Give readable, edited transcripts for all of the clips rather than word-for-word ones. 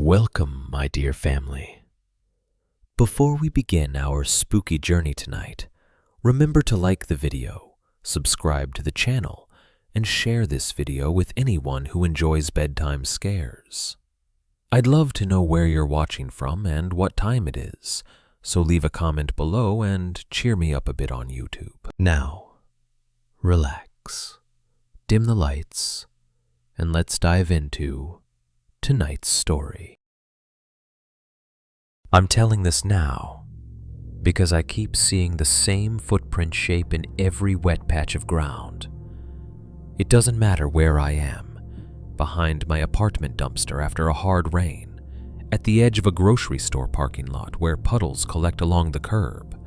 Welcome, my dear family. Before we begin our spooky journey tonight, remember to like the video, subscribe to the channel, and share this video with anyone who enjoys bedtime scares. I'd love to know where you're watching from and what time it is, so leave a comment below and cheer me up a bit on YouTube. Now, relax, dim the lights, and let's dive into tonight's story. I'm telling this now because I keep seeing the same footprint shape in every wet patch of ground. It doesn't matter where I am, behind my apartment dumpster after a hard rain, at the edge of a grocery store parking lot where puddles collect along the curb,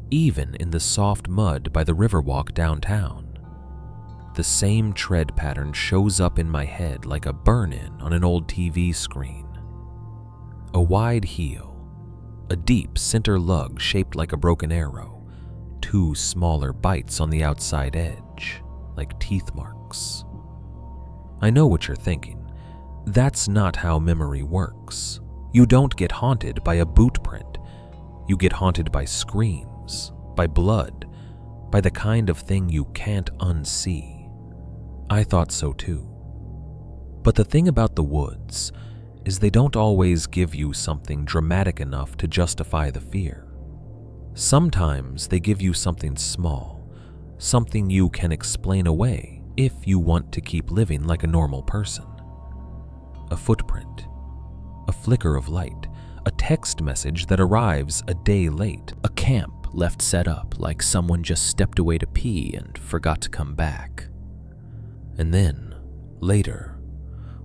even in the soft mud by the Riverwalk downtown. The same tread pattern shows up in my head like a burn-in on an old TV screen. A wide heel, a deep center lug shaped like a broken arrow, two smaller bites on the outside edge, like teeth marks. I know what you're thinking. That's not how memory works. You don't get haunted by a boot print. You get haunted by screams, by blood, by the kind of thing you can't unsee. I thought so too. But the thing about the woods is they don't always give you something dramatic enough to justify the fear. Sometimes they give you something small, something you can explain away if you want to keep living like a normal person. A footprint, a flicker of light, a text message that arrives a day late, a camp left set up like someone just stepped away to pee and forgot to come back. And then, later,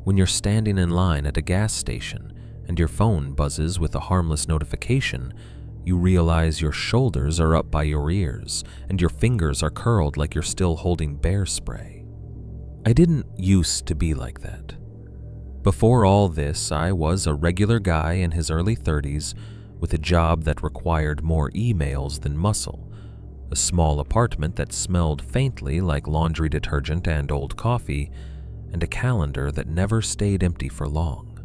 when you're standing in line at a gas station and your phone buzzes with a harmless notification, you realize your shoulders are up by your ears and your fingers are curled like you're still holding bear spray. I didn't used to be like that. Before all this, I was a regular guy in his early 30s with a job that required more emails than muscle, a small apartment that smelled faintly like laundry detergent and old coffee, and a calendar that never stayed empty for long.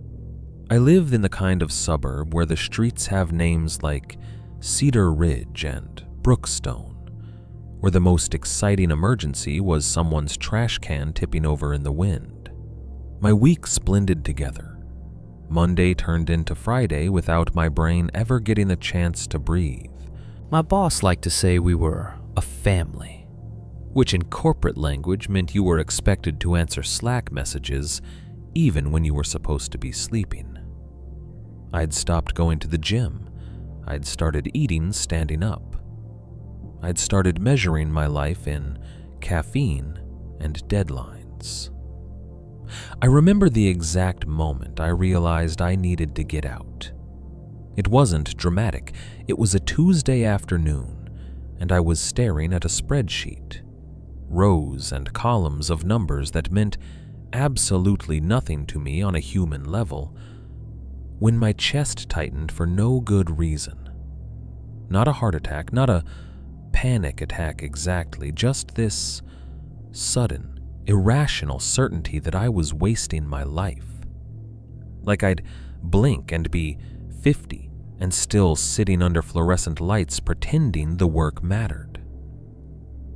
I lived in the kind of suburb where the streets have names like Cedar Ridge and Brookstone, where the most exciting emergency was someone's trash can tipping over in the wind. My weeks blended together. Monday turned into Friday without my brain ever getting a chance to breathe. My boss liked to say we were a family, which in corporate language meant you were expected to answer Slack messages even when you were supposed to be sleeping. I'd stopped going to the gym. I'd started eating standing up. I'd started measuring my life in caffeine and deadlines. I remember the exact moment I realized I needed to get out. It wasn't dramatic. It was a Tuesday afternoon, and I was staring at a spreadsheet, rows and columns of numbers that meant absolutely nothing to me on a human level, when my chest tightened for no good reason. Not a heart attack, not a panic attack exactly, just this sudden, irrational certainty that I was wasting my life. Like I'd blink and be 50 and still sitting under fluorescent lights pretending the work mattered.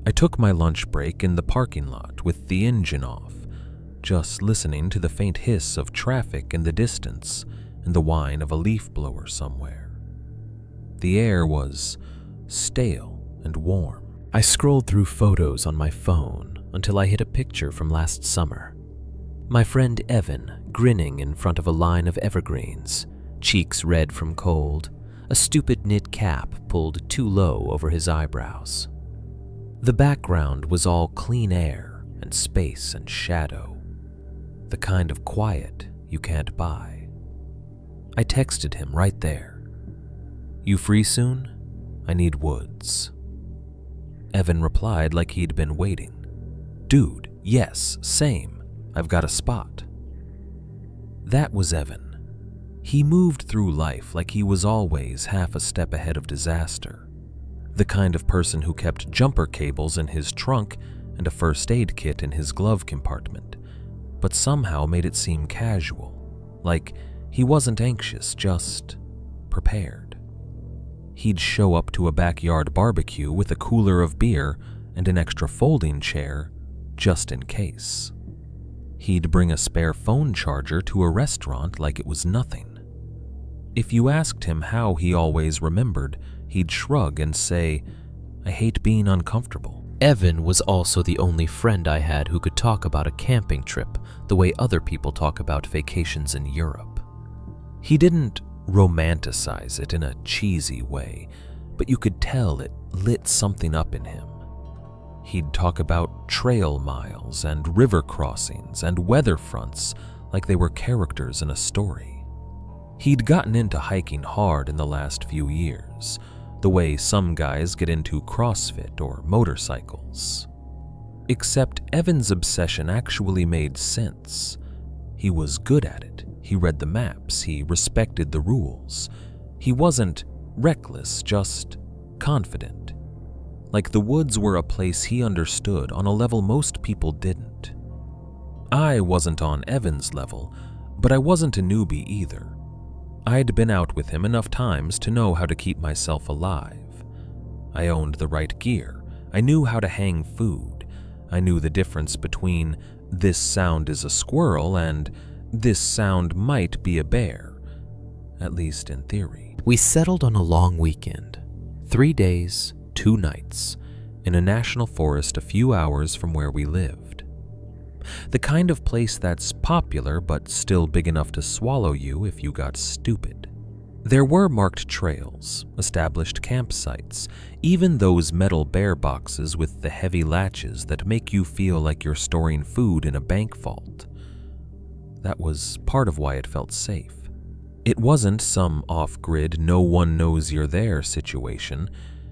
I took my lunch break in the parking lot with the engine off, just listening to the faint hiss of traffic in the distance and the whine of a leaf blower somewhere. The air was stale and warm. I scrolled through photos on my phone until I hit a picture from last summer. My friend Evan grinning in front of a line of evergreens, cheeks red from cold, a stupid knit cap pulled too low over his eyebrows. The background was all clean air and space and shadow, the kind of quiet you can't buy. I texted him right there. "You free soon? I need woods." Evan replied like he'd been waiting. "Dude, yes, same. I've got a spot." That was Evan. He moved through life like he was always half a step ahead of disaster. The kind of person who kept jumper cables in his trunk and a first aid kit in his glove compartment, but somehow made it seem casual, like He wasn't anxious, just prepared. He'd show up to a backyard barbecue with a cooler of beer and an extra folding chair, just in case. He'd bring a spare phone charger to a restaurant like it was nothing. If you asked him how he always remembered, he'd shrug and say, "I hate being uncomfortable." Evan was also the only friend I had who could talk about a camping trip the way other people talk about vacations in Europe. He didn't romanticize it in a cheesy way, but you could tell it lit something up in him. He'd talk about trail miles and river crossings and weather fronts like they were characters in a story. He'd gotten into hiking hard in the last few years, the way some guys get into CrossFit or motorcycles. Except Evan's obsession actually made sense. He was good at it. He read the maps. He respected the rules. He wasn't reckless, just confident. Like the woods were a place he understood on a level most people didn't. I wasn't on Evan's level, but I wasn't a newbie either. I'd been out with him enough times to know how to keep myself alive. I owned the right gear. I knew how to hang food. I knew the difference between "this sound is a squirrel" and "this sound might be a bear," at least in theory. We settled on a long weekend, 3 days, 2 nights, in a national forest a few hours from where we lived. The kind of place that's popular but still big enough to swallow you if you got stupid. There were marked trails, established campsites, even those metal bear boxes with the heavy latches that make you feel like you're storing food in a bank vault. That was part of why it felt safe. It wasn't some off-grid, no one knows you're there situation.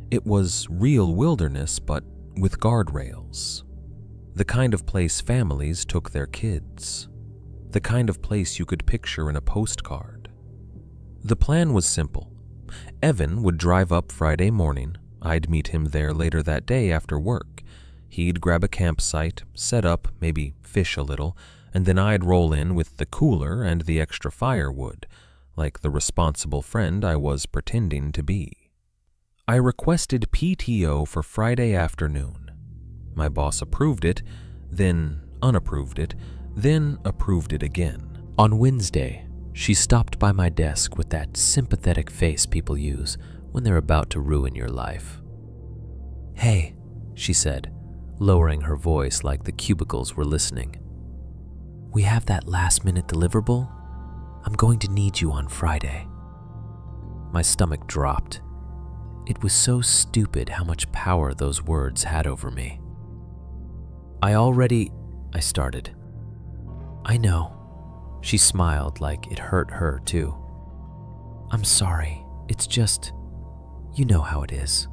It was real wilderness, but with guardrails. The kind of place families took their kids. The kind of place you could picture in a postcard. The plan was simple. Evan would drive up Friday morning. I'd meet him there later that day after work. He'd grab a campsite, set up, maybe fish a little, and then I'd roll in with the cooler and the extra firewood, like the responsible friend I was pretending to be. I requested PTO for Friday afternoon. My boss approved it, then unapproved it, then approved it again. On Wednesday, she stopped by my desk with that sympathetic face people use when they're about to ruin your life. "Hey," she said, lowering her voice like the cubicles were listening. "We have that last-minute deliverable? I'm going to need you on Friday." My stomach dropped. It was so stupid how much power those words had over me. I started. "I know." She smiled like it hurt her too. "I'm sorry. It's just, you know how it is."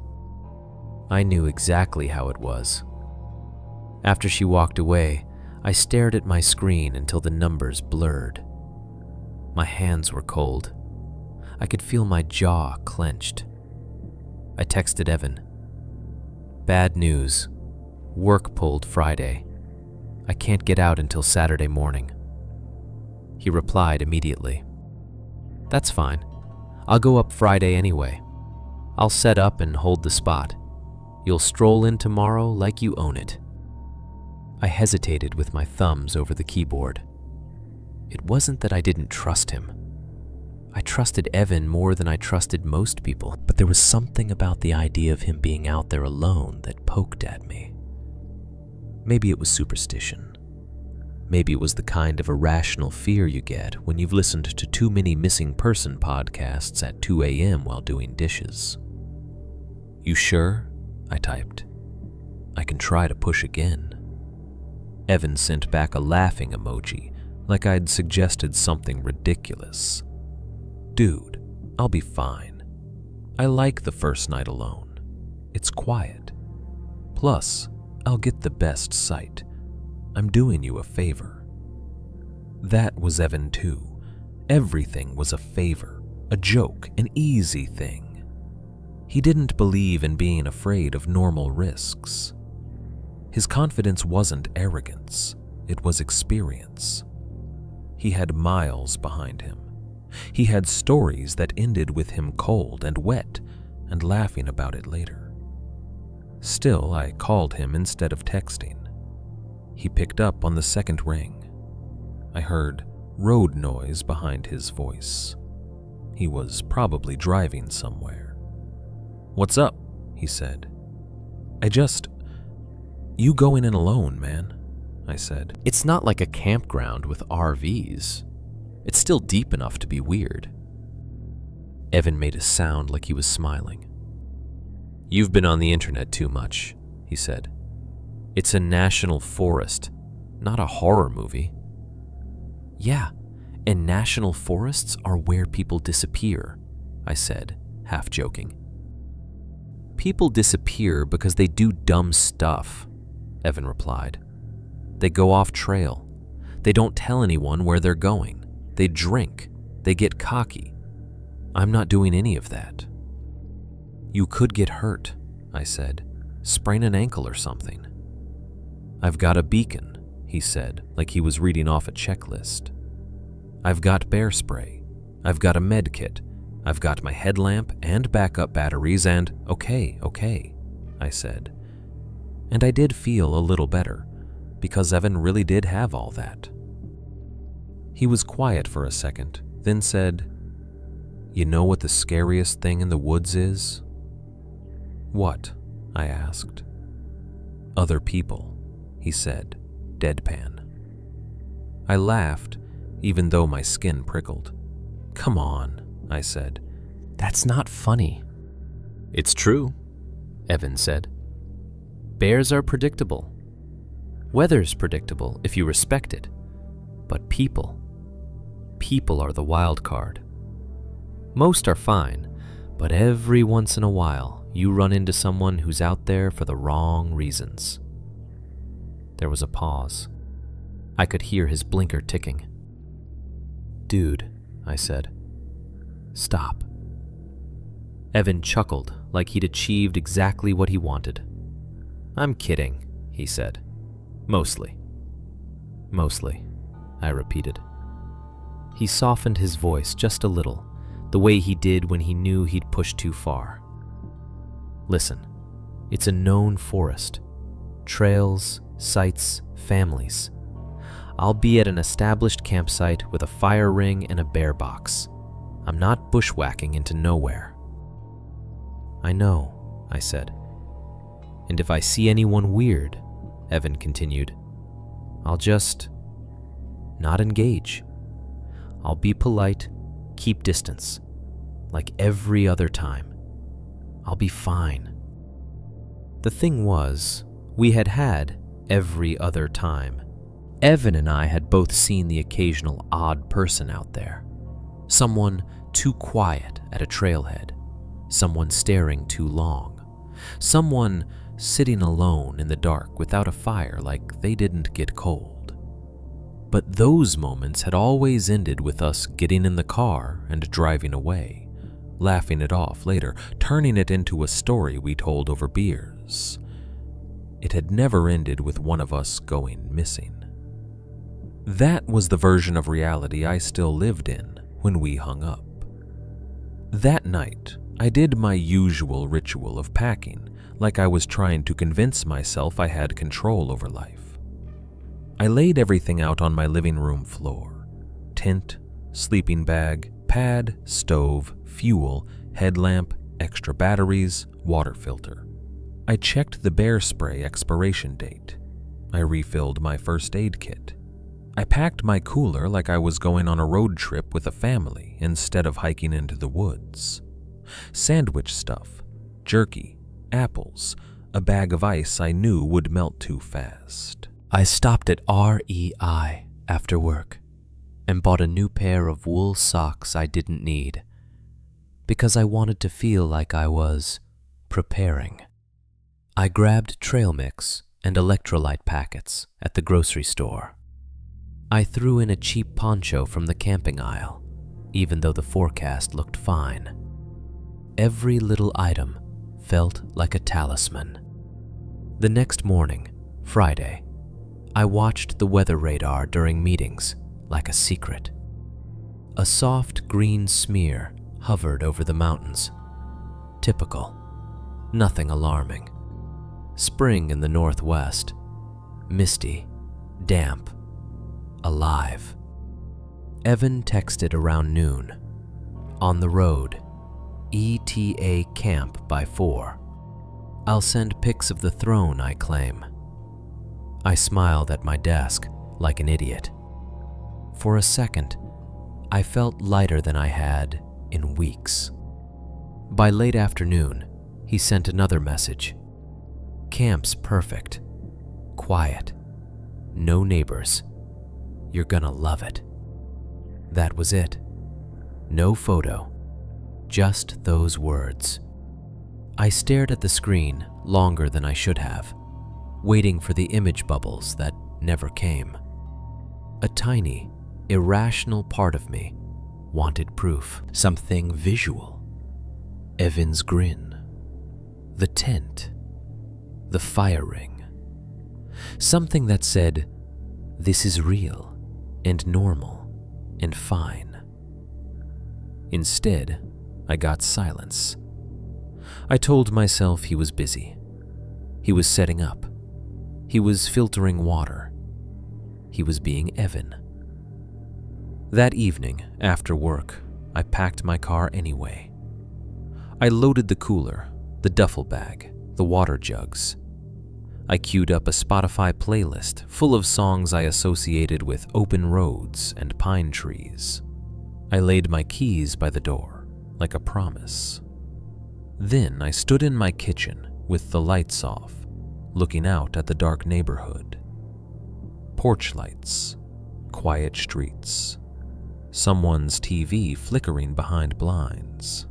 I knew exactly how it was. After she walked away, I stared at my screen until the numbers blurred. My hands were cold. I could feel my jaw clenched. I texted Evan. "Bad news. Work pulled Friday. I can't get out until Saturday morning." He replied immediately. "That's fine. I'll go up Friday anyway. I'll set up and hold the spot. You'll stroll in tomorrow like you own it." I hesitated with my thumbs over the keyboard. It wasn't that I didn't trust him. I trusted Evan more than I trusted most people, but there was something about the idea of him being out there alone that poked at me. Maybe it was superstition. Maybe it was the kind of irrational fear you get when you've listened to too many missing person podcasts at 2 a.m. while doing dishes. "You sure?" I typed. "I can try to push again." Evan sent back a laughing emoji, like I'd suggested something ridiculous. "Dude, I'll be fine. I like the first night alone. It's quiet. Plus, I'll get the best sight. I'm doing you a favor." That was Evan too. Everything was a favor, a joke, an easy thing. He didn't believe in being afraid of normal risks. His confidence wasn't arrogance, it was experience. He had miles behind him. He had stories that ended with him cold and wet and laughing about it later. Still, I called him instead of texting. He picked up on the second ring. I heard road noise behind his voice. He was probably driving somewhere. "What's up?" he said. You going in alone, man," I said. "It's not like a campground with RVs. It's still deep enough to be weird." Evan made a sound like he was smiling. "You've been on the internet too much," he said. "It's a national forest, not a horror movie." "Yeah, and national forests are where people disappear," I said, half joking. "People disappear because they do dumb stuff," Evan replied. "They go off trail. They don't tell anyone where they're going. They drink. They get cocky. I'm not doing any of that." "You could get hurt," I said. "Sprain an ankle or something." "I've got a beacon," he said, like he was reading off a checklist. "I've got bear spray. I've got a med kit. I've got my headlamp and backup batteries and..." Okay, I said. And I did feel a little better, because Evan really did have all that. He was quiet for a second, then said, "You know what the scariest thing in the woods is?" "What?" I asked. "Other people," he said, deadpan. I laughed, even though my skin prickled. "Come on," I said. "That's not funny." "It's true," Evan said. "Bears are predictable. Weather's predictable if you respect it. But people are the wild card. Most are fine, but every once in a while you run into someone who's out there for the wrong reasons." There was a pause. I could hear his blinker ticking. "Dude," I said. "Stop." Evan chuckled like he'd achieved exactly what he wanted. "I'm kidding," he said. Mostly, I repeated. He softened his voice just a little, the way he did when he knew he'd pushed too far. "Listen, it's a known forest. Trails, sites, families. I'll be at an established campsite with a fire ring and a bear box. I'm not bushwhacking into nowhere." "I know," I said. "And if I see anyone weird," Evan continued, "I'll just not engage. I'll be polite, keep distance, like every other time. I'll be fine." The thing was, we had every other time. Evan and I had both seen the occasional odd person out there. Someone too quiet at a trailhead. Someone staring too long. Someone sitting alone in the dark without a fire like they didn't get cold. But those moments had always ended with us getting in the car and driving away, laughing it off later, turning it into a story we told over beers. It had never ended with one of us going missing. That was the version of reality I still lived in when we hung up. That night, I did my usual ritual of packing, like I was trying to convince myself I had control over life. I laid everything out on my living room floor: tent, sleeping bag, pad, stove, fuel, headlamp, extra batteries, water filter. I checked the bear spray expiration date. I refilled my first aid kit. I packed my cooler like I was going on a road trip with a family instead of hiking into the woods. Sandwich stuff, jerky, apples, a bag of ice I knew would melt too fast. I stopped at REI after work and bought a new pair of wool socks I didn't need because I wanted to feel like I was preparing. I grabbed trail mix and electrolyte packets at the grocery store. I threw in a cheap poncho from the camping aisle, even though the forecast looked fine. Every little item felt like a talisman. The next morning, Friday, I watched the weather radar during meetings like a secret. A soft green smear hovered over the mountains. Typical. Nothing alarming. Spring in the northwest. Misty, damp, alive. Evan texted around noon. On the road. ETA camp by 4. I'll send pics of the throne, I claim. I smiled at my desk like an idiot. For a second, I felt lighter than I had in weeks. By late afternoon, he sent another message. Camp's perfect. Quiet. No neighbors. You're gonna love it. That was it. No photo. Just those words. I stared at the screen longer than I should have, waiting for the image bubbles that never came. A tiny, irrational part of me wanted proof, something visual. Evan's grin, the tent, the fire ring. Something that said, this is real and normal and fine. Instead, I got silence. I told myself he was busy. He was setting up. He was filtering water. He was being Evan. That evening, after work, I packed my car anyway. I loaded the cooler, the duffel bag, the water jugs. I queued up a Spotify playlist full of songs I associated with open roads and pine trees. I laid my keys by the door, like a promise. Then I stood in my kitchen with the lights off, looking out at the dark neighborhood. Porch lights, quiet streets, someone's TV flickering behind blinds.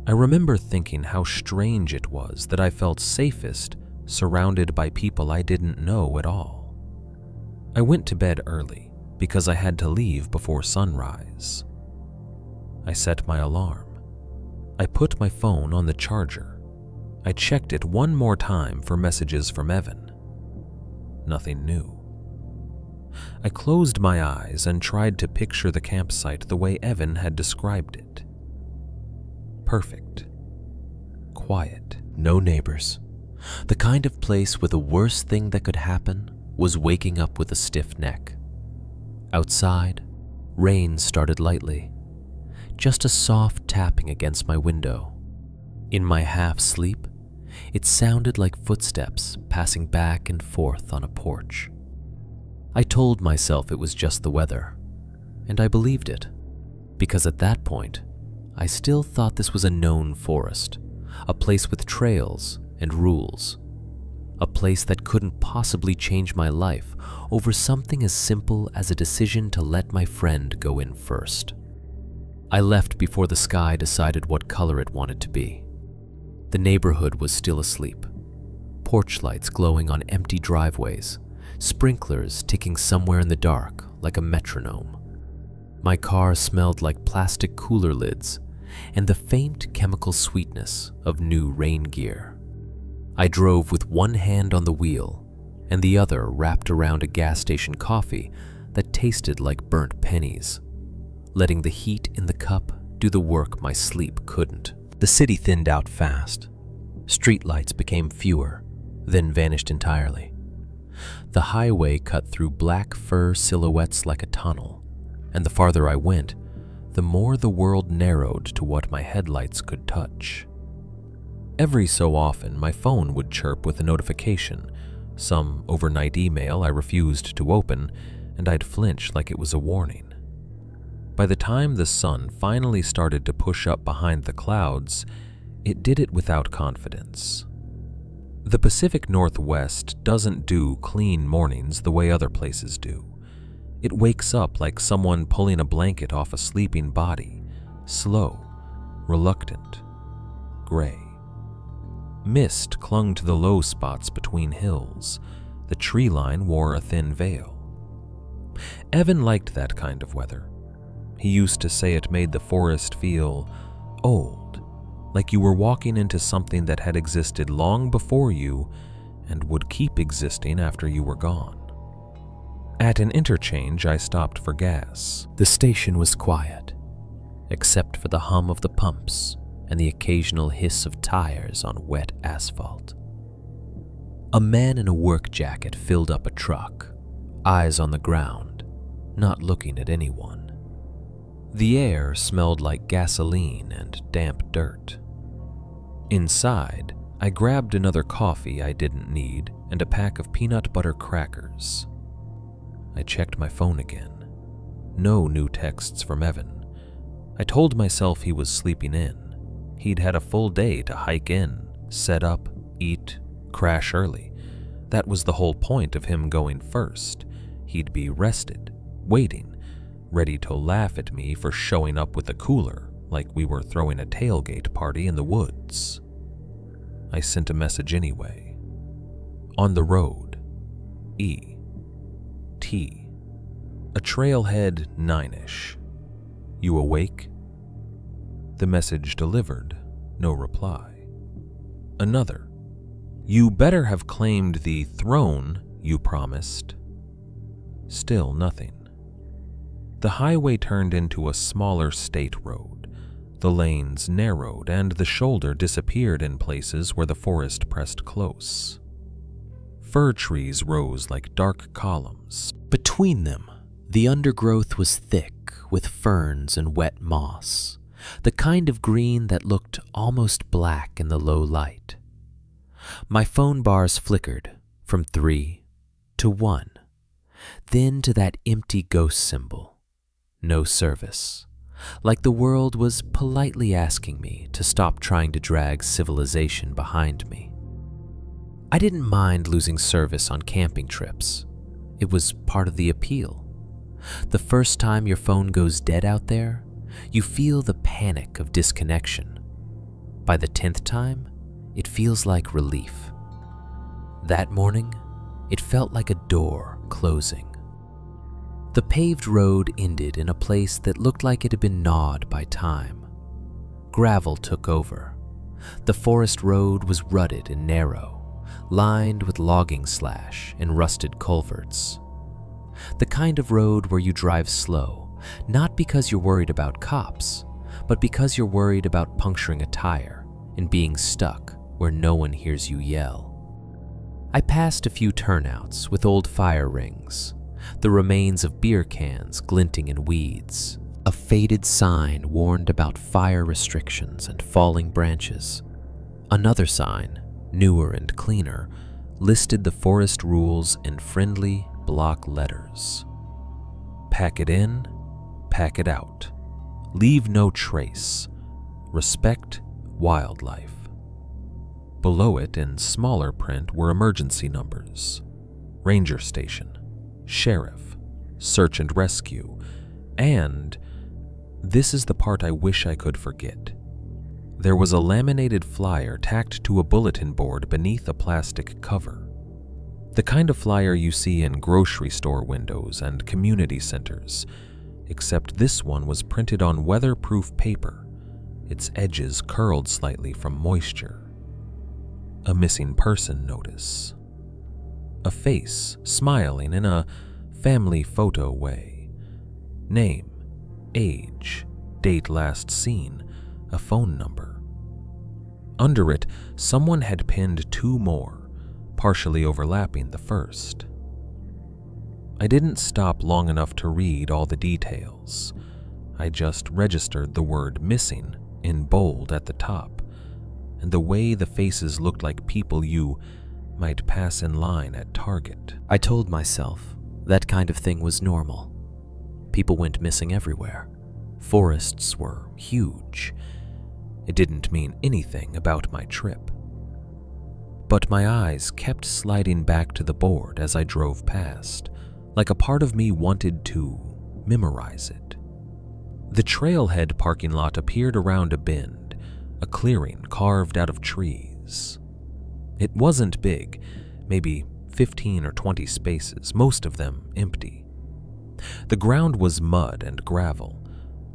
I remember thinking how strange it was that I felt safest surrounded by people I didn't know at all. I went to bed early because I had to leave before sunrise. I set my alarm. I put my phone on the charger. I checked it one more time for messages from Evan. Nothing new. I closed my eyes and tried to picture the campsite the way Evan had described it. Perfect. Quiet. No neighbors. The kind of place where the worst thing that could happen was waking up with a stiff neck. Outside, rain started lightly. Just a soft tapping against my window. In my half-sleep, it sounded like footsteps passing back and forth on a porch. I told myself it was just the weather, and I believed it, because at that point, I still thought this was a known forest, a place with trails and rules, a place that couldn't possibly change my life over something as simple as a decision to let my friend go in first. I left before the sky decided what color it wanted to be. The neighborhood was still asleep, porch lights glowing on empty driveways, sprinklers ticking somewhere in the dark like a metronome. My car smelled like plastic cooler lids and the faint chemical sweetness of new rain gear. I drove with one hand on the wheel and the other wrapped around a gas station coffee that tasted like burnt pennies, letting the heat in the cup do the work my sleep couldn't. The city thinned out fast. Streetlights became fewer, then vanished entirely. The highway cut through black fir silhouettes like a tunnel, and the farther I went, the more the world narrowed to what my headlights could touch. Every so often, my phone would chirp with a notification, some overnight email I refused to open, and I'd flinch like it was a warning. By the time the sun finally started to push up behind the clouds, it did it without confidence. The Pacific Northwest doesn't do clean mornings the way other places do. It wakes up like someone pulling a blanket off a sleeping body, slow, reluctant, gray. Mist clung to the low spots between hills. The tree line wore a thin veil. Evan liked that kind of weather. He used to say it made the forest feel old, like you were walking into something that had existed long before you and would keep existing after you were gone. At an interchange, I stopped for gas. The station was quiet, except for the hum of the pumps and the occasional hiss of tires on wet asphalt. A man in a work jacket filled up a truck, eyes on the ground, not looking at anyone. The air smelled like gasoline and damp dirt. Inside, I grabbed another coffee I didn't need and a pack of peanut butter crackers. I checked my phone again. No new texts from Evan. I told myself he was sleeping in. He'd had a full day to hike in, set up, eat, crash early. That was the whole point of him going first. He'd be rested, waiting, ready to laugh at me for showing up with a cooler like we were throwing a tailgate party in the woods. I sent a message anyway. On the road. E.T. A trailhead 9-ish. You awake? The message delivered, no reply. Another. You better have claimed the throne you promised. Still nothing. The highway turned into a smaller state road. The lanes narrowed and the shoulder disappeared in places where the forest pressed close. Fir trees rose like dark columns. Between them, the undergrowth was thick with ferns and wet moss, the kind of green that looked almost black in the low light. My phone bars flickered from 3 to 1, then to that empty ghost symbol. No service, like the world was politely asking me to stop trying to drag civilization behind me. I didn't mind losing service on camping trips. It was part of the appeal. The first time your phone goes dead out there, you feel the panic of disconnection. By the 10th time, it feels like relief. That morning, it felt like a door closing. The paved road ended in a place that looked like it had been gnawed by time. Gravel took over. The forest road was rutted and narrow, lined with logging slash and rusted culverts. The kind of road where you drive slow, not because you're worried about cops, but because you're worried about puncturing a tire and being stuck where no one hears you yell. I passed a few turnouts with old fire rings, the remains of beer cans glinting in weeds. A faded sign warned about fire restrictions and falling branches. Another sign, newer and cleaner, listed the forest rules in friendly block letters. Pack it in, pack it out. Leave no trace. Respect wildlife. Below it, in smaller print, were emergency numbers. Ranger station, sheriff, search and rescue, and this is the part I wish I could forget. There was a laminated flyer tacked to a bulletin board beneath a plastic cover. The kind of flyer you see in grocery store windows and community centers, except this one was printed on weatherproof paper, its edges curled slightly from moisture. A missing person notice. A face smiling in a family photo way. Name, age, date last seen, a phone number. Under it, someone had pinned 2 more, partially overlapping the first. I didn't stop long enough to read all the details. I just registered the word missing in bold at the top, and the way the faces looked like people you might pass in line at Target. I told myself that kind of thing was normal. People went missing everywhere. Forests were huge. It didn't mean anything about my trip. But my eyes kept sliding back to the board as I drove past, like a part of me wanted to memorize it. The trailhead parking lot appeared around a bend, a clearing carved out of trees. It wasn't big, maybe 15 or 20 spaces, most of them empty. The ground was mud and gravel.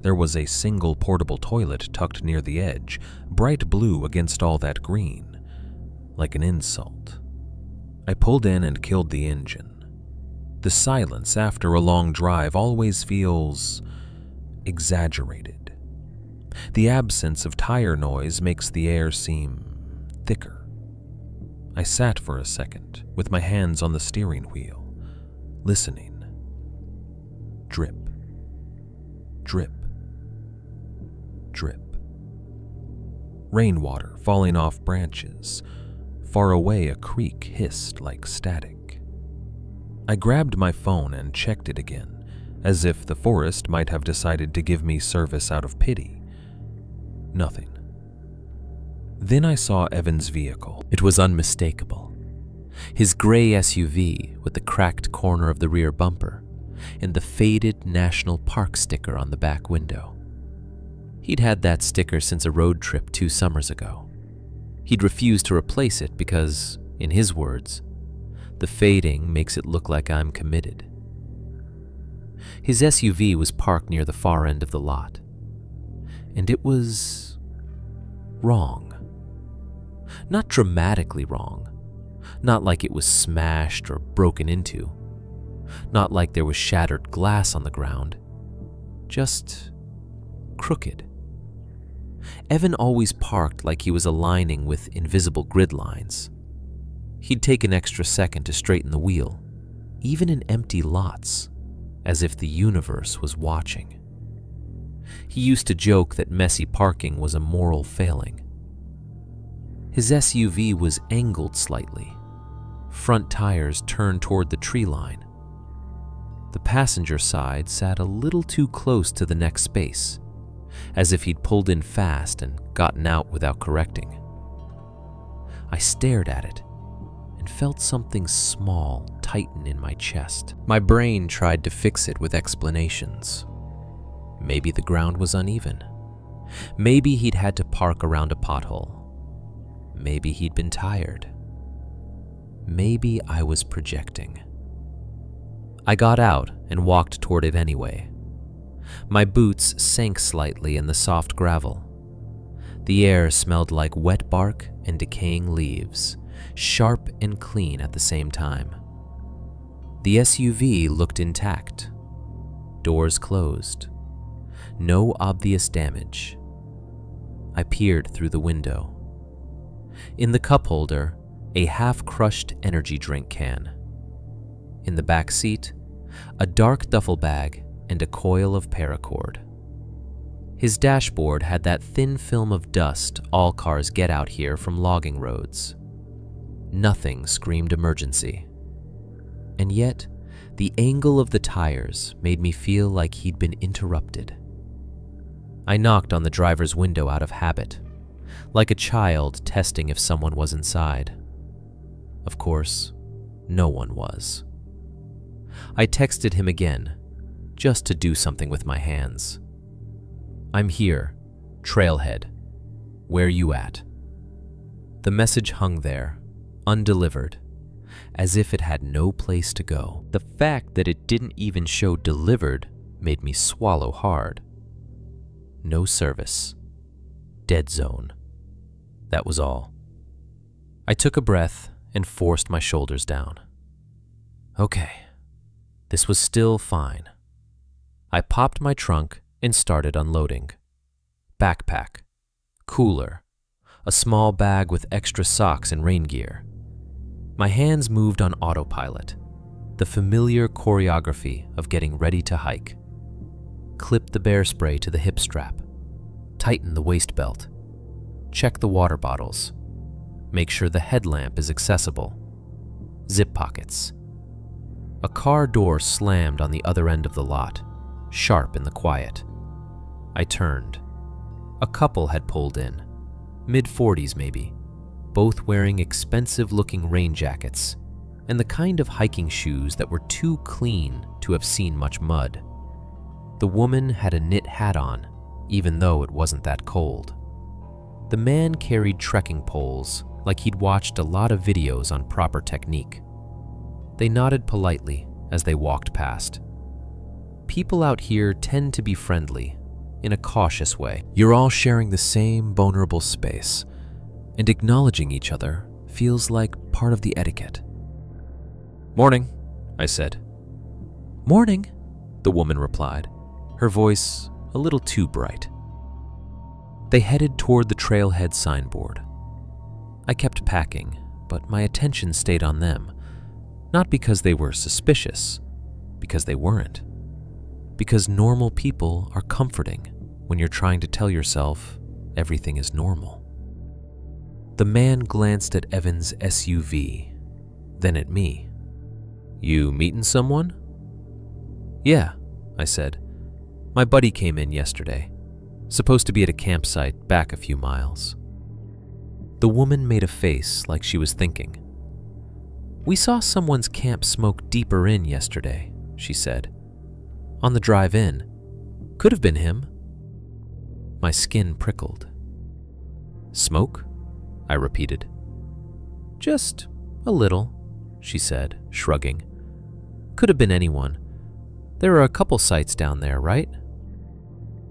There was a single portable toilet tucked near the edge, bright blue against all that green, like an insult. I pulled in and killed the engine. The silence after a long drive always feels exaggerated. The absence of tire noise makes the air seem thicker. I sat for a second with my hands on the steering wheel, listening. Drip, drip, drip. Rainwater falling off branches. Far away, a creek hissed like static. I grabbed my phone and checked it again, as if the forest might have decided to give me service out of pity. Nothing. Then I saw Evan's vehicle. It was unmistakable. His gray SUV with the cracked corner of the rear bumper and the faded National Park sticker on the back window. He'd had that sticker since a road trip 2 summers ago. He'd refused to replace it because, in his words, the fading makes it look like I'm committed. His SUV was parked near the far end of the lot, and it was wrong. Not dramatically wrong, not like it was smashed or broken into, not like there was shattered glass on the ground, just crooked. Evan always parked like he was aligning with invisible grid lines. He'd take an extra second to straighten the wheel, even in empty lots, as if the universe was watching. He used to joke that messy parking was a moral failing. His SUV was angled slightly, front tires turned toward the tree line. The passenger side sat a little too close to the next space, as if he'd pulled in fast and gotten out without correcting. I stared at it and felt something small tighten in my chest. My brain tried to fix it with explanations. Maybe the ground was uneven. Maybe he'd had to park around a pothole. Maybe he'd been tired. Maybe I was projecting. I got out and walked toward it anyway. My boots sank slightly in the soft gravel. The air smelled like wet bark and decaying leaves, sharp and clean at the same time. The SUV looked intact. Doors closed. No obvious damage. I peered through the window. In the cup holder, a half-crushed energy drink can. In the back seat, a dark duffel bag and a coil of paracord. His dashboard had that thin film of dust all cars get out here from logging roads. Nothing screamed emergency. And yet, the angle of the tires made me feel like he'd been interrupted. I knocked on the driver's window out of habit, like a child testing if someone was inside. Of course, no one was. I texted him again, just to do something with my hands. I'm here, Trailhead. Where you at? The message hung there, undelivered, as if it had no place to go. The fact that it didn't even show delivered made me swallow hard. No service. Dead zone. That was all. I took a breath and forced my shoulders down. Okay, this was still fine. I popped my trunk and started unloading. Backpack, cooler, a small bag with extra socks and rain gear. My hands moved on autopilot, the familiar choreography of getting ready to hike. Clip the bear spray to the hip strap, tighten the waist belt, check the water bottles, make sure the headlamp is accessible, zip pockets. A car door slammed on the other end of the lot, sharp in the quiet. I turned. A couple had pulled in, mid-40s maybe, both wearing expensive-looking rain jackets and the kind of hiking shoes that were too clean to have seen much mud. The woman had a knit hat on, even though it wasn't that cold. The man carried trekking poles like he'd watched a lot of videos on proper technique. They nodded politely as they walked past. People out here tend to be friendly, in a cautious way. You're all sharing the same vulnerable space, and acknowledging each other feels like part of the etiquette. Morning, I said, "Morning," the woman replied, her voice a little too bright. They headed toward the trailhead signboard. I kept packing, but my attention stayed on them, not because they were suspicious, because they weren't. Because normal people are comforting when you're trying to tell yourself everything is normal. The man glanced at Evan's SUV, then at me. "You meeting someone?" "Yeah," I said. "My buddy came in yesterday. Supposed to be at a campsite back a few miles." The woman made a face like she was thinking. "We saw someone's camp smoke deeper in yesterday," she said. "On the drive in. Could have been him." My skin prickled. "Smoke?" I repeated. "Just a little," she said, shrugging. "Could have been anyone. There are a couple sites down there, right?"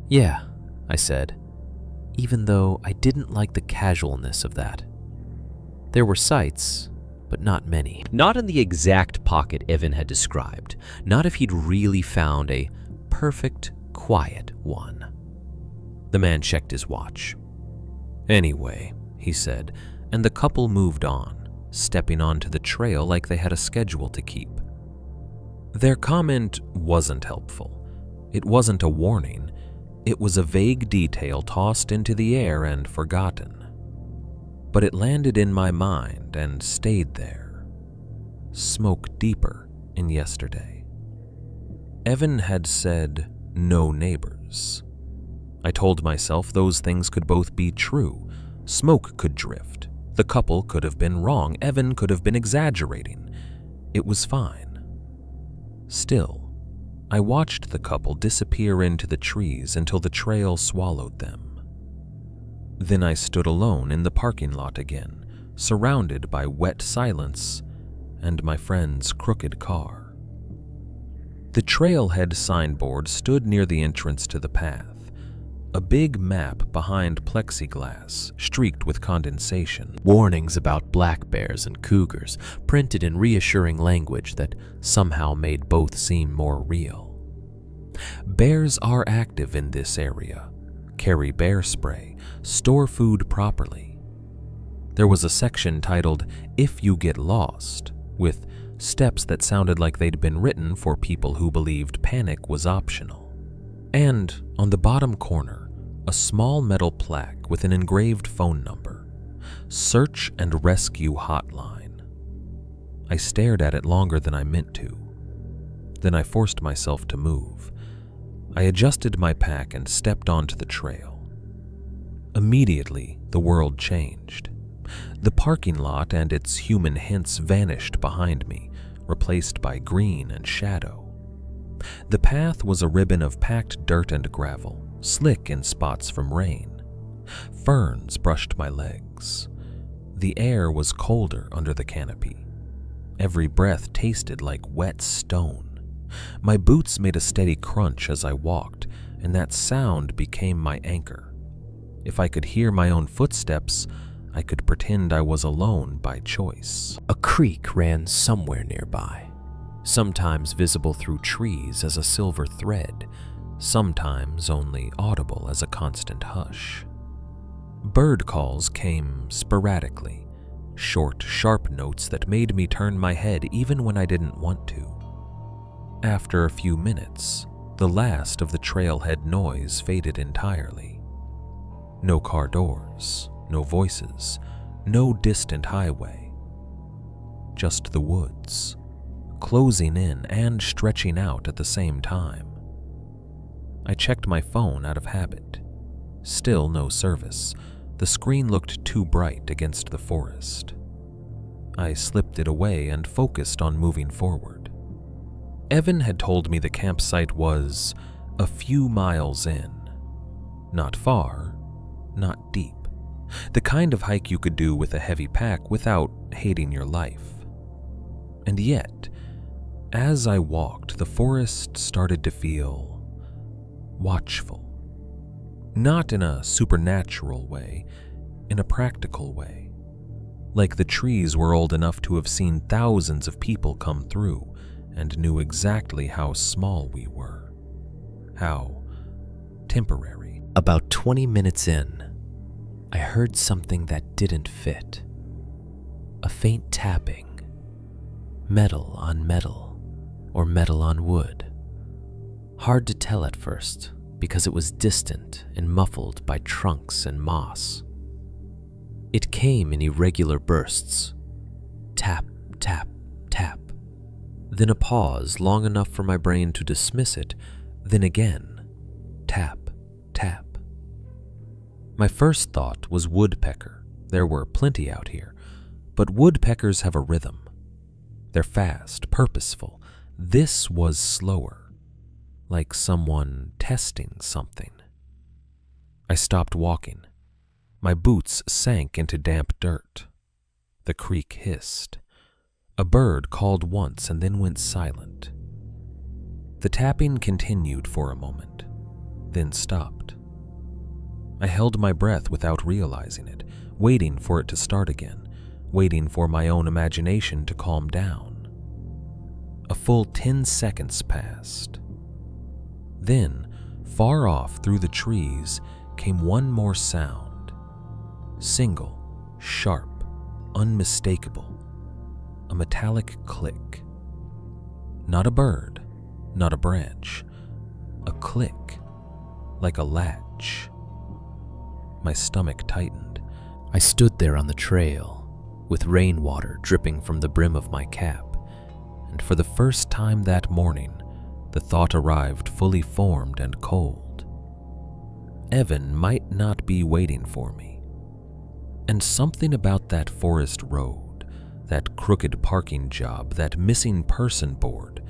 "Yeah," I said, even though I didn't like the casualness of that. There were sites, but not many. Not in the exact pocket Evan had described, not if he'd really found a perfect, quiet one. The man checked his watch. "Anyway," he said, and the couple moved on, stepping onto the trail like they had a schedule to keep. Their comment wasn't helpful. It wasn't a warning. It was a vague detail tossed into the air and forgotten. But it landed in my mind and stayed there. Smoke deeper in yesterday. Evan had said no neighbors. I told myself those things could both be true. Smoke could drift. The couple could have been wrong. Evan could have been exaggerating. It was fine. Still, I watched the couple disappear into the trees until the trail swallowed them. Then I stood alone in the parking lot again, surrounded by wet silence and my friend's crooked car. The trailhead signboard stood near the entrance to the path, a big map behind plexiglass streaked with condensation, warnings about black bears and cougars printed in reassuring language that somehow made both seem more real. Bears are active in this area. Carry bear spray, store food properly. There was a section titled "If You Get Lost," with steps that sounded like they'd been written for people who believed panic was optional. And on the bottom corner, a small metal plaque with an engraved phone number, "Search and Rescue Hotline." I stared at it longer than I meant to. Then I forced myself to move. I adjusted my pack and stepped onto the trail. Immediately, the world changed. The parking lot and its human hints vanished behind me, replaced by green and shadow. The path was a ribbon of packed dirt and gravel, slick in spots from rain. Ferns brushed my legs. The air was colder under the canopy. Every breath tasted like wet stone. My boots made a steady crunch as I walked, and that sound became my anchor. If I could hear my own footsteps, I could pretend I was alone by choice. A creek ran somewhere nearby, sometimes visible through trees as a silver thread, sometimes only audible as a constant hush. Bird calls came sporadically, short, sharp notes that made me turn my head even when I didn't want to. After a few minutes, the last of the trailhead noise faded entirely. No car doors, no voices, no distant highway. Just the woods, closing in and stretching out at the same time. I checked my phone out of habit. Still no service. The screen looked too bright against the forest. I slipped it away and focused on moving forward. Evan had told me the campsite was a few miles in. Not far, not deep. The kind of hike you could do with a heavy pack without hating your life. And yet, as I walked, the forest started to feel watchful. Not in a supernatural way, in a practical way. Like the trees were old enough to have seen thousands of people come through, and knew exactly how small we were, how temporary. About 20 minutes in, I heard something that didn't fit. A faint tapping, metal on metal, or metal on wood. Hard to tell at first because it was distant and muffled by trunks and moss. It came in irregular bursts. Tap, tap, tap. Then a pause long enough for my brain to dismiss it, then again. Tap, tap. My first thought was woodpecker. There were plenty out here, but woodpeckers have a rhythm. They're fast, purposeful. This was slower, like someone testing something. I stopped walking. My boots sank into damp dirt. The creek hissed. A bird called once and then went silent. The tapping continued for a moment, then stopped. I held my breath without realizing it, waiting for it to start again, waiting for my own imagination to calm down. A full 10 seconds passed. Then, far off through the trees, came one more sound. Single, sharp, unmistakable. A metallic click. Not a bird, not a branch. A click, like a latch. My stomach tightened. I stood there on the trail, with rainwater dripping from the brim of my cap, and for the first time that morning, the thought arrived fully formed and cold. Evan might not be waiting for me. And something about that forest road, that crooked parking job, that missing person board,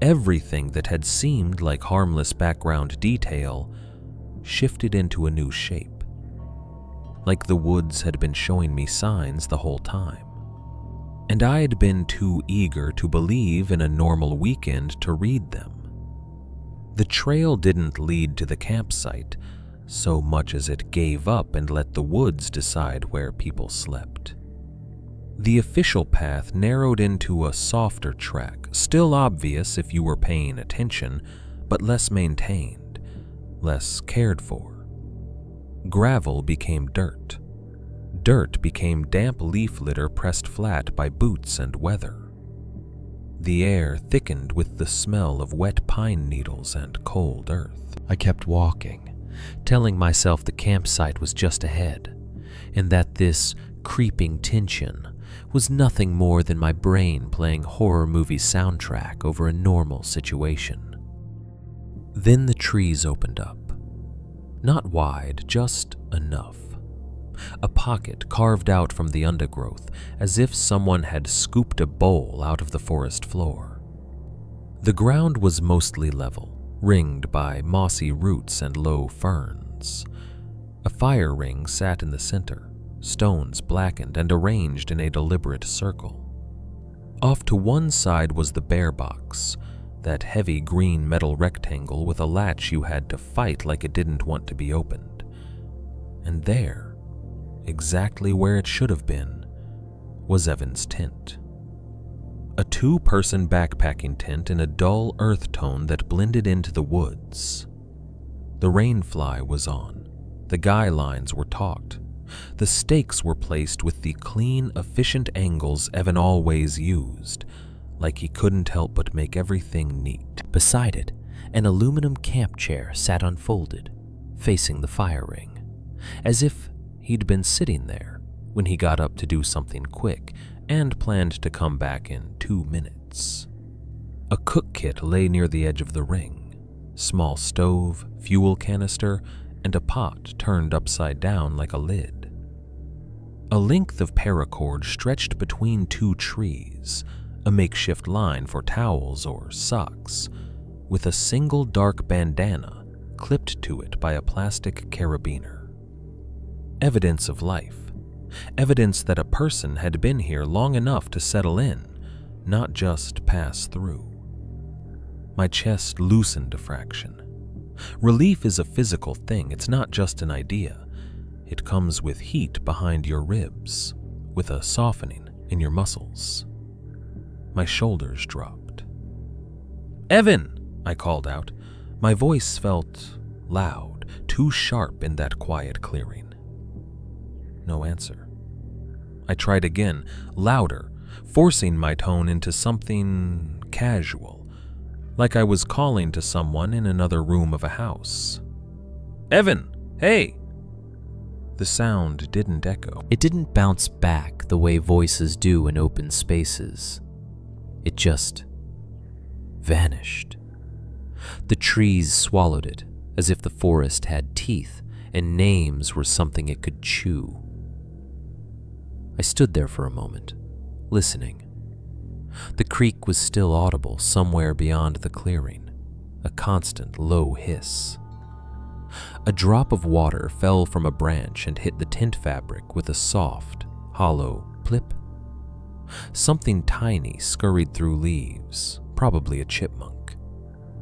everything that had seemed like harmless background detail shifted into a new shape. Like the woods had been showing me signs the whole time. And I had been too eager to believe in a normal weekend to read them. The trail didn't lead to the campsite so much as it gave up and let the woods decide where people slept. The official path narrowed into a softer track, still obvious if you were paying attention, but less maintained, less cared for. Gravel became dirt. Dirt became damp leaf litter pressed flat by boots and weather. The air thickened with the smell of wet pine needles and cold earth. I kept walking, telling myself the campsite was just ahead, and that this creeping tension was nothing more than my brain playing horror movie soundtrack over a normal situation. Then the trees opened up. Not wide, just enough. A pocket carved out from the undergrowth, as if someone had scooped a bowl out of the forest floor. The ground was mostly level, ringed by mossy roots and low ferns. A fire ring sat in the center, stones blackened and arranged in a deliberate circle. Off to one side was the bear box, that heavy green metal rectangle with a latch you had to fight like it didn't want to be opened. And there, exactly where it should have been, was Evan's tent. A two-person backpacking tent in a dull earth tone that blended into the woods. The rainfly was on. The guy lines were taut. The stakes were placed with the clean, efficient angles Evan always used, like he couldn't help but make everything neat. Beside it, an aluminum camp chair sat unfolded, facing the fire ring, as if he'd been sitting there when he got up to do something quick and planned to come back in 2 minutes. A cook kit lay near the edge of the ring. Small stove, fuel canister, and a pot turned upside down like a lid. A length of paracord stretched between 2 trees, a makeshift line for towels or socks, with a single dark bandana clipped to it by a plastic carabiner. Evidence of life. Evidence that a person had been here long enough to settle in, not just pass through. My chest loosened a fraction. Relief is a physical thing, it's not just an idea. It comes with heat behind your ribs, with a softening in your muscles. My shoulders dropped. "Evan!" I called out. My voice felt loud, too sharp in that quiet clearing. No answer. I tried again, louder, forcing my tone into something casual, like I was calling to someone in another room of a house. "Evan, hey!" The sound didn't echo. It didn't bounce back the way voices do in open spaces. It just vanished. The trees swallowed it, as if the forest had teeth and names were something it could chew. I stood there for a moment, listening. The creek was still audible somewhere beyond the clearing, a constant low hiss. A drop of water fell from a branch and hit the tent fabric with a soft, hollow plip. Something tiny scurried through leaves, probably a chipmunk.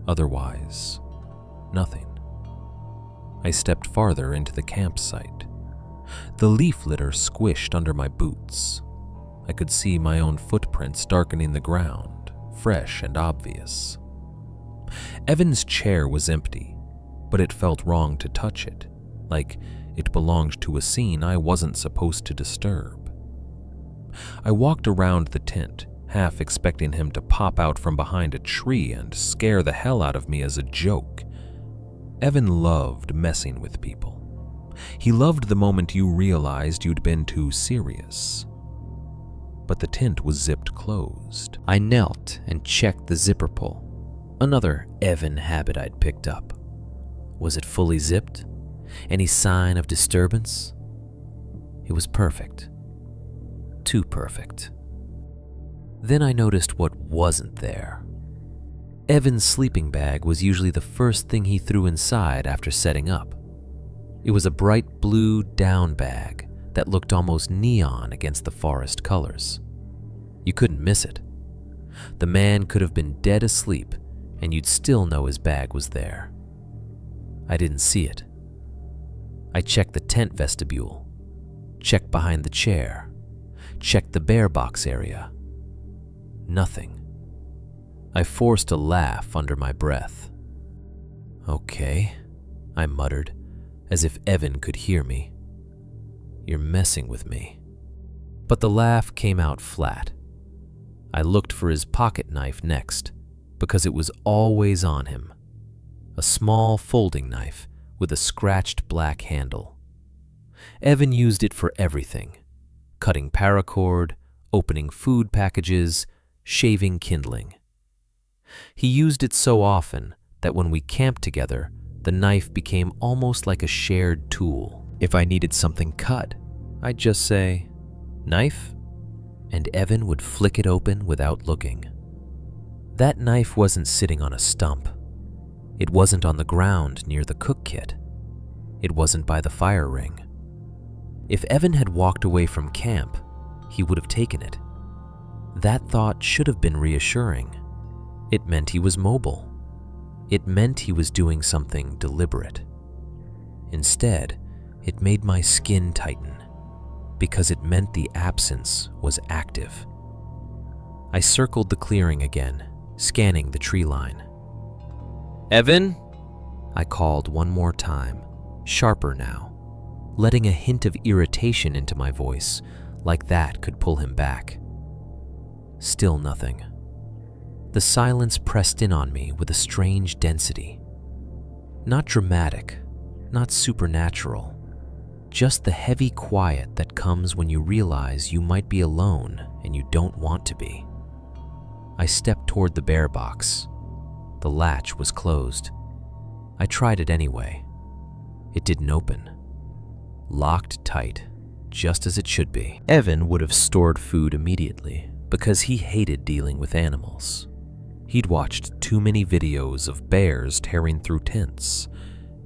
Otherwise, nothing. I stepped farther into the campsite. The leaf litter squished under my boots. I could see my own footprints darkening the ground, fresh and obvious. Evan's chair was empty, but it felt wrong to touch it, like it belonged to a scene I wasn't supposed to disturb. I walked around the tent, half expecting him to pop out from behind a tree and scare the hell out of me as a joke. Evan loved messing with people. He loved the moment you realized you'd been too serious. But the tent was zipped closed. I knelt and checked the zipper pull, another Evan habit I'd picked up. Was it fully zipped? Any sign of disturbance? It was perfect. Too perfect. Then I noticed what wasn't there. Evan's sleeping bag was usually the first thing he threw inside after setting up. It was a bright blue down bag that looked almost neon against the forest colors. You couldn't miss it. The man could have been dead asleep and you'd still know his bag was there. I didn't see it. I checked the tent vestibule, checked behind the chair, checked the bear box area. Nothing. I forced a laugh under my breath. "Okay," I muttered, as if Evan could hear me. "You're messing with me." But the laugh came out flat. I looked for his pocket knife next, because it was always on him. A small folding knife with a scratched black handle. Evan used it for everything: cutting paracord, opening food packages, shaving kindling. He used it so often that when we camped together, the knife became almost like a shared tool. If I needed something cut, I'd just say, "Knife?" and Evan would flick it open without looking. That knife wasn't sitting on a stump. It wasn't on the ground near the cook kit. It wasn't by the fire ring. If Evan had walked away from camp, he would have taken it. That thought should have been reassuring. It meant he was mobile. It meant he was doing something deliberate. Instead, it made my skin tighten, because it meant the absence was active. I circled the clearing again, scanning the tree line. "Evan?" I called one more time, sharper now, letting a hint of irritation into my voice, like that could pull him back. Still nothing. The silence pressed in on me with a strange density. Not dramatic, not supernatural, just the heavy quiet that comes when you realize you might be alone and you don't want to be. I stepped toward the bear box. The latch was closed. I tried it anyway. It didn't open. Locked tight, just as it should be. Evan would have stored food immediately because he hated dealing with animals. He'd watched too many videos of bears tearing through tents.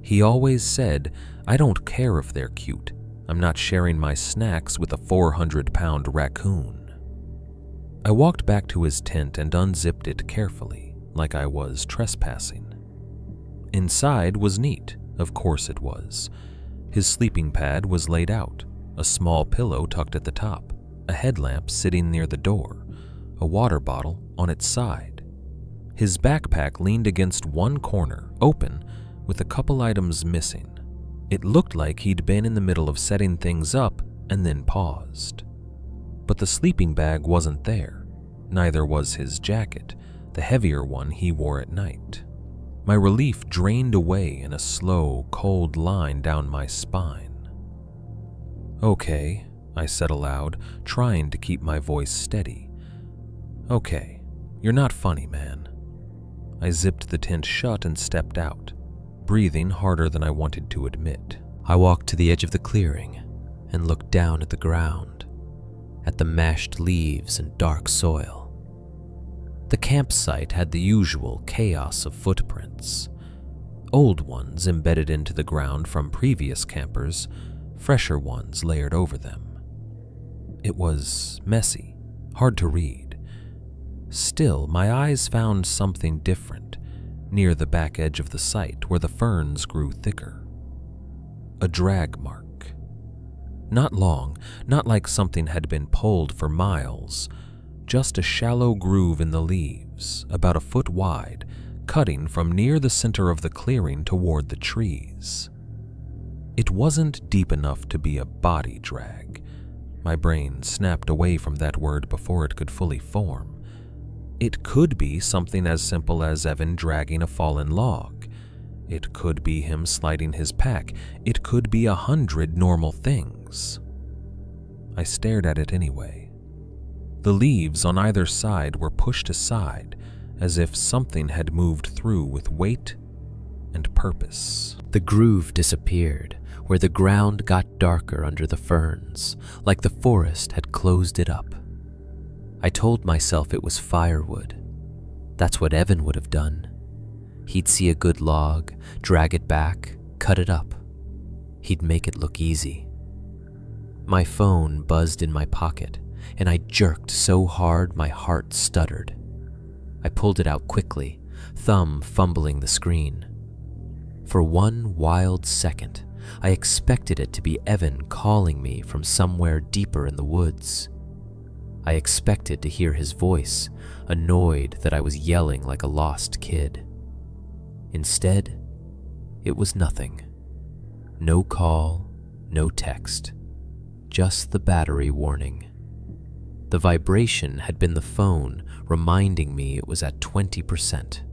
He always said, "I don't care if they're cute. I'm not sharing my snacks with a 400-pound raccoon." I walked back to his tent and unzipped it carefully, like I was trespassing. Inside was neat, of course it was. His sleeping pad was laid out, a small pillow tucked at the top, a headlamp sitting near the door, a water bottle on its side. His backpack leaned against one corner, open, with a couple items missing. It looked like he'd been in the middle of setting things up and then paused. But the sleeping bag wasn't there. Neither was his jacket, the heavier one he wore at night. My relief drained away in a slow, cold line down my spine. "Okay," I said aloud, trying to keep my voice steady. "Okay, you're not funny, man." I zipped the tent shut and stepped out, breathing harder than I wanted to admit. I walked to the edge of the clearing and looked down at the ground, at the mashed leaves and dark soil. The campsite had the usual chaos of footprints, old ones embedded into the ground from previous campers, fresher ones layered over them. It was messy, hard to read. Still, my eyes found something different near the back edge of the site where the ferns grew thicker. A drag mark. Not long, not like something had been pulled for miles, just a shallow groove in the leaves, about a foot wide, cutting from near the center of the clearing toward the trees. It wasn't deep enough to be a body drag. My brain snapped away from that word before it could fully form. It could be something as simple as Evan dragging a fallen log. It could be him sliding his pack. It could be 100 normal things. I stared at it anyway. The leaves on either side were pushed aside, as if something had moved through with weight and purpose. The groove disappeared, where the ground got darker under the ferns, like the forest had closed it up. I told myself it was firewood. That's what Evan would have done. He'd see a good log, drag it back, cut it up. He'd make it look easy. My phone buzzed in my pocket, and I jerked so hard my heart stuttered. I pulled it out quickly, thumb fumbling the screen. For one wild second, I expected it to be Evan calling me from somewhere deeper in the woods. I expected to hear his voice, annoyed that I was yelling like a lost kid. Instead, it was nothing. No call, no text, just the battery warning. The vibration had been the phone reminding me it was at 20%.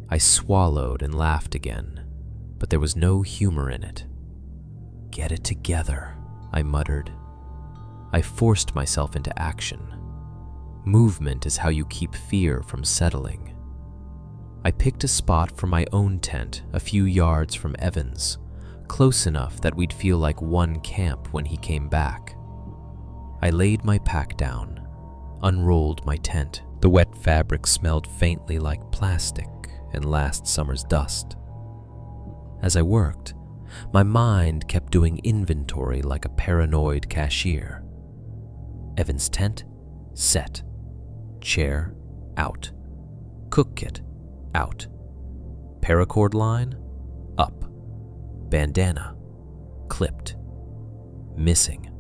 I swallowed and laughed again, but there was no humor in it. "Get it together," I muttered. I forced myself into action. Movement is how you keep fear from settling. I picked a spot for my own tent a few yards from Evan's, close enough that we'd feel like one camp when he came back. I laid my pack down, unrolled my tent. The wet fabric smelled faintly like plastic and last summer's dust. As I worked, my mind kept doing inventory like a paranoid cashier. Evan's tent, set. Chair, out. Cook kit, out. Paracord line, up. Bandana, clipped. Missing.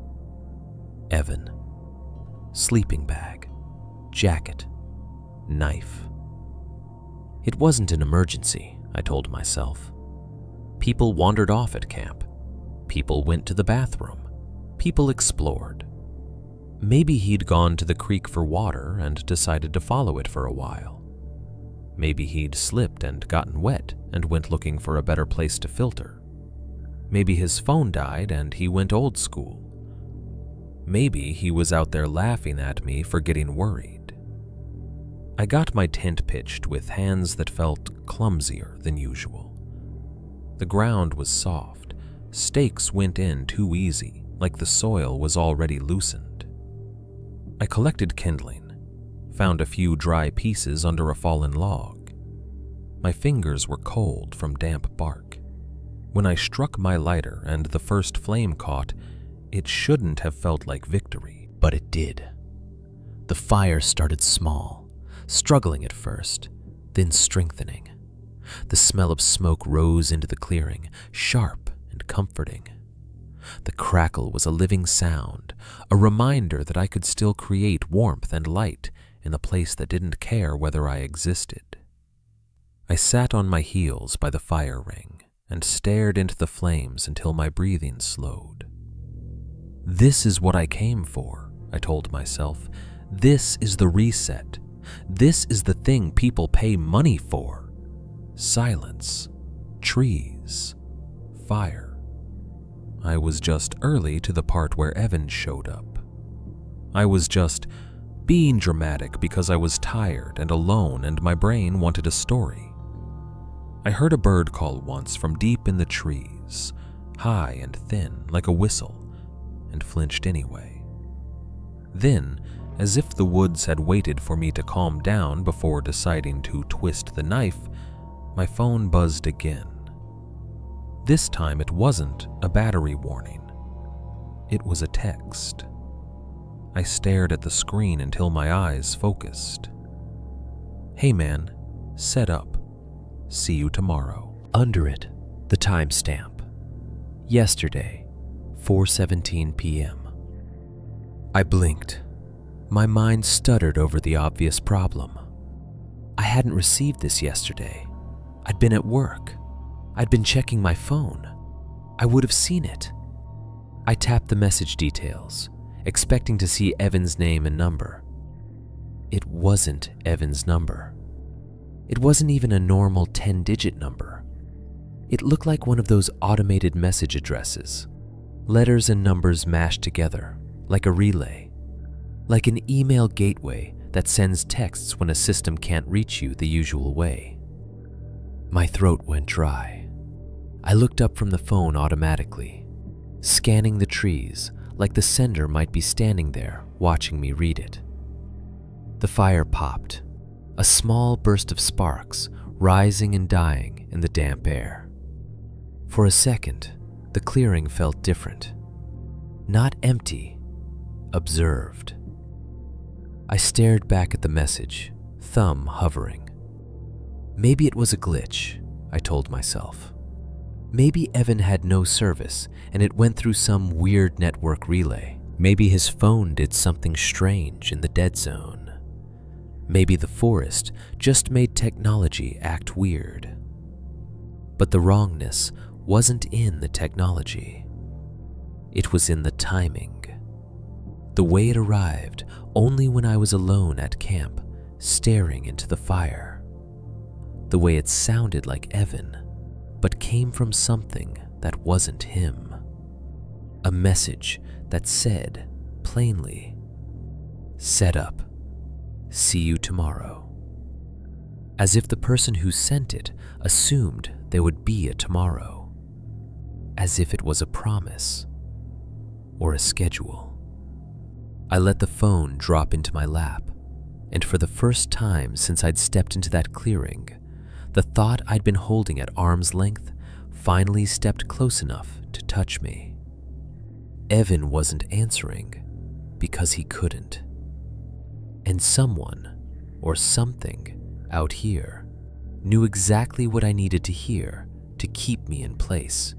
Evan. Sleeping bag, jacket, knife. It wasn't an emergency, I told myself. People wandered off at camp. People went to the bathroom. People explored. Maybe he'd gone to the creek for water and decided to follow it for a while. Maybe he'd slipped and gotten wet and went looking for a better place to filter. Maybe his phone died and he went old school. Maybe he was out there laughing at me for getting worried. I got my tent pitched with hands that felt clumsier than usual. The ground was soft. Stakes went in too easy, like the soil was already loosened. I collected kindling, found a few dry pieces under a fallen log. My fingers were cold from damp bark. When I struck my lighter and the first flame caught, it shouldn't have felt like victory, but it did. The fire started small, struggling at first, then strengthening. The smell of smoke rose into the clearing, sharp and comforting. The crackle was a living sound, a reminder that I could still create warmth and light in a place that didn't care whether I existed. I sat on my heels by the fire ring and stared into the flames until my breathing slowed. This is what I came for, I told myself. This is the reset. This is the thing people pay money for. Silence, trees, fire. I was just early to the part where Evan showed up. I was just being dramatic because I was tired and alone and my brain wanted a story. I heard a bird call once from deep in the trees, high and thin like a whistle, and flinched anyway. Then, as if the woods had waited for me to calm down before deciding to twist the knife, my phone buzzed again. This time it wasn't a battery warning. It was a text. I stared at the screen until my eyes focused. "Hey man, set up. See you tomorrow." Under it, the timestamp. Yesterday, 4:17 p.m. I blinked. My mind stuttered over the obvious problem. I hadn't received this yesterday. I'd been at work. I'd been checking my phone. I would have seen it. I tapped the message details, expecting to see Evan's name and number. It wasn't Evan's number. It wasn't even a normal 10-digit number. It looked like one of those automated message addresses, letters and numbers mashed together, like a relay, like an email gateway that sends texts when a system can't reach you the usual way. My throat went dry. I looked up from the phone automatically, scanning the trees like the sender might be standing there watching me read it. The fire popped, a small burst of sparks rising and dying in the damp air. For a second, the clearing felt different. Not empty, observed. I stared back at the message, thumb hovering. Maybe it was a glitch, I told myself. Maybe Evan had no service and it went through some weird network relay. Maybe his phone did something strange in the dead zone. Maybe the forest just made technology act weird. But the wrongness wasn't in the technology. It was in the timing. The way it arrived only when I was alone at camp, staring into the fire. The way it sounded like Evan, but came from something that wasn't him. A message that said, plainly, "Set up. See you tomorrow." As if the person who sent it assumed there would be a tomorrow. As if it was a promise or a schedule. I let the phone drop into my lap, and for the first time since I'd stepped into that clearing, the thought I'd been holding at arm's length finally stepped close enough to touch me. Evan wasn't answering because he couldn't. And someone, or something, out here knew exactly what I needed to hear to keep me in place.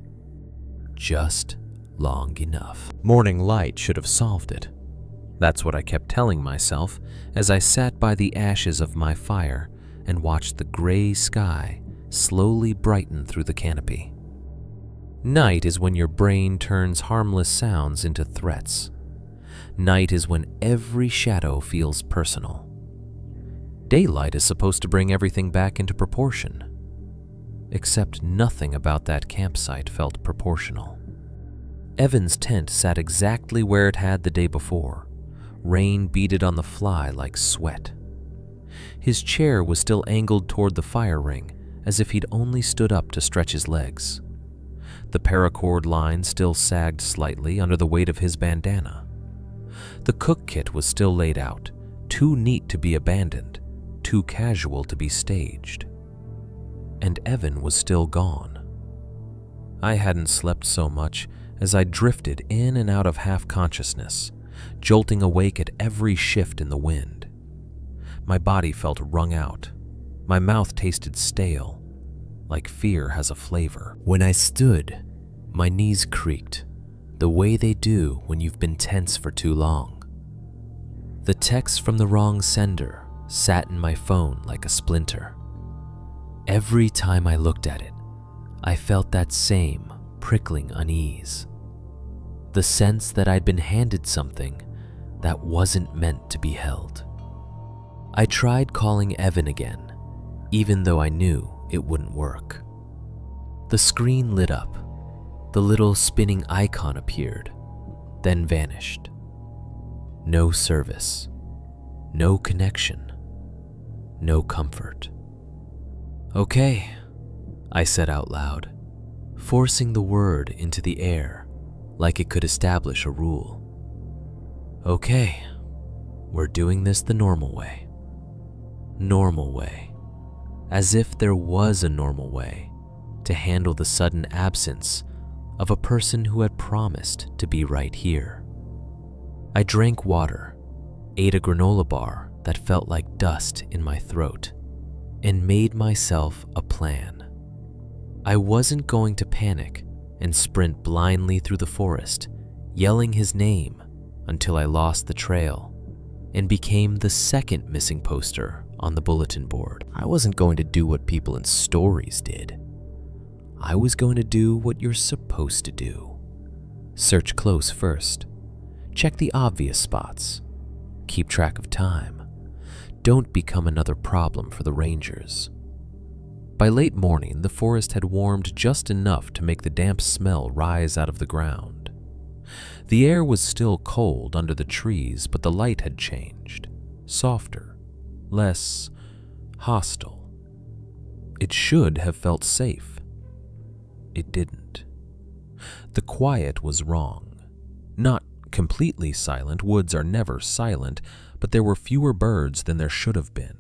Just long enough. Morning light should have solved it. That's what I kept telling myself as I sat by the ashes of my fire and watched the gray sky slowly brighten through the canopy. Night is when your brain turns harmless sounds into threats. Night is when every shadow feels personal. Daylight is supposed to bring everything back into proportion. Except nothing about that campsite felt proportional. Evan's tent sat exactly where it had the day before. Rain beaded on the fly like sweat. His chair was still angled toward the fire ring, as if he'd only stood up to stretch his legs. The paracord line still sagged slightly under the weight of his bandana. The cook kit was still laid out, too neat to be abandoned, too casual to be staged. And Evan was still gone. I hadn't slept so much as I drifted in and out of half-consciousness, jolting awake at every shift in the wind. My body felt wrung out. My mouth tasted stale, like fear has a flavor. When I stood, my knees creaked, the way they do when you've been tense for too long. The text from the wrong sender sat in my phone like a splinter. Every time I looked at it, I felt that same prickling unease. The sense that I'd been handed something that wasn't meant to be held. I tried calling Evan again, even though I knew it wouldn't work. The screen lit up. The little spinning icon appeared, then vanished. No service, no connection, no comfort. "Okay," I said out loud, forcing the word into the air like it could establish a rule. "Okay, we're doing this the normal way." Normal way. As if there was a normal way to handle the sudden absence of a person who had promised to be right here. I drank water, ate a granola bar that felt like dust in my throat, and made myself a plan. I wasn't going to panic and sprint blindly through the forest, yelling his name until I lost the trail and became the second missing poster on the bulletin board. I wasn't going to do what people in stories did. I was going to do what you're supposed to do. Search close first. Check the obvious spots. Keep track of time. Don't become another problem for the rangers. By late morning, the forest had warmed just enough to make the damp smell rise out of the ground. The air was still cold under the trees, but the light had changed, softer, less hostile. It should have felt safe. It didn't. The quiet was wrong. Not completely silent, woods are never silent, but there were fewer birds than there should have been.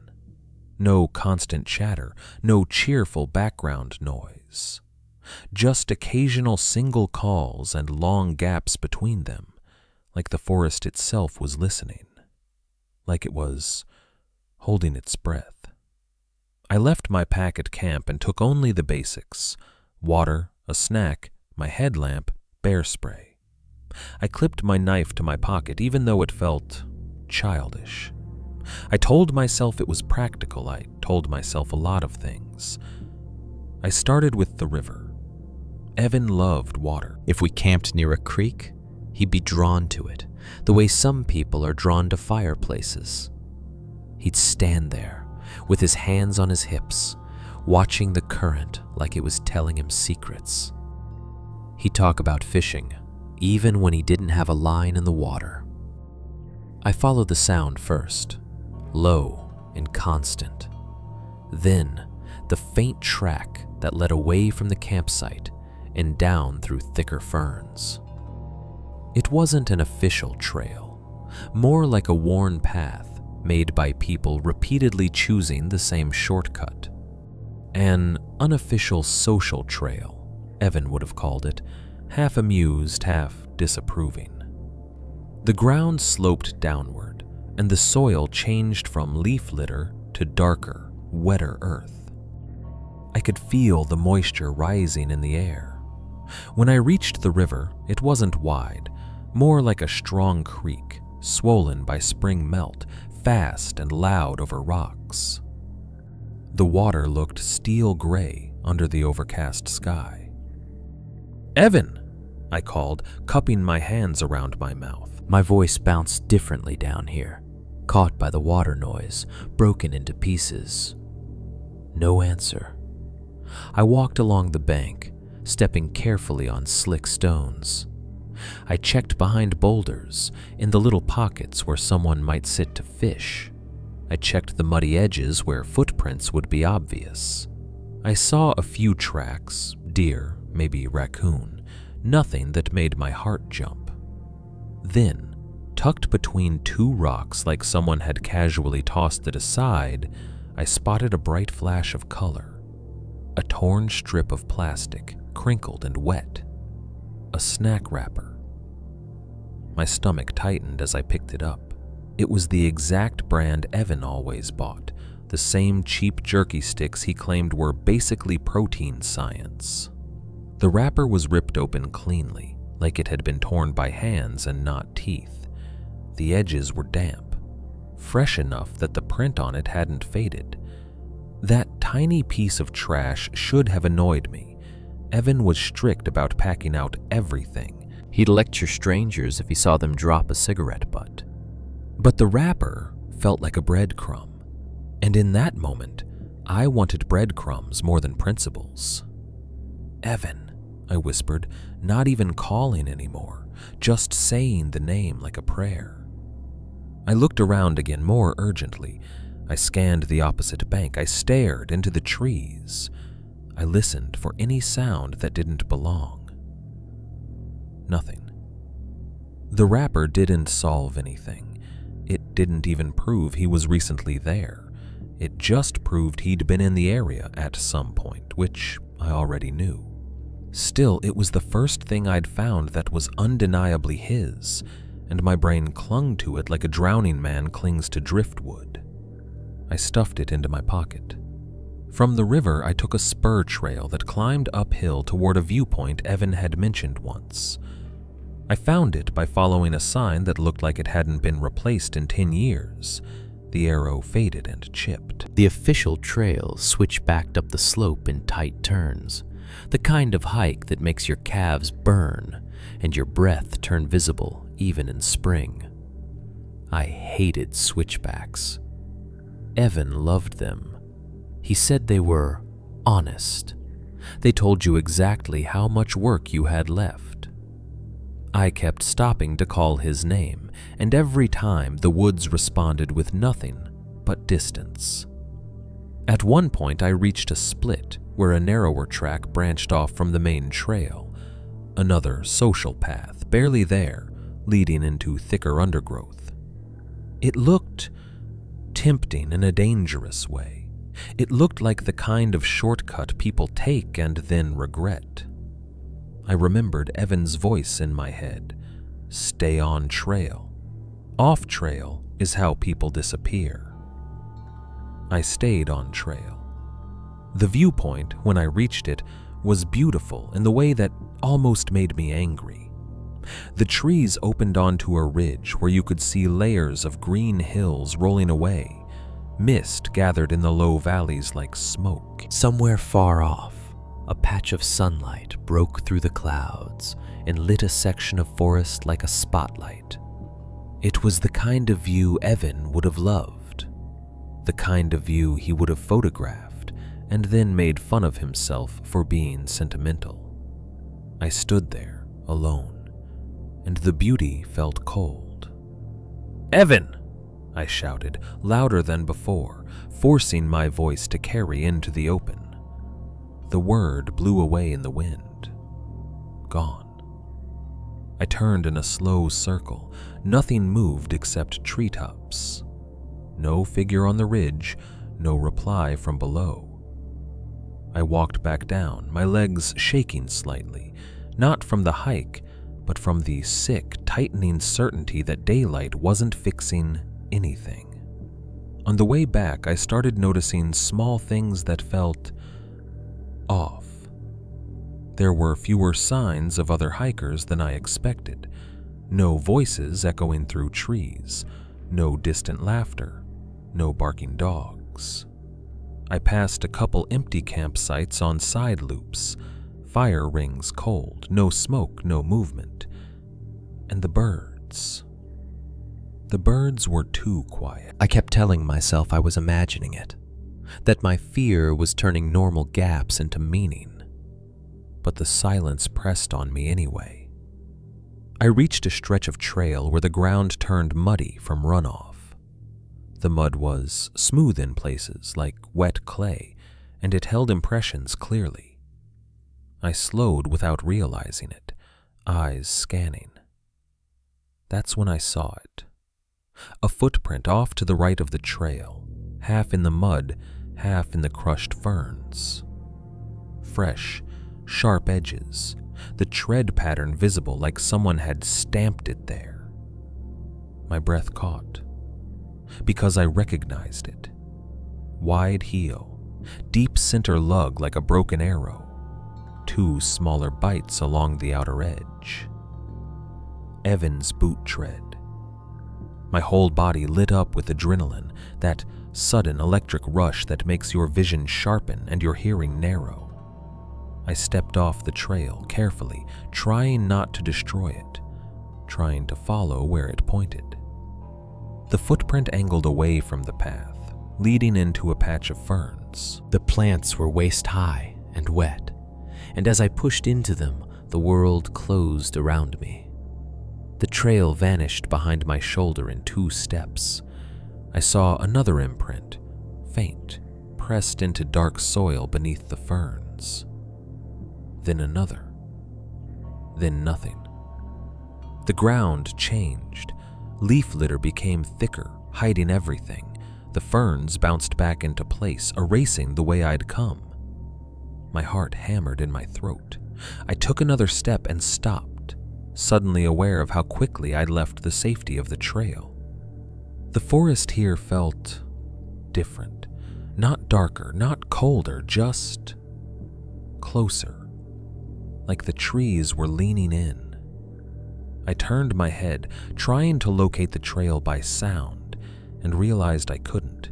No constant chatter, no cheerful background noise. Just occasional single calls and long gaps between them, like the forest itself was listening, like it was holding its breath. I left my pack at camp and took only the basics: water, a snack, my headlamp, bear spray. I clipped my knife to my pocket, even though it felt childish. I told myself it was practical. I told myself a lot of things. I started with the river. Evan loved water. If we camped near a creek, he'd be drawn to it, the way some people are drawn to fireplaces. He'd stand there, with his hands on his hips, watching the current like it was telling him secrets. He'd talk about fishing, even when he didn't have a line in the water. I followed the sound first, low and constant. Then, the faint track that led away from the campsite and down through thicker ferns. It wasn't an official trail, more like a worn path made by people repeatedly choosing the same shortcut. An unofficial social trail, Evan would have called it, half amused, half disapproving. The ground sloped downward, and the soil changed from leaf litter to darker, wetter earth. I could feel the moisture rising in the air. When I reached the river, it wasn't wide, more like a strong creek, swollen by spring melt, fast and loud over rocks. The water looked steel gray under the overcast sky. "Evan!" I called, cupping my hands around my mouth. My voice bounced differently down here, caught by the water noise, broken into pieces. No answer. I walked along the bank, stepping carefully on slick stones. I checked behind boulders, in the little pockets where someone might sit to fish. I checked the muddy edges where footprints would be obvious. I saw a few tracks, deer, maybe raccoon, nothing that made my heart jump. Then, tucked between two rocks like someone had casually tossed it aside, I spotted a bright flash of color. A torn strip of plastic, crinkled and wet. A snack wrapper. My stomach tightened as I picked it up. It was the exact brand Evan always bought, the same cheap jerky sticks he claimed were basically protein science. The wrapper was ripped open cleanly, like it had been torn by hands and not teeth. The edges were damp, fresh enough that the print on it hadn't faded. That tiny piece of trash should have annoyed me, Evan was strict about packing out everything. He'd lecture strangers if he saw them drop a cigarette butt. But the wrapper felt like a breadcrumb, and in that moment, I wanted breadcrumbs more than principles. "Evan," I whispered, not even calling anymore, just saying the name like a prayer. I looked around again more urgently. I scanned the opposite bank. I stared into the trees. I listened for any sound that didn't belong. Nothing. The wrapper didn't solve anything. It didn't even prove he was recently there. It just proved he'd been in the area at some point, which I already knew. Still, it was the first thing I'd found that was undeniably his, and my brain clung to it like a drowning man clings to driftwood. I stuffed it into my pocket. From the river, I took a spur trail that climbed uphill toward a viewpoint Evan had mentioned once. I found it by following a sign that looked like it hadn't been replaced in 10 years. The arrow faded and chipped. The official trail switchbacked up the slope in tight turns, the kind of hike that makes your calves burn and your breath turn visible even in spring. I hated switchbacks. Evan loved them. He said they were honest. They told you exactly how much work you had left. I kept stopping to call his name, and every time the woods responded with nothing but distance. At one point, I reached a split where a narrower track branched off from the main trail, another social path, barely there, leading into thicker undergrowth. It looked tempting in a dangerous way. It looked like the kind of shortcut people take and then regret. I remembered Evan's voice in my head. Stay on trail. Off trail is how people disappear. I stayed on trail. The viewpoint, when I reached it, was beautiful in the way that almost made me angry. The trees opened onto a ridge where you could see layers of green hills rolling away. Mist gathered in the low valleys like smoke. Somewhere far off, a patch of sunlight broke through the clouds and lit a section of forest like a spotlight. It was the kind of view Evan would have loved, the kind of view he would have photographed and then made fun of himself for being sentimental. I stood there, alone, and the beauty felt cold. "Evan!" I shouted, louder than before, forcing my voice to carry into the open. The word blew away in the wind. Gone. I turned in a slow circle. Nothing moved except treetops. No figure on the ridge, no reply from below. I walked back down, my legs shaking slightly, not from the hike, but from the sick, tightening certainty that daylight wasn't fixing anything. On the way back, I started noticing small things that felt off. There were fewer signs of other hikers than I expected. No voices echoing through trees, no distant laughter, no barking dogs. I passed a couple empty campsites on side loops, fire rings cold, no smoke, no movement. And the birds. The birds were too quiet. I kept telling myself I was imagining it, that my fear was turning normal gaps into meaning. But the silence pressed on me anyway. I reached a stretch of trail where the ground turned muddy from runoff. The mud was smooth in places, like wet clay, and it held impressions clearly. I slowed without realizing it, eyes scanning. That's when I saw it. A footprint off to the right of the trail, half in the mud, half in the crushed ferns. Fresh, sharp edges, the tread pattern visible like someone had stamped it there. My breath caught, because I recognized it. Wide heel, deep center lug like a broken arrow, two smaller bites along the outer edge. Evan's boot tread. My whole body lit up with adrenaline, that sudden electric rush that makes your vision sharpen and your hearing narrow. I stepped off the trail carefully, trying not to destroy it, trying to follow where it pointed. The footprint angled away from the path, leading into a patch of ferns. The plants were waist-high and wet, and as I pushed into them, the world closed around me. The trail vanished behind my shoulder in 2 steps. I saw another imprint, faint, pressed into dark soil beneath the ferns. Then another. Then nothing. The ground changed. Leaf litter became thicker, hiding everything. The ferns bounced back into place, erasing the way I'd come. My heart hammered in my throat. I took another step and stopped, suddenly aware of how quickly I'd left the safety of the trail. The forest here felt different. Not darker, not colder, just closer. Like the trees were leaning in. I turned my head, trying to locate the trail by sound, and realized I couldn't.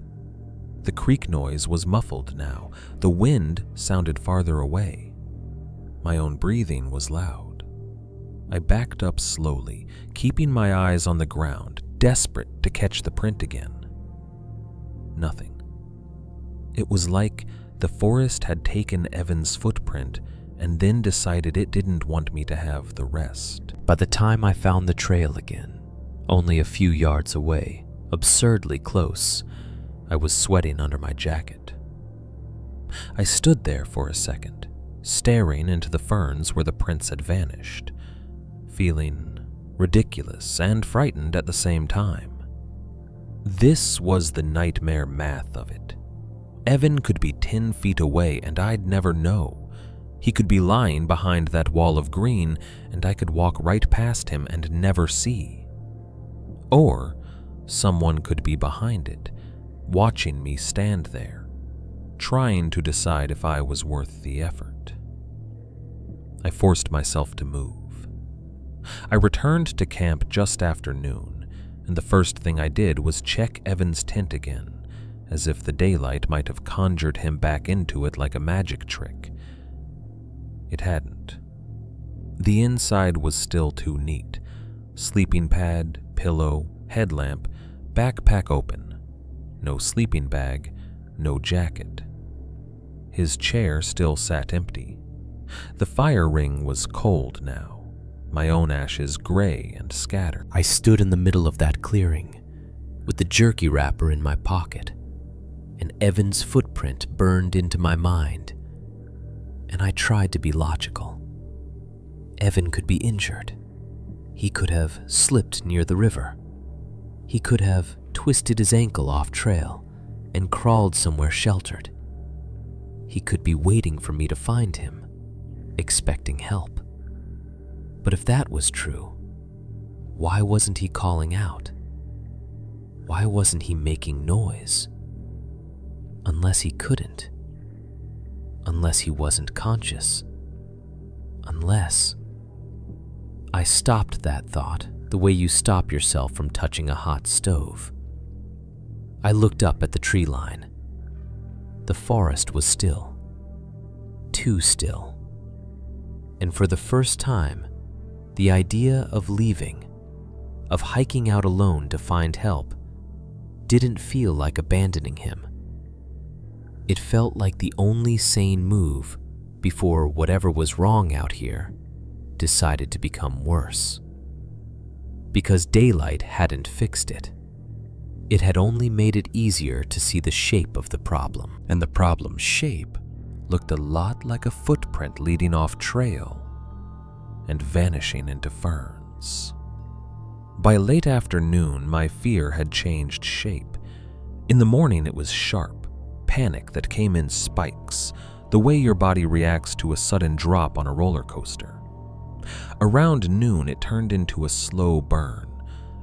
The creek noise was muffled now. The wind sounded farther away. My own breathing was loud. I backed up slowly, keeping my eyes on the ground, desperate to catch the print again. Nothing. It was like the forest had taken Evan's footprint and then decided it didn't want me to have the rest. By the time I found the trail again, only a few yards away, absurdly close, I was sweating under my jacket. I stood there for a second, staring into the ferns where the prints had vanished, feeling ridiculous and frightened at the same time. This was the nightmare math of it. Evan could be 10 feet away and I'd never know. He could be lying behind that wall of green and I could walk right past him and never see. Or someone could be behind it, watching me stand there, trying to decide if I was worth the effort. I forced myself to move. I returned to camp just after noon, and the first thing I did was check Evan's tent again, as if the daylight might have conjured him back into it like a magic trick. It hadn't. The inside was still too neat. Sleeping pad, pillow, headlamp, backpack open. No sleeping bag, no jacket. His chair still sat empty. The fire ring was cold now, my own ashes gray and scattered. I stood in the middle of that clearing, with the jerky wrapper in my pocket, and Evan's footprint burned into my mind. And I tried to be logical. Evan could be injured. He could have slipped near the river. He could have twisted his ankle off trail and crawled somewhere sheltered. He could be waiting for me to find him, expecting help. But if that was true, why wasn't he calling out? Why wasn't he making noise? Unless he couldn't. Unless he wasn't conscious. Unless... I stopped that thought the way you stop yourself from touching a hot stove. I looked up at the tree line. The forest was still. Too still. And for the first time, the idea of leaving, of hiking out alone to find help, didn't feel like abandoning him. It felt like the only sane move before whatever was wrong out here decided to become worse. Because daylight hadn't fixed it. It had only made it easier to see the shape of the problem. And the problem's shape looked a lot like a footprint leading off trail and vanishing into ferns. By late afternoon, my fear had changed shape. In the morning, it was sharp, panic that came in spikes, the way your body reacts to a sudden drop on a roller coaster. Around noon, it turned into a slow burn,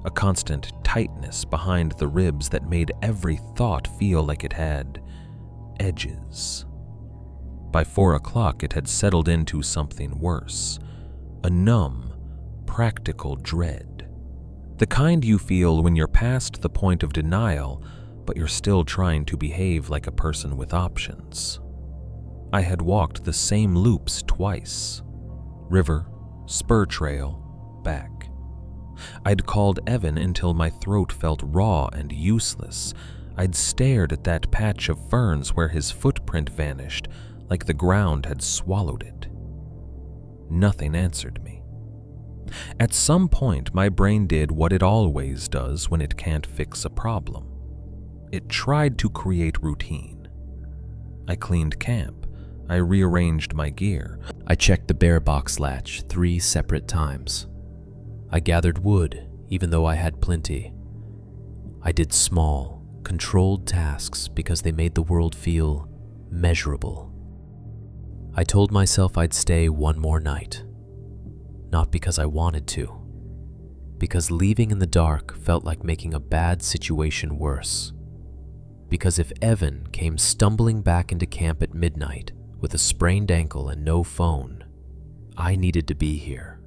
a constant tightness behind the ribs that made every thought feel like it had edges. By 4 o'clock, it had settled into something worse, a numb, practical dread. The kind you feel when you're past the point of denial, but you're still trying to behave like a person with options. I had walked the same loops twice. River, spur trail, back. I'd called Evan until my throat felt raw and useless. I'd stared at that patch of ferns where his footprint vanished, like the ground had swallowed it. Nothing answered me. At some point, my brain did what it always does when it can't fix a problem. It tried to create routine. I cleaned camp. I rearranged my gear. I checked the bear box latch 3 separate times. I gathered wood, even though I had plenty. I did small, controlled tasks because they made the world feel measurable. I told myself I'd stay one more night. Not because I wanted to, because leaving in the dark felt like making a bad situation worse. Because if Evan came stumbling back into camp at midnight with a sprained ankle and no phone, I needed to be here.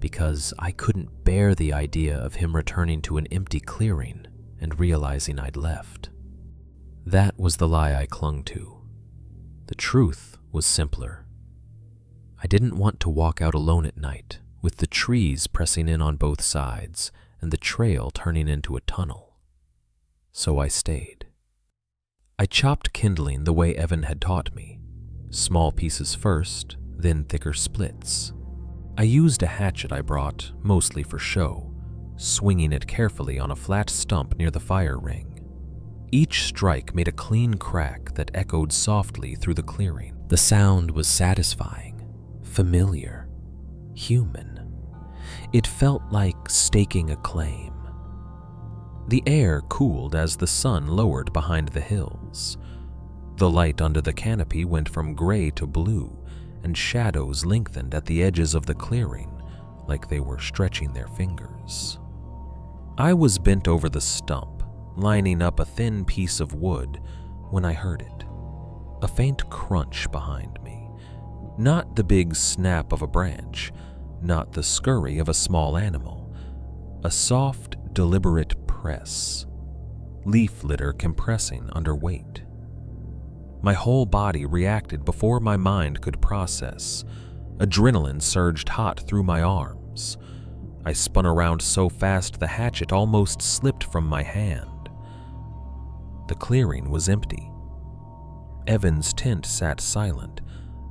Because I couldn't bear the idea of him returning to an empty clearing and realizing I'd left. That was the lie I clung to. The truth was simpler. I didn't want to walk out alone at night, with the trees pressing in on both sides and the trail turning into a tunnel. So I stayed. I chopped kindling the way Evan had taught me, small pieces first, then thicker splits. I used a hatchet I brought, mostly for show, swinging it carefully on a flat stump near the fire ring. Each strike made a clean crack that echoed softly through the clearing. The sound was satisfying, familiar, human. It felt like staking a claim. The air cooled as the sun lowered behind the hills. The light under the canopy went from gray to blue, and shadows lengthened at the edges of the clearing like they were stretching their fingers. I was bent over the stump, lining up a thin piece of wood, when I heard it. A faint crunch behind me. Not the big snap of a branch, not the scurry of a small animal. A soft, deliberate press. Leaf litter compressing under weight. My whole body reacted before my mind could process. Adrenaline surged hot through my arms. I spun around so fast the hatchet almost slipped from my hand. The clearing was empty. Evan's tent sat silent.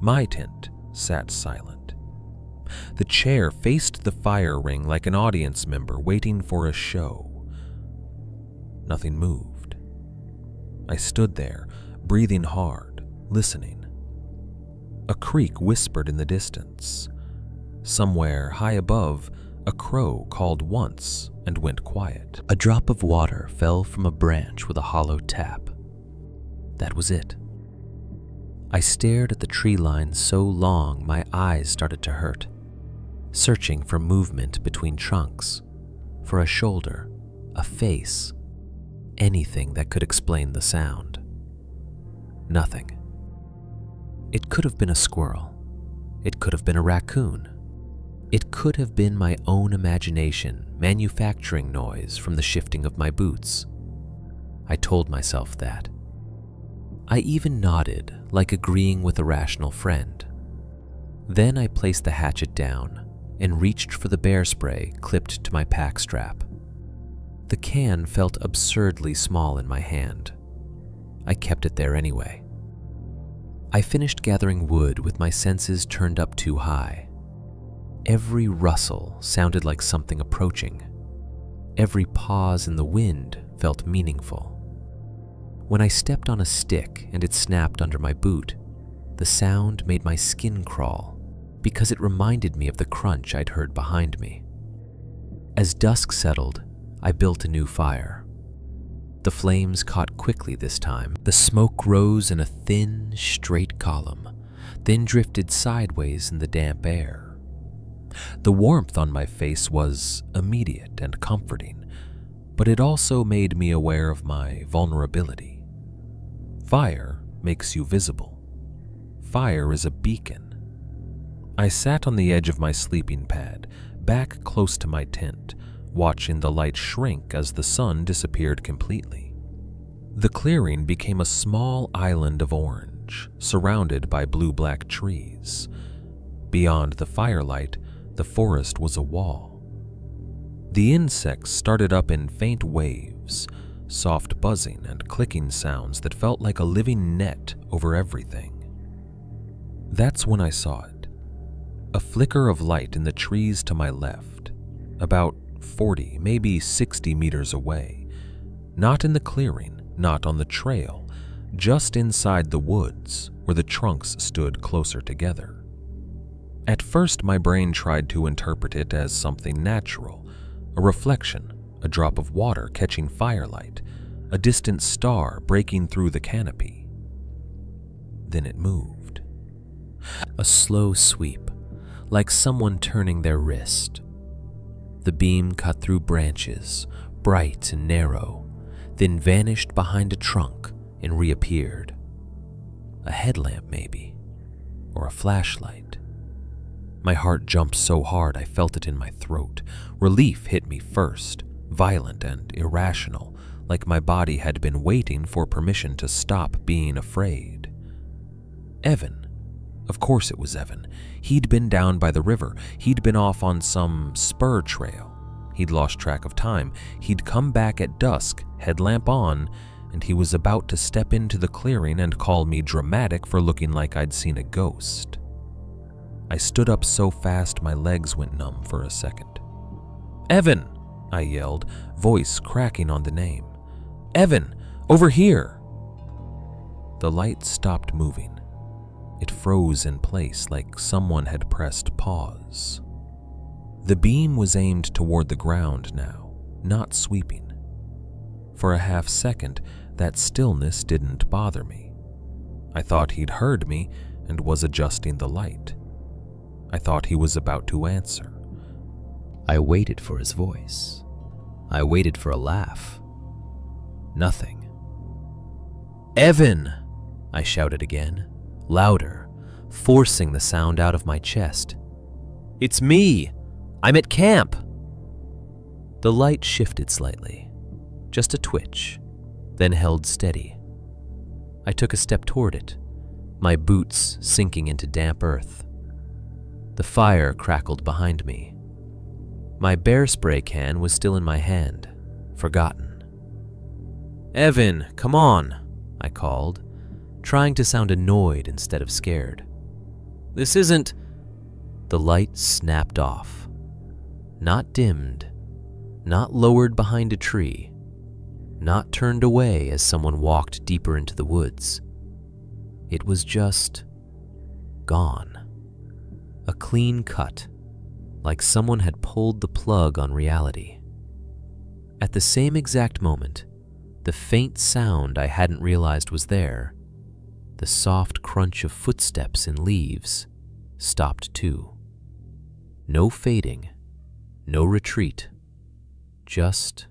My tent sat silent. The chair faced the fire ring like an audience member waiting for a show. Nothing moved. I stood there, breathing hard, listening. A creak whispered in the distance. Somewhere high above, a crow called once and went quiet. A drop of water fell from a branch with a hollow tap. That was it. I stared at the tree line so long my eyes started to hurt, searching for movement between trunks, for a shoulder, a face, anything that could explain the sound. Nothing. It could have been a squirrel. It could have been a raccoon. It could have been my own imagination manufacturing noise from the shifting of my boots. I told myself that. I even nodded, like agreeing with a rational friend. Then I placed the hatchet down and reached for the bear spray clipped to my pack strap. The can felt absurdly small in my hand. I kept it there anyway. I finished gathering wood with my senses turned up too high. Every rustle sounded like something approaching. Every pause in the wind felt meaningful. When I stepped on a stick and it snapped under my boot, the sound made my skin crawl because it reminded me of the crunch I'd heard behind me. As dusk settled, I built a new fire. The flames caught quickly this time. The smoke rose in a thin, straight column, then drifted sideways in the damp air. The warmth on my face was immediate and comforting, but it also made me aware of my vulnerability. Fire makes you visible. Fire is a beacon. I sat on the edge of my sleeping pad, back close to my tent, watching the light shrink as the sun disappeared completely. The clearing became a small island of orange, surrounded by blue-black trees. Beyond the firelight, the forest was a wall. The insects started up in faint waves, soft buzzing and clicking sounds that felt like a living net over everything. That's when I saw it. A flicker of light in the trees to my left, about 40, maybe 60 meters away. Not in the clearing, not on the trail, just inside the woods where the trunks stood closer together. At first, my brain tried to interpret it as something natural, a reflection, a drop of water catching firelight, a distant star breaking through the canopy. Then it moved. A slow sweep, like someone turning their wrist. The beam cut through branches, bright and narrow, then vanished behind a trunk and reappeared. A headlamp, maybe, or a flashlight. My heart jumped so hard I felt it in my throat. Relief hit me first, violent and irrational, like my body had been waiting for permission to stop being afraid. Evan. Of course it was Evan. He'd been down by the river. He'd been off on some spur trail. He'd lost track of time. He'd come back at dusk, headlamp on, and he was about to step into the clearing and call me dramatic for looking like I'd seen a ghost. I stood up so fast my legs went numb for a second. "Evan!" I yelled, voice cracking on the name. "Evan! Over here!" The light stopped moving. It froze in place like someone had pressed pause. The beam was aimed toward the ground now, not sweeping. For a half second, that stillness didn't bother me. I thought he'd heard me and was adjusting the light. I thought he was about to answer. I waited for his voice. I waited for a laugh. Nothing. "Evan!" I shouted again, louder, forcing the sound out of my chest. "It's me! I'm at camp!" The light shifted slightly, just a twitch, then held steady. I took a step toward it, my boots sinking into damp earth. The fire crackled behind me. My bear spray can was still in my hand, forgotten. "Evan, come on," I called, trying to sound annoyed instead of scared. "This isn't—" The light snapped off. Not dimmed, not lowered behind a tree, not turned away as someone walked deeper into the woods. It was just gone. A clean cut, like someone had pulled the plug on reality. At the same exact moment, the faint sound I hadn't realized was there, the soft crunch of footsteps in leaves, stopped too. No fading, no retreat, just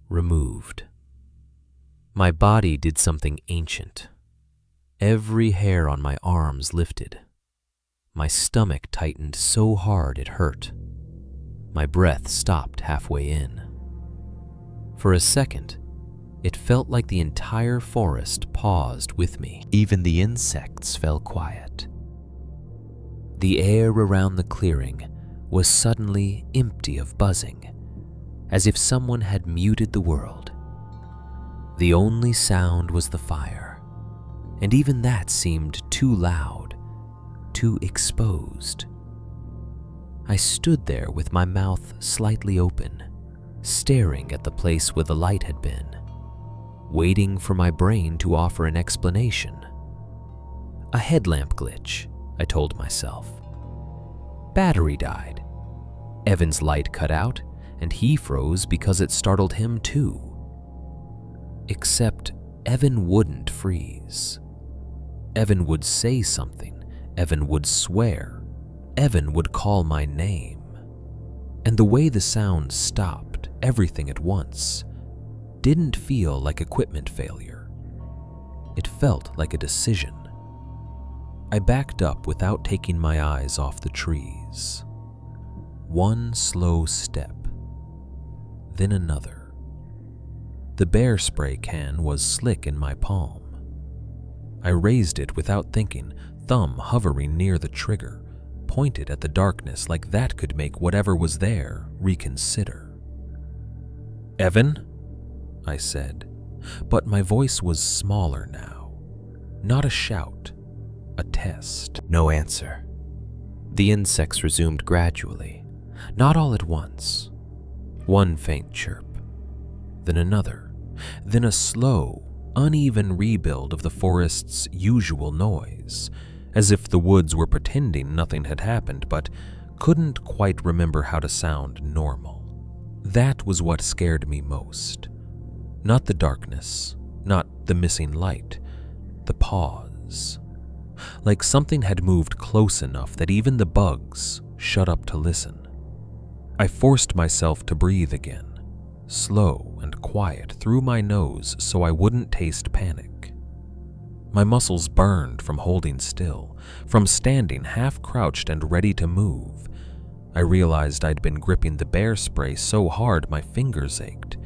removed. My body did something ancient. Every hair on my arms lifted. My stomach tightened so hard it hurt. My breath stopped halfway in. For a second, it felt like the entire forest paused with me. Even the insects fell quiet. The air around the clearing was suddenly empty of buzzing, as if someone had muted the world. The only sound was the fire, and even that seemed too loud, too exposed. I stood there with my mouth slightly open, staring at the place where the light had been, waiting for my brain to offer an explanation. A headlamp glitch, I told myself. Battery died. Evan's light cut out, and he froze because it startled him too. Except Evan wouldn't freeze. Evan would say something. Evan would swear. Evan would call my name. And the way the sound stopped, everything at once, didn't feel like equipment failure. It felt like a decision. I backed up without taking my eyes off the trees. One slow step, then another. The bear spray can was slick in my palm. I raised it without thinking, thumb hovering near the trigger, pointed at the darkness like that could make whatever was there reconsider. "Evan?" I said, but my voice was smaller now. Not a shout, a test. No answer. The insects resumed gradually, not all at once. One faint chirp, then another, then a slow, uneven rebuild of the forest's usual noise, as if the woods were pretending nothing had happened but couldn't quite remember how to sound normal. That was what scared me most. Not the darkness, not the missing light, the pause. Like something had moved close enough that even the bugs shut up to listen. I forced myself to breathe again, slow and quiet through my nose so I wouldn't taste panic. My muscles burned from holding still, from standing half crouched and ready to move. I realized I'd been gripping the bear spray so hard my fingers ached.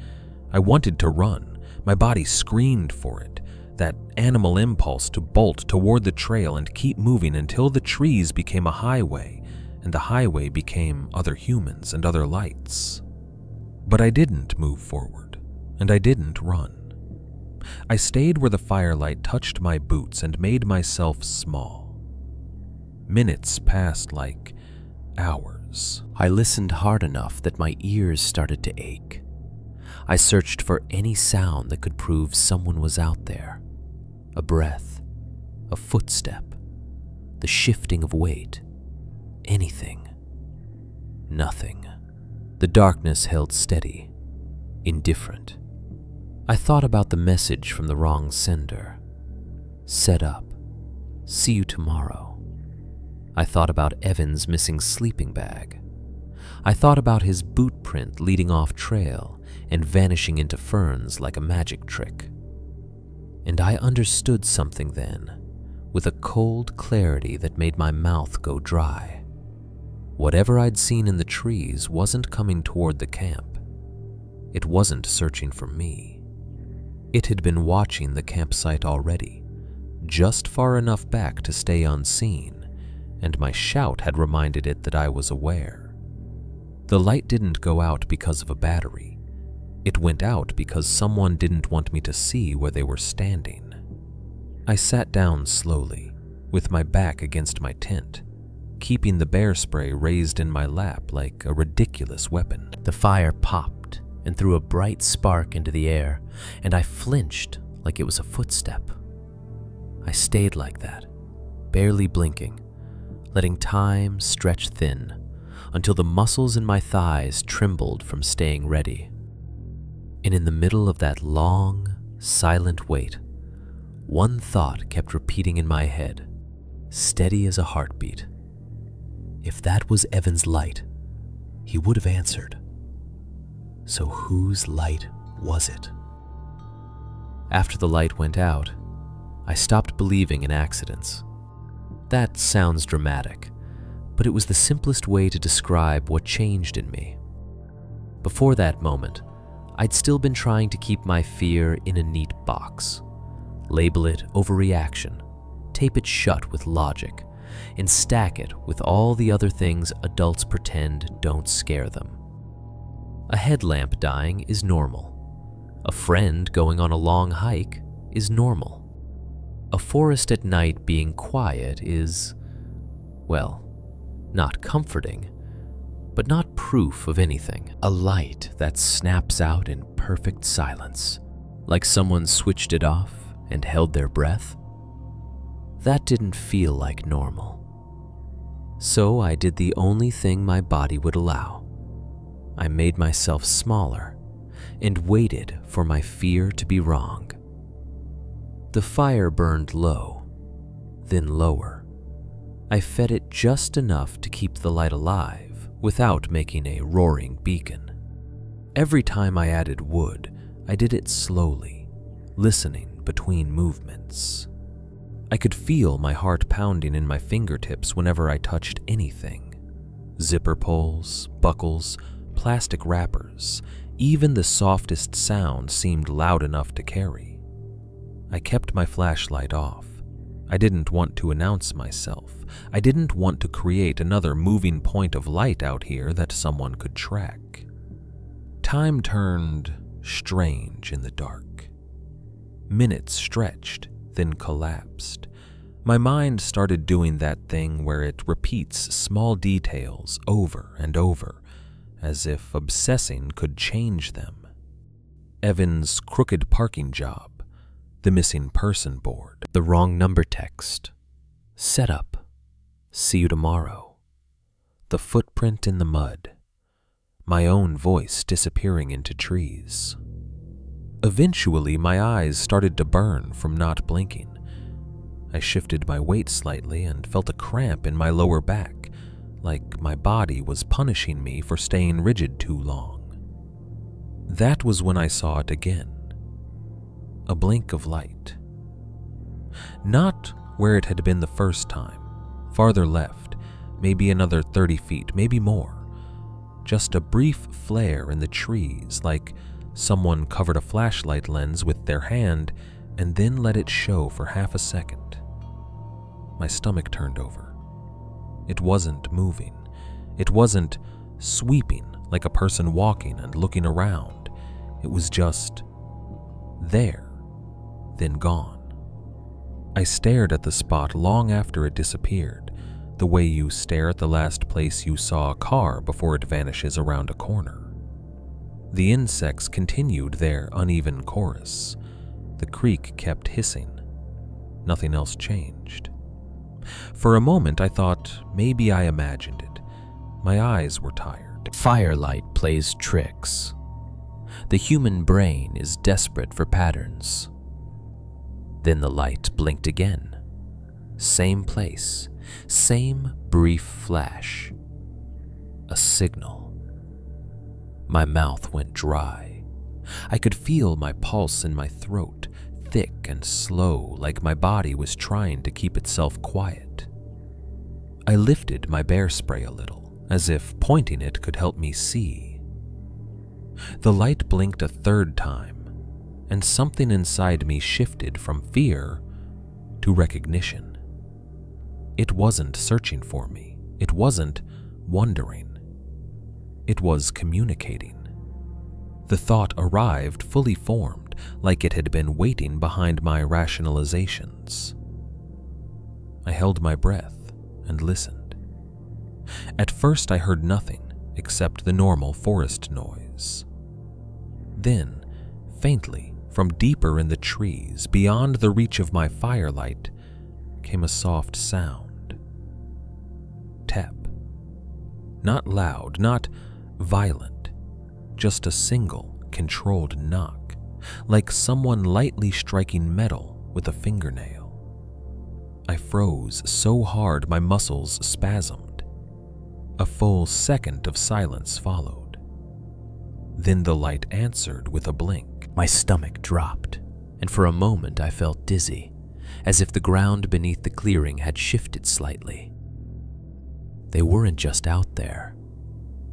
I wanted to run. My body screamed for it, that animal impulse to bolt toward the trail and keep moving until the trees became a highway, and the highway became other humans and other lights. But I didn't move forward, and I didn't run. I stayed where the firelight touched my boots and made myself small. Minutes passed like hours. I listened hard enough that my ears started to ache. I searched for any sound that could prove someone was out there. A breath, a footstep, the shifting of weight, anything. Nothing. The darkness held steady, indifferent. I thought about the message from the wrong sender. Set up. See you tomorrow. I thought about Evan's missing sleeping bag. I thought about his boot print leading off trail and vanishing into ferns like a magic trick. And I understood something then, with a cold clarity that made my mouth go dry. Whatever I'd seen in the trees wasn't coming toward the camp. It wasn't searching for me. It had been watching the campsite already, just far enough back to stay unseen, and my shout had reminded it that I was aware. The light didn't go out because of a battery. It went out because someone didn't want me to see where they were standing. I sat down slowly, with my back against my tent, keeping the bear spray raised in my lap like a ridiculous weapon. The fire popped and threw a bright spark into the air, and I flinched like it was a footstep. I stayed like that, barely blinking, letting time stretch thin until the muscles in my thighs trembled from staying ready. And in the middle of that long, silent wait, one thought kept repeating in my head, steady as a heartbeat. If that was Evan's light, he would have answered. So whose light was it? After the light went out, I stopped believing in accidents. That sounds dramatic, but it was the simplest way to describe what changed in me. Before that moment, I'd still been trying to keep my fear in a neat box, label it overreaction, tape it shut with logic, and stack it with all the other things adults pretend don't scare them. A headlamp dying is normal. A friend going on a long hike is normal. A forest at night being quiet is, well, not comforting, but not proof of anything. A light that snaps out in perfect silence, like someone switched it off and held their breath. That didn't feel like normal. So I did the only thing my body would allow. I made myself smaller and waited for my fear to be wrong. The fire burned low, then lower. I fed it just enough to keep the light alive without making a roaring beacon. Every time I added wood, I did it slowly, listening between movements. I could feel my heart pounding in my fingertips whenever I touched anything. Zipper pulls, buckles, plastic wrappers, Even the softest sound seemed loud enough to carry. I kept my flashlight off. I didn't want to announce myself. I didn't want to create another moving point of light out here that someone could track. Time turned strange in the dark. Minutes stretched, then collapsed. My mind started doing that thing where it repeats small details over and over, as if obsessing could change them. Evan's crooked parking job, the missing person board, The wrong number text. Set up. See you tomorrow. The footprint in the mud. My own voice disappearing into trees. Eventually, my eyes started to burn from not blinking. I shifted my weight slightly and felt a cramp in my lower back, like my body was punishing me for staying rigid too long. That was when I saw it again. A blink of light. Not where it had been the first time, farther left, maybe another 30 feet, maybe more. Just a brief flare in the trees, like someone covered a flashlight lens with their hand and then let it show for half a second. My stomach turned over. It wasn't moving. It wasn't sweeping like a person walking and looking around. It was just there, then gone. I stared at the spot long after it disappeared, the way you stare at the last place you saw a car before it vanishes around a corner. The insects continued their uneven chorus. The creek kept hissing. Nothing else changed. For a moment, I thought maybe I imagined it. My eyes were tired. Firelight plays tricks. The human brain is desperate for patterns. Then the light blinked again. Same place, same brief flash. A signal. My mouth went dry. I could feel my pulse in my throat, thick and slow, like my body was trying to keep itself quiet. I lifted my bear spray a little, as if pointing it could help me see. The light blinked a third time, and something inside me shifted from fear to recognition. It wasn't searching for me. It wasn't wondering. It was communicating. The thought arrived fully formed, like it had been waiting behind my rationalizations. I held my breath and listened. At first I heard nothing except the normal forest noise. Then, faintly, from deeper in the trees, beyond the reach of my firelight, came a soft sound. Tap. Not loud, not violent, just a single, controlled knock, like someone lightly striking metal with a fingernail. I froze so hard my muscles spasmed. A full second of silence followed. Then the light answered with a blink. My stomach dropped, and for a moment I felt dizzy, as if the ground beneath the clearing had shifted slightly. They weren't just out there.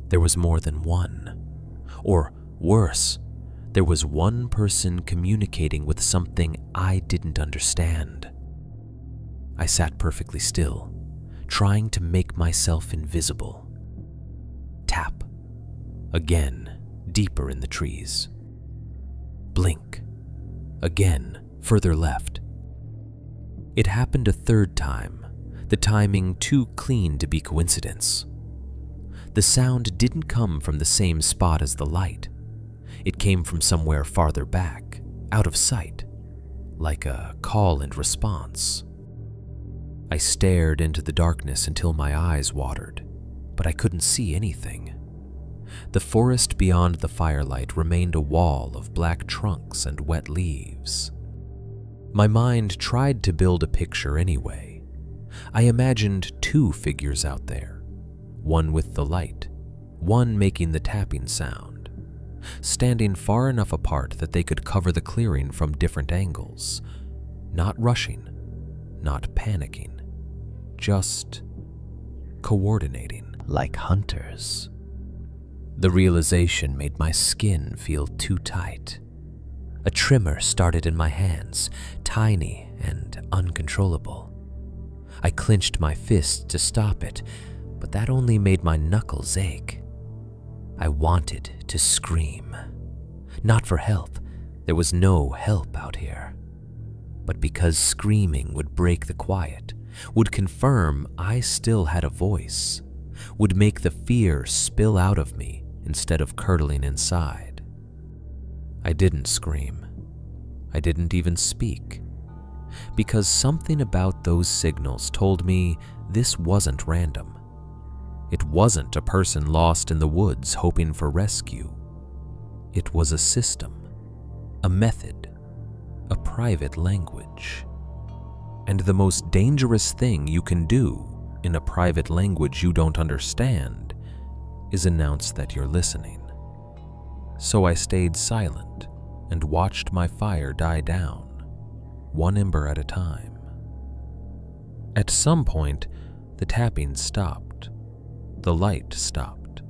There was more than one. Or worse, there was one person communicating with something I didn't understand. I sat perfectly still, trying to make myself invisible. Tap. Again, deeper in the trees. Blink. Again, further left. It happened a third time, the timing too clean to be coincidence. The sound didn't come from the same spot as the light. It came from somewhere farther back, out of sight, like a call and response. I stared into the darkness until my eyes watered, but I couldn't see anything. The forest beyond the firelight remained a wall of black trunks and wet leaves. My mind tried to build a picture anyway. I imagined two figures out there, one with the light, one making the tapping sound, standing far enough apart that they could cover the clearing from different angles, not rushing, not panicking, just coordinating like hunters. The realization made my skin feel too tight. A tremor started in my hands, tiny and uncontrollable. I clenched my fist to stop it, but that only made my knuckles ache. I wanted to scream. Not for help. There was no help out here. But because screaming would break the quiet, would confirm I still had a voice, would make the fear spill out of me instead of curdling inside. I didn't scream. I didn't even speak. Because something about those signals told me this wasn't random. It wasn't a person lost in the woods hoping for rescue. It was a system, a method, a private language. And the most dangerous thing you can do in a private language you don't understand is announce that you're listening. So I stayed silent and watched my fire die down, one ember at a time. At some point, the tapping stopped. The light stopped.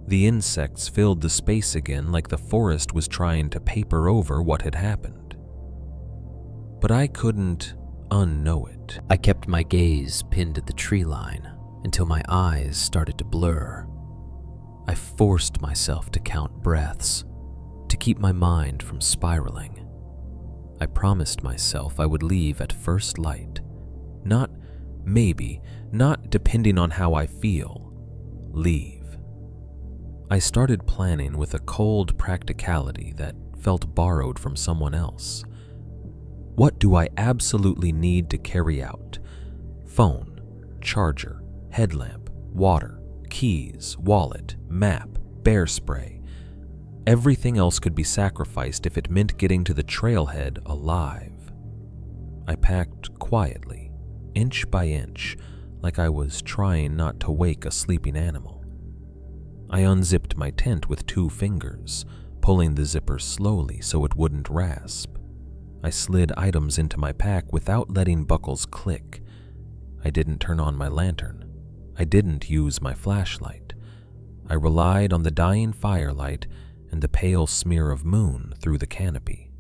The insects filled the space again like the forest was trying to paper over what had happened. But I couldn't unknow it. I kept my gaze pinned at the tree line until my eyes started to blur. I forced myself to count breaths, to keep my mind from spiraling. I promised myself I would leave at first light. Not maybe, not depending on how I feel. Leave. I started planning with a cold practicality that felt borrowed from someone else. What do I absolutely need to carry out? Phone, charger, headlamp, water, keys, wallet, map, bear spray. Everything else could be sacrificed if it meant getting to the trailhead alive. I packed quietly, inch by inch, like I was trying not to wake a sleeping animal. I unzipped my tent with 2 fingers, pulling the zipper slowly so it wouldn't rasp. I slid items into my pack without letting buckles click. I didn't turn on my lantern. I didn't use my flashlight. I relied on the dying firelight and the pale smear of moon through the canopy.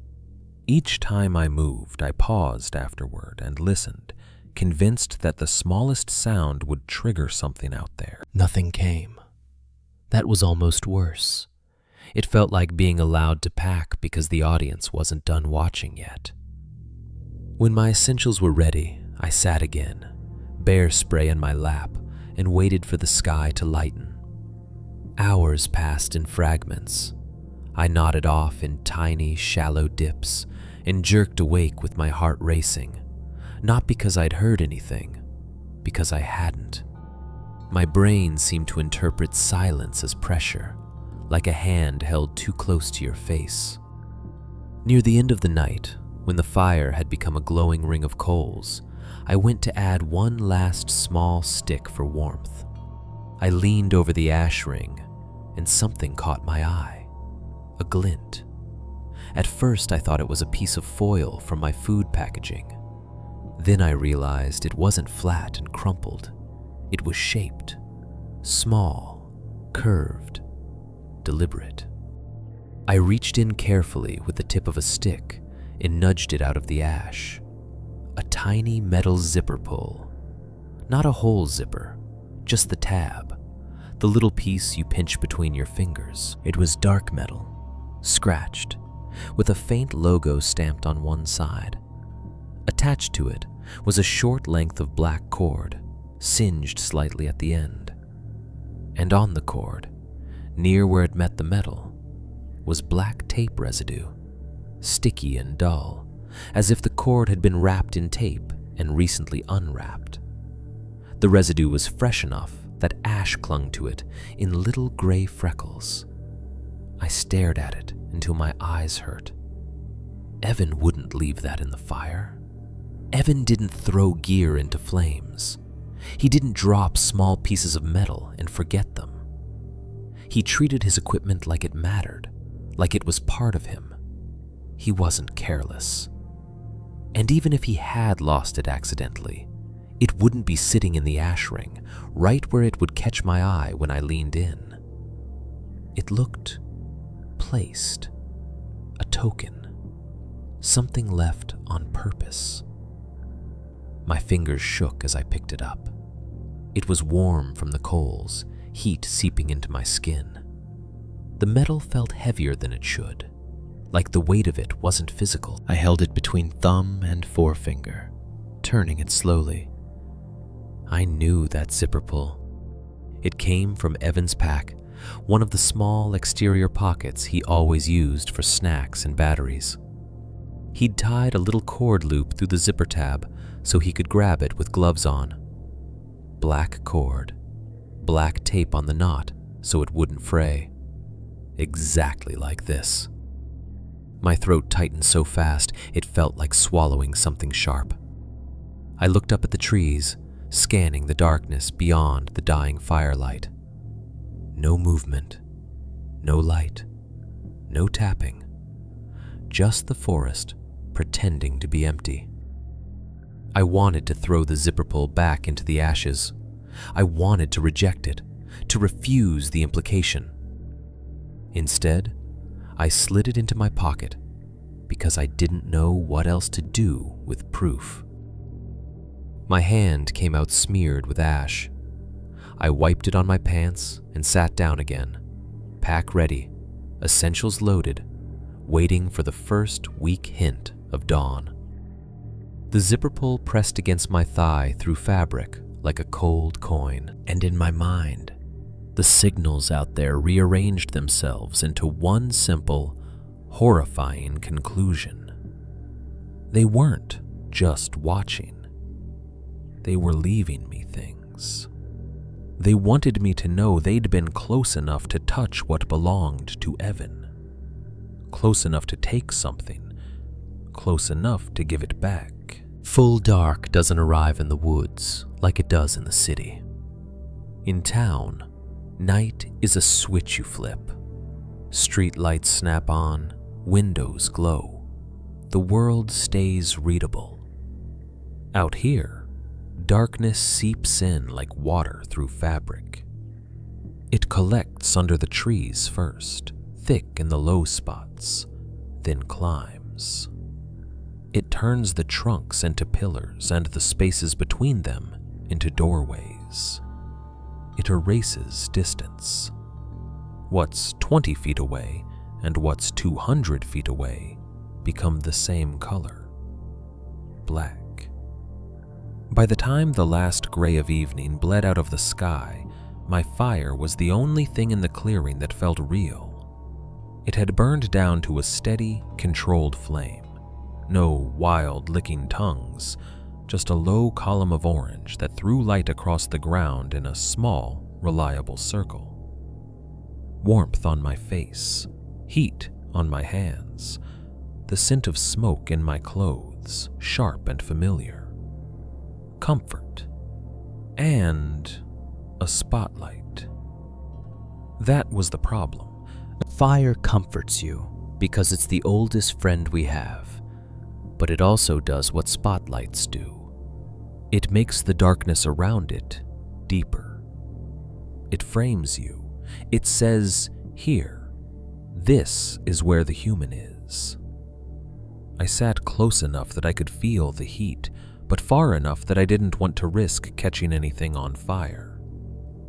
Each time I moved, I paused afterward and listened, convinced that the smallest sound would trigger something out there. Nothing came. That was almost worse. It felt like being allowed to pack because the audience wasn't done watching yet. When my essentials were ready, I sat again, bear spray in my lap, and waited for the sky to lighten. Hours passed in fragments. I nodded off in tiny, shallow dips and jerked awake with my heart racing, not because I'd heard anything, because I hadn't. My brain seemed to interpret silence as pressure, like a hand held too close to your face. Near the end of the night, when the fire had become a glowing ring of coals, I went to add one last small stick for warmth. I leaned over the ash ring, and something caught my eye. A glint. At first, I thought it was a piece of foil from my food packaging. Then I realized it wasn't flat and crumpled. It was shaped, small, curved, deliberate. I reached in carefully with the tip of a stick and nudged it out of the ash. A tiny metal zipper pull. Not a whole zipper, just the tab, the little piece you pinch between your fingers. It was dark metal, scratched, with a faint logo stamped on one side. Attached to it was a short length of black cord, singed slightly at the end. And on the cord, near where it met the metal, was black tape residue, sticky and dull, as if the cord had been wrapped in tape and recently unwrapped. The residue was fresh enough that ash clung to it in little gray freckles. I stared at it until my eyes hurt. Evan wouldn't leave that in the fire. Evan didn't throw gear into flames. He didn't drop small pieces of metal and forget them. He treated his equipment like it mattered, like it was part of him. He wasn't careless. And even if he had lost it accidentally, it wouldn't be sitting in the ash ring, right where it would catch my eye when I leaned in. It looked placed, a token, something left on purpose. My fingers shook as I picked it up. It was warm from the coals, heat seeping into my skin. The metal felt heavier than it should, like the weight of it wasn't physical. I held it between thumb and forefinger, turning it slowly. I knew that zipper pull. It came from Evan's pack, one of the small exterior pockets he always used for snacks and batteries. He'd tied a little cord loop through the zipper tab so he could grab it with gloves on. Black cord, black tape on the knot so it wouldn't fray. Exactly like this. My throat tightened so fast it felt like swallowing something sharp. I looked up at the trees, scanning the darkness beyond the dying firelight. No movement, no light, no tapping. Just the forest pretending to be empty. I wanted to throw the zipper pull back into the ashes. I wanted to reject it, to refuse the implication. Instead, I slid it into my pocket because I didn't know what else to do with proof. My hand came out smeared with ash. I wiped it on my pants and sat down again, pack ready, essentials loaded, waiting for the first weak hint of dawn. The zipper pull pressed against my thigh through fabric like a cold coin, and in my mind, the signals out there rearranged themselves into one simple, horrifying conclusion. They weren't just watching. They were leaving me things. They wanted me to know they'd been close enough to touch what belonged to Evan. Close enough to take something. Close enough to give it back. Full dark doesn't arrive in the woods like it does in the city. In town, night is a switch you flip. Street lights snap on, windows glow. The world stays readable. Out here, darkness seeps in like water through fabric. It collects under the trees first, thick in the low spots, then climbs. It turns the trunks into pillars and the spaces between them into doorways. It erases distance. What's 20 feet away and what's 200 feet away become the same color, black. By the time the last gray of evening bled out of the sky, my fire was the only thing in the clearing that felt real. It had burned down to a steady, controlled flame. No wild licking tongues, just a low column of orange that threw light across the ground in a small, reliable circle. Warmth on my face, heat on my hands, the scent of smoke in my clothes, sharp and familiar. Comfort, and a spotlight. That was the problem. Fire comforts you because it's the oldest friend we have. But it also does what spotlights do. It makes the darkness around it deeper. It frames you. It says, here, this is where the human is. I sat close enough that I could feel the heat, but far enough that I didn't want to risk catching anything on fire.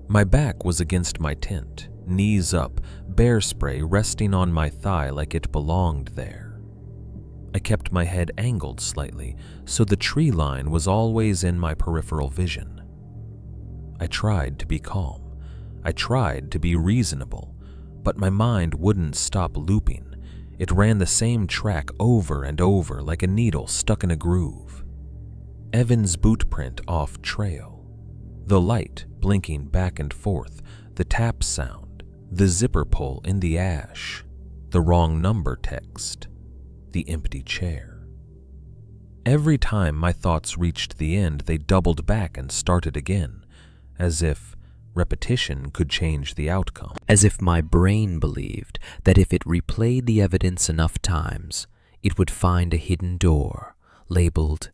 My back was against my tent, knees up, bear spray resting on my thigh like it belonged there. I kept my head angled slightly, so the tree line was always in my peripheral vision. I tried to be calm. I tried to be reasonable, but my mind wouldn't stop looping. It ran the same track over and over like a needle stuck in a groove. Evan's boot print off trail. The light blinking back and forth, the tap sound, the zipper pull in the ash, the wrong number text. The empty chair. Every time my thoughts reached the end, they doubled back and started again, as if repetition could change the outcome. As if my brain believed that if it replayed the evidence enough times, it would find a hidden door labeled,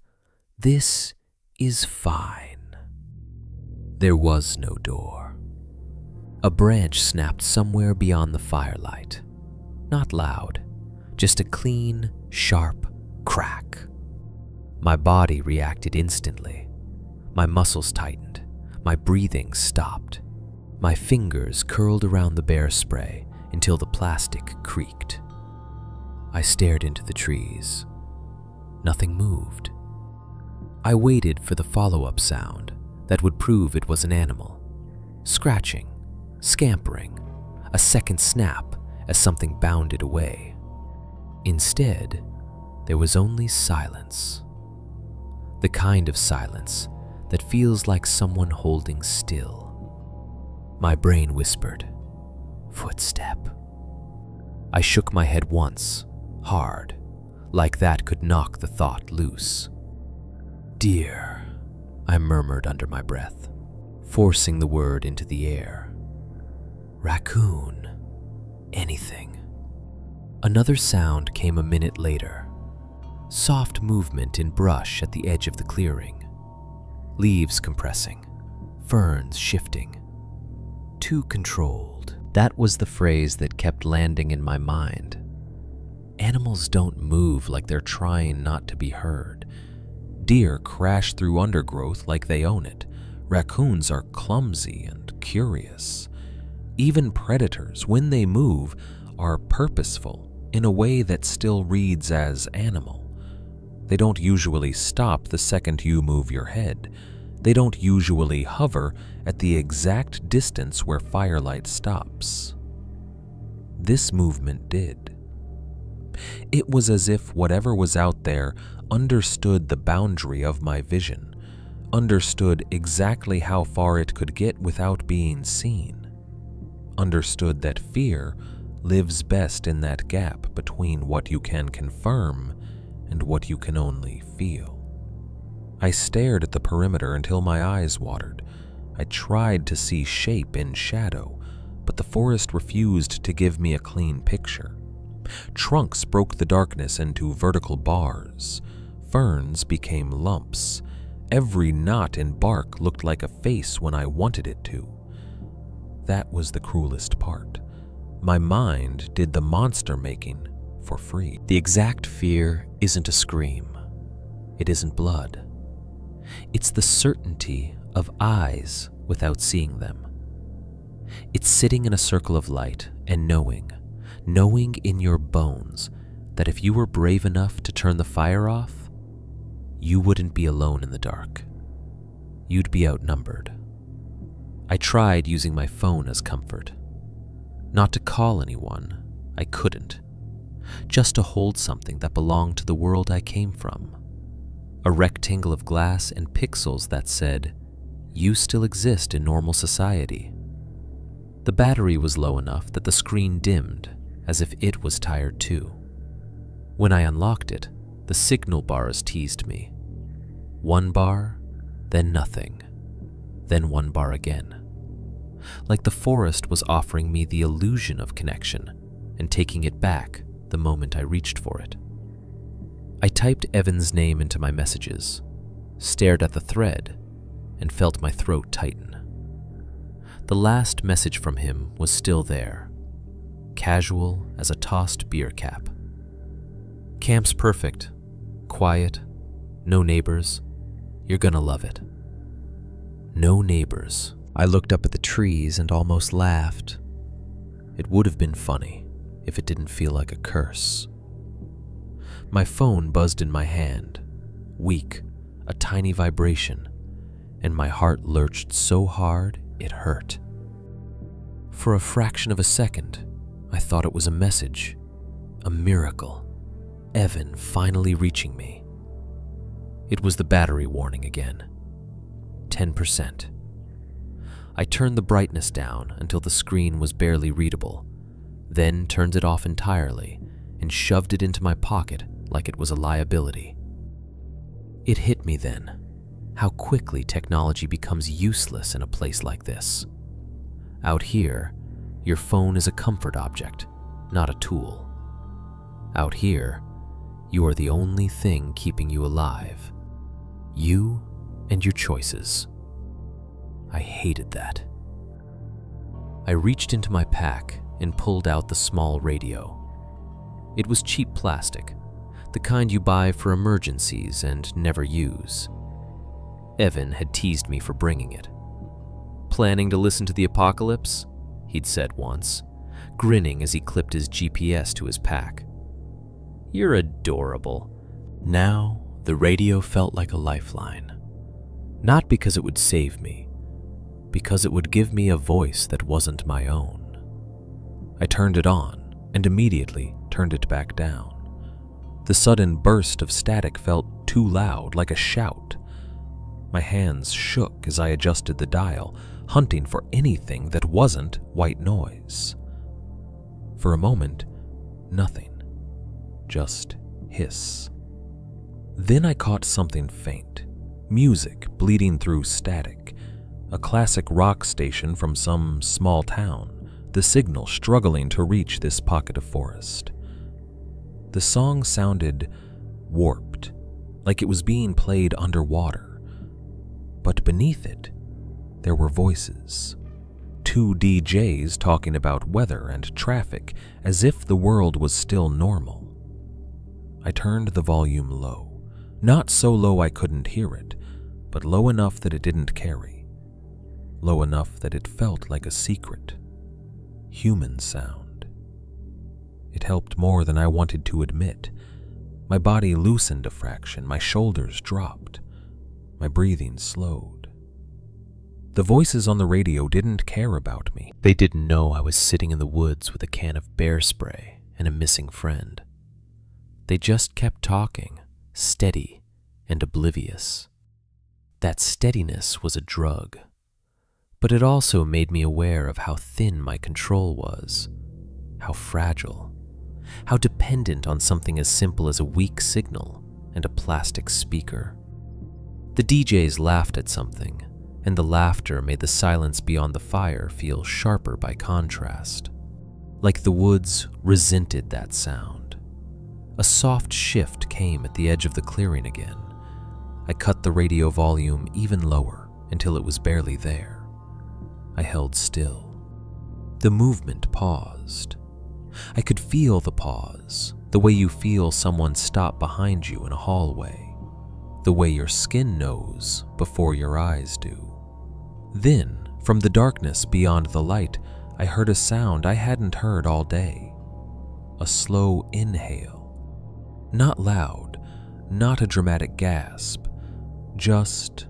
"This is fine." There was no door. A branch snapped somewhere beyond the firelight. Not loud, just a clean, sharp crack. My body reacted instantly. My muscles tightened. My breathing stopped. My fingers curled around the bear spray until the plastic creaked. I stared into the trees. Nothing moved. I waited for the follow-up sound that would prove it was an animal. Scratching, scampering, a second snap as something bounded away. Instead, there was only silence. The kind of silence that feels like someone holding still. My brain whispered, "Footstep." I shook my head once, hard, like that could knock the thought loose. "Deer," I murmured under my breath, forcing the word into the air. "Raccoon. Anything." Another sound came a minute later. Soft movement in brush at the edge of the clearing. Leaves compressing, ferns shifting. Too controlled. That was the phrase that kept landing in my mind. Animals don't move like they're trying not to be heard. Deer crash through undergrowth like they own it. Raccoons are clumsy and curious. Even predators, when they move, are purposeful in a way that still reads as animal. They don't usually stop the second you move your head. They don't usually hover at the exact distance where firelight stops. This movement did. It was as if whatever was out there understood the boundary of my vision, understood exactly how far it could get without being seen, understood that fear lives best in that gap between what you can confirm and what you can only feel. I stared at the perimeter until my eyes watered. I tried to see shape in shadow, but the forest refused to give me a clean picture. Trunks broke the darkness into vertical bars. Ferns became lumps. Every knot in bark looked like a face when I wanted it to. That was the cruelest part. My mind did the monster making for free. The exact fear isn't a scream. It isn't blood. It's the certainty of eyes without seeing them. It's sitting in a circle of light and knowing in your bones that if you were brave enough to turn the fire off, you wouldn't be alone in the dark. You'd be outnumbered. I tried using my phone as comfort. Not to call anyone, I couldn't. Just to hold something that belonged to the world I came from. A rectangle of glass and pixels that said, "You still exist in normal society." The battery was low enough that the screen dimmed, as if it was tired too. When I unlocked it, the signal bars teased me. 1 bar, then nothing, then 1 bar again. Like the forest was offering me the illusion of connection and taking it back the moment I reached for it. I typed Evan's name into my messages, stared at the thread, and felt my throat tighten. The last message from him was still there, casual as a tossed beer cap. "Camp's perfect, quiet, no neighbors. You're gonna love it." No neighbors. I looked up at the trees and almost laughed. It would have been funny if it didn't feel like a curse. My phone buzzed in my hand, weak, a tiny vibration, and my heart lurched so hard it hurt. For a fraction of a second, I thought it was a message, a miracle, Evan finally reaching me. It was the battery warning again. 10%. I turned the brightness down until the screen was barely readable, then turned it off entirely and shoved it into my pocket like it was a liability. It hit me then, how quickly technology becomes useless in a place like this. Out here, your phone is a comfort object, not a tool. Out here, you are the only thing keeping you alive. You and your choices. I hated that. I reached into my pack and pulled out the small radio. It was cheap plastic, the kind you buy for emergencies and never use. Evan had teased me for bringing it. "Planning to listen to the apocalypse?" he'd said once, grinning as he clipped his GPS to his pack. "You're adorable." Now, the radio felt like a lifeline. Not because it would save me, because it would give me a voice that wasn't my own. I turned it on and immediately turned it back down. The sudden burst of static felt too loud, like a shout. My hands shook as I adjusted the dial, hunting for anything that wasn't white noise. For a moment, nothing. Just hiss. Then I caught something faint. Music bleeding through static. A classic rock station from some small town. The signal struggling to reach this pocket of forest. The song sounded warped, like it was being played underwater. But beneath it, there were voices. 2 DJs talking about weather and traffic as if the world was still normal. I turned the volume low, not so low I couldn't hear it, but low enough that it didn't carry, low enough that it felt like a secret, human sound. It helped more than I wanted to admit. My body loosened a fraction, my shoulders dropped, my breathing slowed. The voices on the radio didn't care about me. They didn't know I was sitting in the woods with a can of bear spray and a missing friend. They just kept talking, steady and oblivious. That steadiness was a drug, but it also made me aware of how thin my control was, how fragile, how dependent on something as simple as a weak signal and a plastic speaker. The DJs laughed at something, and the laughter made the silence beyond the fire feel sharper by contrast, like the woods resented that sound. A soft shift came at the edge of the clearing again. I cut the radio volume even lower until it was barely there. I held still. The movement paused. I could feel the pause, the way you feel someone stop behind you in a hallway, the way your skin knows before your eyes do. Then, from the darkness beyond the light, I heard a sound I hadn't heard all day. A slow inhale. Not loud, not a dramatic gasp, just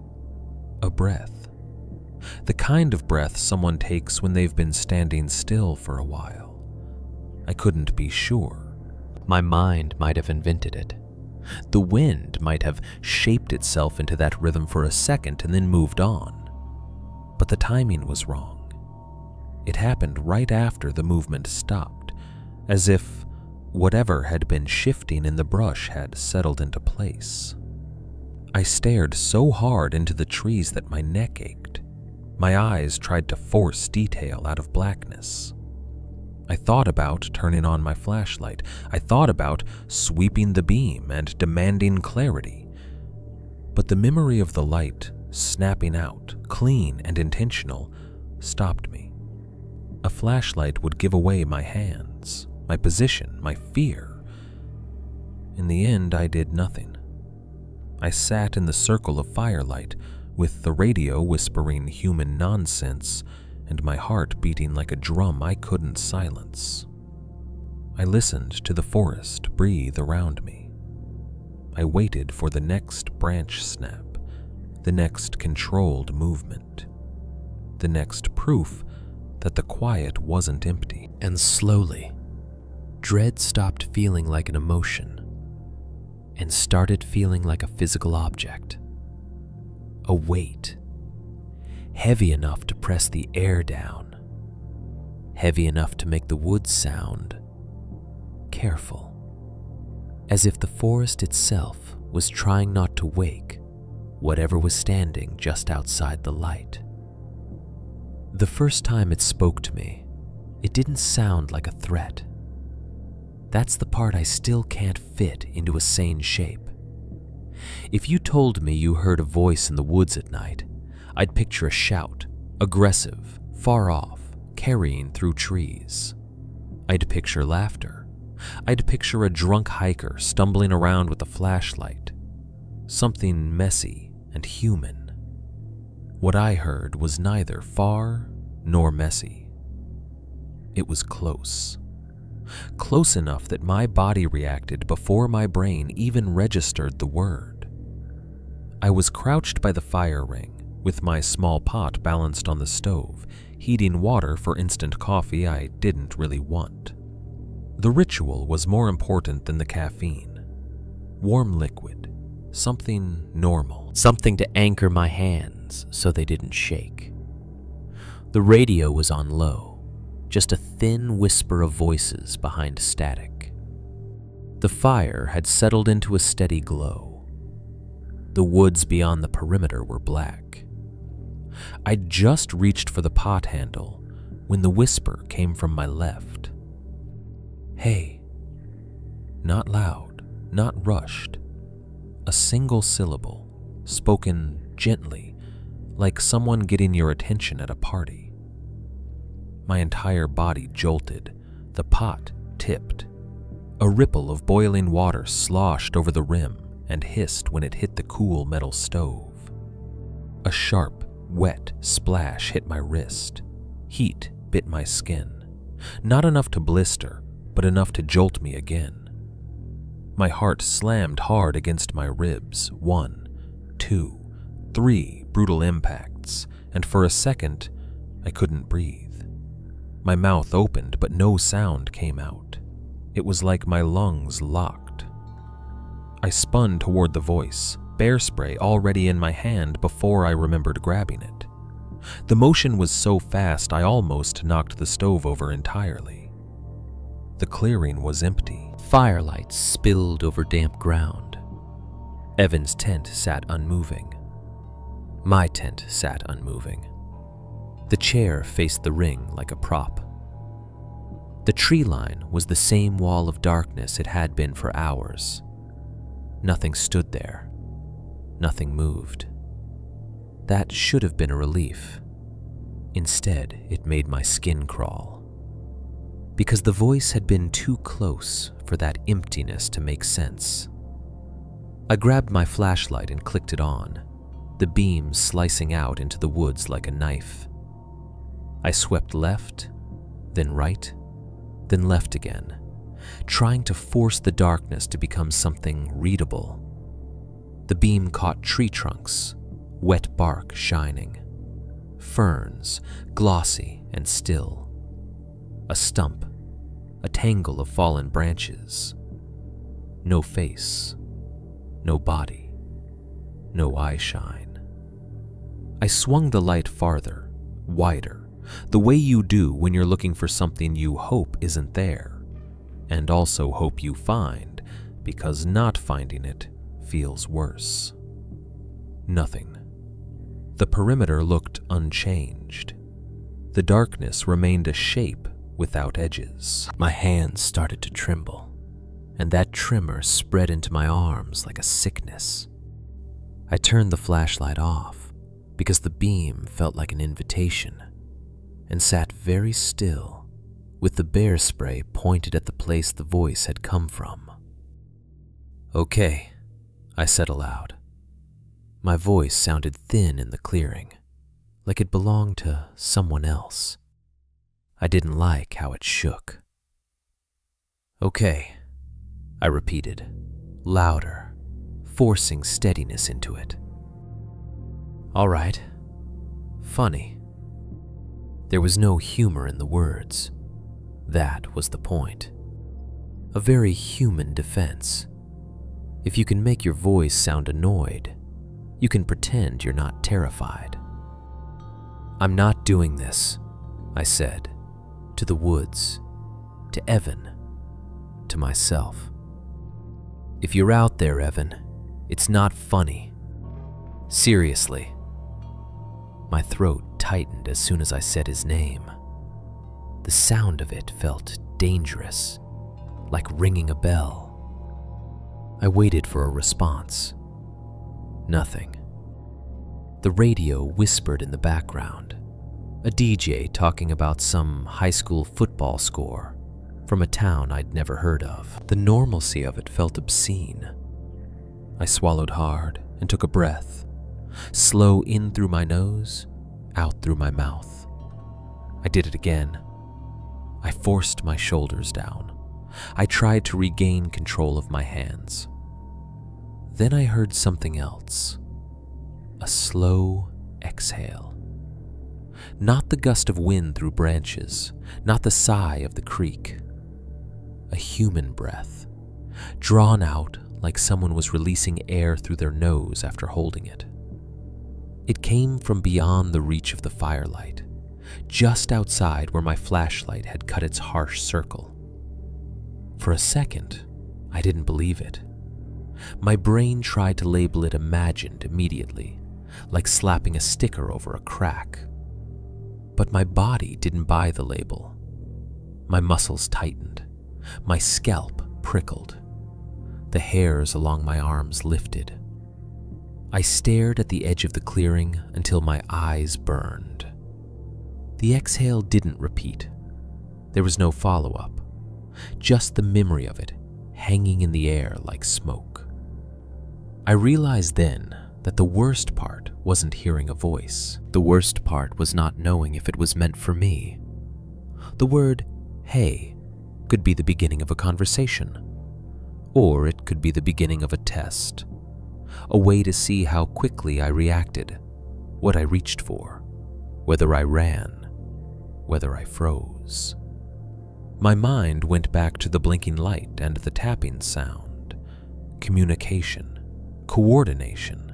a breath. The kind of breath someone takes when they've been standing still for a while. I couldn't be sure. My mind might have invented it. The wind might have shaped itself into that rhythm for a second and then moved on. But the timing was wrong. It happened right after the movement stopped, as if whatever had been shifting in the brush had settled into place. I stared so hard into the trees that my neck ached. My eyes tried to force detail out of blackness. I thought about turning on my flashlight. I thought about sweeping the beam and demanding clarity. But the memory of the light snapping out, clean and intentional, stopped me. A flashlight would give away my hands, my position, my fear. In the end, I did nothing. I sat in the circle of firelight, with the radio whispering human nonsense and my heart beating like a drum I couldn't silence. I listened to the forest breathe around me. I waited for the next branch snap, the next controlled movement, the next proof that the quiet wasn't empty. And slowly, dread stopped feeling like an emotion and started feeling like a physical object. A weight, heavy enough to press the air down, heavy enough to make the woods sound careful, as if the forest itself was trying not to wake whatever was standing just outside the light. The first time it spoke to me, it didn't sound like a threat. That's the part I still can't fit into a sane shape. If you told me you heard a voice in the woods at night, I'd picture a shout, aggressive, far off, carrying through trees. I'd picture laughter. I'd picture a drunk hiker stumbling around with a flashlight. Something messy and human. What I heard was neither far nor messy. It was close. Close enough that my body reacted before my brain even registered the word. I was crouched by the fire ring, with my small pot balanced on the stove, heating water for instant coffee I didn't really want. The ritual was more important than the caffeine. Warm liquid, something normal. Something to anchor my hands so they didn't shake. The radio was on low, just a thin whisper of voices behind static. The fire had settled into a steady glow. The woods beyond the perimeter were black. I'd just reached for the pot handle when the whisper came from my left. Hey. Not loud, not rushed. A single syllable, spoken gently, like someone getting your attention at a party. My entire body jolted. The pot tipped. A ripple of boiling water sloshed over the rim and hissed when it hit the cool metal stove. A sharp, wet splash hit my wrist. Heat bit my skin. Not enough to blister, but enough to jolt me again. My heart slammed hard against my ribs. 1, 2, 3 brutal impacts, and for a second, I couldn't breathe. My mouth opened, but no sound came out. It was like my lungs locked. I spun toward the voice, bear spray already in my hand before I remembered grabbing it. The motion was so fast I almost knocked the stove over entirely. The clearing was empty. Firelight spilled over damp ground. Evan's tent sat unmoving. My tent sat unmoving. The chair faced the ring like a prop. The tree line was the same wall of darkness it had been for hours. Nothing stood there. Nothing moved. That should have been a relief. Instead, it made my skin crawl. Because the voice had been too close for that emptiness to make sense. I grabbed my flashlight and clicked it on, the beam slicing out into the woods like a knife. I swept left, then right, then left again, trying to force the darkness to become something readable. The beam caught tree trunks, wet bark shining, ferns, glossy and still, a stump, a tangle of fallen branches. No face, no body, no eye shine. I swung the light farther, wider, the way you do when you're looking for something you hope isn't there, and also hope you find, because not finding it feels worse. Nothing. The perimeter looked unchanged. The darkness remained a shape without edges. My hands started to tremble, and that tremor spread into my arms like a sickness. I turned the flashlight off because the beam felt like an invitation, and sat very still with the bear spray pointed at the place the voice had come from. "Okay," I said aloud. My voice sounded thin in the clearing, like it belonged to someone else. I didn't like how it shook. "Okay," I repeated, louder, forcing steadiness into it. "All right. Funny." There was no humor in the words. That was the point. A very human defense. If you can make your voice sound annoyed, you can pretend you're not terrified. "I'm not doing this," I said, to the woods, to Evan, to myself. "If you're out there, Evan, it's not funny. Seriously." My throat tightened as soon as I said his name. The sound of it felt dangerous, like ringing a bell. I waited for a response. Nothing. The radio whispered in the background, A DJ talking about some high school football score from a town I'd never heard of. The normalcy of it felt obscene. I swallowed hard and took a breath, slow in through my nose, out through my mouth. I did it again. I forced my shoulders down. I tried to regain control of my hands. Then I heard something else. A slow exhale. Not the gust of wind through branches, not the sigh of the creek. A human breath, drawn out like someone was releasing air through their nose after holding it. It came from beyond the reach of the firelight, just outside where my flashlight had cut its harsh circle. For a second, I didn't believe it. My brain tried to label it imagined immediately, like slapping a sticker over a crack. But my body didn't buy the label. My muscles tightened. My scalp prickled. The hairs along my arms lifted. I stared at the edge of the clearing until my eyes burned. The exhale didn't repeat. There was no follow-up, just the memory of it hanging in the air like smoke. I realized then that the worst part wasn't hearing a voice. The worst part was not knowing if it was meant for me. The word, "hey," could be the beginning of a conversation, or it could be the beginning of a test, a way to see how quickly I reacted, what I reached for, whether I ran, whether I froze. My mind went back to the blinking light and the tapping sound, communication, coordination,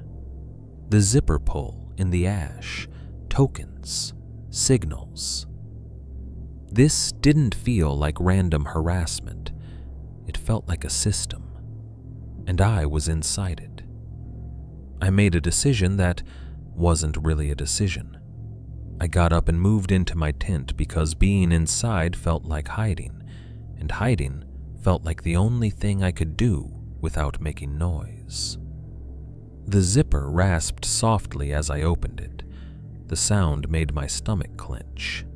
the zipper pull in the ash, tokens, signals. This didn't feel like random harassment. It felt like a system, and I was inside it. I made a decision that wasn't really a decision. I got up and moved into my tent because being inside felt like hiding, and hiding felt like the only thing I could do without making noise. The zipper rasped softly as I opened it. The sound made my stomach clench.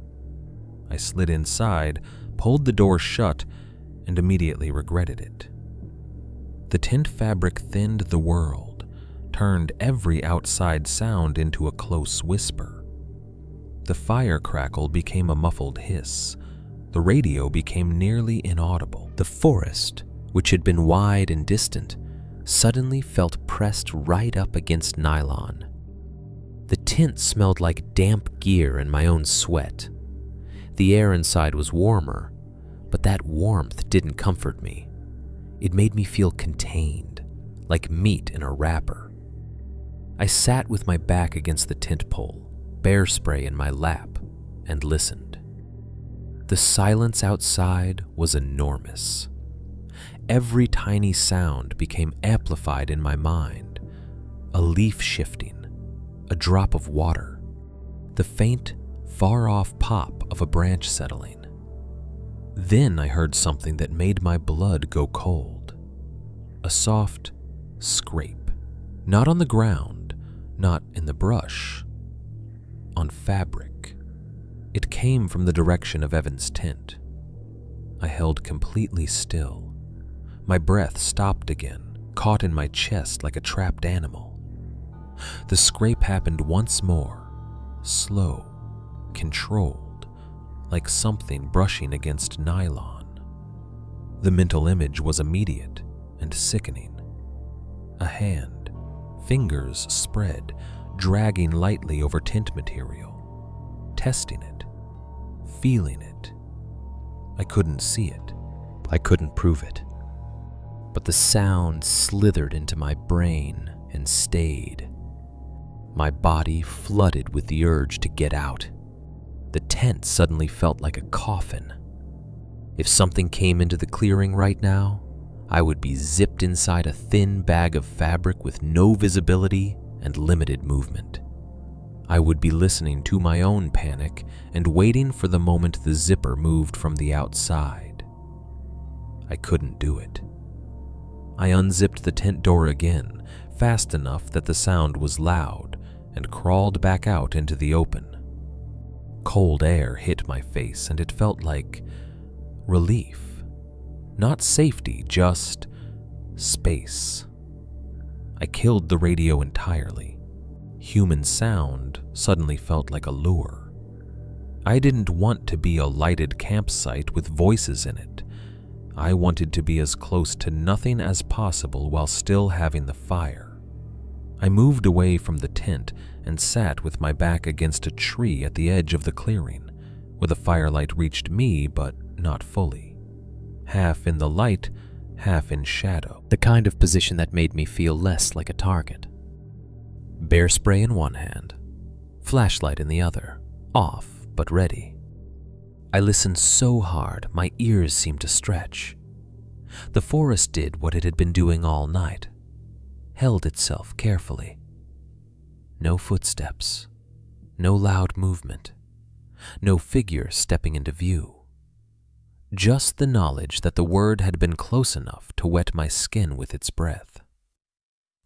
I slid inside, pulled the door shut, and immediately regretted it. The tent fabric thinned the world, turned every outside sound into a close whisper. The fire crackle became a muffled hiss. The radio became nearly inaudible. The forest, which had been wide and distant, suddenly felt pressed right up against nylon. The tent smelled like damp gear and my own sweat. The air inside was warmer, but that warmth didn't comfort me. It made me feel contained, like meat in a wrapper. I sat with my back against the tent pole, bear spray in my lap, and listened. The silence outside was enormous. Every tiny sound became amplified in my mind. A leaf shifting, a drop of water, the faint, far-off pop of a branch settling. Then I heard something that made my blood go cold. A soft scrape, not on the ground, not in the brush, on fabric. It came from the direction of Evan's tent. I held completely still. My breath stopped again, caught in my chest like a trapped animal. The scrape happened once more, slow, controlled, like something brushing against nylon. The mental image was immediate and sickening. A hand, fingers spread, dragging lightly over tent material, testing it, feeling it. I couldn't see it. I couldn't prove it. But the sound slithered into my brain and stayed. My body flooded with the urge to get out. The tent suddenly felt like a coffin. If something came into the clearing right now, I would be zipped inside a thin bag of fabric with no visibility and limited movement. I would be listening to my own panic and waiting for the moment the zipper moved from the outside. I couldn't do it. I unzipped the tent door again, fast enough that the sound was loud, and crawled back out into the open. Cold air hit my face and it felt like relief. Not safety, just space. I killed the radio entirely. Human sound suddenly felt like a lure. I didn't want to be a lighted campsite with voices in it. I wanted to be as close to nothing as possible while still having the fire. I moved away from the tent and sat with my back against a tree at the edge of the clearing, where the firelight reached me but not fully. Half in the light, half in shadow. The kind of position that made me feel less like a target. Bear spray in one hand, flashlight in the other, off but ready. I listened so hard my ears seemed to stretch. The forest did what it had been doing all night, held itself carefully. No footsteps, no loud movement, no figure stepping into view. Just the knowledge that the word had been close enough to wet my skin with its breath.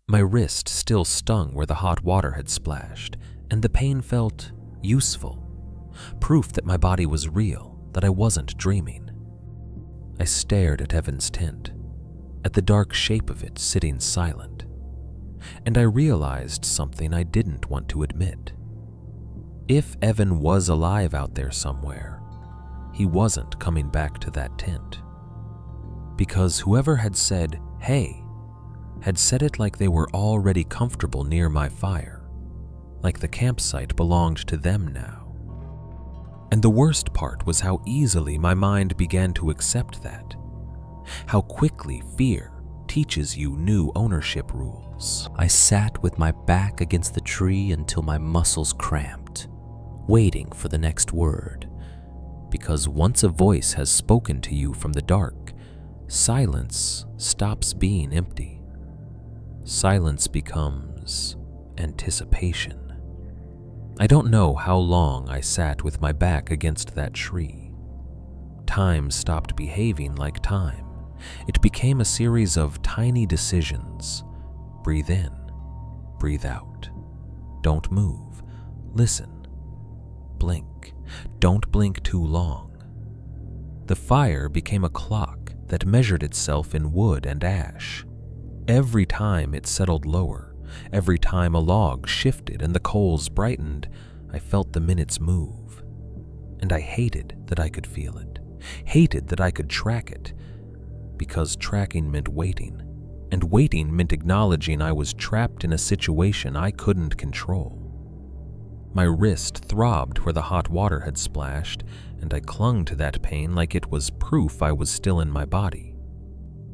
My wrist still stung where the hot water had splashed, and the pain felt useful. Proof that my body was real, that I wasn't dreaming. I stared at Evan's tent, at the dark shape of it sitting silent, and I realized something I didn't want to admit. If Evan was alive out there somewhere, he wasn't coming back to that tent. Because whoever had said, "Hey," had said it like they were already comfortable near my fire, like the campsite belonged to them now. And the worst part was how easily my mind began to accept that. How quickly fear teaches you new ownership rules. I sat with my back against the tree until my muscles cramped, waiting for the next word. Because once a voice has spoken to you from the dark, silence stops being empty. Silence becomes anticipation. I don't know how long I sat with my back against that tree. Time stopped behaving like time. It became a series of tiny decisions. Breathe in, breathe out. Don't move, listen, blink. Don't blink too long. The fire became a clock that measured itself in wood and ash. Every time it settled lower, every time a log shifted and the coals brightened, I felt the minutes move. And I hated that I could feel it, hated that I could track it, because tracking meant waiting, and waiting meant acknowledging I was trapped in a situation I couldn't control. My wrist throbbed where the hot water had splashed, and I clung to that pain like it was proof I was still in my body.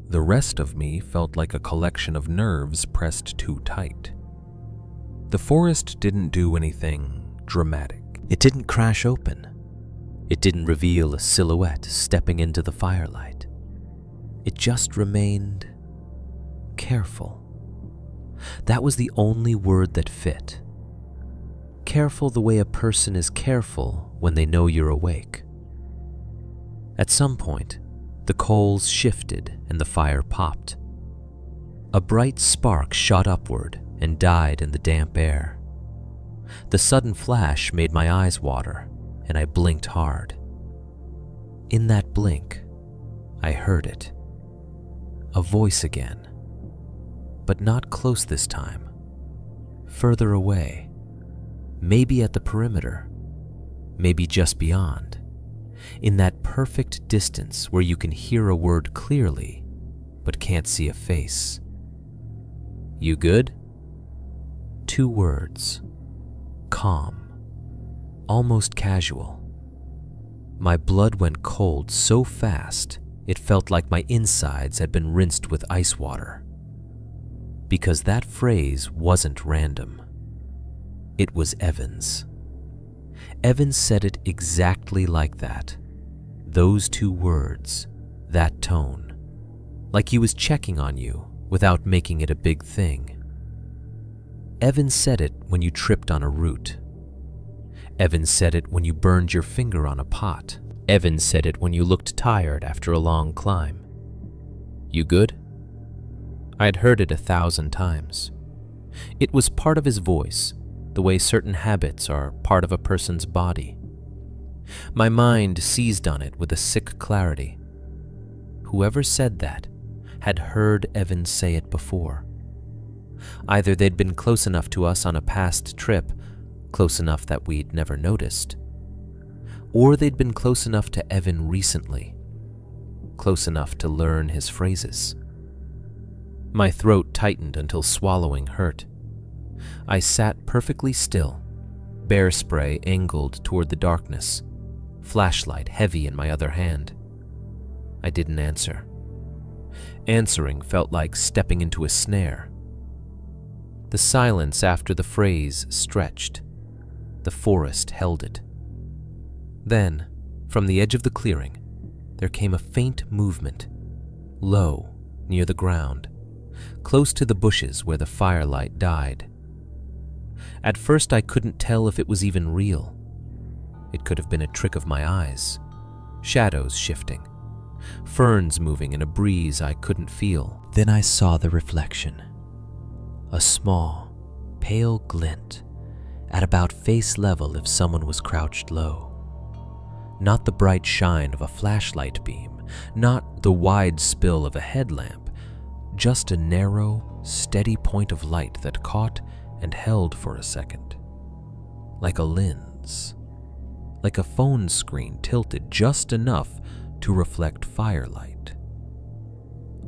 The rest of me felt like a collection of nerves pressed too tight. The forest didn't do anything dramatic. It didn't crash open. It didn't reveal a silhouette stepping into the firelight. It just remained careful. That was the only word that fit. Careful the way a person is careful when they know you're awake. At some point, the coals shifted and the fire popped. A bright spark shot upward and died in the damp air. The sudden flash made my eyes water, and I blinked hard. In that blink, I heard it. A voice again, but not close this time. Further away, maybe at the perimeter, maybe just beyond. In that perfect distance where you can hear a word clearly, but can't see a face. "You good?" 2 words. Calm. Almost casual. My blood went cold so fast, it felt like my insides had been rinsed with ice water. Because that phrase wasn't random. It was Evan's. Evan said it exactly like that. Those 2 words, that tone. Like he was checking on you without making it a big thing. Evan said it when you tripped on a root. Evan said it when you burned your finger on a pot. Evan said it when you looked tired after a long climb. "You good?" I'd heard it 1,000 times. It was part of his voice, the way certain habits are part of a person's body. My mind seized on it with a sick clarity. Whoever said that had heard Evan say it before. Either they'd been close enough to us on a past trip, close enough that we'd never noticed, or they'd been close enough to Evan recently, close enough to learn his phrases. My throat tightened until swallowing hurt. I sat perfectly still, bear spray angled toward the darkness, flashlight heavy in my other hand. I didn't answer. Answering felt like stepping into a snare. The silence after the phrase stretched. The forest held it. Then, from the edge of the clearing, there came a faint movement, low, near the ground, close to the bushes where the firelight died. At first I couldn't tell if it was even real. It could have been a trick of my eyes, shadows shifting, ferns moving in a breeze I couldn't feel. Then I saw the reflection, a small, pale glint at about face level if someone was crouched low. Not the bright shine of a flashlight beam, not the wide spill of a headlamp, just a narrow, steady point of light that caught and held for a second. Like a lens, like a phone screen tilted just enough to reflect firelight.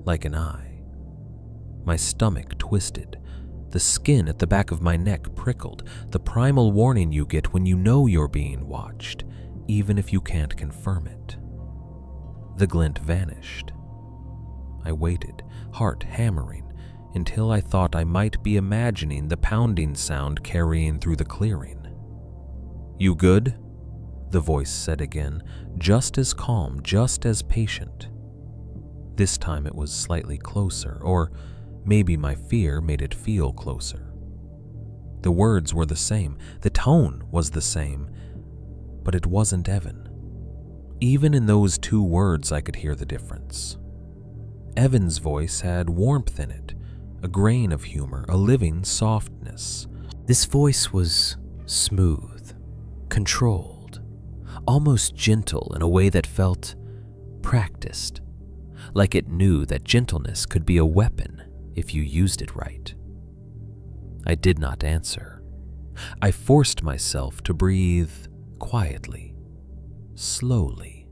Like an eye. My stomach twisted. The skin at the back of my neck prickled, the primal warning you get when you know you're being watched, even if you can't confirm it. The glint vanished. I waited, heart hammering, until I thought I might be imagining the pounding sound carrying through the clearing. "You good?" the voice said again, just as calm, just as patient. This time it was slightly closer, or maybe my fear made it feel closer. The words were the same, the tone was the same, but it wasn't Evan. Even in those two words I could hear the difference. Evan's voice had warmth in it, a grain of humor, a living softness. This voice was smooth, controlled, almost gentle in a way that felt practiced, like it knew that gentleness could be a weapon if you used it right. I did not answer. I forced myself to breathe quietly, slowly,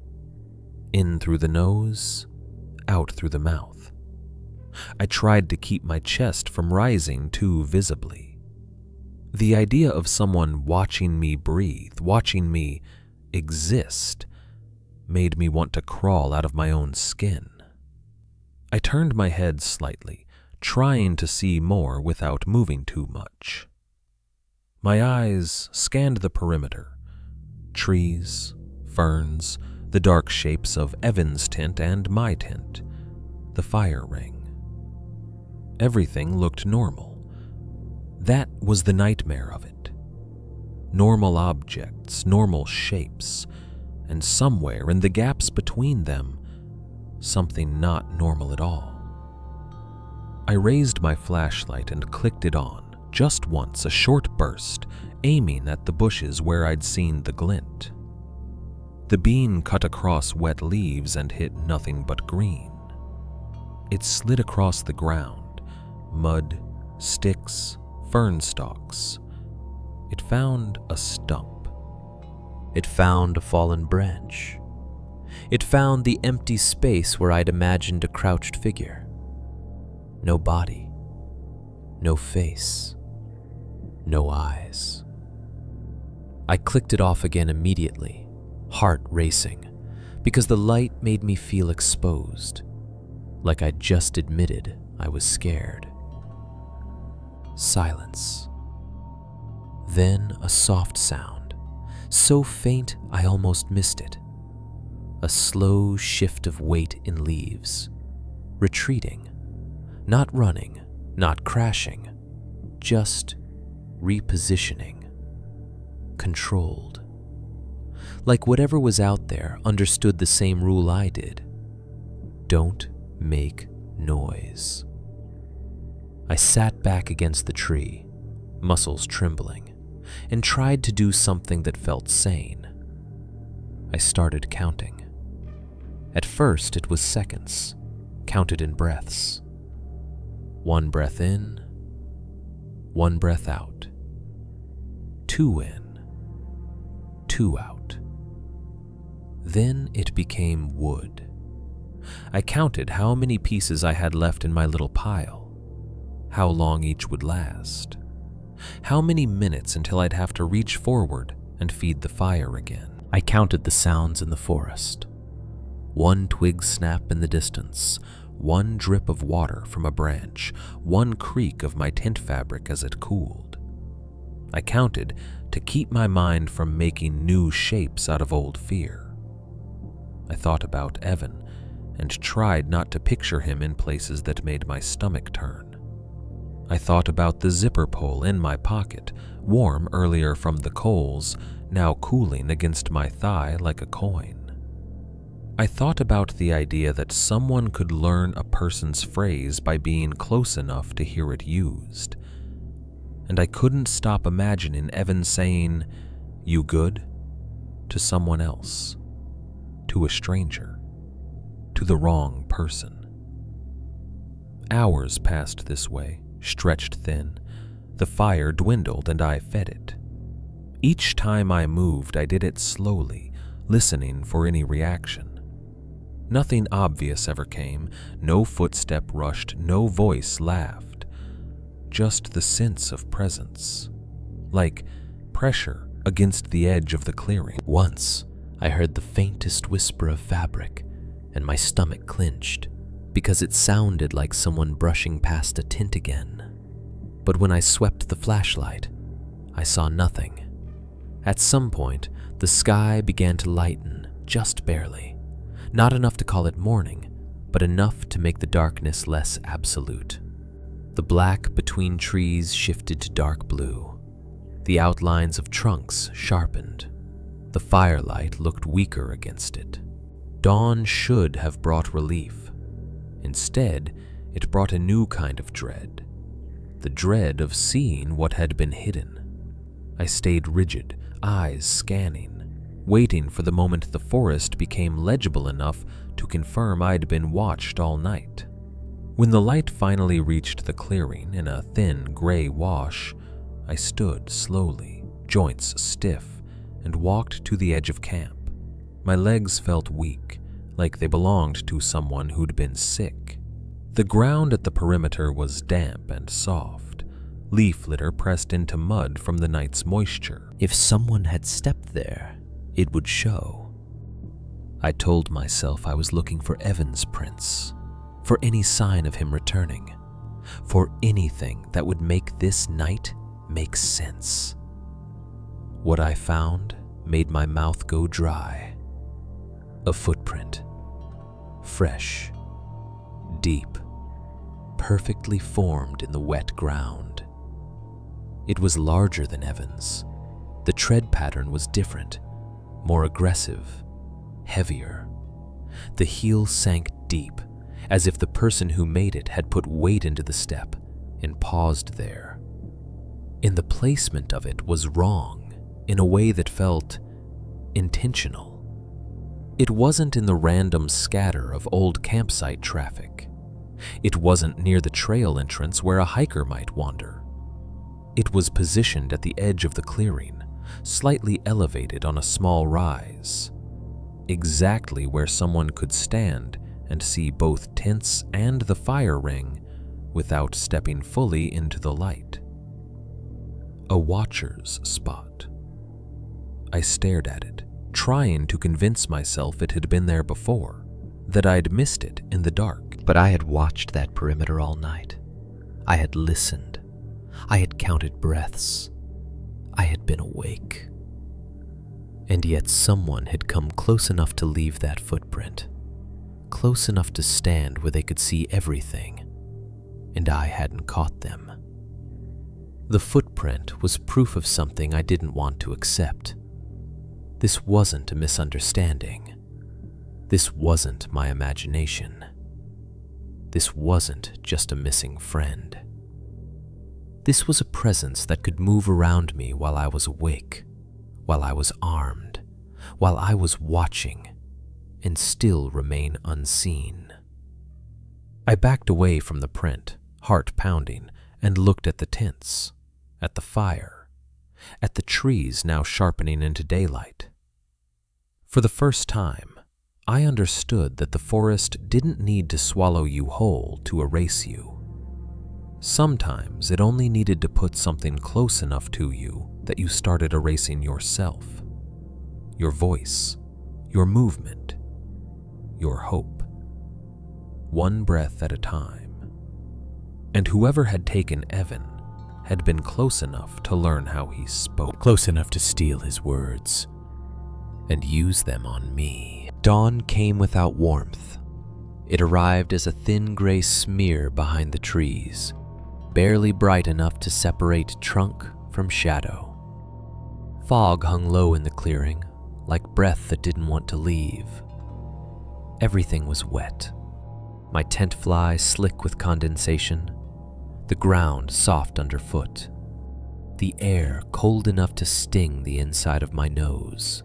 in through the nose, out through the mouth. I tried to keep my chest from rising too visibly. The idea of someone watching me breathe, watching me exist, made me want to crawl out of my own skin. I turned my head slightly, trying to see more without moving too much. My eyes scanned the perimeter. Trees, ferns, the dark shapes of Evan's tent and my tent, the fire ring. Everything looked normal. That was the nightmare of it. Normal objects, normal shapes, and somewhere in the gaps between them, something not normal at all. I raised my flashlight and clicked it on, just once, a short burst, aiming at the bushes where I'd seen the glint. The beam cut across wet leaves and hit nothing but green. It slid across the ground, mud, sticks, fern stalks. It found a stump. It found a fallen branch. It found the empty space where I'd imagined a crouched figure. No body, no face, no eyes. I clicked it off again immediately, heart racing, because the light made me feel exposed, like I'd just admitted I was scared. Silence. Then a soft sound, so faint I almost missed it. A slow shift of weight in leaves, retreating, not running, not crashing, just repositioning, controlled. Like whatever was out there understood the same rule I did. Don't make noise. I sat back against the tree, muscles trembling, and tried to do something that felt sane. I started counting. At first, it was seconds, counted in breaths. 1 breath in, 1 breath out. 2 in, 2 out. Then it became wood. I counted how many pieces I had left in my little pile, how long each would last, how many minutes until I'd have to reach forward and feed the fire again. I counted the sounds in the forest. 1 twig snap in the distance, 1 drip of water from a branch, 1 creak of my tent fabric as it cooled. I counted to keep my mind from making new shapes out of old fear. I thought about Evan and tried not to picture him in places that made my stomach turn. I thought about the zipper pole in my pocket, warm earlier from the coals, now cooling against my thigh like a coin. I thought about the idea that someone could learn a person's phrase by being close enough to hear it used. And I couldn't stop imagining Evan saying, "You good?" to someone else, to a stranger, to the wrong person. Hours passed this way, stretched thin. The fire dwindled and I fed it. Each time I moved, I did it slowly, listening for any reaction. Nothing obvious ever came, no footstep rushed, no voice laughed. Just the sense of presence, like pressure against the edge of the clearing. Once, I heard the faintest whisper of fabric, and my stomach clenched, because it sounded like someone brushing past a tint again. But when I swept the flashlight, I saw nothing. At some point, the sky began to lighten, just barely. Not enough to call it morning, but enough to make the darkness less absolute. The black between trees shifted to dark blue. The outlines of trunks sharpened. The firelight looked weaker against it. Dawn should have brought relief. Instead, it brought a new kind of dread. The dread of seeing what had been hidden. I stayed rigid, eyes scanning, waiting for the moment the forest became legible enough to confirm I'd been watched all night. When the light finally reached the clearing in a thin gray wash, I stood slowly, joints stiff, and walked to the edge of camp. My legs felt weak, like they belonged to someone who'd been sick. The ground at the perimeter was damp and soft, leaf litter pressed into mud from the night's moisture. If someone had stepped there, it would show. I told myself I was looking for Evan's prints, for any sign of him returning, for anything that would make this night make sense. What I found made my mouth go dry. A footprint, fresh, deep, perfectly formed in the wet ground. It was larger than Evan's. The tread pattern was different, more aggressive, heavier. The heel sank deep, as if the person who made it had put weight into the step and paused there. And the placement of it was wrong in a way that felt intentional. It wasn't in the random scatter of old campsite traffic. It wasn't near the trail entrance where a hiker might wander. It was positioned at the edge of the clearing, slightly elevated on a small rise, exactly where someone could stand and see both tents and the fire ring without stepping fully into the light. A watcher's spot. I stared at it, trying to convince myself it had been there before, that I'd missed it in the dark. But I had watched that perimeter all night. I had listened. I had counted breaths. I had been awake. And yet someone had come close enough to leave that footprint, close enough to stand where they could see everything, and I hadn't caught them. The footprint was proof of something I didn't want to accept. This wasn't a misunderstanding. This wasn't my imagination. This wasn't just a missing friend. This was a presence that could move around me while I was awake, while I was armed, while I was watching and still remain unseen. I backed away from the print, heart pounding, and looked at the tints, at the fire, at the trees now sharpening into daylight. For the first time, I understood that the forest didn't need to swallow you whole to erase you. Sometimes it only needed to put something close enough to you that you started erasing yourself, your voice, your movement, your hope, one breath at a time. And whoever had taken Evan had been close enough to learn how he spoke, Close enough to steal his words and use them on me. Dawn came without warmth. It arrived as a thin gray smear behind the trees, barely bright enough to separate trunk from shadow. Fog hung low in the clearing, like breath that didn't want to leave. Everything was wet. My tent fly slick with condensation, the ground soft underfoot, the air cold enough to sting the inside of my nose.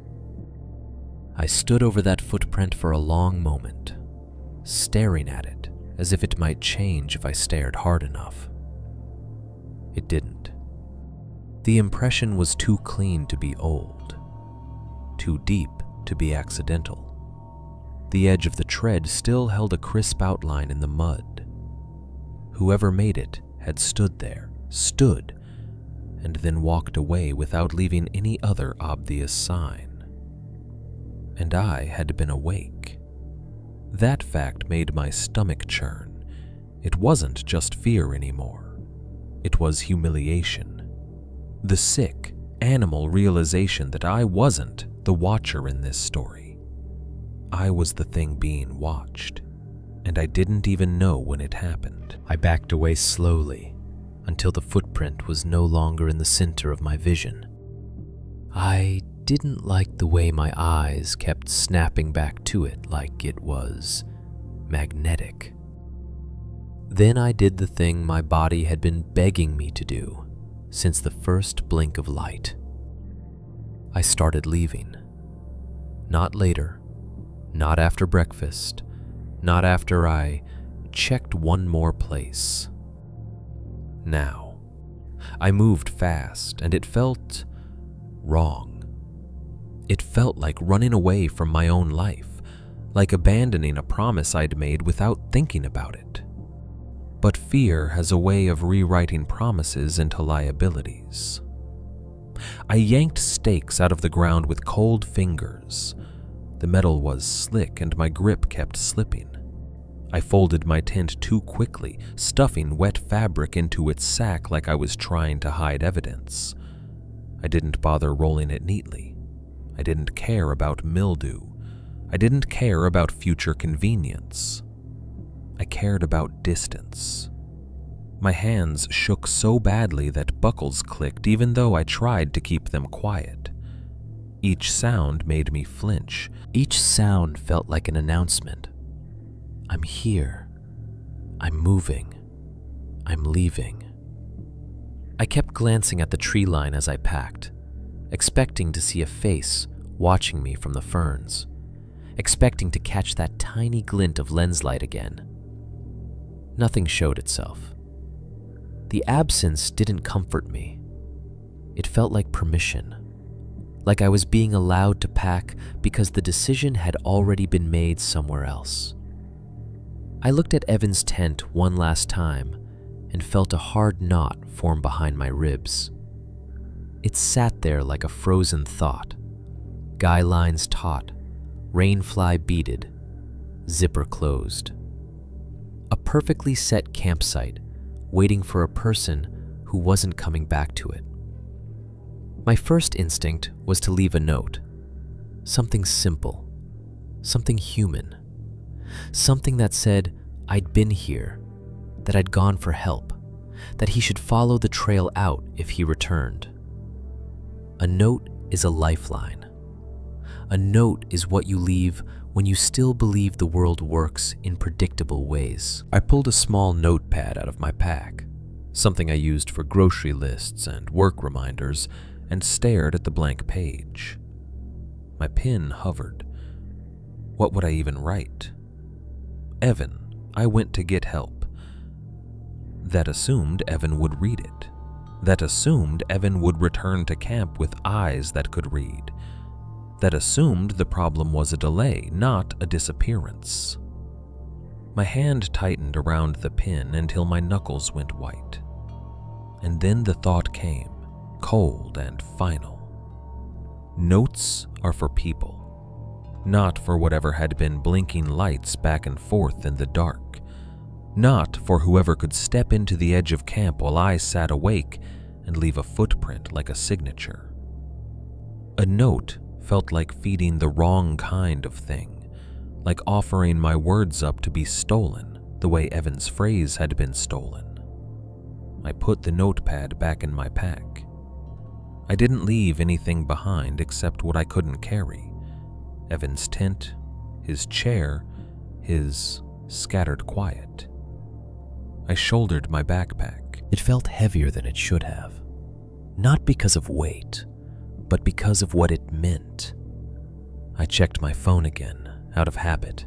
I stood over that footprint for a long moment, staring at it as if it might change if I stared hard enough. It didn't. The impression was too clean to be old, too deep to be accidental. The edge of the tread still held a crisp outline in the mud. Whoever made it had stood there, and then walked away without leaving any other obvious sign. And I had been awake. That fact made my stomach churn. It wasn't just fear anymore. It was humiliation. The sick, animal realization that I wasn't the watcher in this story. I was the thing being watched, and I didn't even know when it happened. I backed away slowly until the footprint was no longer in the center of my vision. I didn't like the way my eyes kept snapping back to it like it was magnetic. Then I did the thing my body had been begging me to do since the first blink of light. I started leaving. Not later, not after breakfast, not after I checked one more place. Now. I moved fast, and it felt wrong. It felt like running away from my own life, like abandoning a promise I'd made without thinking about it. But fear has a way of rewriting promises into liabilities. I yanked stakes out of the ground with cold fingers. The metal was slick and my grip kept slipping. I folded my tent too quickly, stuffing wet fabric into its sack like I was trying to hide evidence. I didn't bother rolling it neatly. I didn't care about mildew. I didn't care about future convenience. I cared about distance. My hands shook so badly that buckles clicked even though I tried to keep them quiet. Each sound made me flinch. Each sound felt like an announcement. I'm here. I'm moving. I'm leaving. I kept glancing at the tree line as I packed, expecting to see a face watching me from the ferns, expecting to catch that tiny glint of lens light again. Nothing showed itself. The absence didn't comfort me. It felt like permission, like I was being allowed to pack because the decision had already been made somewhere else. I looked at Evan's tent one last time and felt a hard knot form behind my ribs. It sat there like a frozen thought, guy lines taut, rain fly beaded, zipper closed. A perfectly set campsite waiting for a person who wasn't coming back to it. My first instinct was to leave a note, something simple, something human, something that said I'd been here, that I'd gone for help, that he should follow the trail out if he returned. A note is a lifeline. A note is what you leave when you still believe the world works in predictable ways. I pulled a small notepad out of my pack, something I used for grocery lists and work reminders, and stared at the blank page. My pen hovered. What would I even write? Evan, I went to get help. That assumed Evan would read it. That assumed Evan would return to camp with eyes that could read. That assumed the problem was a delay, not a disappearance. My hand tightened around the pen until my knuckles went white. And then the thought came, cold and final. Notes are for people, not for whatever had been blinking lights back and forth in the dark, not for whoever could step into the edge of camp while I sat awake and leave a footprint like a signature. A note felt like feeding the wrong kind of thing, like offering my words up to be stolen the way Evan's phrase had been stolen. I put the notepad back in my pack. I didn't leave anything behind except what I couldn't carry. Evan's tent, his chair, his scattered quiet. I shouldered my backpack. It felt heavier than it should have. Not because of weight, but because of what it meant. I checked my phone again, out of habit.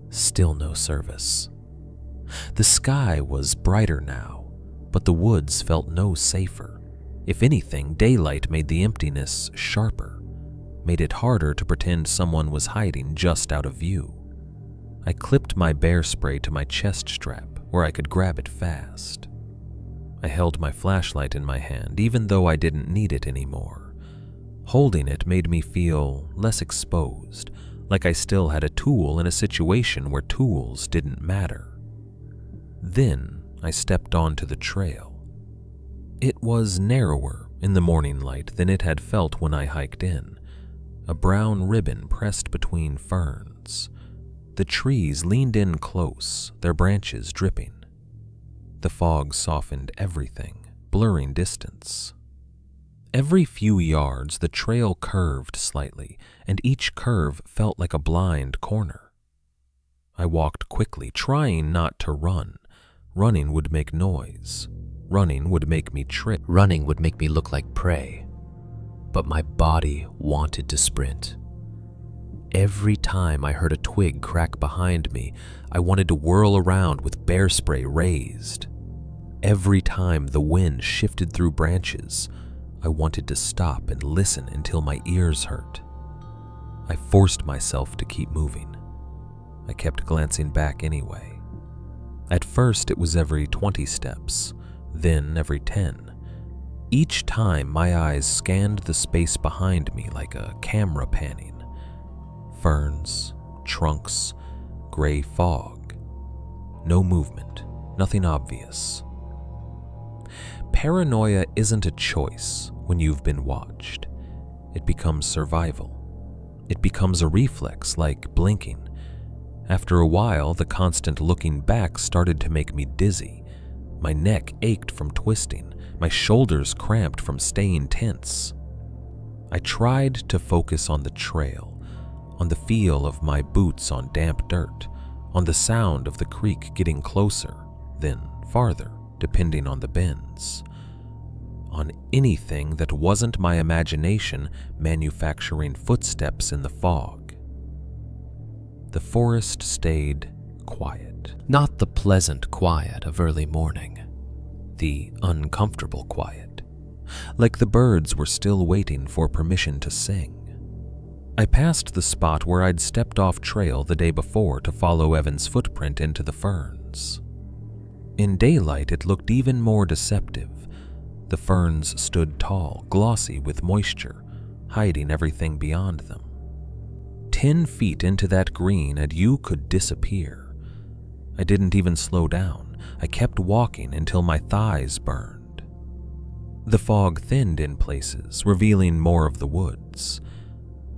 Still no service. The sky was brighter now, but the woods felt no safer. If anything, daylight made the emptiness sharper, made it harder to pretend someone was hiding just out of view. I clipped my bear spray to my chest strap where I could grab it fast. I held my flashlight in my hand even though I didn't need it anymore. Holding it made me feel less exposed, like I still had a tool in a situation where tools didn't matter. Then I stepped onto the trail. It was narrower in the morning light than it had felt when I hiked in, a brown ribbon pressed between ferns. The trees leaned in close, their branches dripping. The fog softened everything, blurring distance. Every few yards, the trail curved slightly, and each curve felt like a blind corner. I walked quickly, trying not to run. Running would make noise. Running would make me trip. Running would make me look like prey. But my body wanted to sprint. Every time I heard a twig crack behind me, I wanted to whirl around with bear spray raised. Every time the wind shifted through branches, I wanted to stop and listen until my ears hurt. I forced myself to keep moving. I kept glancing back anyway. At first, it was every 20 steps, then every 10. Each time, my eyes scanned the space behind me like a camera panning. Ferns, trunks, gray fog. No movement, nothing obvious. Paranoia isn't a choice when you've been watched. It becomes survival. It becomes a reflex like blinking. After a while, the constant looking back started to make me dizzy. My neck ached from twisting. My shoulders cramped from staying tense. I tried to focus on the trail, on the feel of my boots on damp dirt, on the sound of the creek getting closer, then farther, depending on the bends. On anything that wasn't my imagination manufacturing footsteps in the fog. The forest stayed quiet. Not the pleasant quiet of early morning. The uncomfortable quiet. Like the birds were still waiting for permission to sing. I passed the spot where I'd stepped off trail the day before to follow Evan's footprint into the ferns. In daylight, it looked even more deceptive. The ferns stood tall, glossy with moisture, hiding everything beyond them. 10 feet into that green and you could disappear. I didn't even slow down. I kept walking until my thighs burned. The fog thinned in places, revealing more of the woods.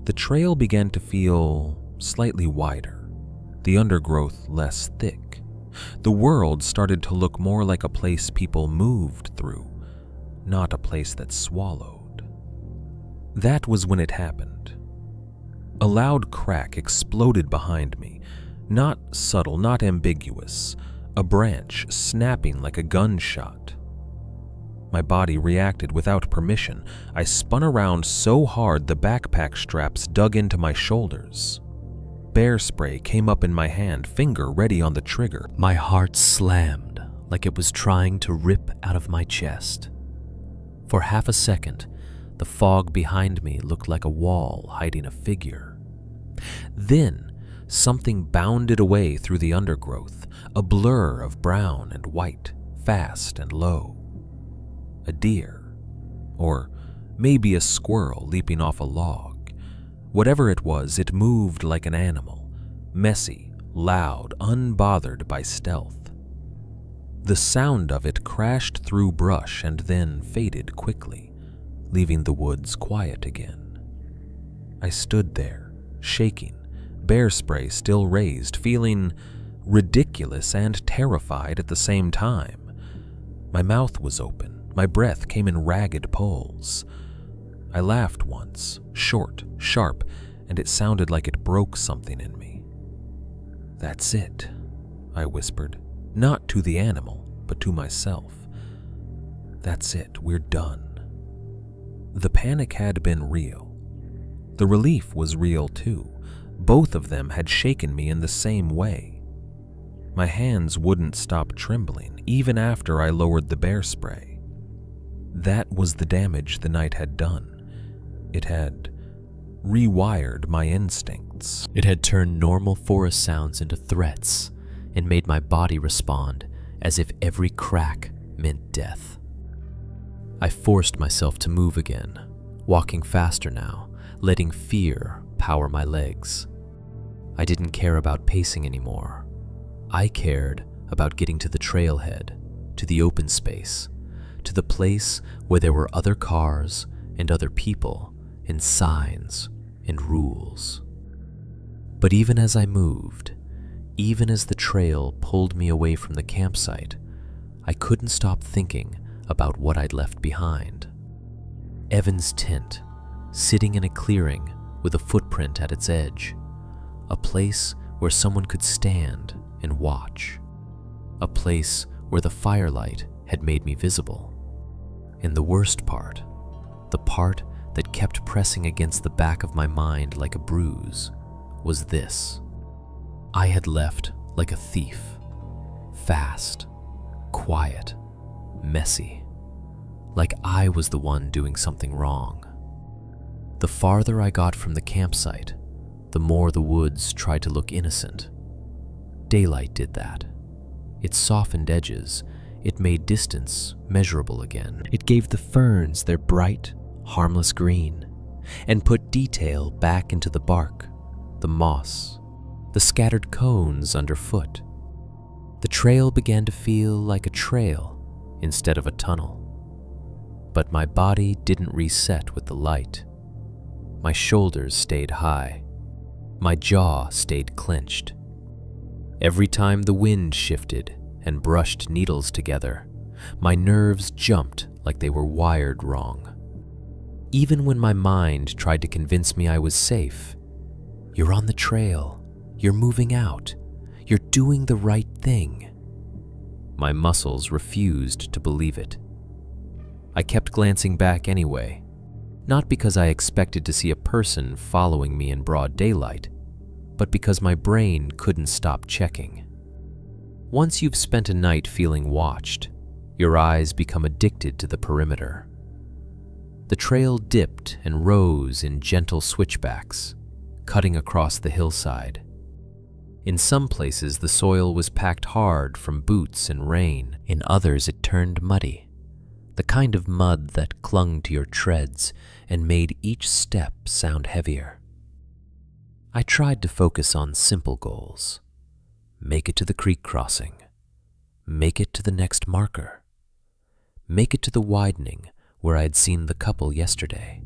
The trail began to feel slightly wider, the undergrowth less thick. The world started to look more like a place people moved through, not a place that swallowed. That was when it happened. A loud crack exploded behind me, not subtle, not ambiguous, a branch snapping like a gunshot. My body reacted without permission. I spun around so hard the backpack straps dug into my shoulders. Bear spray came up in my hand, finger ready on the trigger. My heart slammed like it was trying to rip out of my chest. For half a second, the fog behind me looked like a wall hiding a figure. Then, something bounded away through the undergrowth, a blur of brown and white, fast and low. A deer, or maybe a squirrel leaping off a log. Whatever it was, it moved like an animal, messy, loud, unbothered by stealth. The sound of it crashed through brush and then faded quickly, leaving the woods quiet again. I stood there, shaking, bear spray still raised, feeling ridiculous and terrified at the same time. My mouth was open, my breath came in ragged pulls. I laughed once, short, sharp, and it sounded like it broke something in me. "That's it," I whispered, not to the animal, but to myself. "That's it, we're done." The panic had been real. The relief was real too. Both of them had shaken me in the same way. My hands wouldn't stop trembling, even after I lowered the bear spray. That was the damage the night had done. It had rewired my instincts. It had turned normal forest sounds into threats and made my body respond as if every crack meant death. I forced myself to move again, walking faster now, letting fear power my legs. I didn't care about pacing anymore. I cared about getting to the trailhead, to the open space, to the place where there were other cars and other people and signs and rules. But even as I moved, even as the trail pulled me away from the campsite, I couldn't stop thinking about what I'd left behind. Evan's tent, sitting in a clearing with a footprint at its edge, a place where someone could stand and watch, a place where the firelight had made me visible. And the worst part, the part that kept pressing against the back of my mind like a bruise, was this. I had left like a thief, fast, quiet, messy, like I was the one doing something wrong. The farther I got from the campsite, the more the woods tried to look innocent. Daylight did that. It softened edges, it made distance measurable again. It gave the ferns their bright, harmless green, and put detail back into the bark, the moss, the scattered cones underfoot. The trail began to feel like a trail instead of a tunnel. But my body didn't reset with the light. My shoulders stayed high. My jaw stayed clenched. Every time the wind shifted and brushed needles together, my nerves jumped like they were wired wrong. Even when my mind tried to convince me I was safe, "You're on the trail, you're moving out, you're doing the right thing," my muscles refused to believe it. I kept glancing back anyway, not because I expected to see a person following me in broad daylight, but because my brain couldn't stop checking. Once you've spent a night feeling watched, your eyes become addicted to the perimeter. The trail dipped and rose in gentle switchbacks, cutting across the hillside. In some places, the soil was packed hard from boots and rain. In others, it turned muddy, the kind of mud that clung to your treads and made each step sound heavier. I tried to focus on simple goals. Make it to the creek crossing. Make it to the next marker. Make it to the widening where I'd seen the couple yesterday.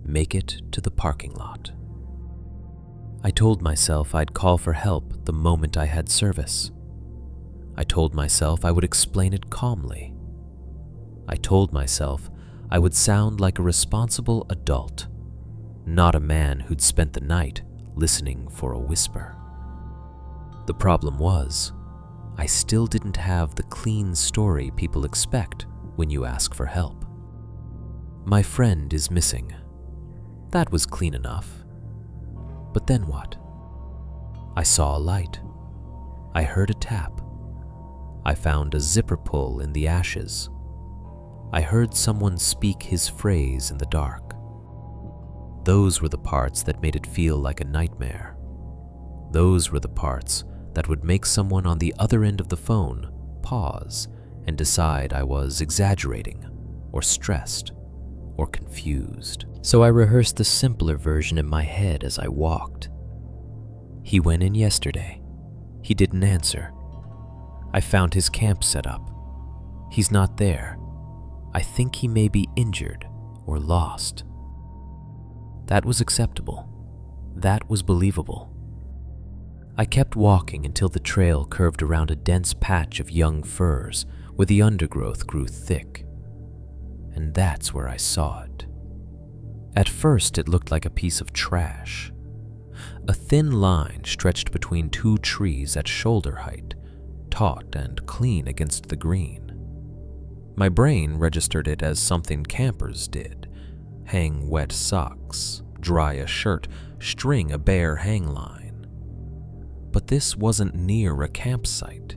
Make it to the parking lot. I told myself I'd call for help the moment I had service. I told myself I would explain it calmly. I told myself I would sound like a responsible adult, not a man who'd spent the night listening for a whisper. The problem was, I still didn't have the clean story people expect when you ask for help. My friend is missing. That was clean enough. But then what? I saw a light. I heard a tap. I found a zipper pull in the ashes. I heard someone speak his phrase in the dark. Those were the parts that made it feel like a nightmare. Those were the parts that would make someone on the other end of the phone pause and decide I was exaggerating, or stressed, or confused. So I rehearsed the simpler version in my head as I walked. He went in yesterday. He didn't answer. I found his camp set up. He's not there. I think he may be injured or lost. That was acceptable. That was believable. I kept walking until the trail curved around a dense patch of young firs where the undergrowth grew thick. And that's where I saw it. At first, it looked like a piece of trash. A thin line stretched between two trees at shoulder height, taut and clean against the green. My brain registered it as something campers did: hang wet socks, dry a shirt, string a bare hang line. But this wasn't near a campsite.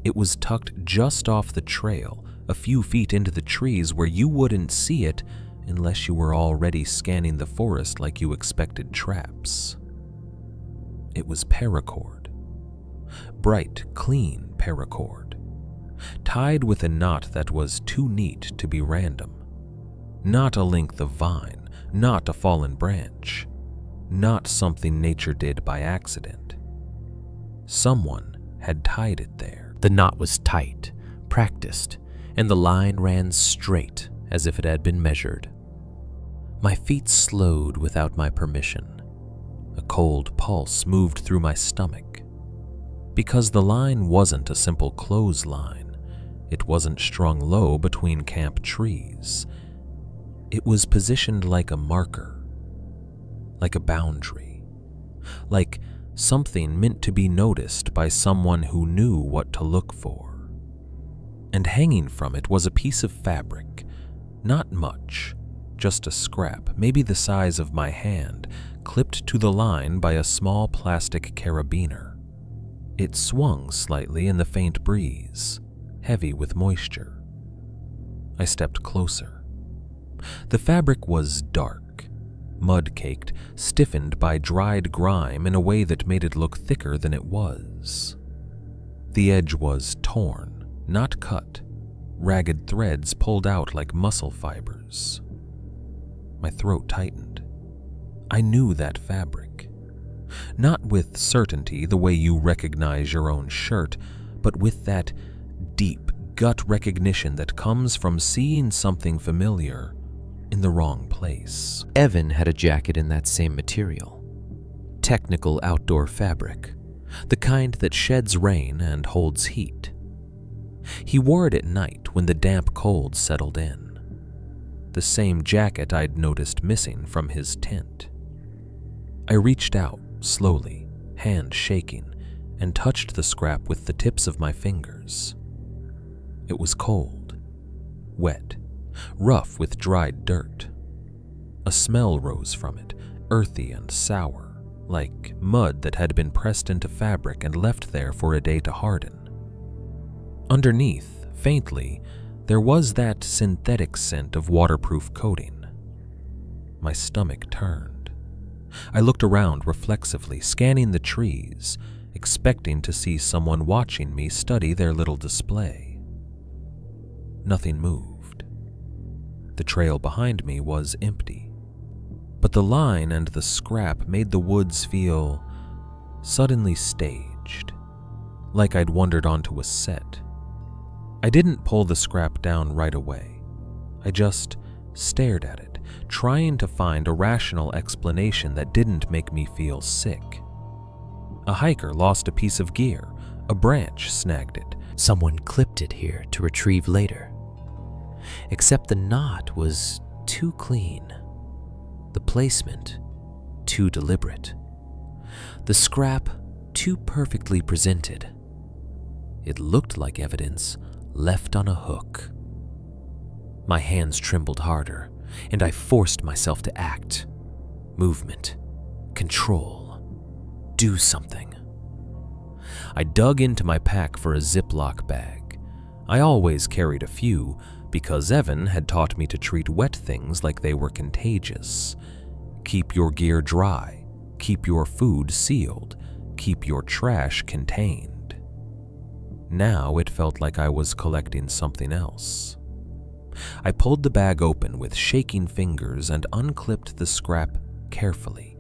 It was tucked just off the trail, a few feet into the trees where you wouldn't see it unless you were already scanning the forest like you expected traps. It was paracord. Bright, clean paracord. Tied with a knot that was too neat to be random. Not a length of vine, not a fallen branch, not something nature did by accident. Someone had tied it there. The knot was tight, practiced, and the line ran straight as if it had been measured. My feet slowed without my permission. A cold pulse moved through my stomach. Because the line wasn't a simple clothesline. It wasn't strung low between camp trees. It was positioned like a marker, like a boundary, like something meant to be noticed by someone who knew what to look for. And hanging from it was a piece of fabric, not much, just a scrap, maybe the size of my hand, clipped to the line by a small plastic carabiner. It swung slightly in the faint breeze, heavy with moisture. I stepped closer. The fabric was dark, mud-caked, stiffened by dried grime in a way that made it look thicker than it was. The edge was torn, not cut, ragged threads pulled out like muscle fibers. My throat tightened. I knew that fabric. Not with certainty the way you recognize your own shirt, but with that deep gut recognition that comes from seeing something familiar in the wrong place. Evan had a jacket in that same material. Technical outdoor fabric, the kind that sheds rain and holds heat. He wore it at night when the damp cold settled in. The same jacket I'd noticed missing from his tent. I reached out, slowly, hand shaking, and touched the scrap with the tips of my fingers. It was cold, wet, rough with dried dirt. A smell rose from it, earthy and sour, like mud that had been pressed into fabric and left there for a day to harden. Underneath, faintly, there was that synthetic scent of waterproof coating. My stomach turned. I looked around reflexively, scanning the trees, expecting to see someone watching me study their little display. Nothing moved. The trail behind me was empty, but the line and the scrap made the woods feel suddenly staged, like I'd wandered onto a set. I didn't pull the scrap down right away. I just stared at it, trying to find a rational explanation that didn't make me feel sick. A hiker lost a piece of gear. A branch snagged it. Someone clipped it here to retrieve later. Except the knot was too clean. The placement too deliberate. The scrap too perfectly presented. It looked like evidence left on a hook. My hands trembled harder, and I forced myself to act. Movement. Control. Do something. I dug into my pack for a Ziploc bag. I always carried a few because Evan had taught me to treat wet things like they were contagious. Keep your gear dry. Keep your food sealed. Keep your trash contained. Now it felt like I was collecting something else. I pulled the bag open with shaking fingers and unclipped the scrap carefully,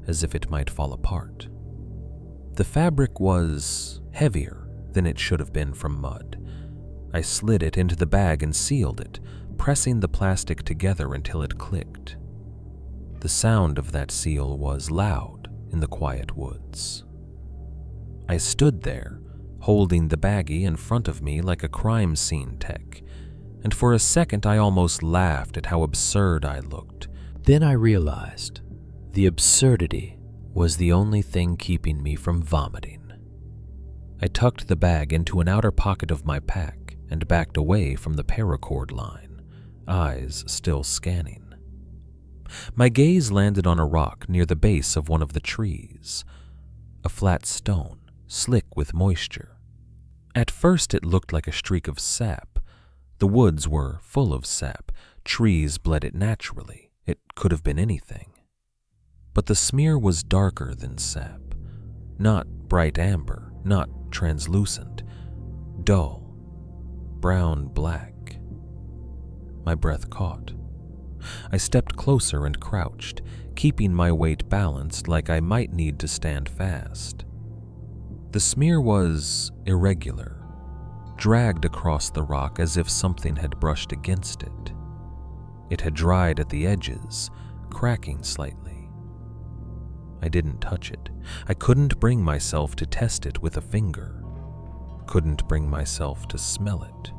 as if it might fall apart. The fabric was heavier than it should have been from mud. I slid it into the bag and sealed it, pressing the plastic together until it clicked. The sound of that seal was loud in the quiet woods. I stood there, holding the baggie in front of me like a crime scene tech, and for a second I almost laughed at how absurd I looked. Then I realized the absurdity was the only thing keeping me from vomiting. I tucked the bag into an outer pocket of my pack and backed away from the paracord line, eyes still scanning. My gaze landed on a rock near the base of one of the trees, a flat stone, slick with moisture. At first it looked like a streak of sap. The woods were full of sap. Trees bled it naturally. It could have been anything. But the smear was darker than sap. Not bright amber, not translucent. Dull, brown-black. My breath caught. I stepped closer and crouched, keeping my weight balanced like I might need to stand fast. The smear was irregular, dragged across the rock as if something had brushed against it. It had dried at the edges, cracking slightly. I didn't touch it. I couldn't bring myself to test it with a finger. Couldn't bring myself to smell it.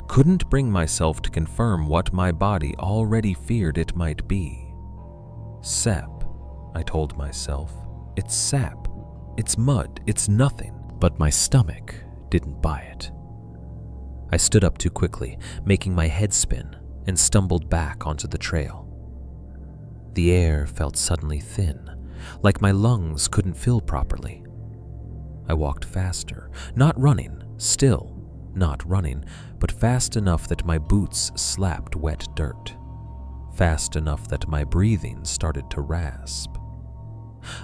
Couldn't bring myself to confirm what my body already feared it might be. Sap, I told myself. It's sap. It's mud. It's nothing. But my stomach didn't buy it. I stood up too quickly, making my head spin, and stumbled back onto the trail. The air felt suddenly thin, like my lungs couldn't fill properly. I walked faster, not running, still not running, but fast enough that my boots slapped wet dirt, fast enough that my breathing started to rasp.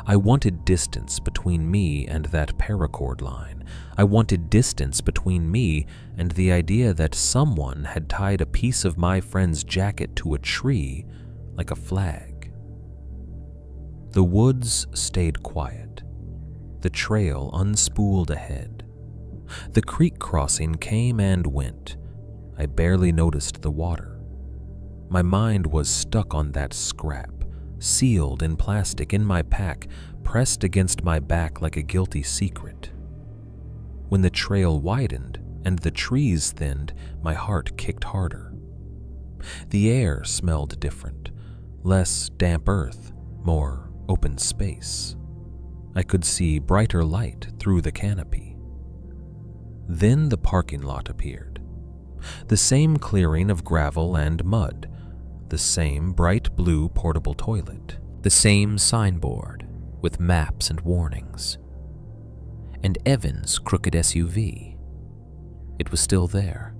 I wanted distance between me and that paracord line. I wanted distance between me and the idea that someone had tied a piece of my friend's jacket to a tree like a flag. The woods stayed quiet. The trail unspooled ahead. The creek crossing came and went. I barely noticed the water. My mind was stuck on that scrap, sealed in plastic in my pack, pressed against my back like a guilty secret. When the trail widened and the trees thinned, my heart kicked harder. The air smelled different, less damp earth, more open space. I could see brighter light through the canopy. Then the parking lot appeared. The same clearing of gravel and mud, the same bright blue portable toilet, the same signboard with maps and warnings, and Evan's crooked SUV. It was still there,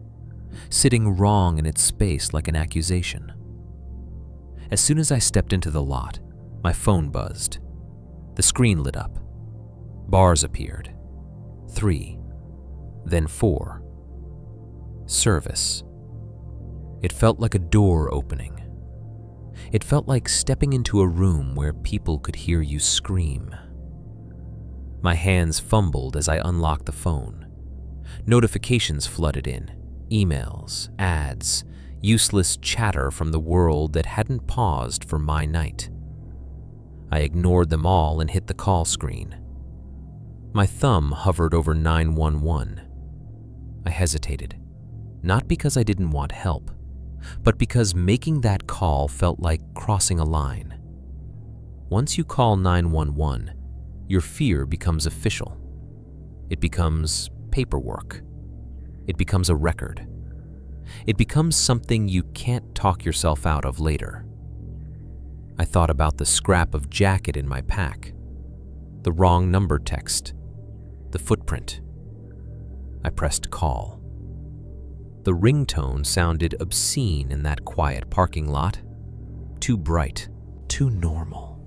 sitting wrong in its space like an accusation. As soon as I stepped into the lot, my phone buzzed. The screen lit up. Bars appeared. 3, then 4. Service. It felt like a door opening. It felt like stepping into a room where people could hear you scream. My hands fumbled as I unlocked the phone. Notifications flooded in. Emails, ads, useless chatter from the world that hadn't paused for my night. I ignored them all and hit the call screen. My thumb hovered over 911. I hesitated, not because I didn't want help, but because making that call felt like crossing a line. Once you call 911, your fear becomes official. It becomes paperwork. It becomes a record. It becomes something you can't talk yourself out of later. I thought about the scrap of jacket in my pack, the wrong number text, the footprint. I pressed call. The ringtone sounded obscene in that quiet parking lot. Too bright, too normal.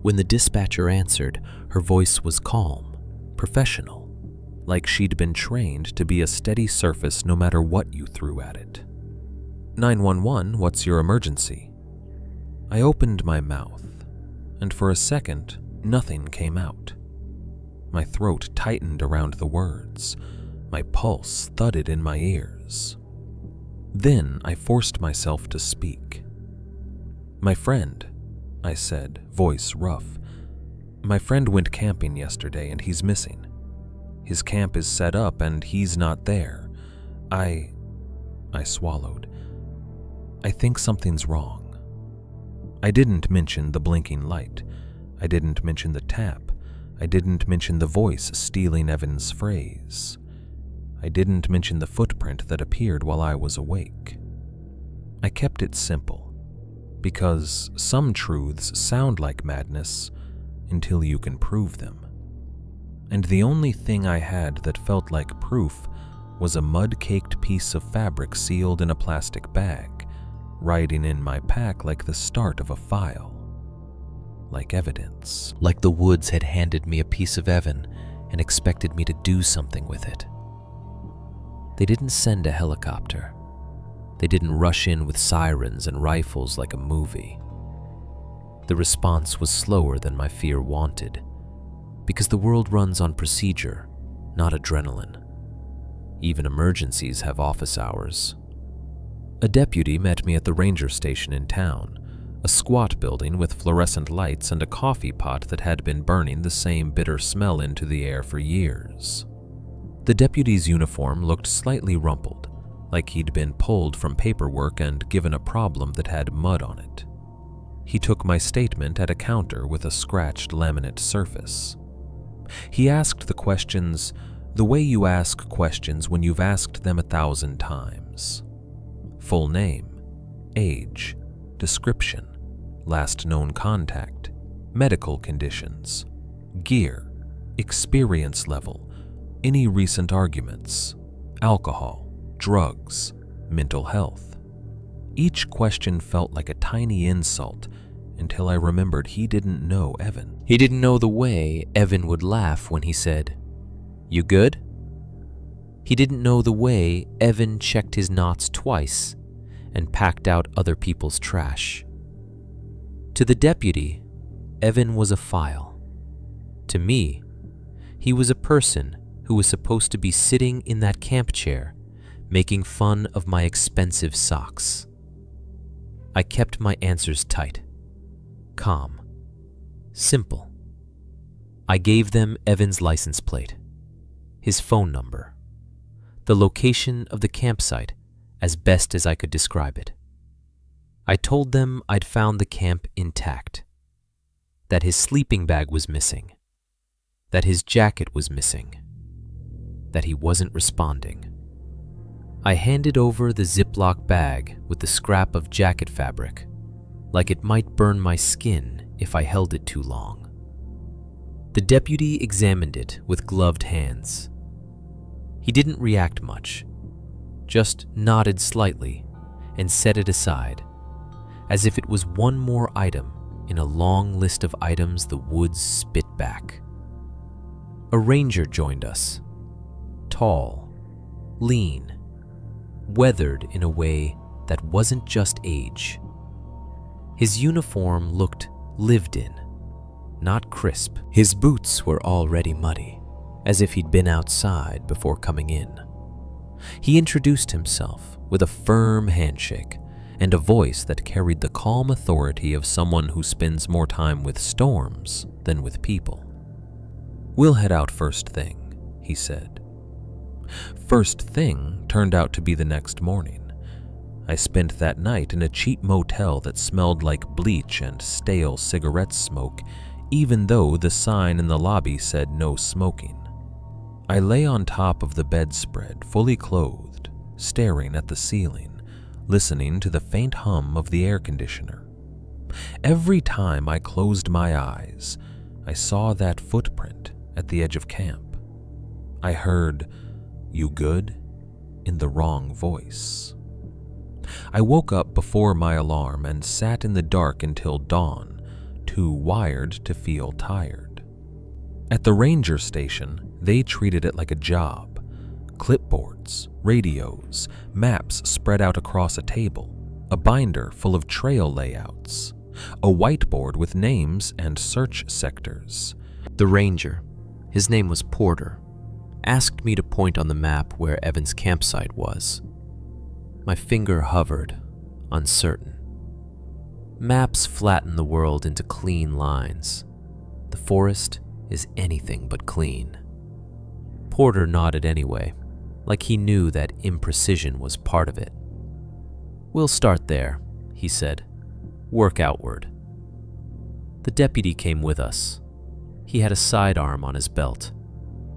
When the dispatcher answered, her voice was calm, professional, like she'd been trained to be a steady surface no matter what you threw at it. 911, what's your emergency? I opened my mouth, and for a second, nothing came out. My throat tightened around the words. My pulse thudded in my ears. Then I forced myself to speak. My friend, I said, voice rough. My friend went camping yesterday and he's missing. His camp is set up and he's not there. I swallowed. I think something's wrong. I didn't mention the blinking light. I didn't mention the tap. I didn't mention the voice stealing Evan's phrase. I didn't mention the footprint that appeared while I was awake. I kept it simple, because some truths sound like madness until you can prove them. And the only thing I had that felt like proof was a mud-caked piece of fabric sealed in a plastic bag, riding in my pack like the start of a file. Like evidence. Like the woods had handed me a piece of Evan and expected me to do something with it. They didn't send a helicopter. They didn't rush in with sirens and rifles like a movie. The response was slower than my fear wanted, because the world runs on procedure, not adrenaline. Even emergencies have office hours. A deputy met me at the ranger station in town, a squat building with fluorescent lights and a coffee pot that had been burning the same bitter smell into the air for years. The deputy's uniform looked slightly rumpled, like he'd been pulled from paperwork and given a problem that had mud on it. He took my statement at a counter with a scratched laminate surface. He asked the questions the way you ask questions when you've asked them 1,000 times. Full name, age, description, last known contact, medical conditions, gear, experience level, any recent arguments, alcohol, drugs, mental health. Each question felt like a tiny insult until I remembered he didn't know Evan. He didn't know the way Evan would laugh when he said, "You good?" He didn't know the way Evan checked his knots twice and packed out other people's trash. To the deputy, Evan was a file. To me, he was a person who was supposed to be sitting in that camp chair, making fun of my expensive socks. I kept my answers tight, calm, simple. I gave them Evan's license plate, his phone number, the location of the campsite as best as I could describe it. I told them I'd found the camp intact, that his sleeping bag was missing, that his jacket was missing, that he wasn't responding. I handed over the Ziploc bag with the scrap of jacket fabric, like it might burn my skin if I held it too long. The deputy examined it with gloved hands. He didn't react much, just nodded slightly and set it aside, as if it was one more item in a long list of items the woods spit back. A ranger joined us, tall, lean, weathered in a way that wasn't just age. His uniform looked lived in, not crisp. His boots were already muddy, as if he'd been outside before coming in. He introduced himself with a firm handshake and a voice that carried the calm authority of someone who spends more time with storms than with people. "We'll head out first thing," he said. First thing turned out to be the next morning. I spent that night in a cheap motel that smelled like bleach and stale cigarette smoke, even though the sign in the lobby said no smoking. I lay on top of the bedspread, fully clothed, staring at the ceiling, listening to the faint hum of the air conditioner. Every time I closed my eyes, I saw that footprint at the edge of camp. I heard, "You good?" in the wrong voice. I woke up before my alarm and sat in the dark until dawn, too wired to feel tired. At the ranger station, they treated it like a job. Clipboards, radios, maps spread out across a table, a binder full of trail layouts, a whiteboard with names and search sectors. The ranger, his name was Porter, asked me to point on the map where Evan's campsite was. My finger hovered, uncertain. Maps flatten the world into clean lines. The forest is anything but clean. Porter nodded anyway, like he knew that imprecision was part of it. "We'll start there," he said. "Work outward." The deputy came with us. He had a sidearm on his belt,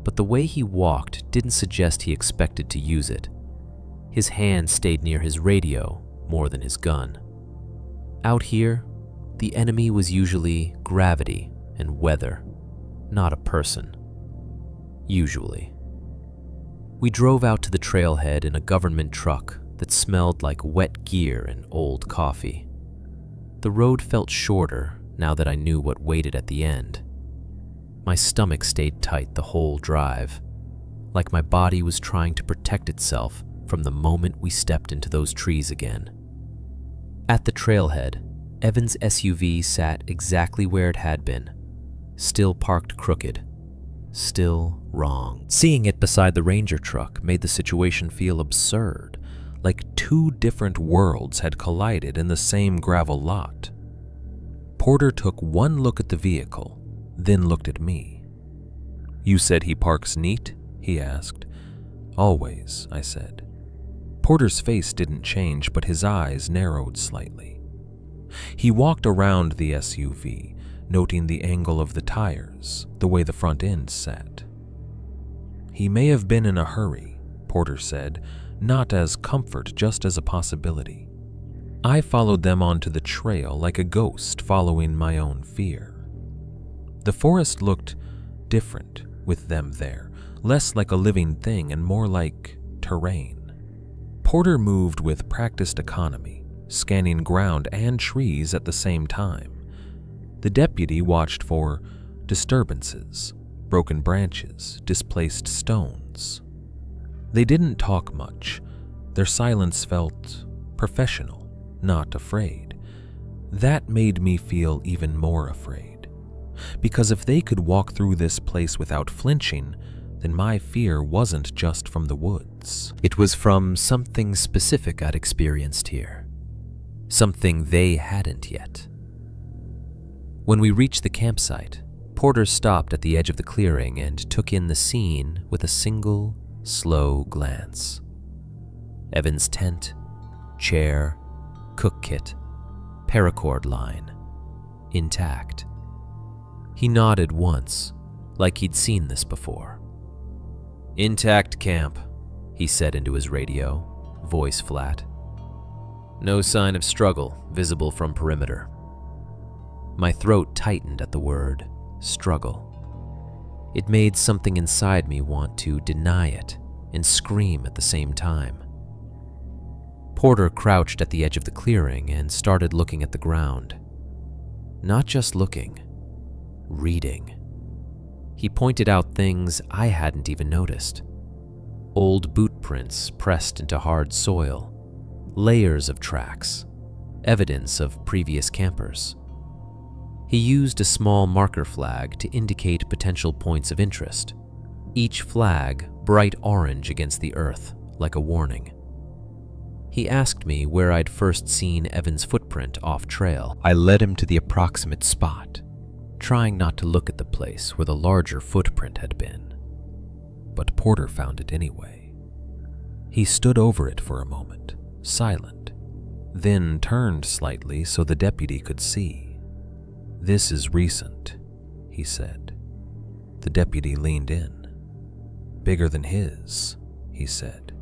but the way he walked didn't suggest he expected to use it. His hand stayed near his radio more than his gun. Out here, the enemy was usually gravity and weather, not a person. Usually. We drove out to the trailhead in a government truck that smelled like wet gear and old coffee. The road felt shorter now that I knew what waited at the end. My stomach stayed tight the whole drive, like my body was trying to protect itself from the moment we stepped into those trees again. At the trailhead, Evan's SUV sat exactly where it had been, still parked crooked, still wrong. Seeing it beside the ranger truck made the situation feel absurd, like two different worlds had collided in the same gravel lot. Porter took one look at the vehicle, then looked at me. "You said he parks neat?" he asked. "Always," I said. Porter's face didn't change, but his eyes narrowed slightly. He walked around the SUV, noting the angle of the tires, the way the front end sat. "He may have been in a hurry," Porter said, not as comfort, just as a possibility. I followed them onto the trail like a ghost following my own fear. The forest looked different with them there, less like a living thing and more like terrain. Porter moved with practiced economy, scanning ground and trees at the same time. The deputy watched for disturbances, broken branches, displaced stones. They didn't talk much. Their silence felt professional, not afraid. That made me feel even more afraid. Because if they could walk through this place without flinching, then my fear wasn't just from the woods. It was from something specific I'd experienced here. Something they hadn't yet. When we reached the campsite, Porter stopped at the edge of the clearing and took in the scene with a single, slow glance. Evan's tent, chair, cook kit, paracord line, intact. He nodded once, like he'd seen this before. "Intact camp," he said into his radio, voice flat. "No sign of struggle visible from perimeter." My throat tightened at the word struggle. It made something inside me want to deny it and scream at the same time. Porter crouched at the edge of the clearing and started looking at the ground. Not just looking, reading. He pointed out things I hadn't even noticed. Old boot prints pressed into hard soil, layers of tracks, evidence of previous campers. He used a small marker flag to indicate potential points of interest, each flag bright orange against the earth, like a warning. He asked me where I'd first seen Evan's footprint off-trail. I led him to the approximate spot, trying not to look at the place where the larger footprint had been. But Porter found it anyway. He stood over it for a moment, silent, then turned slightly so the deputy could see. "This is recent," he said. The deputy leaned in. "Bigger than his," he said.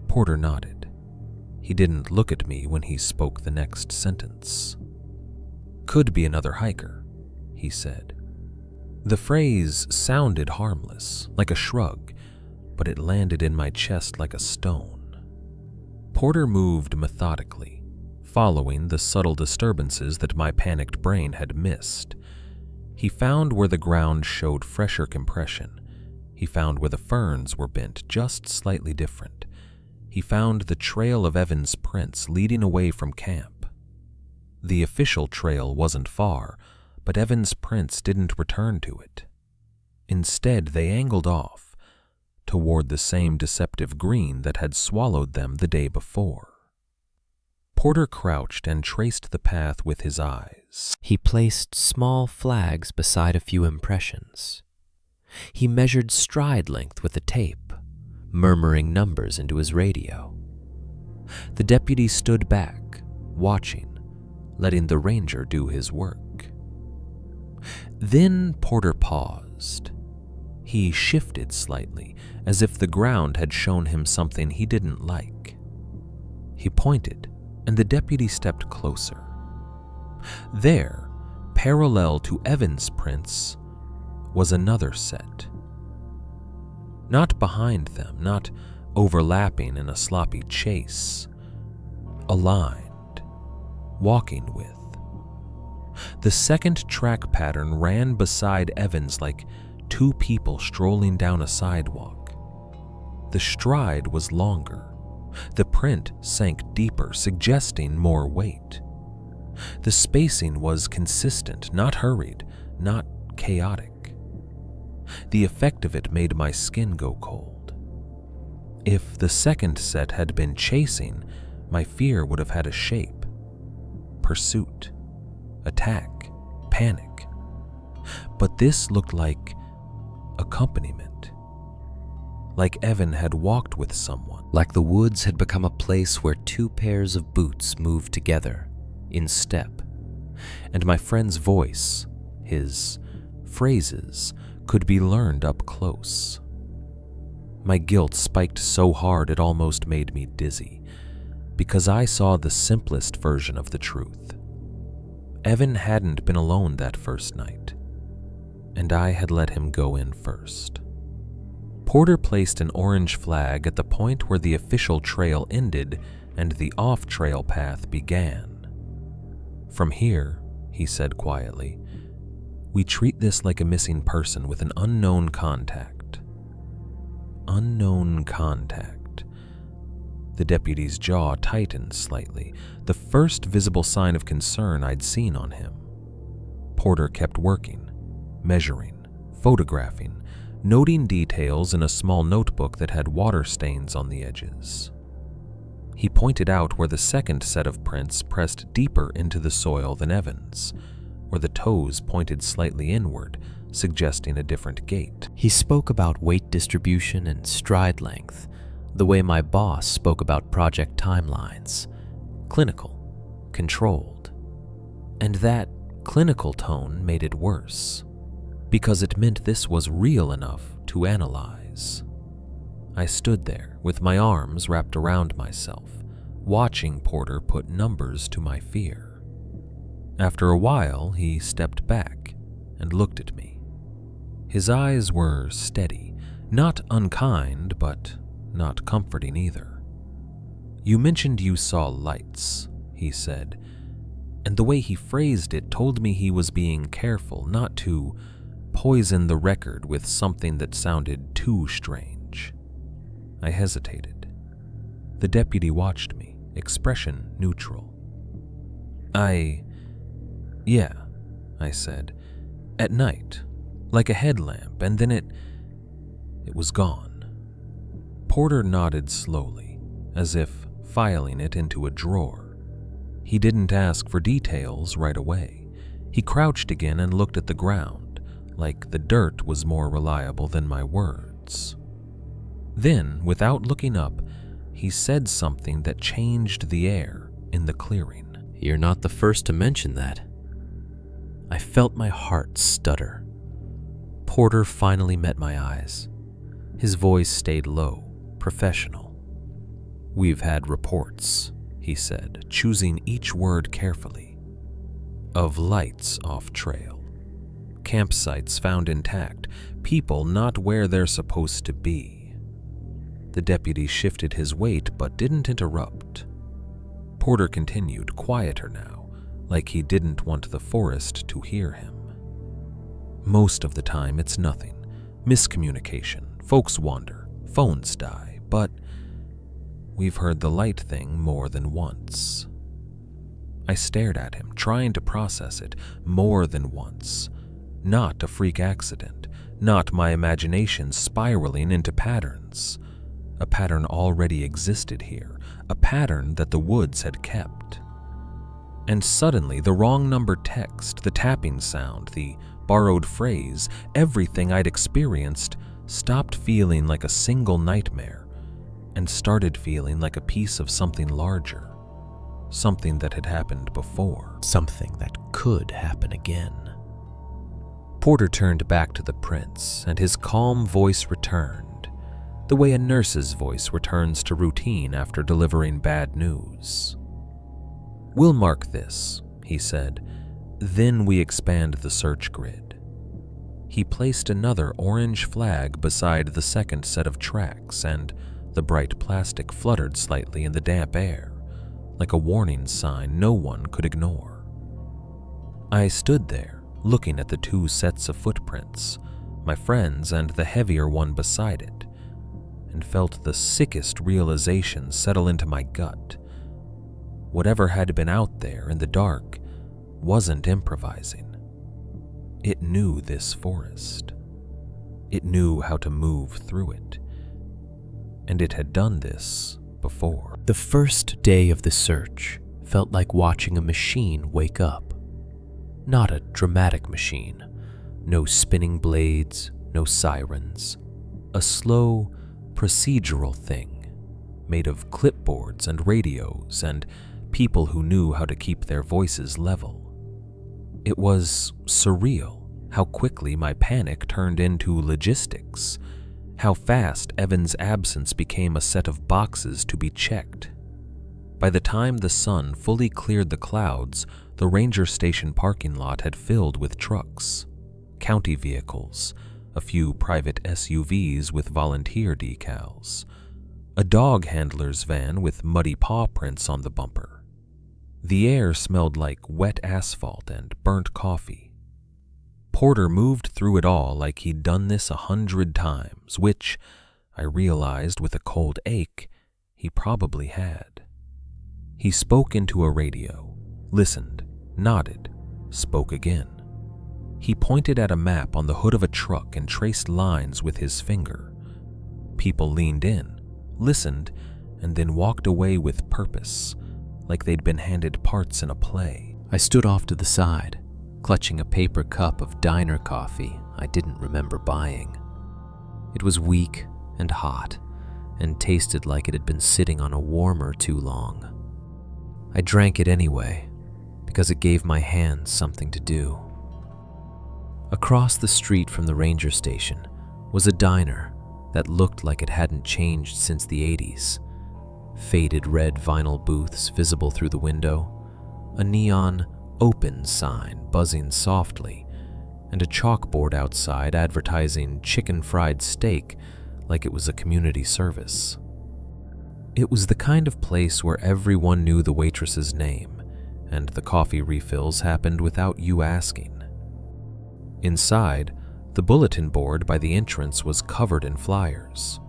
Porter nodded. He didn't look at me when he spoke the next sentence. "Could be another hiker," he said. The phrase sounded harmless, like a shrug, but it landed in my chest like a stone. Porter moved methodically, following the subtle disturbances that my panicked brain had missed. He found where the ground showed fresher compression. He found where the ferns were bent just slightly different. He found the trail of Evan's prints leading away from camp. The official trail wasn't far, but Evan's prints didn't return to it. Instead, they angled off toward the same deceptive green that had swallowed them the day before. Porter crouched and traced the path with his eyes. He placed small flags beside a few impressions. He measured stride length with the tape, murmuring numbers into his radio. The deputy stood back, watching, letting the ranger do his work. Then Porter paused. He shifted slightly, as if the ground had shown him something he didn't like. He pointed, and the deputy stepped closer. There, parallel to Evan's prints, was another set. Not behind them, not overlapping in a sloppy chase. Aligned, walking with. The second track pattern ran beside Evan's like two people strolling down a sidewalk. The stride was longer. The print sank deeper, suggesting more weight. The spacing was consistent, not hurried, not chaotic. The effect of it made my skin go cold. If the second set had been chasing, my fear would have had a shape. Pursuit, attack, panic. But this looked like accompaniment. Like Evan had walked with someone. Like the woods had become a place where two pairs of boots moved together, in step. And my friend's voice, his phrases, could be learned up close. My guilt spiked so hard it almost made me dizzy, because I saw the simplest version of the truth. Evan hadn't been alone that first night, and I had let him go in first. Porter placed an orange flag at the point where the official trail ended and the off-trail path began. "From here," he said quietly, "we treat this like a missing person with an unknown contact." Unknown contact. The deputy's jaw tightened slightly, the first visible sign of concern I'd seen on him. Porter kept working, measuring, photographing, noting details in a small notebook that had water stains on the edges. He pointed out where the second set of prints pressed deeper into the soil than Evan's, where the toes pointed slightly inward, suggesting a different gait. He spoke about weight distribution and stride length, the way my boss spoke about project timelines. Clinical, controlled. And that clinical tone made it worse, because it meant this was real enough to analyze. I stood there with my arms wrapped around myself, watching Porter put numbers to my fear. After a while, he stepped back and looked at me. His eyes were steady, not unkind, but not comforting either. "You mentioned you saw lights," he said, and the way he phrased it told me he was being careful not to poison the record with something that sounded too strange. I hesitated. The deputy watched me, expression neutral. Yeah, I said. "At night, like a headlamp, and then it was gone." Porter nodded slowly, as if filing it into a drawer. He didn't ask for details right away. He crouched again and looked at the ground, like the dirt was more reliable than my words. Then, without looking up, he said something that changed the air in the clearing. "You're not the first to mention that." I felt my heart stutter. Porter finally met my eyes. His voice stayed low, professional. "We've had reports," he said, choosing each word carefully, "of lights off trail, campsites found intact, people not where they're supposed to be." The deputy shifted his weight but didn't interrupt. Porter continued, quieter now, like he didn't want the forest to hear him. "Most of the time it's nothing. Miscommunication, folks wander, phones die, but we've heard the light thing more than once." I stared at him, trying to process it. More than once. Not a freak accident, not my imagination spiraling into patterns. A pattern already existed here, a pattern that the woods had kept. And suddenly the wrong number text, the tapping sound, the borrowed phrase, everything I'd experienced stopped feeling like a single nightmare and started feeling like a piece of something larger, something that had happened before. Something that could happen again. Porter turned back to the prints, and his calm voice returned, the way a nurse's voice returns to routine after delivering bad news. "We'll mark this," he said. "Then we expand the search grid." He placed another orange flag beside the second set of tracks, and the bright plastic fluttered slightly in the damp air, like a warning sign no one could ignore. I stood there, looking at the two sets of footprints, my friend's and the heavier one beside it, and felt the sickest realization settle into my gut. Whatever had been out there in the dark wasn't improvising. It knew this forest. It knew how to move through it. And it had done this before. The first day of the search felt like watching a machine wake up. Not a dramatic machine. No spinning blades, no sirens. A slow, procedural thing made of clipboards and radios and people who knew how to keep their voices level. It was surreal how quickly my panic turned into logistics, how fast Evan's absence became a set of boxes to be checked. By the time the sun fully cleared the clouds, the ranger station parking lot had filled with trucks, county vehicles, a few private SUVs with volunteer decals, a dog handler's van with muddy paw prints on the bumper. The air smelled like wet asphalt and burnt coffee. Porter moved through it all like he'd done this 100 times, which, I realized with a cold ache, he probably had. He spoke into a radio, listened, nodded, spoke again. He pointed at a map on the hood of a truck and traced lines with his finger. People leaned in, listened, and then walked away with purpose, like they'd been handed parts in a play. I stood off to the side, clutching a paper cup of diner coffee I didn't remember buying. It was weak and hot, and tasted like it had been sitting on a warmer too long. I drank it anyway, because it gave my hands something to do. Across the street from the ranger station was a diner that looked like it hadn't changed since the 80s. Faded red vinyl booths visible through the window, a neon open sign buzzing softly, and a chalkboard outside advertising chicken fried steak like it was a community service. It was the kind of place where everyone knew the waitress's name, and the coffee refills happened without you asking. Inside, the bulletin board by the entrance was covered in flyers.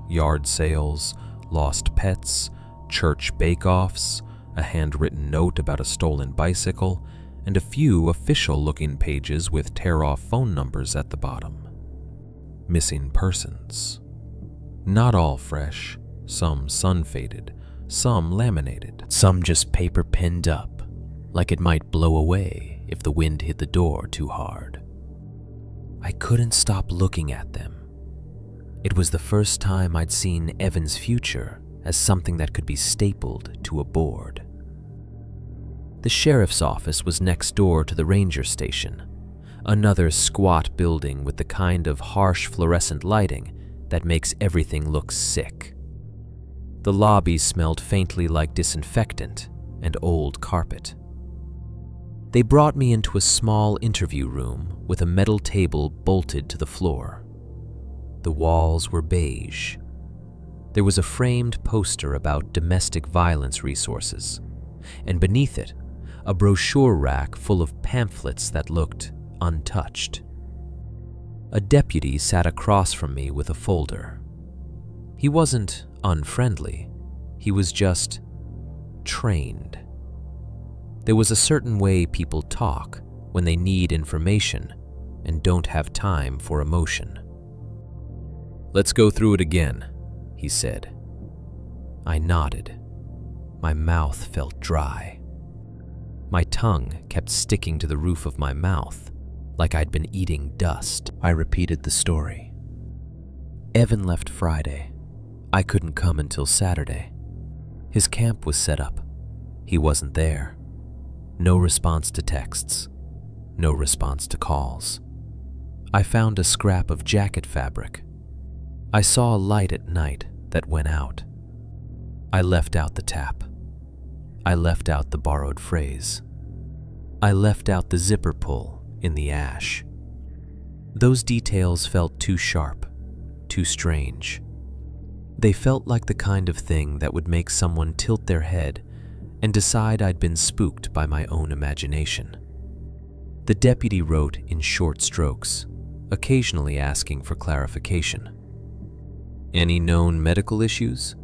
Yard sales, lost pets, church bake-offs, a handwritten note about a stolen bicycle, and a few official-looking pages with tear-off phone numbers at the bottom. Missing persons. Not all fresh, some sun-faded, some laminated, some just paper pinned up, like it might blow away if the wind hit the door too hard. I couldn't stop looking at them. It was the first time I'd seen Evan's future as something that could be stapled to a board. The sheriff's office was next door to the ranger station, another squat building with the kind of harsh fluorescent lighting that makes everything look sick. The lobby smelled faintly like disinfectant and old carpet. They brought me into a small interview room with a metal table bolted to the floor. The walls were beige. There was a framed poster about domestic violence resources, and beneath it, a brochure rack full of pamphlets that looked untouched. A deputy sat across from me with a folder. He wasn't unfriendly, he was just trained. There was a certain way people talk when they need information and don't have time for emotion. "Let's go through it again," he said. I nodded. My mouth felt dry. My tongue kept sticking to the roof of my mouth like I'd been eating dust. I repeated the story. Evan left Friday. I couldn't come until Saturday. His camp was set up. He wasn't there. No response to texts. No response to calls. I found a scrap of jacket fabric. I saw a light at night that went out. I left out the tap. I left out the borrowed phrase. I left out the zipper pull in the ash. Those details felt too sharp, too strange. They felt like the kind of thing that would make someone tilt their head and decide I'd been spooked by my own imagination. The deputy wrote in short strokes, occasionally asking for clarification. "Any known medical issues?"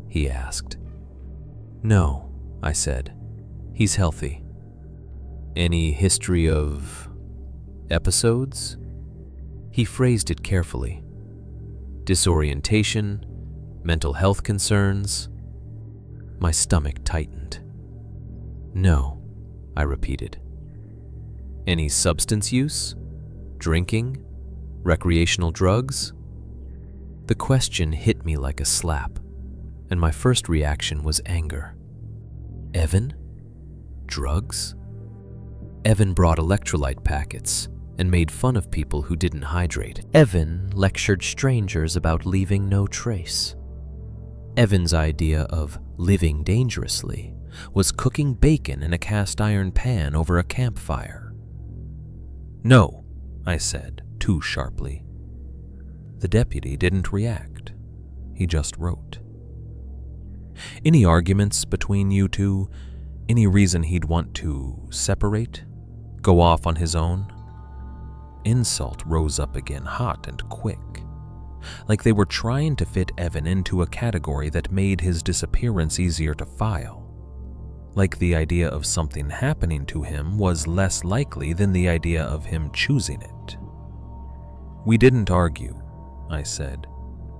he asked. "No," I said. "He's healthy." "Any history of episodes?" He phrased it carefully. "Disorientation, mental health concerns?" My stomach tightened. "No," I repeated. "Any substance use? Drinking? Recreational drugs?" The question hit me like a slap, and my first reaction was anger. Evan? Drugs? Evan brought electrolyte packets and made fun of people who didn't hydrate. Evan lectured strangers about leaving no trace. Evan's idea of living dangerously was cooking bacon in a cast iron pan over a campfire. "No," I said, too sharply. The deputy didn't react. He just wrote. "Any arguments between you two? Any reason he'd want to separate? Go off on his own?" Insult rose up again, hot and quick. Like they were trying to fit Evan into a category that made his disappearance easier to file. Like the idea of something happening to him was less likely than the idea of him choosing it. "We didn't argue," I said.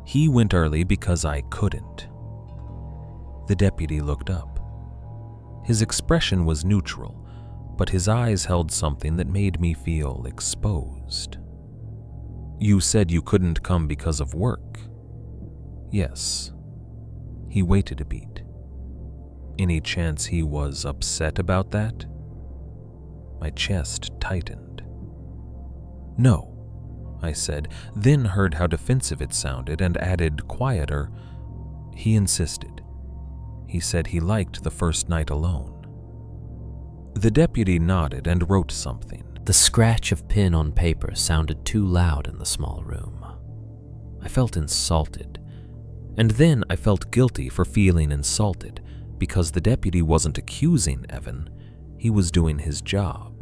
"He went early because I couldn't." The deputy looked up. His expression was neutral, but his eyes held something that made me feel exposed. "You said you couldn't come because of work." "Yes." He waited a beat. "Any chance he was upset about that?" My chest tightened. "No," I said, then heard how defensive it sounded and added quieter, "He insisted. He said he liked the first night alone." The deputy nodded and wrote something. The scratch of pen on paper sounded too loud in the small room. I felt insulted, and then I felt guilty for feeling insulted because the deputy wasn't accusing Evan, he was doing his job.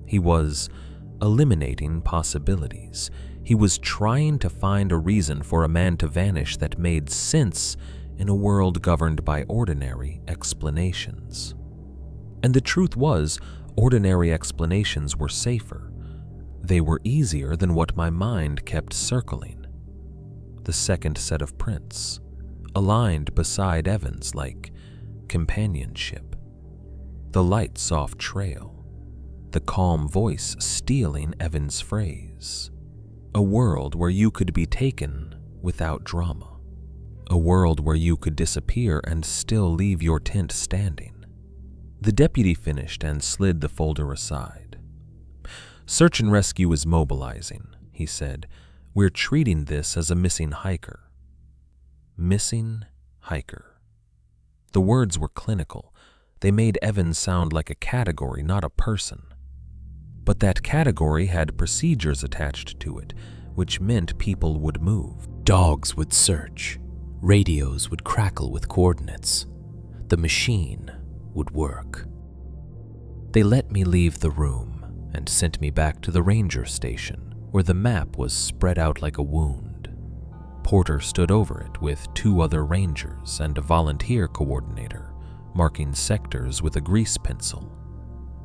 He was eliminating possibilities. He was trying to find a reason for a man to vanish that made sense in a world governed by ordinary explanations. And the truth was, ordinary explanations were safer. They were easier than what my mind kept circling. The second set of prints, aligned beside Evan's like companionship. The light soft trail. The calm voice stealing Evan's phrase. A world where you could be taken without drama. A world where you could disappear and still leave your tent standing. The deputy finished and slid the folder aside. "Search and rescue is mobilizing," he said. "We're treating this as a missing hiker." Missing hiker. The words were clinical. They made Evan sound like a category, not a person. But that category had procedures attached to it, which meant people would move. Dogs would search. Radios would crackle with coordinates. The machine would work. They let me leave the room and sent me back to the ranger station, where the map was spread out like a wound. Porter stood over it with 2 other rangers and a volunteer coordinator, marking sectors with a grease pencil.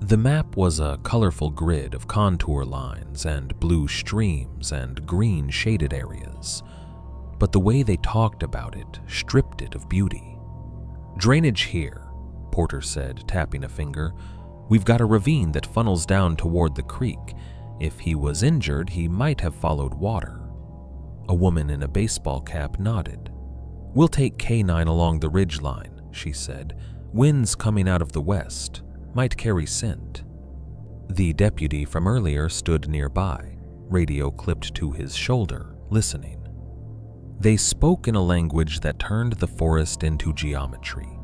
The map was a colorful grid of contour lines and blue streams and green shaded areas, but the way they talked about it stripped it of beauty. "Drainage here," Porter said, tapping a finger. "We've got a ravine that funnels down toward the creek. If he was injured, he might have followed water." A woman in a baseball cap nodded. "We'll take K9 along the ridge line," she said. "Winds coming out of the west. Might carry scent." The deputy from earlier stood nearby, radio clipped to his shoulder, listening. They spoke in a language that turned the forest into geometry.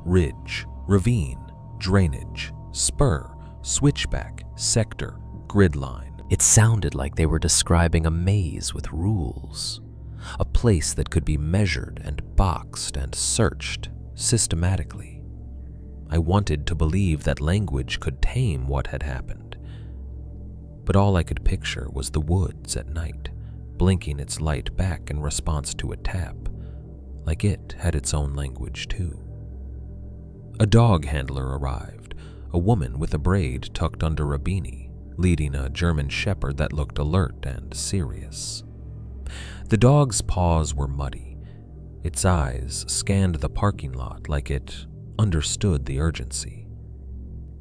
Ridge, ravine, drainage, spur, switchback, sector, grid line. It sounded like they were describing a maze with rules, a place that could be measured and boxed and searched systematically. I wanted to believe that language could tame what had happened, but all I could picture was the woods at night, blinking its light back in response to a tap, like it had its own language too. A dog handler arrived, a woman with a braid tucked under a beanie, leading a German shepherd that looked alert and serious. The dog's paws were muddy. Its eyes scanned the parking lot like it understood the urgency.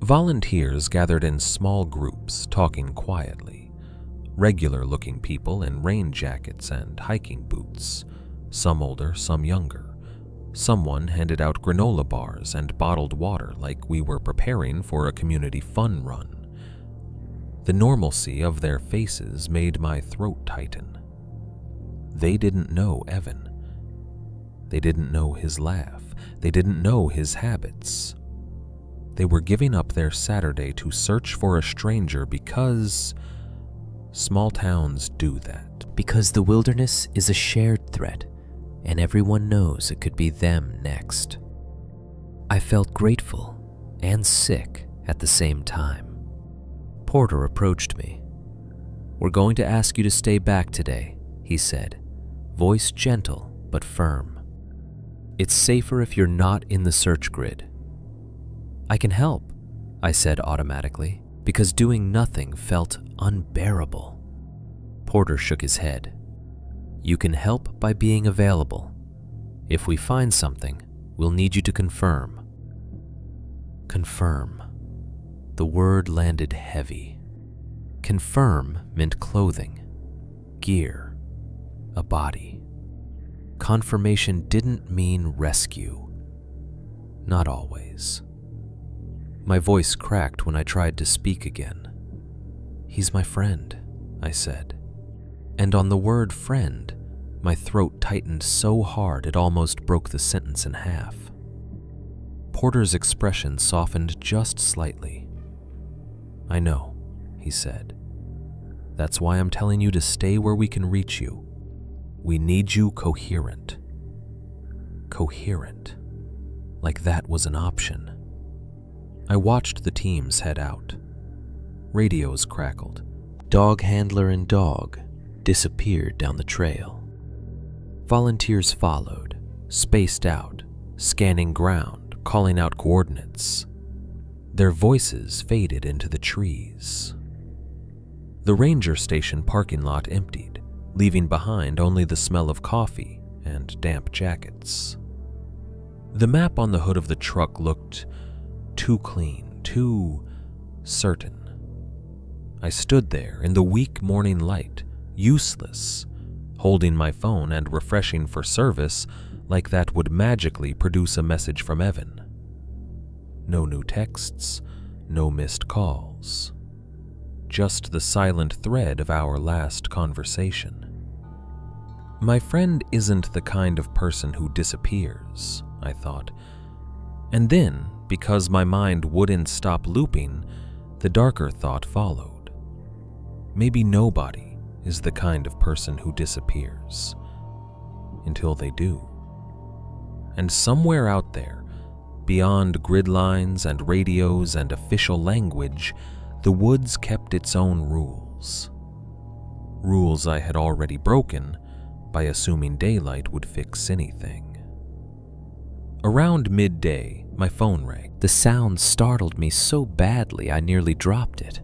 Volunteers gathered in small groups, talking quietly. Regular-looking people in rain jackets and hiking boots, some older, some younger. Someone handed out granola bars and bottled water like we were preparing for a community fun run. The normalcy of their faces made my throat tighten. They didn't know Evan. They didn't know his laugh. They didn't know his habits. They were giving up their Saturday to search for a stranger because small towns do that. Because the wilderness is a shared threat, and everyone knows it could be them next. I felt grateful and sick at the same time. Porter approached me. "We're going to ask you to stay back today," he said, voice gentle but firm. "It's safer if you're not in the search grid." "I can help," I said automatically, because doing nothing felt unbearable. Porter shook his head. "You can help by being available. If we find something, we'll need you to confirm." Confirm. The word landed heavy. Confirm meant clothing, gear, a body. Confirmation didn't mean rescue. Not always. My voice cracked when I tried to speak again. "He's my friend," I said. And on the word friend, my throat tightened so hard it almost broke the sentence in half. Porter's expression softened just slightly. "I know," he said. "That's why I'm telling you to stay where we can reach you. We need you coherent." Coherent. Like that was an option. I watched the teams head out. Radios crackled. Dog handler and dog disappeared down the trail. Volunteers followed, spaced out, scanning ground, calling out coordinates. Their voices faded into the trees. The ranger station parking lot emptied, leaving behind only the smell of coffee and damp jackets. The map on the hood of the truck looked too clean, too certain. I stood there in the weak morning light, useless, holding my phone and refreshing for service like that would magically produce a message from Evan. No new texts, no missed calls. Just the silent thread of our last conversation. My friend isn't the kind of person who disappears, I thought. And then, because my mind wouldn't stop looping, the darker thought followed. Maybe nobody is the kind of person who disappears until they do. And somewhere out there, beyond grid lines and radios and official language, the woods kept its own rules. Rules I had already broken by assuming daylight would fix anything. Around midday, my phone rang. The sound startled me so badly I nearly dropped it.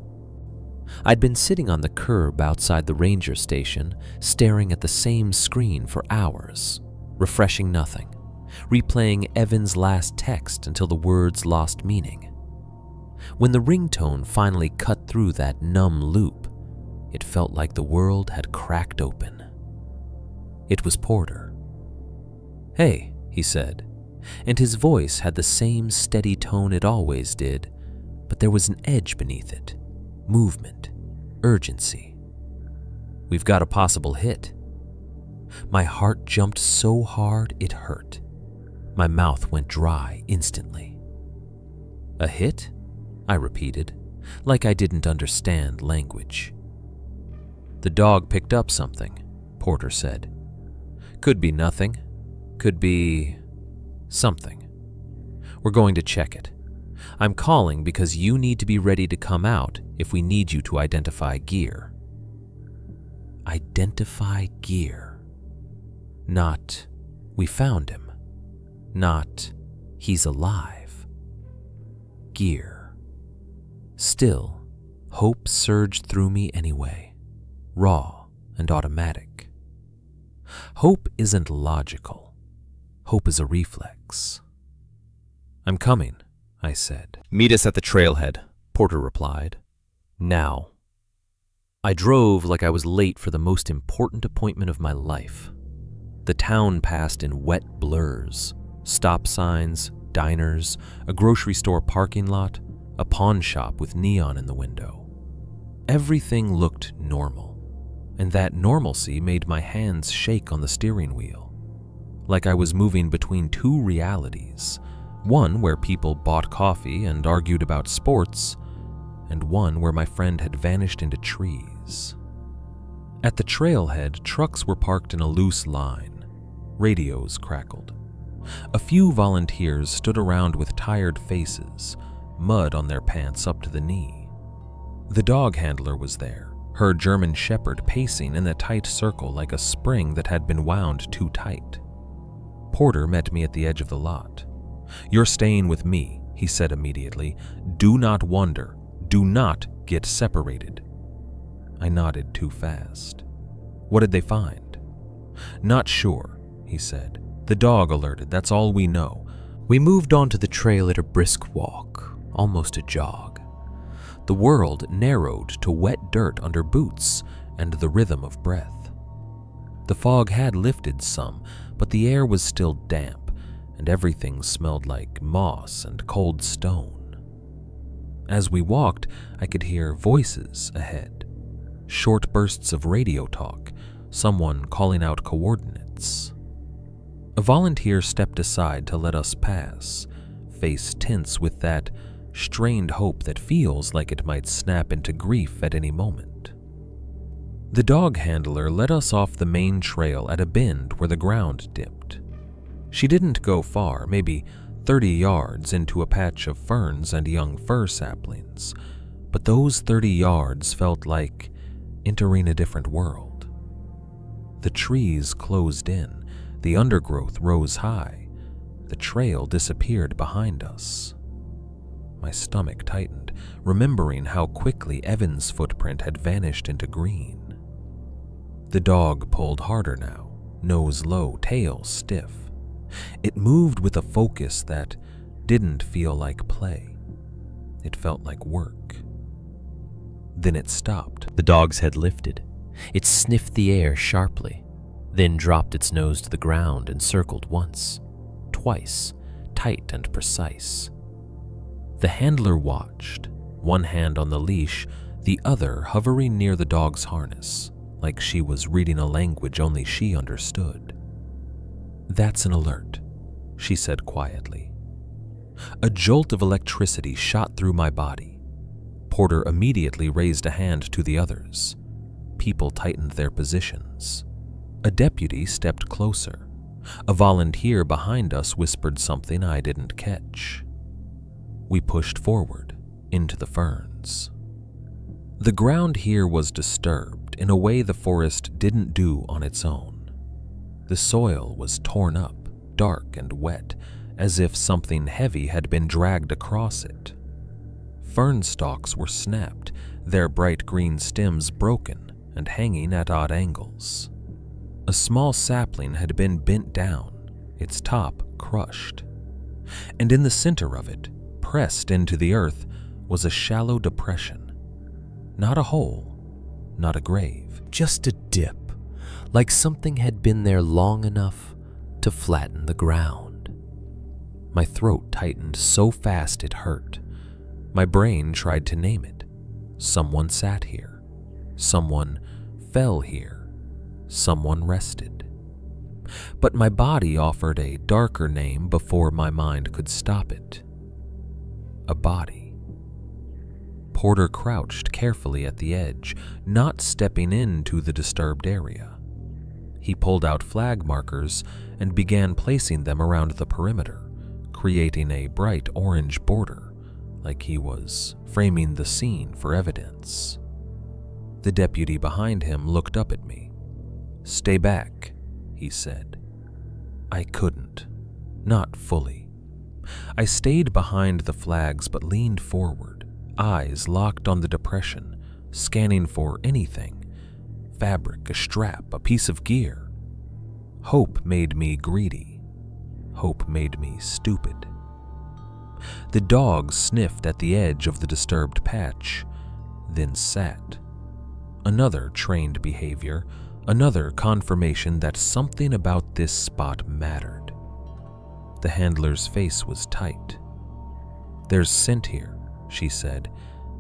I'd been sitting on the curb outside the ranger station, staring at the same screen for hours, refreshing nothing, replaying Evan's last text until the words lost meaning. When the ringtone finally cut through that numb loop, it felt like the world had cracked open. It was Porter. "Hey," he said, and his voice had the same steady tone it always did, but there was an edge beneath it, movement, urgency. "We've got a possible hit." My heart jumped so hard it hurt. My mouth went dry instantly. "A hit?" I repeated, like I didn't understand language. "The dog picked up something," Porter said. "Could be nothing. Could be something. We're going to check it. I'm calling because you need to be ready to come out if we need you to identify gear." Identify gear. Not, "We found him." Not, "He's alive." Gear. Still, hope surged through me anyway, raw and automatic. Hope isn't logical. Hope is a reflex. "I'm coming," I said. "Meet us at the trailhead," Porter replied. "Now." I drove like I was late for the most important appointment of my life. The town passed in wet blurs, stop signs, diners, a grocery store parking lot, a pawn shop with neon in the window. Everything looked normal, and that normalcy made my hands shake on the steering wheel, like I was moving between two realities, one where people bought coffee and argued about sports, and one where my friend had vanished into trees. At the trailhead, trucks were parked in a loose line. Radios crackled. A few volunteers stood around with tired faces, mud on their pants up to the knee. The dog handler was there, her German shepherd pacing in a tight circle like a spring that had been wound too tight. Porter met me at the edge of the lot. "You're staying with me," he said immediately. "Do not wander. Do not get separated." I nodded too fast. "What did they find?" "Not sure," he said. "The dog alerted, that's all we know." We moved onto the trail at a brisk walk, almost a jog. The world narrowed to wet dirt under boots and the rhythm of breath. The fog had lifted some, but the air was still damp, and everything smelled like moss and cold stone. As we walked, I could hear voices ahead, short bursts of radio talk, someone calling out coordinates. A volunteer stepped aside to let us pass, face tense with that strained hope that feels like it might snap into grief at any moment. The dog handler led us off the main trail at a bend where the ground dipped. She didn't go far, maybe 30 yards into a patch of ferns and young fir saplings, but those 30 yards felt like entering a different world. The trees closed in, the undergrowth rose high, the trail disappeared behind us. My stomach tightened, remembering how quickly Evan's footprint had vanished into green. The dog pulled harder now, nose low, tail stiff. It moved with a focus that didn't feel like play. It felt like work. Then it stopped. The dog's head lifted. It sniffed the air sharply, then dropped its nose to the ground and circled once, twice, tight and precise. The handler watched, one hand on the leash, the other hovering near the dog's harness, like she was reading a language only she understood. "That's an alert," she said quietly. A jolt of electricity shot through my body. Porter immediately raised a hand to the others. People tightened their positions. A deputy stepped closer. A volunteer behind us whispered something I didn't catch. We pushed forward into the ferns. The ground here was disturbed in a way the forest didn't do on its own. The soil was torn up, dark and wet, as if something heavy had been dragged across it. Fern stalks were snapped, their bright green stems broken and hanging at odd angles. A small sapling had been bent down, its top crushed. And in the center of it, pressed into the earth, was a shallow depression. Not a hole, not a grave. Just a dip, like something had been there long enough to flatten the ground. My throat tightened so fast it hurt. My brain tried to name it. Someone sat here. Someone fell here. Someone rested. But my body offered a darker name before my mind could stop it. A body. Porter crouched carefully at the edge, not stepping into the disturbed area. He pulled out flag markers and began placing them around the perimeter, creating a bright orange border, like he was framing the scene for evidence. The deputy behind him looked up at me. "Stay back," he said. I couldn't. Not fully. I stayed behind the flags but leaned forward, eyes locked on the depression, scanning for anything. Fabric, a strap, a piece of gear. Hope made me greedy. Hope made me stupid. The dog sniffed at the edge of the disturbed patch, then sat. Another trained behavior, another confirmation that something about this spot mattered. The handler's face was tight. "There's scent here," she said.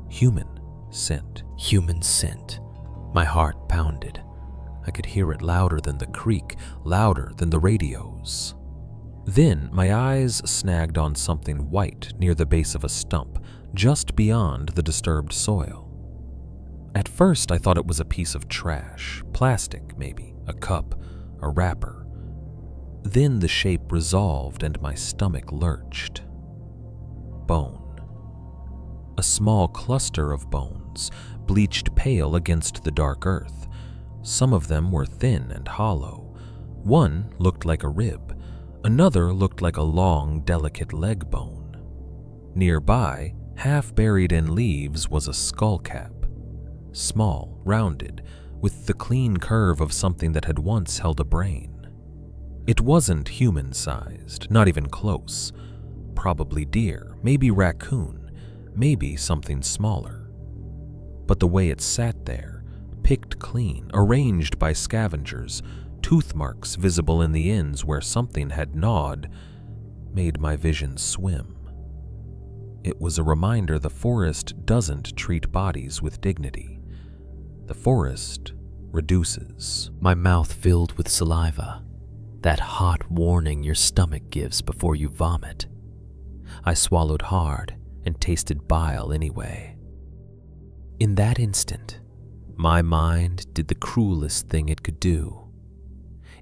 "Human scent." Human scent. My heart pounded. I could hear it louder than the creek, louder than the radios. Then my eyes snagged on something white near the base of a stump, just beyond the disturbed soil. At first I thought it was a piece of trash, plastic maybe, a cup, a wrapper. Then the shape resolved and my stomach lurched. Bone. A small cluster of bones, bleached pale against the dark earth. Some of them were thin and hollow. One looked like a rib. Another looked like a long, delicate leg bone. Nearby, half buried in leaves, was a skull cap. Small, rounded, with the clean curve of something that had once held a brain. It wasn't human-sized, not even close. Probably deer, maybe raccoon, maybe something smaller. But the way it sat there, picked clean, arranged by scavengers, tooth marks visible in the ends where something had gnawed, made my vision swim. It was a reminder the forest doesn't treat bodies with dignity. The forest reduces. My mouth filled with saliva, that hot warning your stomach gives before you vomit. I swallowed hard and tasted bile anyway. In that instant, my mind did the cruelest thing it could do.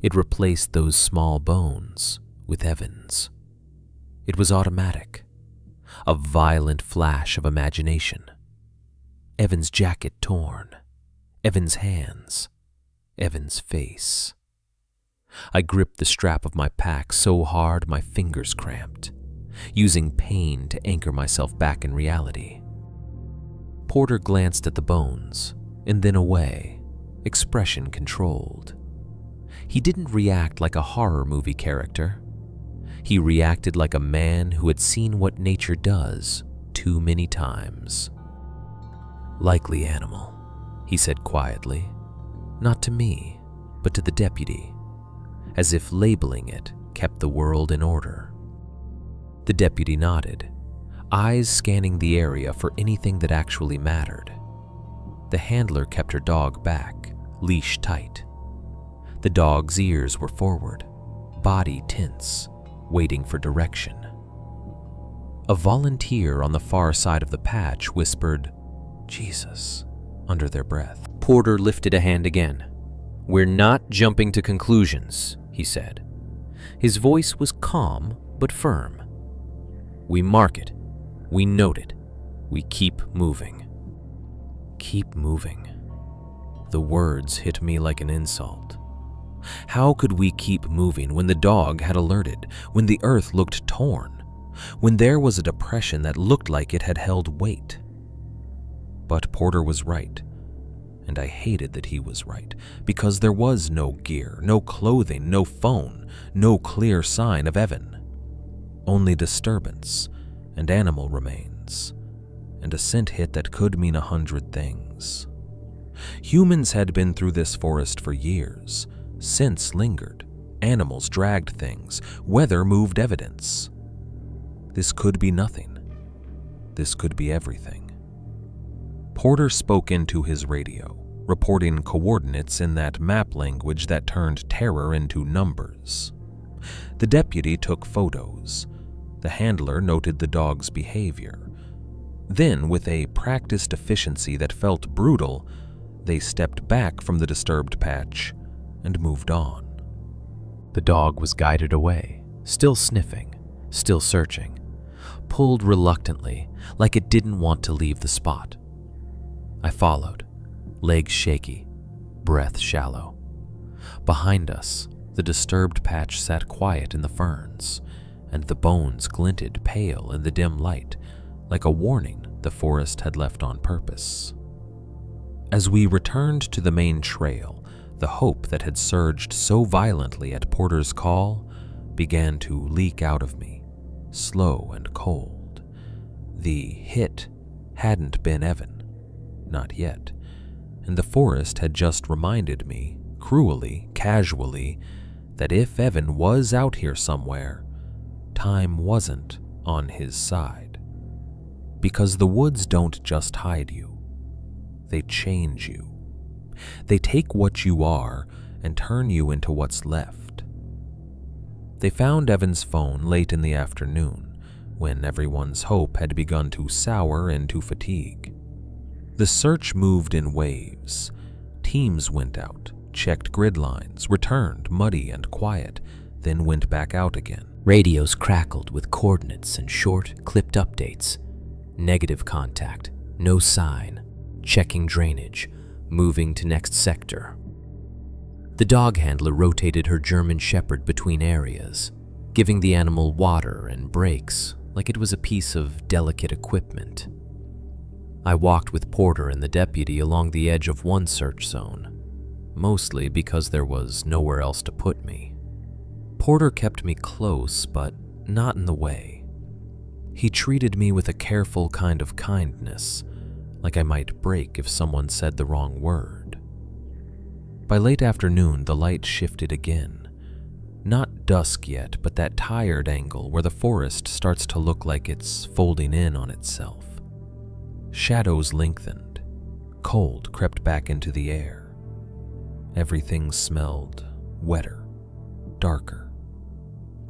It replaced those small bones with Evan's. It was automatic, a violent flash of imagination. Evan's jacket torn, Evan's hands, Evan's face. I gripped the strap of my pack so hard my fingers cramped, using pain to anchor myself back in reality. Porter glanced at the bones and then away, expression controlled. He didn't react like a horror movie character. He reacted like a man who had seen what nature does too many times. "Likely animal," he said quietly, not to me, but to the deputy, as if labeling it kept the world in order. The deputy nodded, eyes scanning the area for anything that actually mattered. The handler kept her dog back, leash tight. The dog's ears were forward, body tense, waiting for direction. A volunteer on the far side of the patch whispered, "Jesus," under their breath. Porter lifted a hand again. "We're not jumping to conclusions," he said. His voice was calm but firm. "We mark it. We note it. We keep moving." Keep moving. The words hit me like an insult. How could we keep moving when the dog had alerted, when the earth looked torn, when there was a depression that looked like it had held weight? But Porter was right, and I hated that he was right, because there was no gear, no clothing, no phone, no clear sign of Evan. Only disturbance and animal remains, and a scent hit that could mean 100 things. Humans had been through this forest for years. Scents lingered, animals dragged things, weather moved evidence. This could be nothing. This could be everything. Porter spoke into his radio, reporting coordinates in that map language that turned terror into numbers. The deputy took photos. The handler noted the dog's behavior. Then, with a practiced efficiency that felt brutal, they stepped back from the disturbed patch and moved on. The dog was guided away, still sniffing, still searching, pulled reluctantly, like it didn't want to leave the spot. I followed, legs shaky, breath shallow. Behind us, the disturbed patch sat quiet in the ferns, and the bones glinted pale in the dim light, like a warning the forest had left on purpose. As we returned to the main trail, the hope that had surged so violently at Porter's call began to leak out of me, slow and cold. The hit hadn't been Evan, not yet, and the forest had just reminded me, cruelly, casually, that if Evan was out here somewhere, time wasn't on his side. Because the woods don't just hide you, they change you. They take what you are and turn you into what's left. They found Evan's phone late in the afternoon, when everyone's hope had begun to sour into fatigue. The search moved in waves. Teams went out, checked grid lines, returned muddy and quiet, then went back out again. Radios crackled with coordinates and short, clipped updates. Negative contact, no sign, checking drainage, moving to next sector. The dog handler rotated her German Shepherd between areas, giving the animal water and breaks like it was a piece of delicate equipment. I walked with Porter and the deputy along the edge of one search zone, mostly because there was nowhere else to put me. Porter kept me close, but not in the way. He treated me with a careful kind of kindness, like I might break if someone said the wrong word. By late afternoon, the light shifted again. Not dusk yet, but that tired angle where the forest starts to look like it's folding in on itself. Shadows lengthened. Cold crept back into the air. Everything smelled wetter, darker.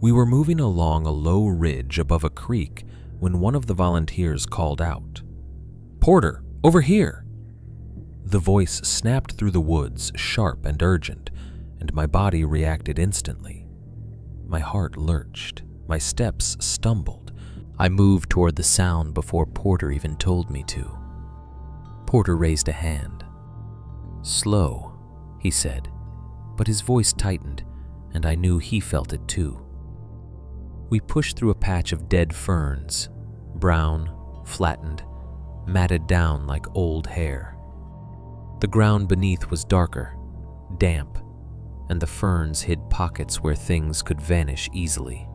We were moving along a low ridge above a creek when one of the volunteers called out, "Porter, over here!" The voice snapped through the woods, sharp and urgent, and my body reacted instantly. My heart lurched, my steps stumbled. I moved toward the sound before Porter even told me to. Porter raised a hand. "Slow," he said, but his voice tightened, and I knew he felt it too. We pushed through a patch of dead ferns, brown, flattened, matted down like old hair. The ground beneath was darker, damp, and the ferns hid pockets where things could vanish easily.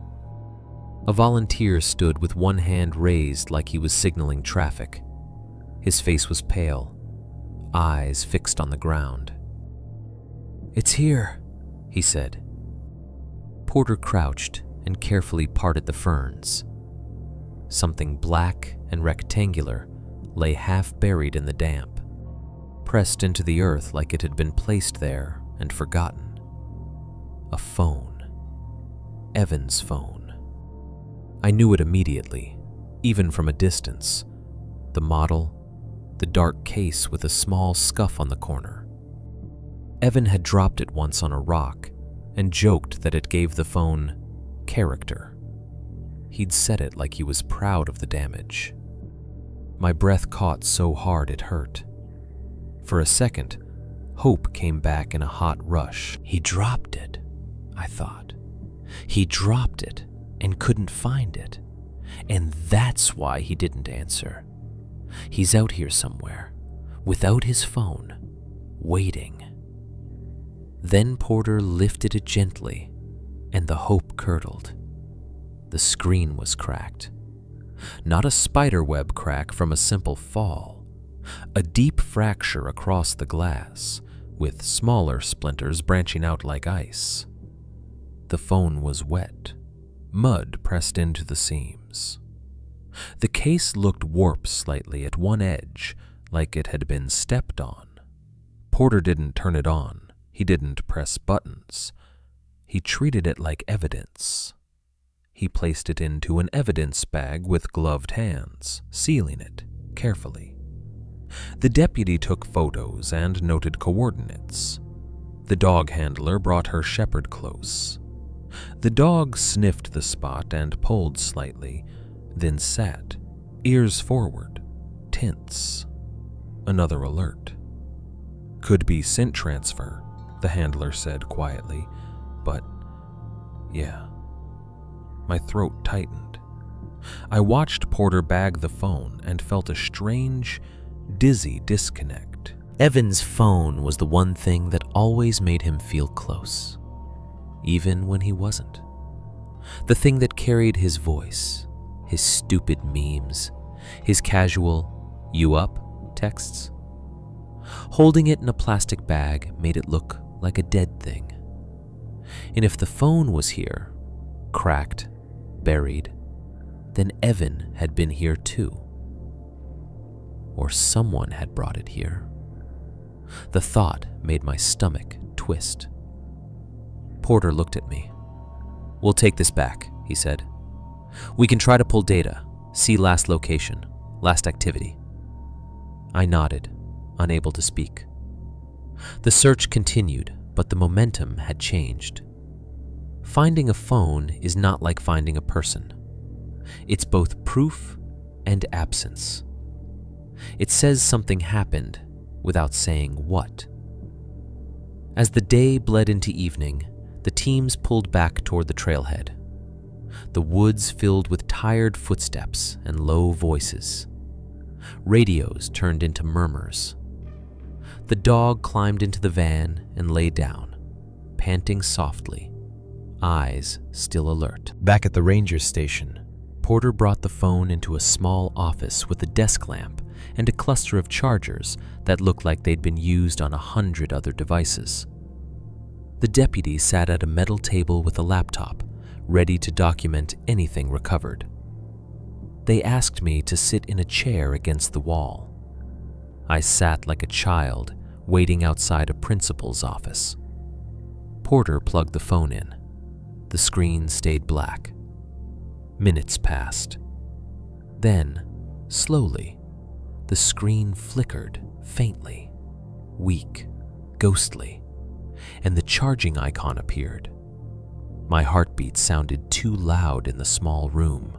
A volunteer stood with one hand raised like he was signaling traffic. His face was pale, eyes fixed on the ground. "It's here," he said. Porter crouched and carefully parted the ferns. Something black and rectangular lay half buried in the damp, pressed into the earth like it had been placed there and forgotten. A phone. Evan's phone. I knew it immediately. Even from a distance, the model, the dark case with a small scuff on the corner. Evan had dropped it once on a rock and joked that it gave the phone character. He'd said it like he was proud of the damage. My breath caught so hard it hurt. For a second, hope came back in a hot rush. He dropped it, I thought. He dropped it and couldn't find it. And that's why he didn't answer. He's out here somewhere, without his phone, waiting. Then Porter lifted it gently, and the hope curdled. The screen was cracked. Not a spiderweb crack from a simple fall. A deep fracture across the glass, with smaller splinters branching out like ice. The phone was wet, mud pressed into the seams. The case looked warped slightly at one edge, like it had been stepped on. Porter didn't turn it on. He didn't press buttons. He treated it like evidence. He placed it into an evidence bag with gloved hands, sealing it carefully. The deputy took photos and noted coordinates. The dog handler brought her shepherd close. The dog sniffed the spot and pulled slightly, then sat, ears forward, tense. Another alert. Could be scent transfer, the handler said quietly, but yeah. My throat tightened. I watched Porter bag the phone and felt a strange, dizzy disconnect. Evan's phone was the one thing that always made him feel close, even when he wasn't. The thing that carried his voice, his stupid memes, his casual, "You up?" texts. Holding it in a plastic bag made it look like a dead thing. And if the phone was here, cracked, buried, then Evan had been here too. Or someone had brought it here. The thought made my stomach twist. Porter looked at me. "We'll take this back," he said. "We can try to pull data, see last location, last activity." I nodded, unable to speak. The search continued, but the momentum had changed. Finding a phone is not like finding a person. It's both proof and absence. It says something happened without saying what. As the day bled into evening, the teams pulled back toward the trailhead. The woods filled with tired footsteps and low voices. Radios turned into murmurs. The dog climbed into the van and lay down, panting softly, eyes still alert. Back at the ranger station, Porter brought the phone into a small office with a desk lamp and a cluster of chargers that looked like they'd been used on 100 other devices. The deputy sat at a metal table with a laptop, ready to document anything recovered. They asked me to sit in a chair against the wall. I sat like a child waiting outside a principal's office. Porter plugged the phone in. The screen stayed black. Minutes passed. Then, slowly, the screen flickered faintly, weak, ghostly, and the charging icon appeared. My heartbeat sounded too loud in the small room.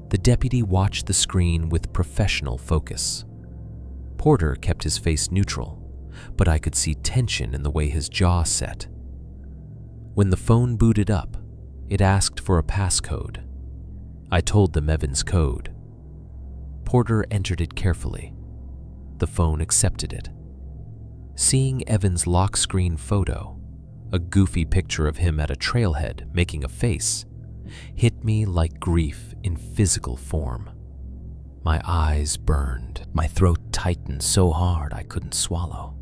The deputy watched the screen with professional focus. Porter kept his face neutral, but I could see tension in the way his jaw set. When the phone booted up, it asked for a passcode. I told them Evan's code. Porter entered it carefully. The phone accepted it. Seeing Evan's lock screen photo, a goofy picture of him at a trailhead making a face, hit me like grief in physical form. My eyes burned. My throat tightened so hard I couldn't swallow.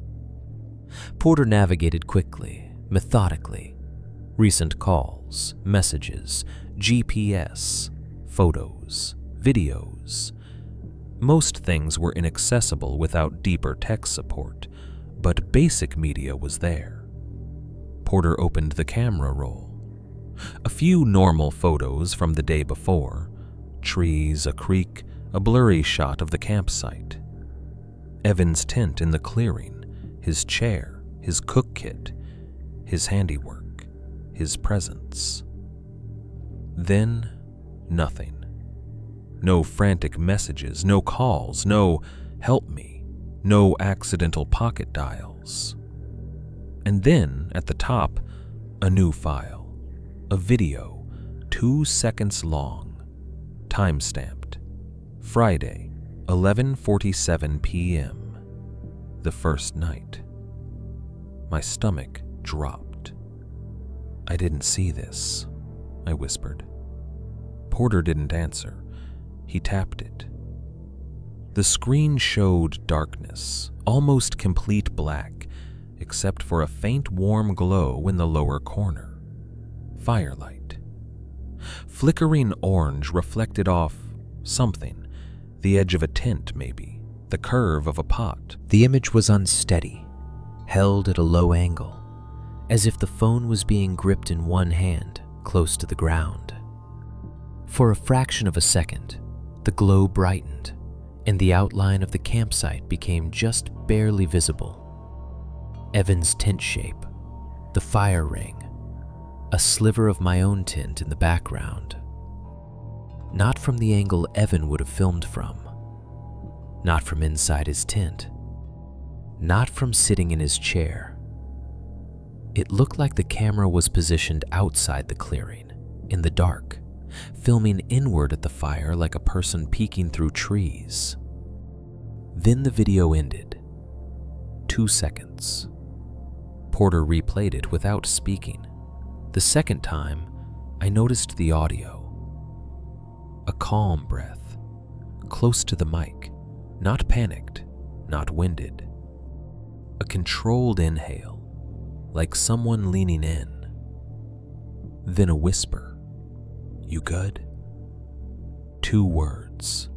Porter navigated quickly, methodically. Recent calls, messages, GPS, photos, videos. Most things were inaccessible without deeper tech support, but basic media was there. Porter opened the camera roll. A few normal photos from the day before, trees, a creek, a blurry shot of the campsite. Evan's tent in the clearing, his chair, his cook kit, his handiwork, his presence. Then, nothing. No frantic messages, no calls, no help me, no accidental pocket dials. And then, at the top, a new file, a video, 2 seconds long, time-stamped, Friday, 11:47 p.m., the first night. My stomach dropped. "I didn't see this," I whispered. Porter didn't answer. He tapped it. The screen showed darkness, almost complete black, except for a faint warm glow in the lower corner. Firelight. Flickering orange reflected off something, the edge of a tent maybe, the curve of a pot. The image was unsteady, held at a low angle, as if the phone was being gripped in one hand, close to the ground. For a fraction of a second, the glow brightened, and the outline of the campsite became just barely visible. Evan's tent shape, the fire ring, a sliver of my own tent in the background. Not from the angle Evan would have filmed from. Not from inside his tent. Not from sitting in his chair. It looked like the camera was positioned outside the clearing, in the dark, filming inward at the fire like a person peeking through trees. Then the video ended. 2 seconds. Porter replayed it without speaking. The second time, I noticed the audio. A calm breath, close to the mic, not panicked, not winded. A controlled inhale, like someone leaning in. Then a whisper. "You good?" 2 words.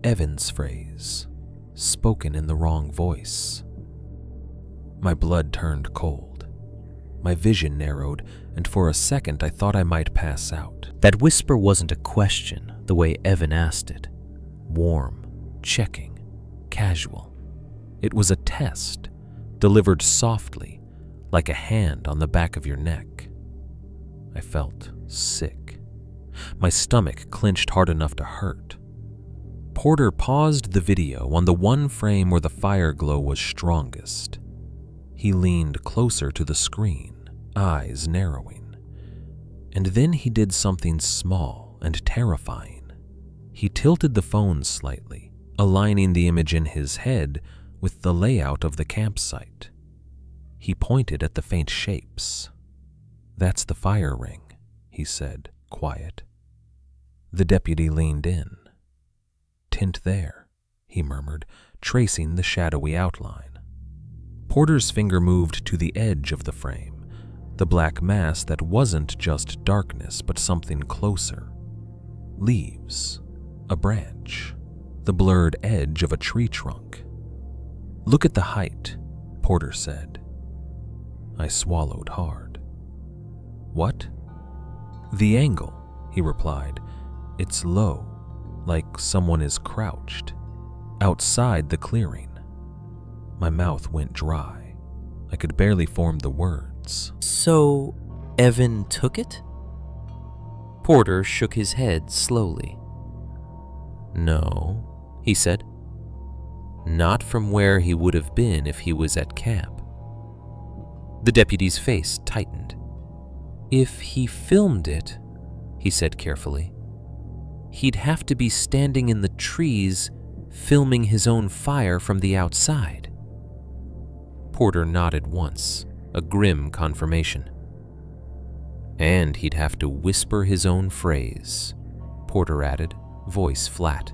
Evan's phrase, spoken in the wrong voice. My blood turned cold. My vision narrowed, and for a second I thought I might pass out. That whisper wasn't a question the way Evan asked it. Warm, checking, casual. It was a test, delivered softly, like a hand on the back of your neck. I felt sick. My stomach clenched hard enough to hurt. Porter paused the video on the one frame where the fire glow was strongest. He leaned closer to the screen, eyes narrowing. And then he did something small and terrifying. He tilted the phone slightly, aligning the image in his head with the layout of the campsite. He pointed at the faint shapes. "That's the fire ring," he said, quiet. The deputy leaned in. "Tint there," he murmured, tracing the shadowy outline. Porter's finger moved to the edge of the frame, the black mass that wasn't just darkness but something closer. Leaves, a branch, the blurred edge of a tree trunk. "Look at the height," Porter said. I swallowed hard. "What?" "The angle," he replied. "It's low, like someone is crouched, outside the clearing." My mouth went dry. I could barely form the words. "So, Evan took it?" Porter shook his head slowly. "No," he said. "Not from where he would have been if he was at camp." The deputy's face tightened. "If he filmed it," he said carefully, "he'd have to be standing in the trees filming his own fire from the outside." Porter nodded once, a grim confirmation. "And he'd have to whisper his own phrase," Porter added, voice flat.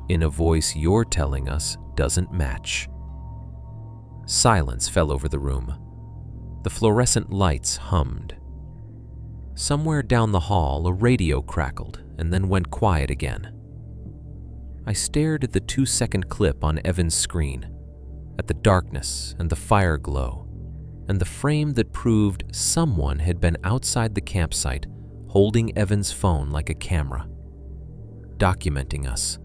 "In a voice you're telling us doesn't match." Silence fell over the room. The fluorescent lights hummed. Somewhere down the hall, a radio crackled and then went quiet again. I stared at the 2-second clip on Evan's screen, at the darkness and the fire glow, and the frame that proved someone had been outside the campsite holding Evan's phone like a camera. documenting us.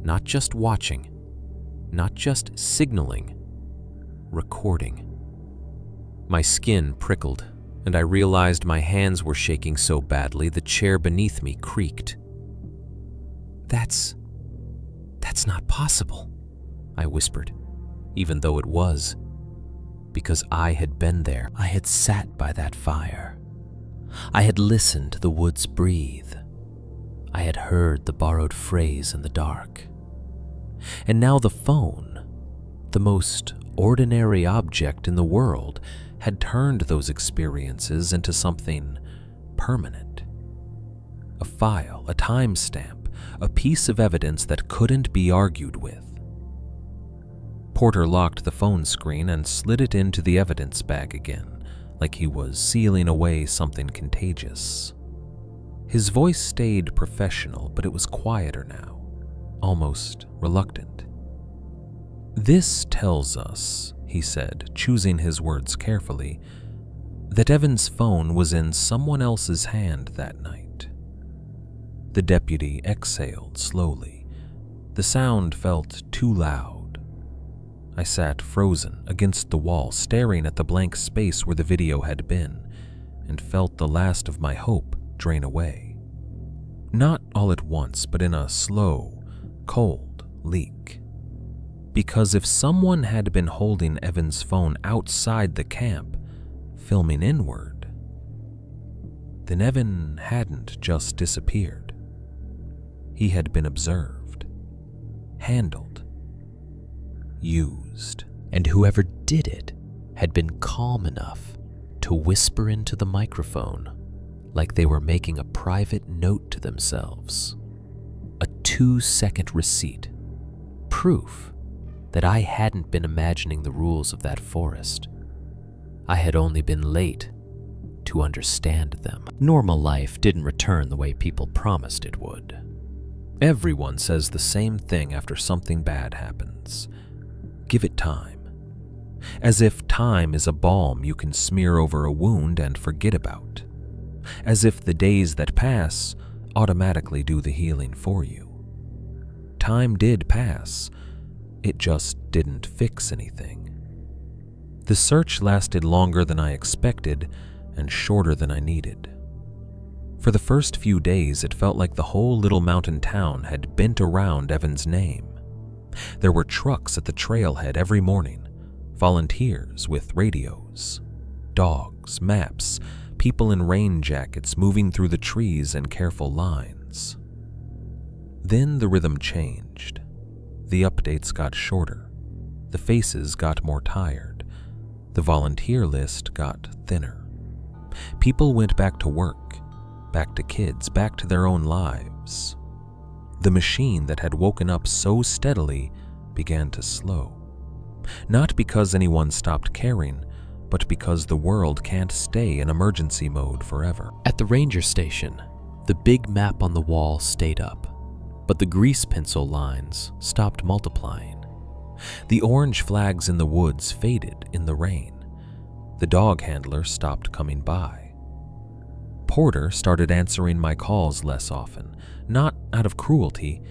Not just watching, not just signaling, recording. My skin prickled, and I realized my hands were shaking so badly the chair beneath me creaked. That's not possible, I whispered, even though it was, because I had been there. I had sat by that fire. I had listened to the woods breathe. I had heard the borrowed phrase in the dark. And now the phone, the most ordinary object in the world, had turned those experiences into something permanent. A file, a timestamp, a piece of evidence that couldn't be argued with. Porter locked the phone screen and slid it into the evidence bag again, like he was sealing away something contagious. His voice stayed professional, but it was quieter now, almost reluctant. "This tells us," he said, choosing his words carefully, "that Evan's phone was in someone else's hand that night." The deputy exhaled slowly. The sound felt too loud. I sat frozen against the wall, staring at the blank space where the video had been, and felt the last of my hope drain away. Not all at once, but in a slow, cold leak. Because if someone had been holding Evan's phone outside the camp, filming inward, then Evan hadn't just disappeared. He had been observed, handled, used. And whoever did it had been calm enough to whisper into the microphone like they were making a private note to themselves. A 2-second receipt. Proof that I hadn't been imagining the rules of that forest. I had only been late to understand them. Normal life didn't return the way people promised it would. Everyone says the same thing after something bad happens. Give it time. As if time is a balm you can smear over a wound and forget about. As if the days that pass automatically do the healing for you. Time did pass. It just didn't fix anything. The search lasted longer than I expected and shorter than I needed. For the first few days, it felt like the whole little mountain town had bent around Evan's name. There were trucks at the trailhead every morning, volunteers with radios, dogs, maps, people in rain jackets moving through the trees in careful lines. Then the rhythm changed. The updates got shorter. The faces got more tired. The volunteer list got thinner. People went back to work, back to kids, back to their own lives. The machine that had woken up so steadily began to slow. Not because anyone stopped caring, but because the world can't stay in emergency mode forever. At the ranger station, the big map on the wall stayed up, but the grease pencil lines stopped multiplying. The orange flags in the woods faded in the rain. The dog handler stopped coming by. Porter started answering my calls less often, not out of cruelty,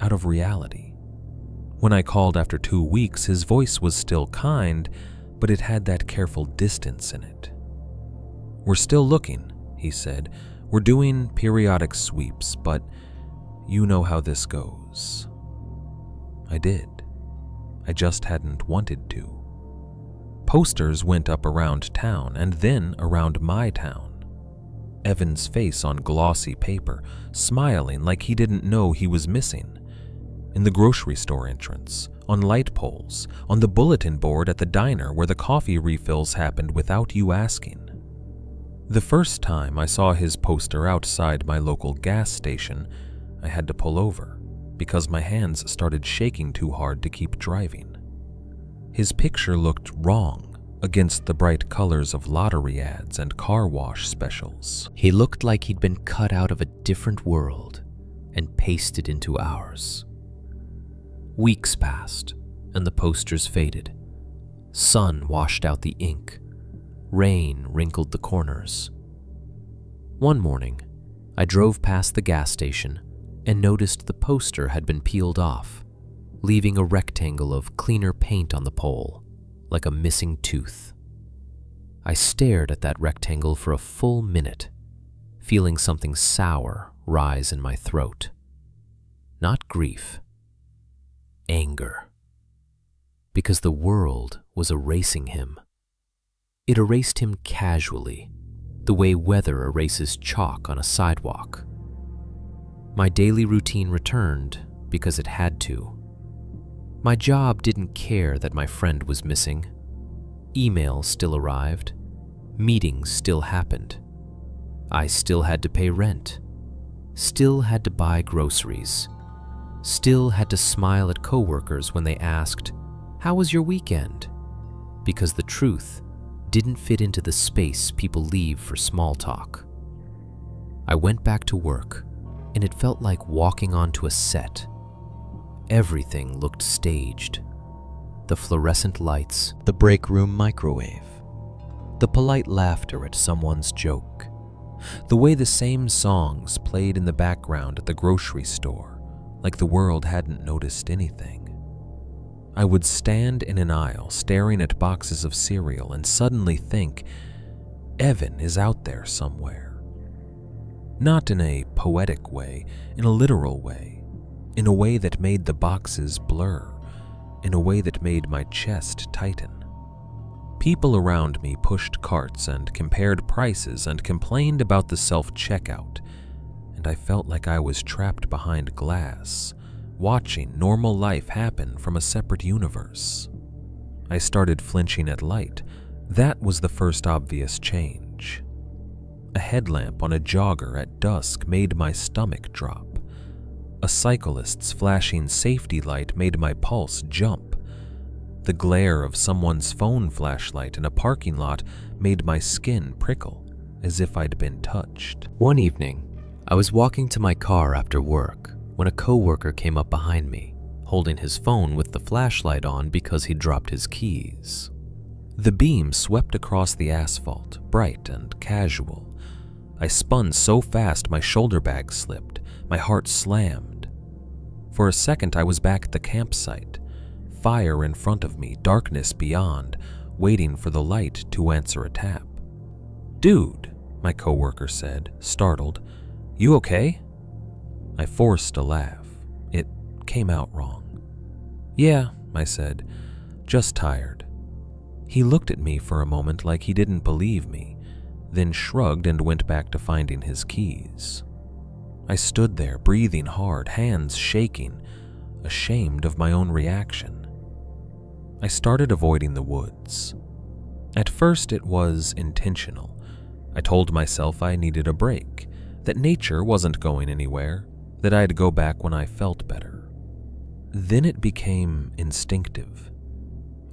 out of reality. When I called after 2 weeks, his voice was still kind, but it had that careful distance in it. "We're still looking," he said. "We're doing periodic sweeps, but you know how this goes." I did. I just hadn't wanted to. Posters went up around town and then around my town. Evan's face on glossy paper, smiling like he didn't know he was missing. In the grocery store entrance, on light poles, on the bulletin board at the diner where the coffee refills happened without you asking. The first time I saw his poster outside my local gas station, I had to pull over because my hands started shaking too hard to keep driving. His picture looked wrong against the bright colors of lottery ads and car wash specials. He looked like he'd been cut out of a different world and pasted into ours. Weeks passed, and the posters faded. Sun washed out the ink. Rain wrinkled the corners. One morning, I drove past the gas station and noticed the poster had been peeled off, leaving a rectangle of cleaner paint on the pole, like a missing tooth. I stared at that rectangle for a full minute, feeling something sour rise in my throat. Not grief, anger. Because the world was erasing him. It erased him casually, the way weather erases chalk on a sidewalk. My daily routine returned because it had to. My job didn't care that my friend was missing. Emails still arrived. Meetings still happened. I still had to pay rent. Still had to buy groceries. Still had to smile at coworkers when they asked, "How was your weekend?" Because the truth didn't fit into the space people leave for small talk. I went back to work, and it felt like walking onto a set. Everything looked staged. The fluorescent lights, the break room microwave, the polite laughter at someone's joke, the way the same songs played in the background at the grocery store, like the world hadn't noticed anything. I would stand in an aisle staring at boxes of cereal and suddenly think, Evan is out there somewhere. Not in a poetic way, in a literal way, in a way that made the boxes blur, in a way that made my chest tighten. People around me pushed carts and compared prices and complained about the self-checkout, and I felt like I was trapped behind glass, watching normal life happen from a separate universe. I started flinching at light. That was the first obvious change. A headlamp on a jogger at dusk made my stomach drop. A cyclist's flashing safety light made my pulse jump. The glare of someone's phone flashlight in a parking lot made my skin prickle, as if I'd been touched. One evening, I was walking to my car after work when a coworker came up behind me, holding his phone with the flashlight on because he dropped his keys. The beam swept across the asphalt, bright and casual. I spun so fast my shoulder bag slipped, my heart slammed. For a second I was back at the campsite, fire in front of me, darkness beyond, waiting for the light to answer a tap. "Dude," my coworker said, startled, "you okay?" I forced a laugh. It came out wrong. "Yeah," I said, "just tired." He looked at me for a moment like he didn't believe me, then shrugged and went back to finding his keys. I stood there, breathing hard, hands shaking, ashamed of my own reaction. I started avoiding the woods. At first it was intentional. I told myself I needed a break, that nature wasn't going anywhere, that I'd go back when I felt better. Then it became instinctive.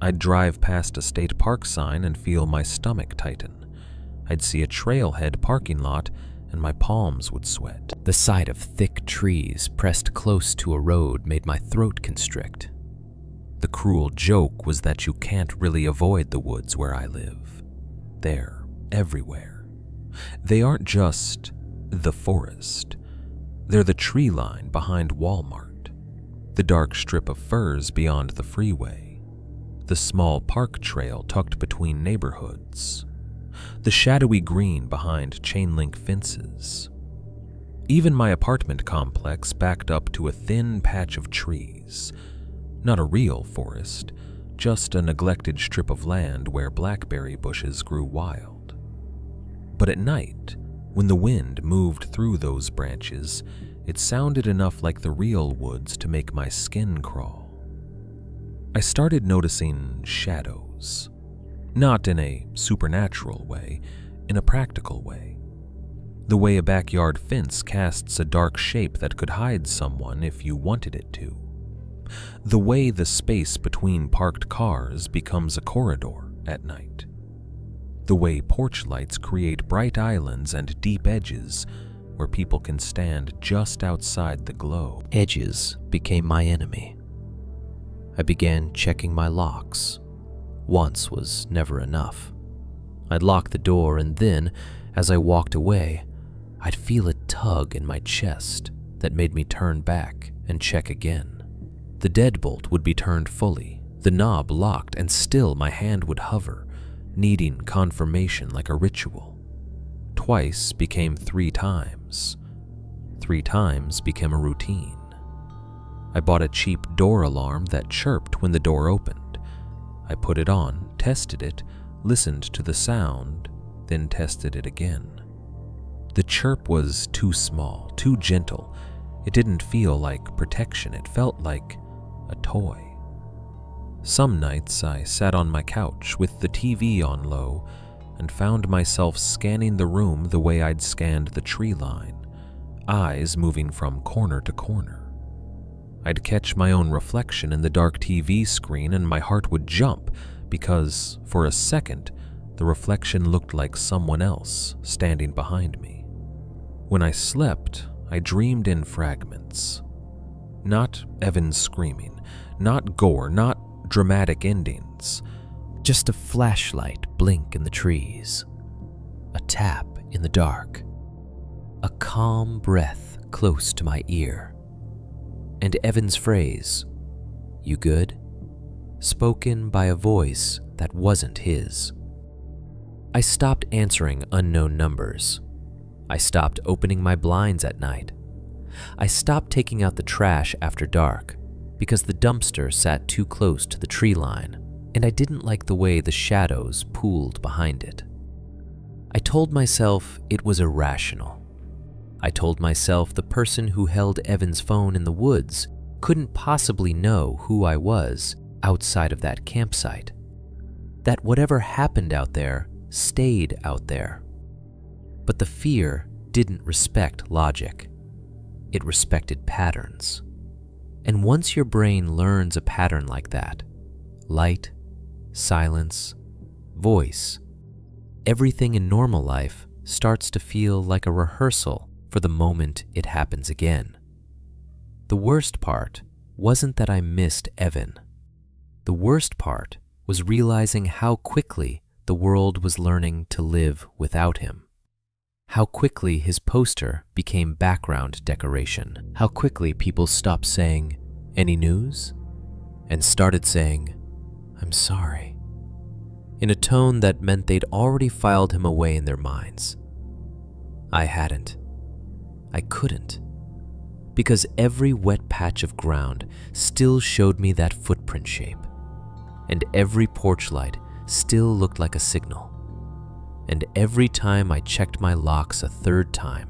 I'd drive past a state park sign and feel my stomach tighten. I'd see a trailhead parking lot and my palms would sweat. The sight of thick trees pressed close to a road made my throat constrict. The cruel joke was that you can't really avoid the woods where I live. They're everywhere. They aren't just the forest. They're the tree line behind Walmart, the dark strip of firs beyond the freeway, the small park trail tucked between neighborhoods, the shadowy green behind chain-link fences. Even my apartment complex backed up to a thin patch of trees, not a real forest, just a neglected strip of land where blackberry bushes grew wild. But at night, when the wind moved through those branches, it sounded enough like the real woods to make my skin crawl. I started noticing shadows, not in a supernatural way, in a practical way. The way a backyard fence casts a dark shape that could hide someone if you wanted it to. The way the space between parked cars becomes a corridor at night. The way porch lights create bright islands and deep edges where people can stand just outside the glow. Edges became my enemy. I began checking my locks. Once was never enough. I'd lock the door and then, as I walked away, I'd feel a tug in my chest, that made me turn back and check again. The deadbolt would be turned fully, the knob locked, and still my hand would hover, needing confirmation like a ritual. Twice became 3 times. 3 times became a routine. I bought a cheap door alarm that chirped when the door opened. I put it on, tested it, listened to the sound, then tested it again. The chirp was too small, too gentle. It didn't feel like protection. It felt like a toy. Some nights I sat on my couch with the TV on low and found myself scanning the room the way I'd scanned the tree line, eyes moving from corner to corner. I'd catch my own reflection in the dark TV screen and my heart would jump because, for a second, the reflection looked like someone else standing behind me. When I slept, I dreamed in fragments. Not Evan screaming, not gore, not dramatic endings. Just a flashlight blink in the trees, a tap in the dark, a calm breath close to my ear, and Evan's phrase, "You good?" spoken by a voice that wasn't his. I stopped answering unknown numbers. I stopped opening my blinds at night. I stopped taking out the trash after dark because the dumpster sat too close to the tree line, and I didn't like the way the shadows pooled behind it. I told myself it was irrational. I told myself the person who held Evan's phone in the woods couldn't possibly know who I was outside of that campsite. That whatever happened out there stayed out there. But the fear didn't respect logic. It respected patterns. And once your brain learns a pattern like that, light, silence, voice, everything in normal life starts to feel like a rehearsal for the moment it happens again. The worst part wasn't that I missed Evan. The worst part was realizing how quickly the world was learning to live without him. How quickly his poster became background decoration. How quickly people stopped saying, "Any news?" and started saying, "I'm sorry," in a tone that meant they'd already filed him away in their minds. I hadn't. I couldn't. Because every wet patch of ground still showed me that footprint shape, and every porch light still looked like a signal. And every time I checked my locks a 3rd time,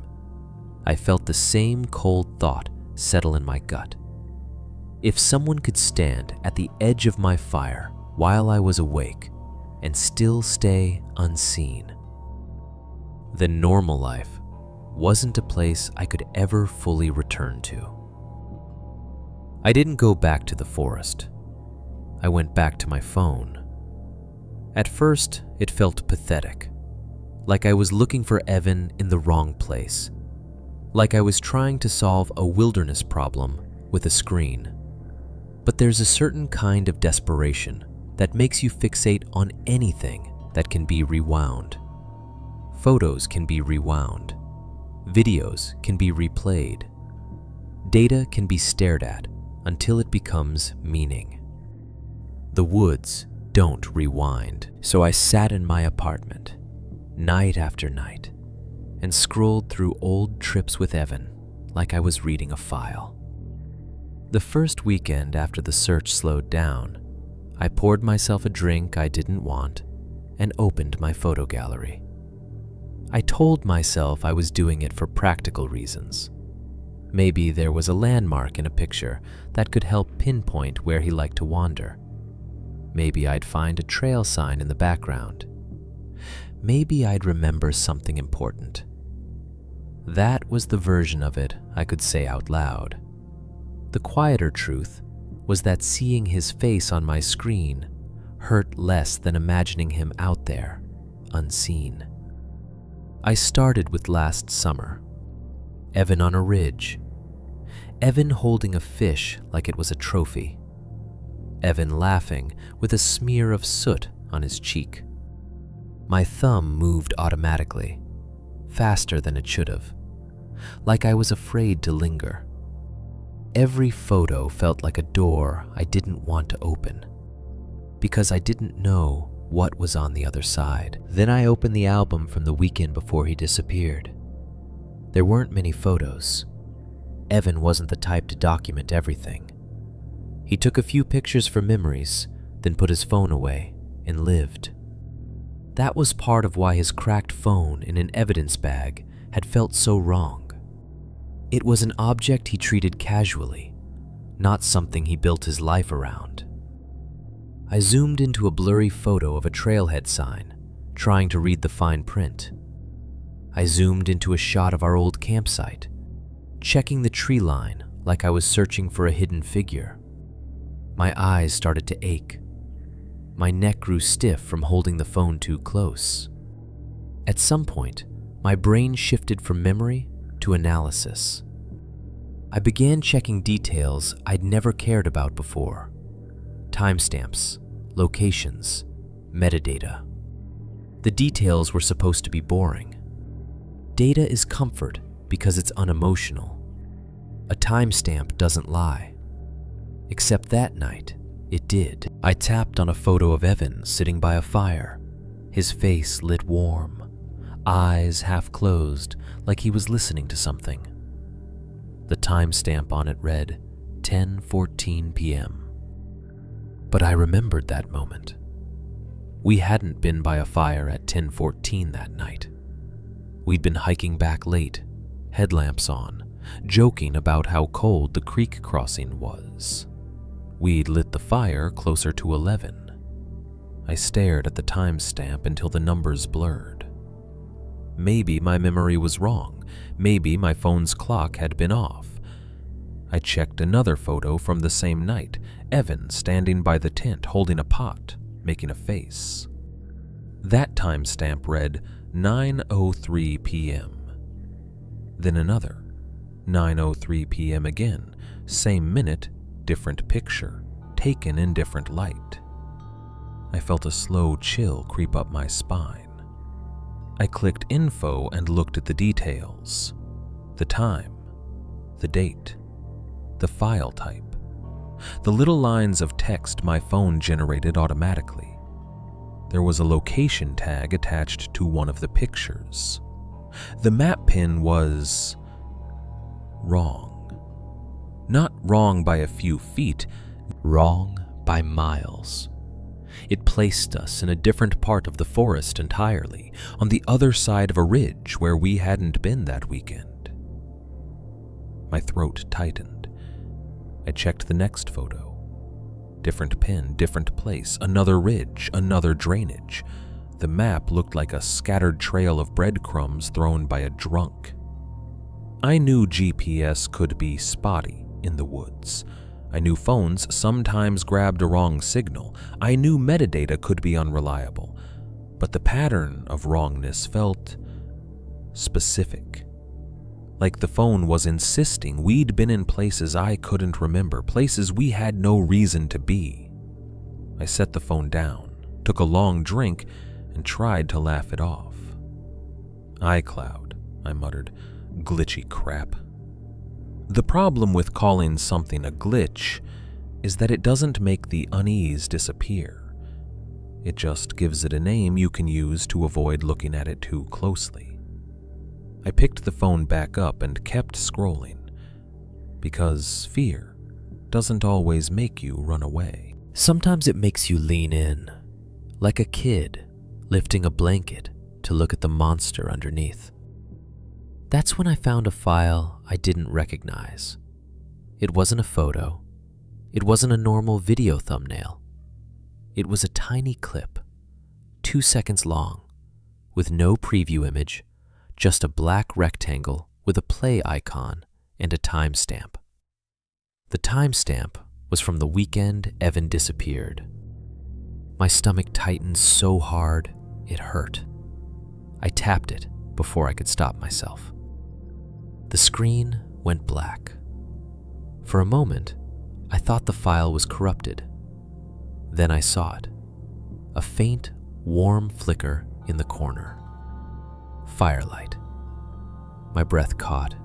I felt the same cold thought settle in my gut. If someone could stand at the edge of my fire while I was awake and still stay unseen, then normal life wasn't a place I could ever fully return to. I didn't go back to the forest. I went back to my phone. At first, it felt pathetic, like I was looking for Evan in the wrong place, like I was trying to solve a wilderness problem with a screen. But there's a certain kind of desperation that makes you fixate on anything that can be rewound. Photos can be rewound. Videos can be replayed. Data can be stared at until it becomes meaning. The woods don't rewind, so I sat in my apartment, night after night, and scrolled through old trips with Evan like I was reading a file. The first weekend after the search slowed down, I poured myself a drink I didn't want and opened my photo gallery. I told myself I was doing it for practical reasons. Maybe there was a landmark in a picture that could help pinpoint where he liked to wander. Maybe I'd find a trail sign in the background. Maybe I'd remember something important. That was the version of it I could say out loud. The quieter truth was that seeing his face on my screen hurt less than imagining him out there, unseen. I started with last summer. Evan on a ridge. Evan holding a fish like it was a trophy. Evan laughing with a smear of soot on his cheek. My thumb moved automatically, faster than it should have. like I was afraid to linger. Every photo felt like a door I didn't want to open, because I didn't know what was on the other side. Then I opened the album from the weekend before he disappeared. There weren't many photos. Evan wasn't the type to document everything. He took a few pictures for memories, then put his phone away and lived. That was part of why his cracked phone in an evidence bag had felt so wrong. It was an object he treated casually, not something he built his life around. I zoomed into a blurry photo of a trailhead sign, trying to read the fine print. I zoomed into a shot of our old campsite, checking the tree line like I was searching for a hidden figure. My eyes started to ache. My neck grew stiff from holding the phone too close. At some point, my brain shifted from memory to analysis. I began checking details I'd never cared about before. Timestamps, locations, metadata. The details were supposed to be boring. Data is comfort because it's unemotional. A timestamp doesn't lie. Except that night, it did. I tapped on a photo of Evan sitting by a fire, his face lit warm, eyes half closed like he was listening to something. The timestamp on it read 10:14 p.m. But I remembered that moment. We hadn't been by a fire at 10:14 that night. We'd been hiking back late, headlamps on, joking about how cold the creek crossing was. We'd lit the fire closer to 11. I stared at the timestamp until the numbers blurred. Maybe my memory was wrong. Maybe my phone's clock had been off. I checked another photo from the same night, Evan standing by the tent holding a pot, making a face. That timestamp read 9:03 p.m. Then another, 9:03 p.m. again, same minute, different picture, taken in different light. I felt a slow chill creep up my spine. I clicked info and looked at the details. The time, the date, the file type, the little lines of text my phone generated automatically. There was a location tag attached to one of the pictures. The map pin was wrong. Not wrong by a few feet, wrong by miles. It placed us in a different part of the forest entirely, on the other side of a ridge where we hadn't been that weekend. My throat tightened. I checked the next photo. Different pin, different place, another ridge, another drainage. The map looked like a scattered trail of breadcrumbs thrown by a drunk. I knew GPS could be spotty in the woods. I knew phones sometimes grabbed a wrong signal. I knew metadata could be unreliable. But the pattern of wrongness felt specific. Like the phone was insisting we'd been in places I couldn't remember, places we had no reason to be. I set the phone down, took a long drink, and tried to laugh it off. iCloud, I muttered. Glitchy crap. The problem with calling something a glitch is that it doesn't make the unease disappear. It just gives it a name you can use to avoid looking at it too closely. I picked the phone back up and kept scrolling, because fear doesn't always make you run away. Sometimes it makes you lean in, like a kid lifting a blanket to look at the monster underneath. That's when I found a file I didn't recognize. It wasn't a photo. It wasn't a normal video thumbnail. It was a tiny clip, 2 seconds long, with no preview image, just a black rectangle with a play icon and a timestamp. The timestamp was from the weekend Evan disappeared. My stomach tightened so hard it hurt. I tapped it before I could stop myself. The screen went black. For a moment, I thought the file was corrupted. Then I saw it. A faint, warm flicker in the corner. Firelight. My breath caught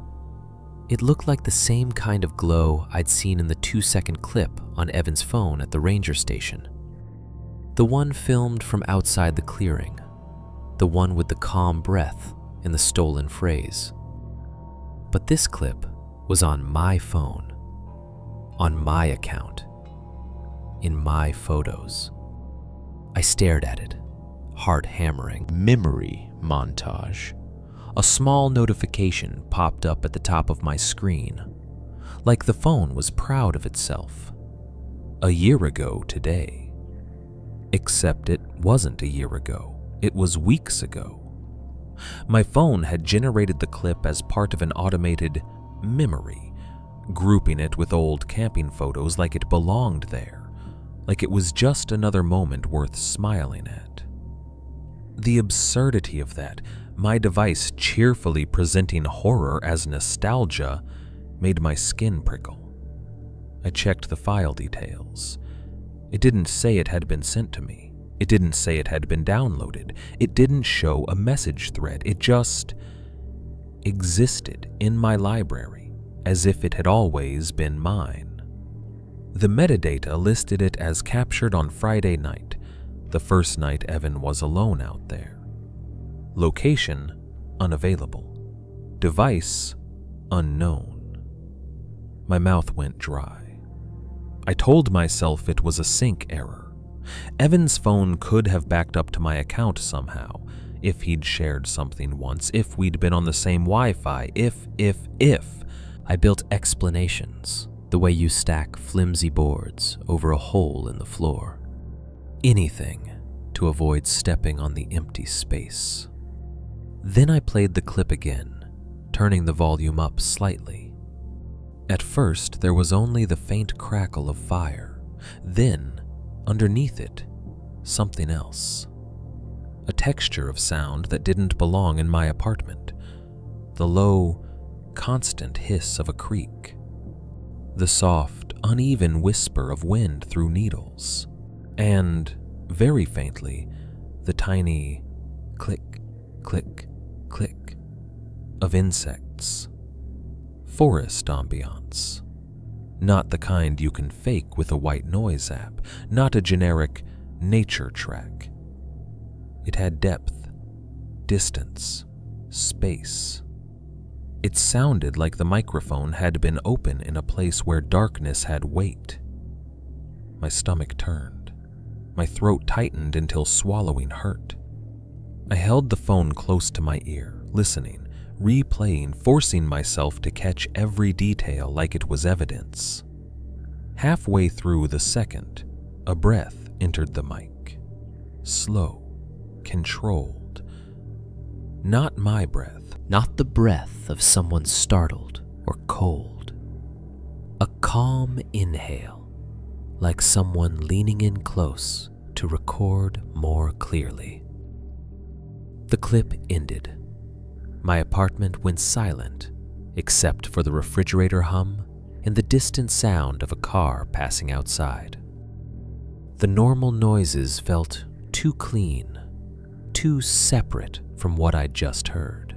It looked like the same kind of glow I'd seen in the 2-second clip on Evan's phone at the ranger station. The one filmed from outside the clearing. The one with the calm breath and the stolen phrase. But this clip was on my phone, on my account, in my photos. I stared at it, heart hammering. Memory montage. A small notification popped up at the top of my screen, like the phone was proud of itself. A year ago today. Except it wasn't a year ago, it was weeks ago. My phone had generated the clip as part of an automated memory, grouping it with old camping photos like it belonged there, like it was just another moment worth smiling at. The absurdity of that, my device cheerfully presenting horror as nostalgia, made my skin prickle. I checked the file details. It didn't say it had been sent to me. It didn't say it had been downloaded. It didn't show a message thread. It just existed in my library as if it had always been mine. The metadata listed it as captured on Friday night, the first night Evan was alone out there. Location, unavailable. Device, unknown. My mouth went dry. I told myself it was a sync error. Evan's phone could have backed up to my account somehow, if he'd shared something once, if we'd been on the same Wi-Fi, if. I built explanations, the way you stack flimsy boards over a hole in the floor. Anything to avoid stepping on the empty space. Then I played the clip again, turning the volume up slightly. At first, there was only the faint crackle of fire. Then, underneath it, something else. A texture of sound that didn't belong in my apartment. The low, constant hiss of a creek. The soft, uneven whisper of wind through needles. And, very faintly, the tiny click, click, click of insects. Forest ambiance. Not the kind you can fake with a white noise app, not a generic nature track. It had depth, distance, space. It sounded like the microphone had been open in a place where darkness had weight. My stomach turned. My throat tightened until swallowing hurt. I held the phone close to my ear, listening, replaying, forcing myself to catch every detail like it was evidence. Halfway through the second, a breath entered the mic. Slow, controlled. Not my breath. Not the breath of someone startled or cold. A calm inhale, like someone leaning in close to record more clearly. The clip ended. My apartment went silent, except for the refrigerator hum and the distant sound of a car passing outside. The normal noises felt too clean, too separate from what I'd just heard.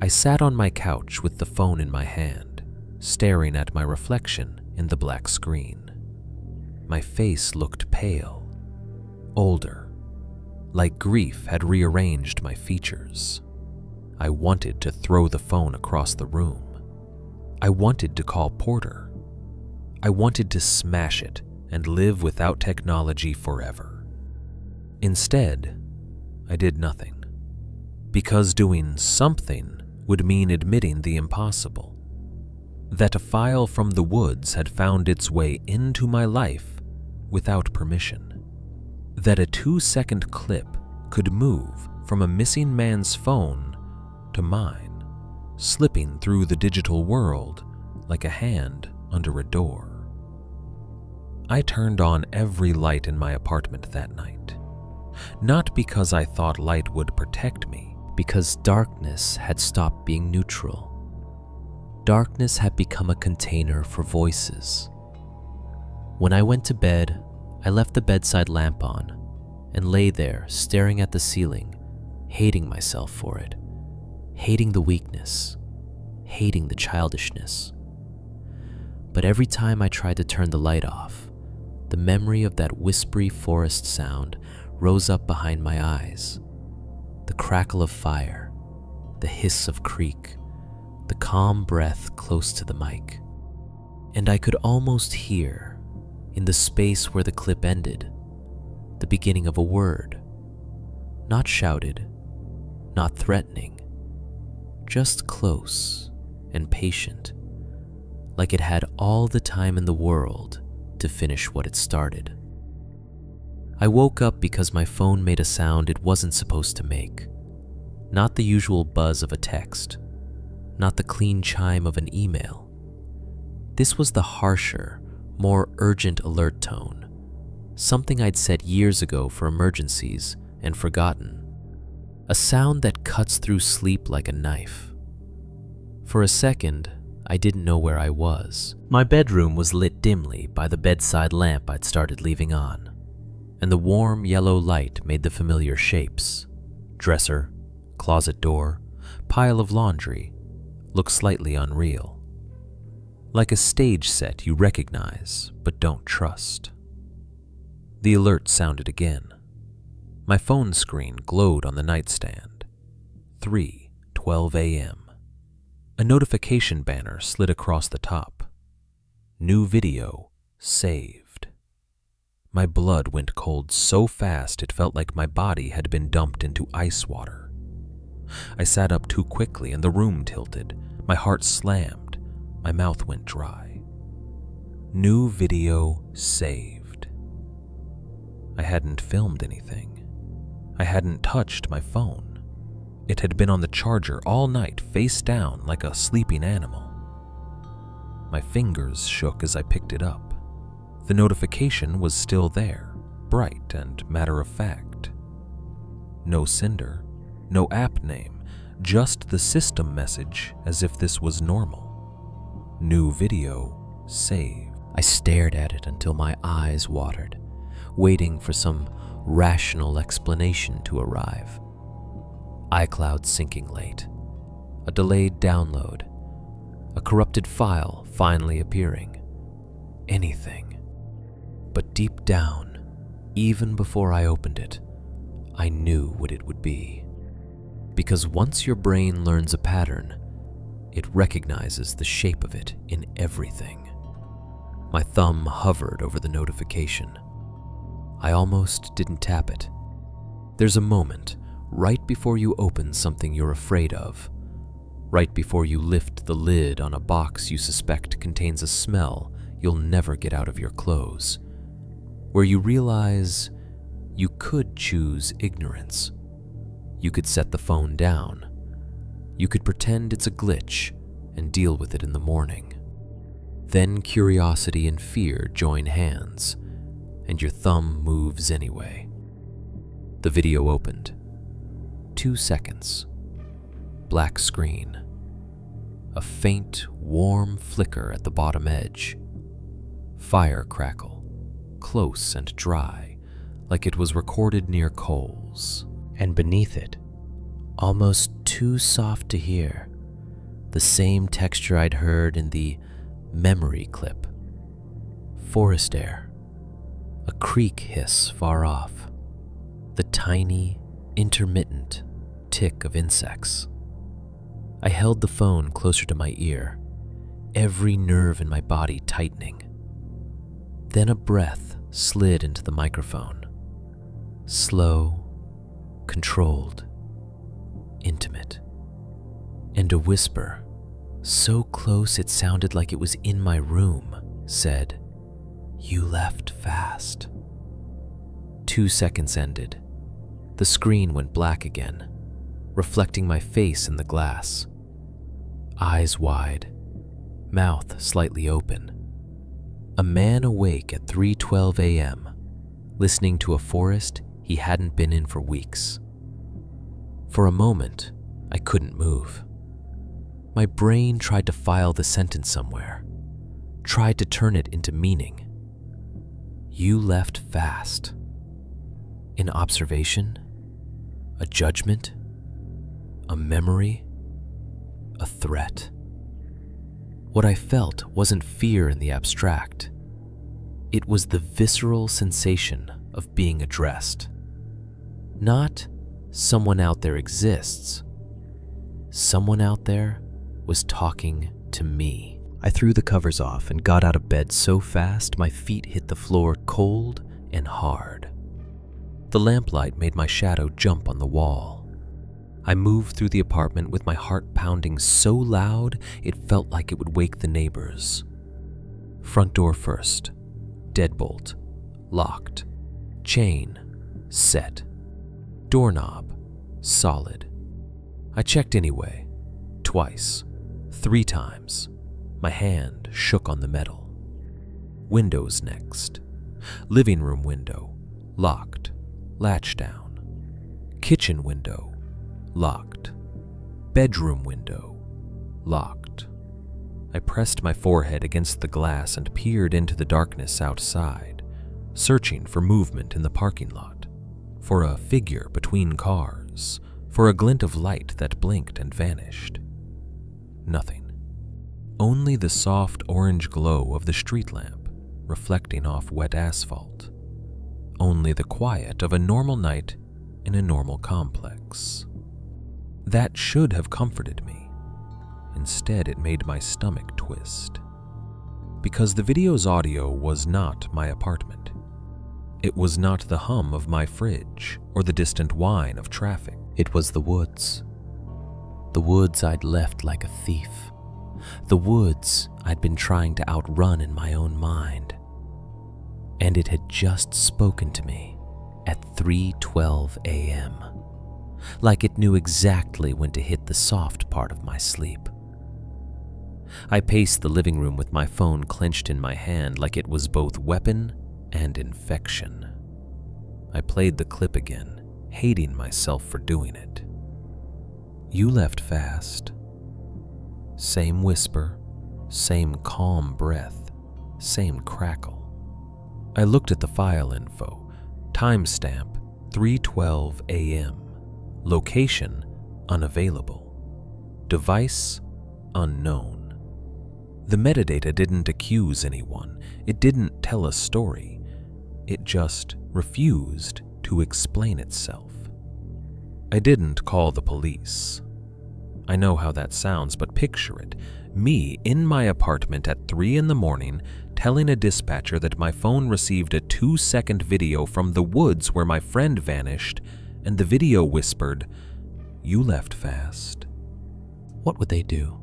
I sat on my couch with the phone in my hand, staring at my reflection in the black screen. My face looked pale, older, like grief had rearranged my features. I wanted to throw the phone across the room. I wanted to call Porter. I wanted to smash it and live without technology forever. Instead, I did nothing, because doing something would mean admitting the impossible. That a file from the woods had found its way into my life without permission. That a 2-second clip could move from a missing man's phone to mine, slipping through the digital world like a hand under a door. I turned on every light in my apartment that night. Not because I thought light would protect me, because darkness had stopped being neutral. Darkness had become a container for voices. When I went to bed, I left the bedside lamp on and lay there staring at the ceiling, hating myself for it, hating the weakness, hating the childishness. But every time I tried to turn the light off, the memory of that whispery forest sound rose up behind my eyes. The crackle of fire, the hiss of creek, the calm breath close to the mic. And I could almost hear, in the space where the clip ended, the beginning of a word. Not shouted, not threatening, just close and patient, like it had all the time in the world to finish what it started. I woke up because my phone made a sound it wasn't supposed to make. Not the usual buzz of a text, not the clean chime of an email. This was the harsher, more urgent alert tone, something I'd said years ago for emergencies and forgotten. A sound that cuts through sleep like a knife. For a second, I didn't know where I was. My bedroom was lit dimly by the bedside lamp I'd started leaving on, and the warm yellow light made the familiar shapes. Dresser, closet door, pile of laundry look slightly unreal. Like a stage set you recognize but don't trust. The alert sounded again. My phone screen glowed on the nightstand. 3:12 a.m. A notification banner slid across the top. New video saved. My blood went cold so fast it felt like my body had been dumped into ice water. I sat up too quickly and the room tilted. My heart slammed. My mouth went dry. New video saved. I hadn't filmed anything. I hadn't touched my phone. It had been on the charger all night, face down like a sleeping animal. My fingers shook as I picked it up. The notification was still there, bright and matter-of-fact. No sender, no app name, just the system message as if this was normal. New video saved. I stared at it until my eyes watered, waiting for some rational explanation to arrive. iCloud syncing late, a delayed download, a corrupted file finally appearing. Anything. But deep down, even before I opened it, I knew what it would be. Because once your brain learns a pattern, it recognizes the shape of it in everything. My thumb hovered over the notification. I almost didn't tap it. There's a moment right before you open something you're afraid of, right before you lift the lid on a box you suspect contains a smell you'll never get out of your clothes, where you realize you could choose ignorance. You could set the phone down. You could pretend it's a glitch and deal with it in the morning. Then curiosity and fear join hands, and your thumb moves anyway. The video opened. 2 seconds. Black screen. A faint, warm flicker at the bottom edge. Fire crackle, close and dry, like it was recorded near coals. And beneath it, almost too soft to hear, the same texture I'd heard in the memory clip. Forest air. A creek hiss far off. The tiny, intermittent tick of insects. I held the phone closer to my ear, every nerve in my body tightening. Then a breath slid into the microphone. Slow, controlled, intimate. And a whisper, so close it sounded like it was in my room, said, "You left fast." 2 seconds ended. The screen went black again, reflecting my face in the glass. Eyes wide, mouth slightly open. A man awake at 3:12 a.m., listening to a forest he hadn't been in for weeks. For a moment, I couldn't move. My brain tried to file the sentence somewhere, tried to turn it into meaning. You left fast. An observation? A judgment? A memory? A threat? What I felt wasn't fear in the abstract. It was the visceral sensation of being addressed. Not someone out there exists. Someone out there was talking to me. I threw the covers off and got out of bed so fast my feet hit the floor cold and hard. The lamplight made my shadow jump on the wall. I moved through the apartment with my heart pounding so loud it felt like it would wake the neighbors. Front door first. Deadbolt. Locked. Chain. Set. Doorknob. Solid. I checked anyway. Twice. 3 times. My hand shook on the metal. Windows next. Living room window. Locked. Latch down. Kitchen window. Locked. Bedroom window. Locked. I pressed my forehead against the glass and peered into the darkness outside, searching for movement in the parking lot, for a figure between cars, for a glint of light that blinked and vanished. Nothing. Only the soft orange glow of the street lamp reflecting off wet asphalt. Only the quiet of a normal night in a normal complex. That should have comforted me. Instead, it made my stomach twist. Because the video's audio was not my apartment. It was not the hum of my fridge or the distant whine of traffic. It was the woods. The woods I'd left like a thief. The woods I'd been trying to outrun in my own mind. And it had just spoken to me at 3:12 a.m. Like it knew exactly when to hit the soft part of my sleep. I paced the living room with my phone clenched in my hand like it was both weapon and infection. I played the clip again, hating myself for doing it. You left fast. Same whisper, same calm breath, same crackle. I looked at the file info. Timestamp 3:12 a.m. Location unavailable. Device unknown. The metadata didn't accuse anyone. It didn't tell a story. It just refused to explain itself. I didn't call the police. I know how that sounds, but picture it. Me in my apartment at 3 a.m, telling a dispatcher that my phone received a 2-second video from the woods where my friend vanished, and the video whispered, "You left fast." What would they do?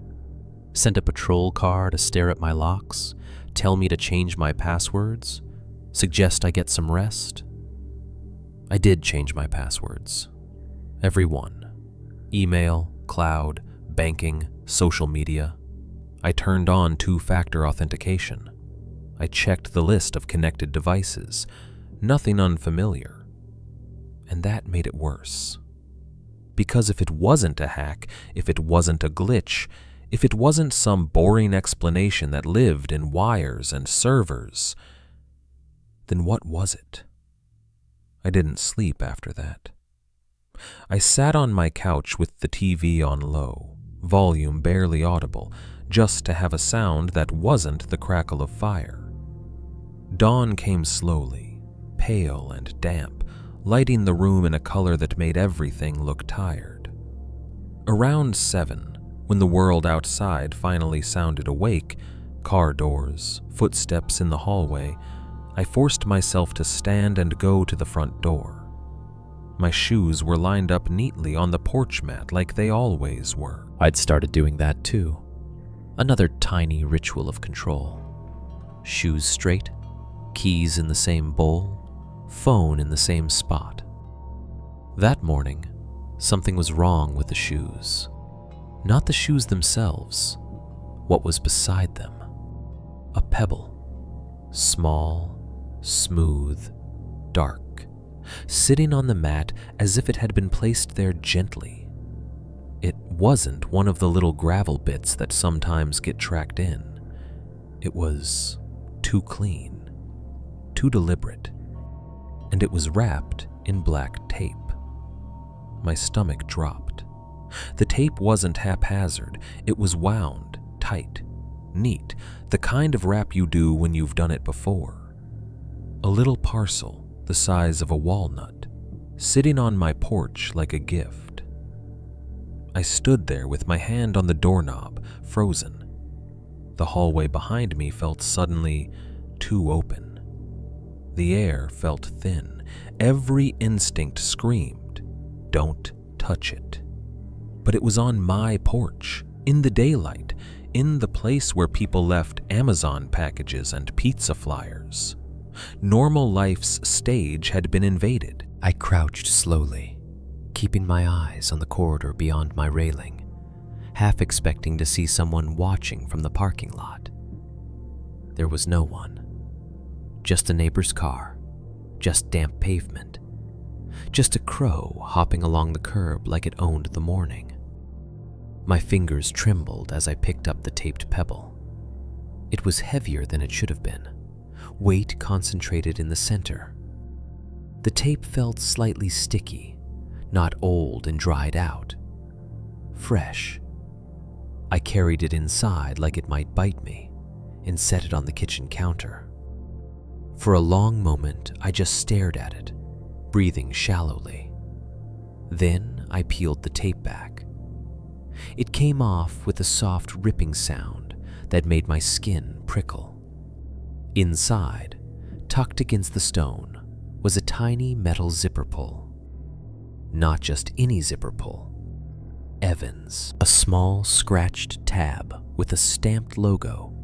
Send a patrol car to stare at my locks? Tell me to change my passwords? Suggest I get some rest? I did change my passwords. Every one. Email, cloud, banking, social media. I turned on 2-factor authentication. I checked the list of connected devices. Nothing unfamiliar. And that made it worse. Because if it wasn't a hack, if it wasn't a glitch, if it wasn't some boring explanation that lived in wires and servers, then what was it? I didn't sleep after that. I sat on my couch with the TV on low, volume barely audible, just to have a sound that wasn't the crackle of fire. Dawn came slowly, pale and damp, lighting the room in a color that made everything look tired. Around 7, when the world outside finally sounded awake, car doors, footsteps in the hallway, I forced myself to stand and go to the front door. My shoes were lined up neatly on the porch mat like they always were. I'd started doing that too. Another tiny ritual of control. Shoes straight, keys in the same bowl, phone in the same spot. That morning, something was wrong with the shoes. Not the shoes themselves, what was beside them. A pebble. Small, smooth, dark, sitting on the mat as if it had been placed there gently. It wasn't one of the little gravel bits that sometimes get tracked in. It was too clean, too deliberate, and it was wrapped in black tape. My stomach dropped. The tape wasn't haphazard. It was wound tight, neat, the kind of wrap you do when you've done it before. A little parcel the size of a walnut, sitting on my porch like a gift. I stood there with my hand on the doorknob, frozen. The hallway behind me felt suddenly too open. The air felt thin. Every instinct screamed, "Don't touch it." But it was on my porch, in the daylight, in the place where people left Amazon packages and pizza flyers. Normal life's stage had been invaded. I crouched slowly, keeping my eyes on the corridor beyond my railing, half expecting to see someone watching from the parking lot. There was no one. Just a neighbor's car, just damp pavement, just a crow hopping along the curb like it owned the morning. My fingers trembled as I picked up the taped pebble. It was heavier than it should have been, weight concentrated in the center. The tape felt slightly sticky, not old and dried out. Fresh. I carried it inside like it might bite me and set it on the kitchen counter. For a long moment, I just stared at it, breathing shallowly. Then I peeled the tape back. It came off with a soft ripping sound that made my skin prickle. Inside, tucked against the stone, was a tiny metal zipper pull. Not just any zipper pull. Evans, a small scratched tab with a stamped logo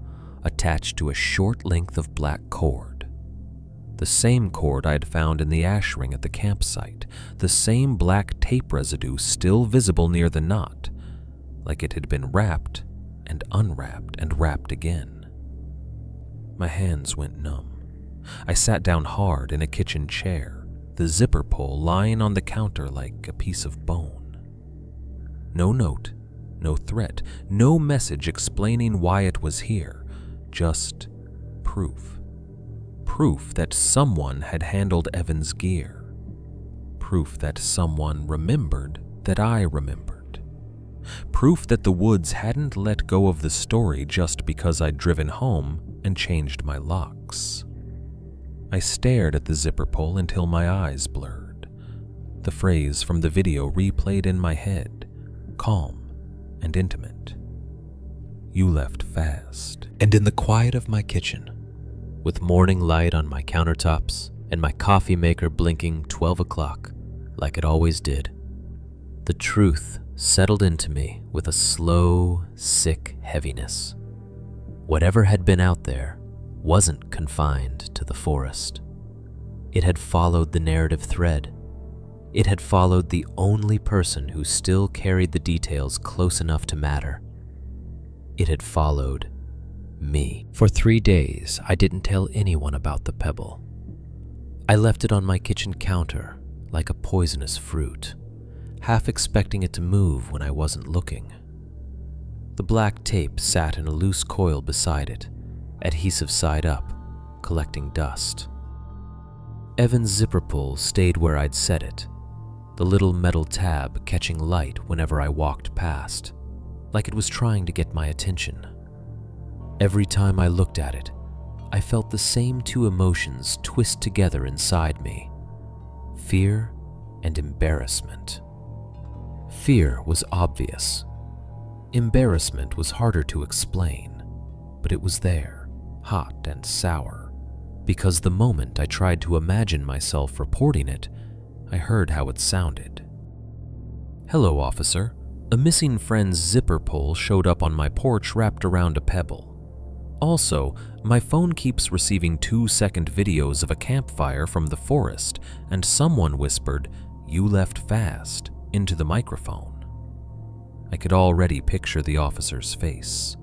attached to a short length of black cord. The same cord I'd found in the ash ring at the campsite, the same black tape residue still visible near the knot, like it had been wrapped and unwrapped and wrapped again. My hands went numb. I sat down hard in a kitchen chair, the zipper pull lying on the counter like a piece of bone. No note, no threat, no message explaining why it was here, just proof. Proof that someone had handled Evan's gear. Proof that someone remembered that I remembered. Proof that the woods hadn't let go of the story just because I'd driven home and changed my locks. I stared at the zipper pull until my eyes blurred. The phrase from the video replayed in my head, calm and intimate. "You left fast." And in the quiet of my kitchen, with morning light on my countertops and my coffee maker blinking 12 o'clock like it always did, the truth settled into me with a slow, sick heaviness. Whatever had been out there wasn't confined to the forest. It had followed the narrative thread. It had followed the only person who still carried the details close enough to matter. It had followed me. For 3 days, I didn't tell anyone about the pebble. I left it on my kitchen counter like a poisonous fruit, half expecting it to move when I wasn't looking. The black tape sat in a loose coil beside it, adhesive side up, collecting dust. Evan's zipper pull stayed where I'd set it, the little metal tab catching light whenever I walked past, like it was trying to get my attention. Every time I looked at it, I felt the same two emotions twist together inside me: fear and embarrassment. Fear was obvious. Embarrassment was harder to explain, but it was there, hot and sour, because the moment I tried to imagine myself reporting it, I heard how it sounded. "Hello, officer. A missing friend's zipper pull showed up on my porch wrapped around a pebble. Also, my phone keeps receiving 2-second videos of a campfire from the forest, and someone whispered, 'You left fast,' into the microphone." I could already picture the officer's face.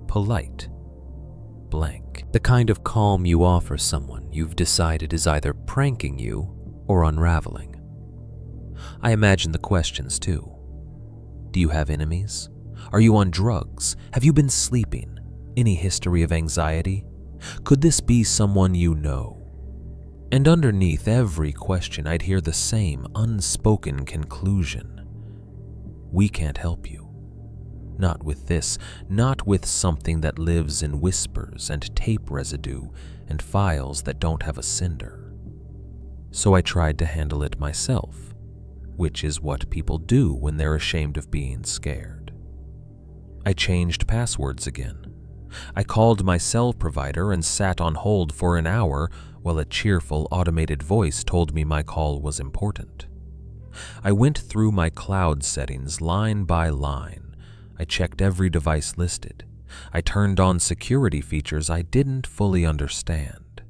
Polite. Blank. The kind of calm you offer someone you've decided is either pranking you or unraveling. I imagine the questions too. Do you have enemies? Are you on drugs? Have you been sleeping? Any history of anxiety? Could this be someone you know? And underneath every question, I'd hear the same unspoken conclusion. We can't help you. Not with this, not with something that lives in whispers and tape residue and files that don't have a cinder. So I tried to handle it myself, which is what people do when they're ashamed of being scared. I changed passwords again. I called my cell provider and sat on hold for an hour while a cheerful automated voice told me my call was important. I went through my cloud settings line by line. I checked every device listed. I turned on security features I didn't fully understand.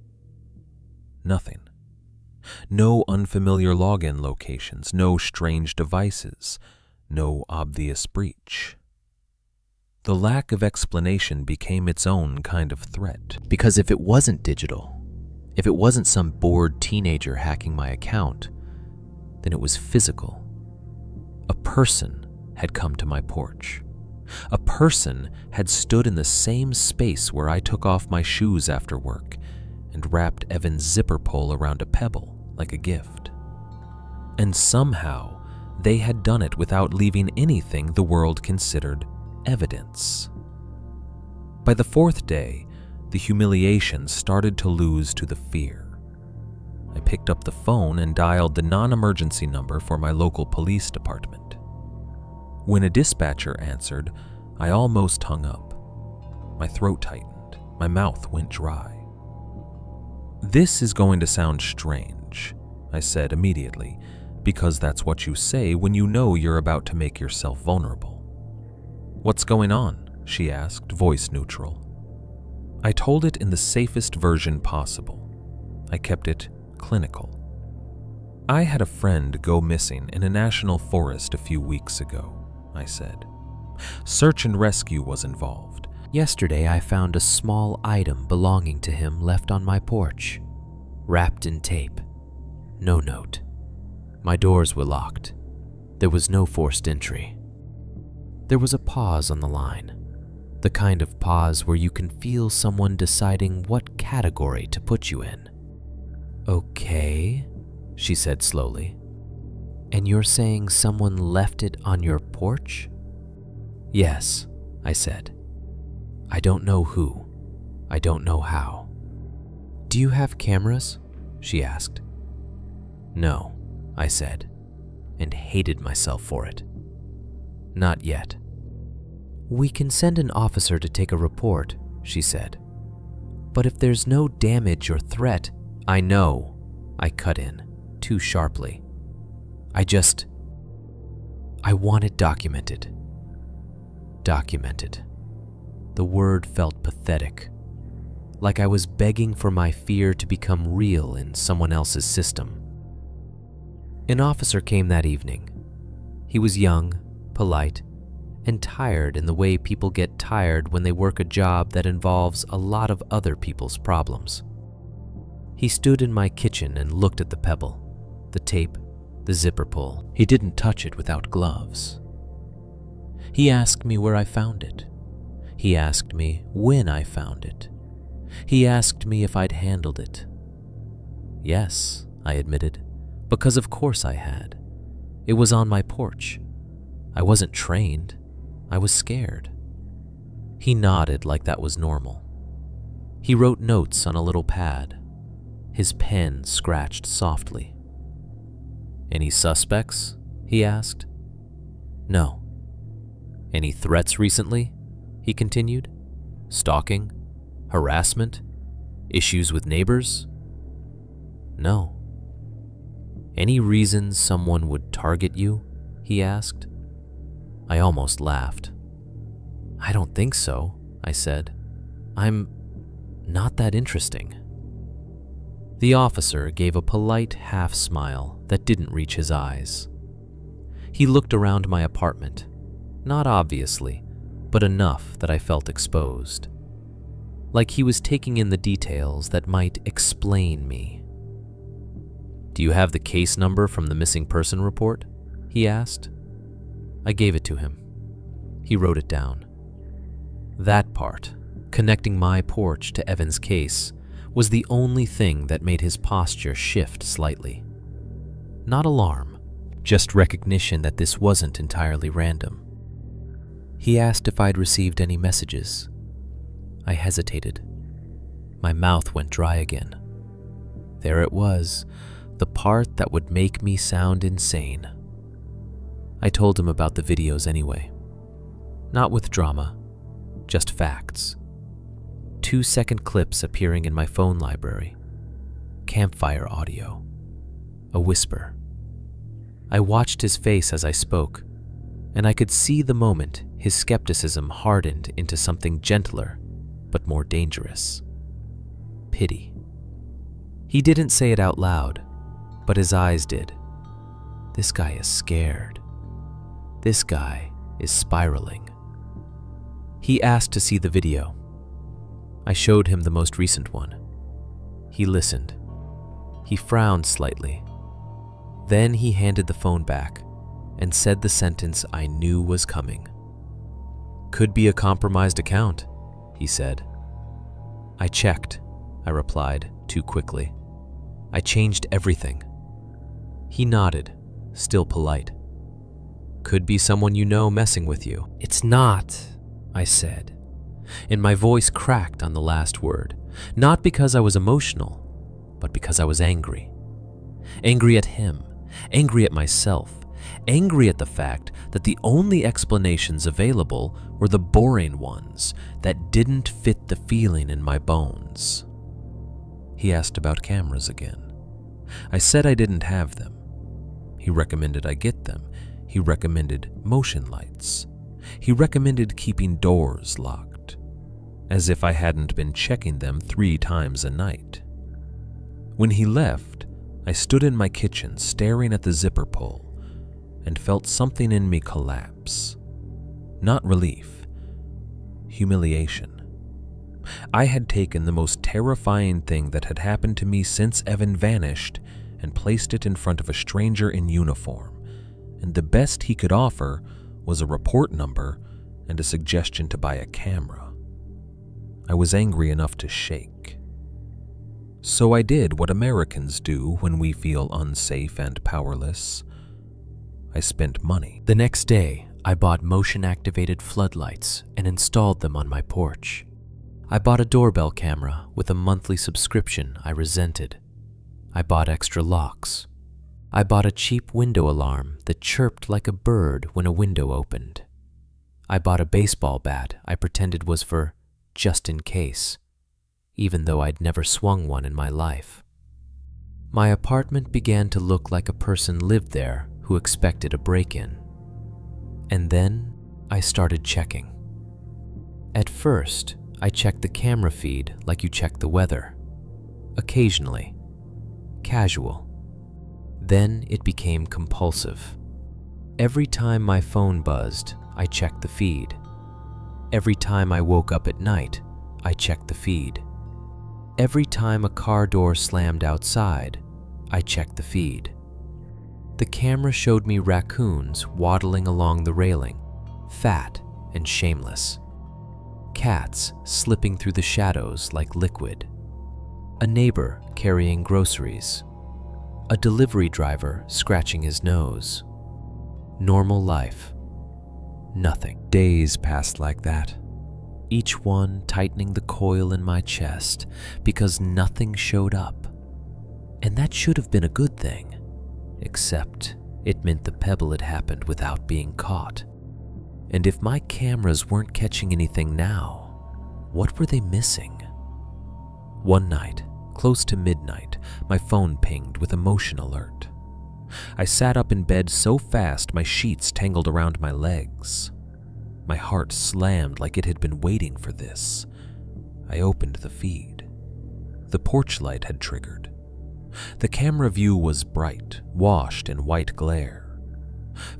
Nothing. No unfamiliar login locations, no strange devices, no obvious breach. The lack of explanation became its own kind of threat. Because if it wasn't digital, if it wasn't some bored teenager hacking my account, then it was physical. A person had come to my porch. A person had stood in the same space where I took off my shoes after work and wrapped Evan's zipper pole around a pebble like a gift. And somehow they had done it without leaving anything the world considered evidence. By the fourth day, the humiliation started to lose to the fear. I picked up the phone and dialed the non-emergency number for my local police department. When a dispatcher answered, I almost hung up. My throat tightened. My mouth went dry. "This is going to sound strange," I said immediately, because that's what you say when you know you're about to make yourself vulnerable. "What's going on?" she asked, voice neutral. I told it in the safest version possible. I kept it clinical. "I had a friend go missing in a national forest a few weeks ago," I said. "Search and rescue was involved. Yesterday I found a small item belonging to him left on my porch, wrapped in tape. No note. My doors were locked. There was no forced entry." There was a pause on the line, the kind of pause where you can feel someone deciding what category to put you in. "Okay," she said slowly. "And you're saying someone left it on your porch?" "Yes," I said. "I don't know who. I don't know how." "Do you have cameras?" she asked. "No," I said, and hated myself for it. "Not yet." "We can send an officer to take a report," she said. "But if there's no damage or threat—" "I know," I cut in, too sharply. I want it documented." Documented. The word felt pathetic, like I was begging for my fear to become real in someone else's system. An officer came that evening. He was young, polite, and tired in the way people get tired when they work a job that involves a lot of other people's problems. He stood in my kitchen and looked at the pebble, the tape, the zipper pull. He didn't touch it without gloves. He asked me where I found it. He asked me when I found it. He asked me if I'd handled it. "Yes," I admitted, because of course I had. It was on my porch. I wasn't trained. I was scared. He nodded like that was normal. He wrote notes on a little pad. His pen scratched softly. "Any suspects?" he asked. "No." "Any threats recently?" he continued. "Stalking? Harassment? Issues with neighbors?" "No." "Any reason someone would target you?" he asked. I almost laughed. "I don't think so," I said. "I'm not that interesting." The officer gave a polite half-smile that didn't reach his eyes. He looked around my apartment, not obviously, but enough that I felt exposed. Like he was taking in the details that might explain me. "Do you have the case number from the missing person report?" he asked. I gave it to him. He wrote it down. That part, connecting my porch to Evan's case, was the only thing that made his posture shift slightly. Not alarm, just recognition that this wasn't entirely random. He asked if I'd received any messages. I hesitated. My mouth went dry again. There it was, the part that would make me sound insane. I told him about the videos anyway. Not with drama, just facts. 2-second clips appearing in my phone library. Campfire audio. A whisper. I watched his face as I spoke, and I could see the moment his skepticism hardened into something gentler, but more dangerous. Pity. He didn't say it out loud, but his eyes did. This guy is scared. This guy is spiraling. He asked to see the video. I showed him the most recent one. He listened. He frowned slightly. Then he handed the phone back and said the sentence I knew was coming. "Could be a compromised account," he said. "I checked," I replied too quickly. "I changed everything." He nodded, still polite. "Could be someone you know messing with you." "It's not," I said, and my voice cracked on the last word, not because I was emotional, but because I was angry. Angry at him, angry at myself, angry at the fact that the only explanations available were the boring ones that didn't fit the feeling in my bones. He asked about cameras again. I said I didn't have them. He recommended I get them. He recommended motion lights. He recommended keeping doors locked, as if I hadn't been checking them 3 times a night. When he left, I stood in my kitchen staring at the zipper pull and felt something in me collapse. Not relief, humiliation. I had taken the most terrifying thing that had happened to me since Evan vanished and placed it in front of a stranger in uniform, and the best he could offer was a report number and a suggestion to buy a camera. I was angry enough to shake. So I did what Americans do when we feel unsafe and powerless. I spent money. The next day, I bought motion-activated floodlights and installed them on my porch. I bought a doorbell camera with a monthly subscription I resented. I bought extra locks. I bought a cheap window alarm that chirped like a bird when a window opened. I bought a baseball bat I pretended was for just in case, even though I'd never swung one in my life. My apartment began to look like a person lived there who expected a break-in. And then I started checking. At first, I checked the camera feed like you check the weather. Occasionally. Casual. Then it became compulsive. Every time my phone buzzed, I checked the feed. Every time I woke up at night, I checked the feed. Every time a car door slammed outside, I checked the feed. The camera showed me raccoons waddling along the railing, fat and shameless. Cats slipping through the shadows like liquid. A neighbor carrying groceries. A delivery driver scratching his nose. Normal life. Nothing. Days passed like that, each one tightening the coil in my chest because nothing showed up. And that should have been a good thing, except it meant the pebble had happened without being caught. And if my cameras weren't catching anything now, what were they missing? One night, close to midnight, my phone pinged with a motion alert. I sat up in bed so fast my sheets tangled around my legs. My heart slammed like it had been waiting for this. I opened the feed. The porch light had triggered. The camera view was bright, washed in white glare.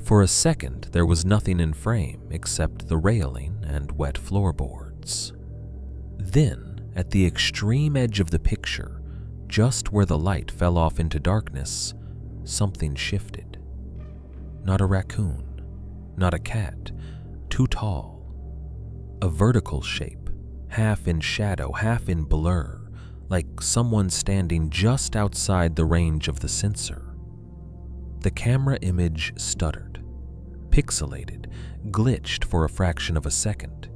For a second, there was nothing in frame except the railing and wet floorboards. Then, at the extreme edge of the picture, just where the light fell off into darkness, something shifted. Not a raccoon, not a cat, too tall. A vertical shape, half in shadow, half in blur, like someone standing just outside the range of the sensor. The camera image stuttered. pixelated, glitched for a fraction of a second.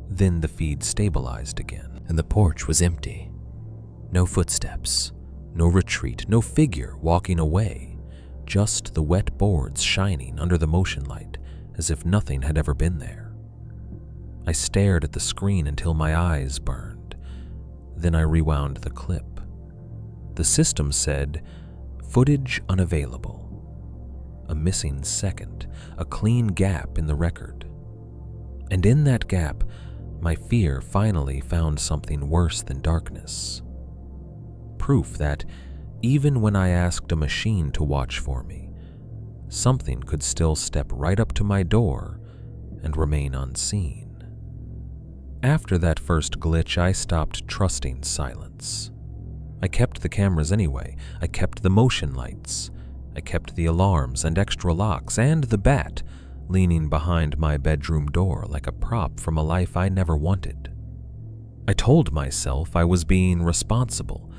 Then the feed stabilized again. And the porch was empty. No footsteps, no retreat, no figure walking away, just the wet boards shining under the motion light as if nothing had ever been there. I stared at the screen until my eyes burned. Then I rewound the clip. The system said, "Footage unavailable." A missing second, a clean gap in the record. And in that gap, my fear finally found something worse than darkness. Proof that, even when I asked a machine to watch for me, something could still step right up to my door and remain unseen. After that first glitch, I stopped trusting silence. I kept the cameras anyway. I kept the motion lights. I kept the alarms and extra locks and the bat leaning behind my bedroom door like a prop from a life I never wanted. I told myself I was being responsible.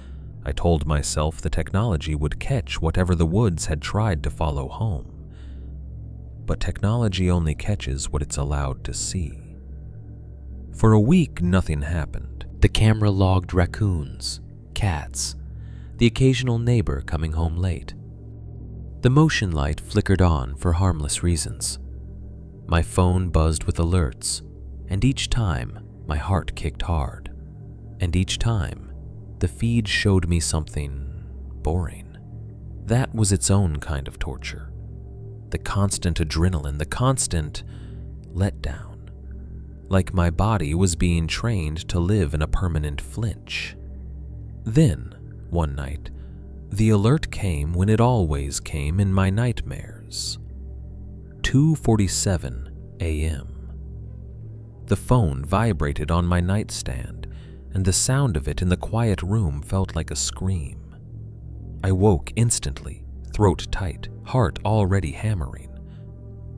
I told myself the technology would catch whatever the woods had tried to follow home. But technology only catches what it's allowed to see. For a week, nothing happened. The camera logged raccoons, cats, the occasional neighbor coming home late. The motion light flickered on for harmless reasons. My phone buzzed with alerts, and each time my heart kicked hard. And each time, the feed showed me something boring. That was its own kind of torture. The constant adrenaline, the constant letdown. Like my body was being trained to live in a permanent flinch. Then, one night, the alert came when it always came in my nightmares. 2:47 a.m. The phone vibrated on my nightstand, and the sound of it in the quiet room felt like a scream. I woke instantly, throat tight, heart already hammering.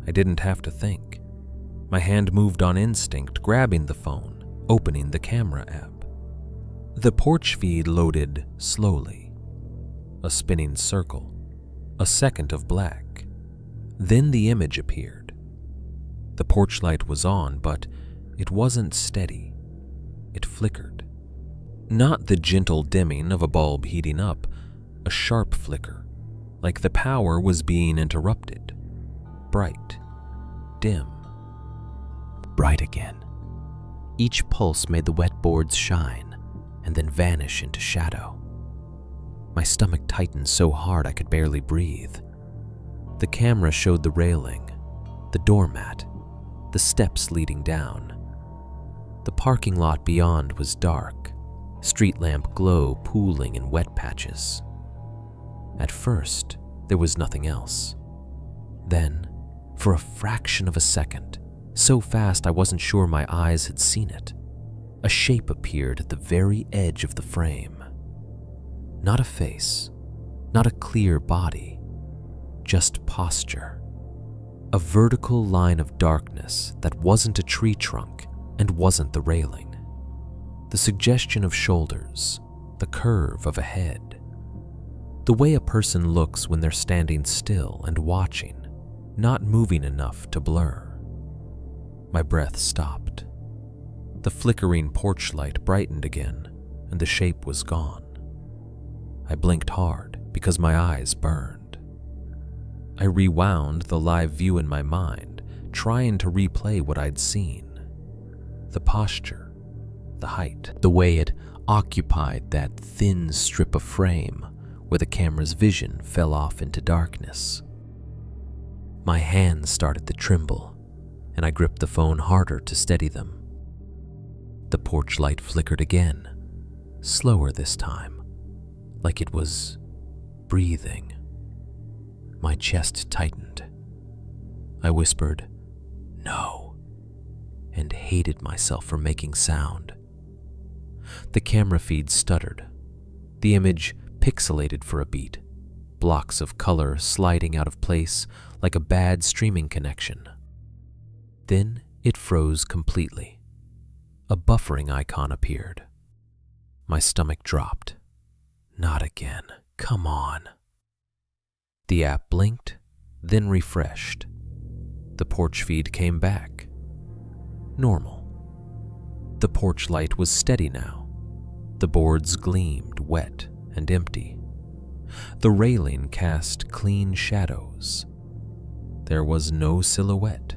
I didn't have to think. My hand moved on instinct, grabbing the phone, opening the camera app. The porch feed loaded slowly. A spinning circle, a second of black. Then the image appeared. The porch light was on, but it wasn't steady. It flickered. Not the gentle dimming of a bulb heating up, a sharp flicker, like the power was being interrupted. Bright, dim, bright again. Each pulse made the wet boards shine and then vanish into shadow. My stomach tightened so hard I could barely breathe. The camera showed the railing, the doormat, the steps leading down. The parking lot beyond was dark, street lamp glow pooling in wet patches. At first, there was nothing else. Then, for a fraction of a second, so fast I wasn't sure my eyes had seen it, a shape appeared at the very edge of the frame. Not a face, not a clear body, just posture. A vertical line of darkness that wasn't a tree trunk and wasn't the railing. The suggestion of shoulders, the curve of a head. The way a person looks when they're standing still and watching, not moving enough to blur. My breath stopped. The flickering porch light brightened again, and the shape was gone. I blinked hard because my eyes burned. I rewound the live view in my mind, trying to replay what I'd seen. The posture, the height, the way it occupied that thin strip of frame where the camera's vision fell off into darkness. My hands started to tremble, and I gripped the phone harder to steady them. The porch light flickered again, slower this time, like it was breathing. My chest tightened. I whispered, "No," and hated myself for making sound. The camera feed stuttered. The image pixelated for a beat, blocks of color sliding out of place like a bad streaming connection. Then it froze completely. A buffering icon appeared. My stomach dropped. Not again. Come on. The app blinked, then refreshed. The porch feed came back. Normal. The porch light was steady now. The boards gleamed wet and empty. The railing cast clean shadows. There was no silhouette,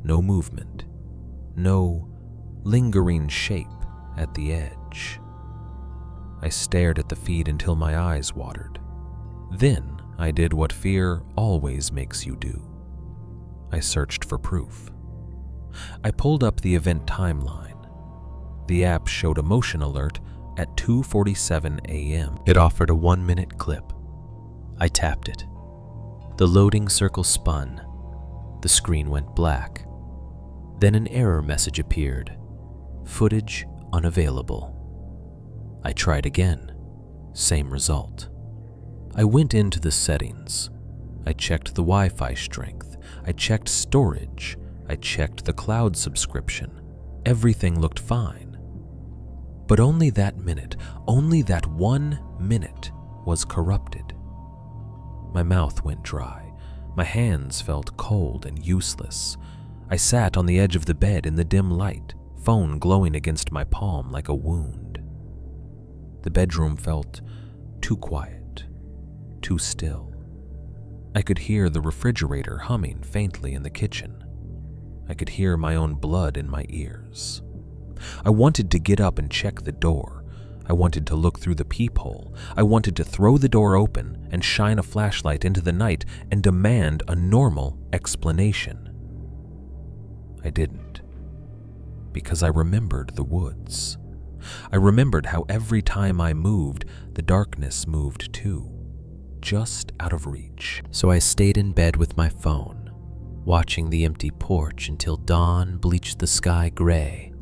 no movement, no lingering shape at the edge. I stared at the feed until my eyes watered. Then I did what fear always makes you do. I searched for proof. I pulled up the event timeline. The app showed a motion alert at 2:47 a.m. It offered a 1-minute clip. I tapped it. The loading circle spun. The screen went black. Then an error message appeared. Footage unavailable. I tried again. Same result. I went into the settings. I checked the Wi-Fi strength. I checked storage. I checked the cloud subscription. Everything looked fine. But only that minute, only that 1 minute was corrupted. My mouth went dry. My hands felt cold and useless. I sat on the edge of the bed in the dim light, phone glowing against my palm like a wound. The bedroom felt too quiet, too still. I could hear the refrigerator humming faintly in the kitchen. I could hear my own blood in my ears. I wanted to get up and check the door. I wanted to look through the peephole. I wanted to throw the door open and shine a flashlight into the night and demand a normal explanation. I didn't, because I remembered the woods. I remembered how every time I moved, the darkness moved too, just out of reach. So I stayed in bed with my phone, watching the empty porch until dawn bleached the sky gray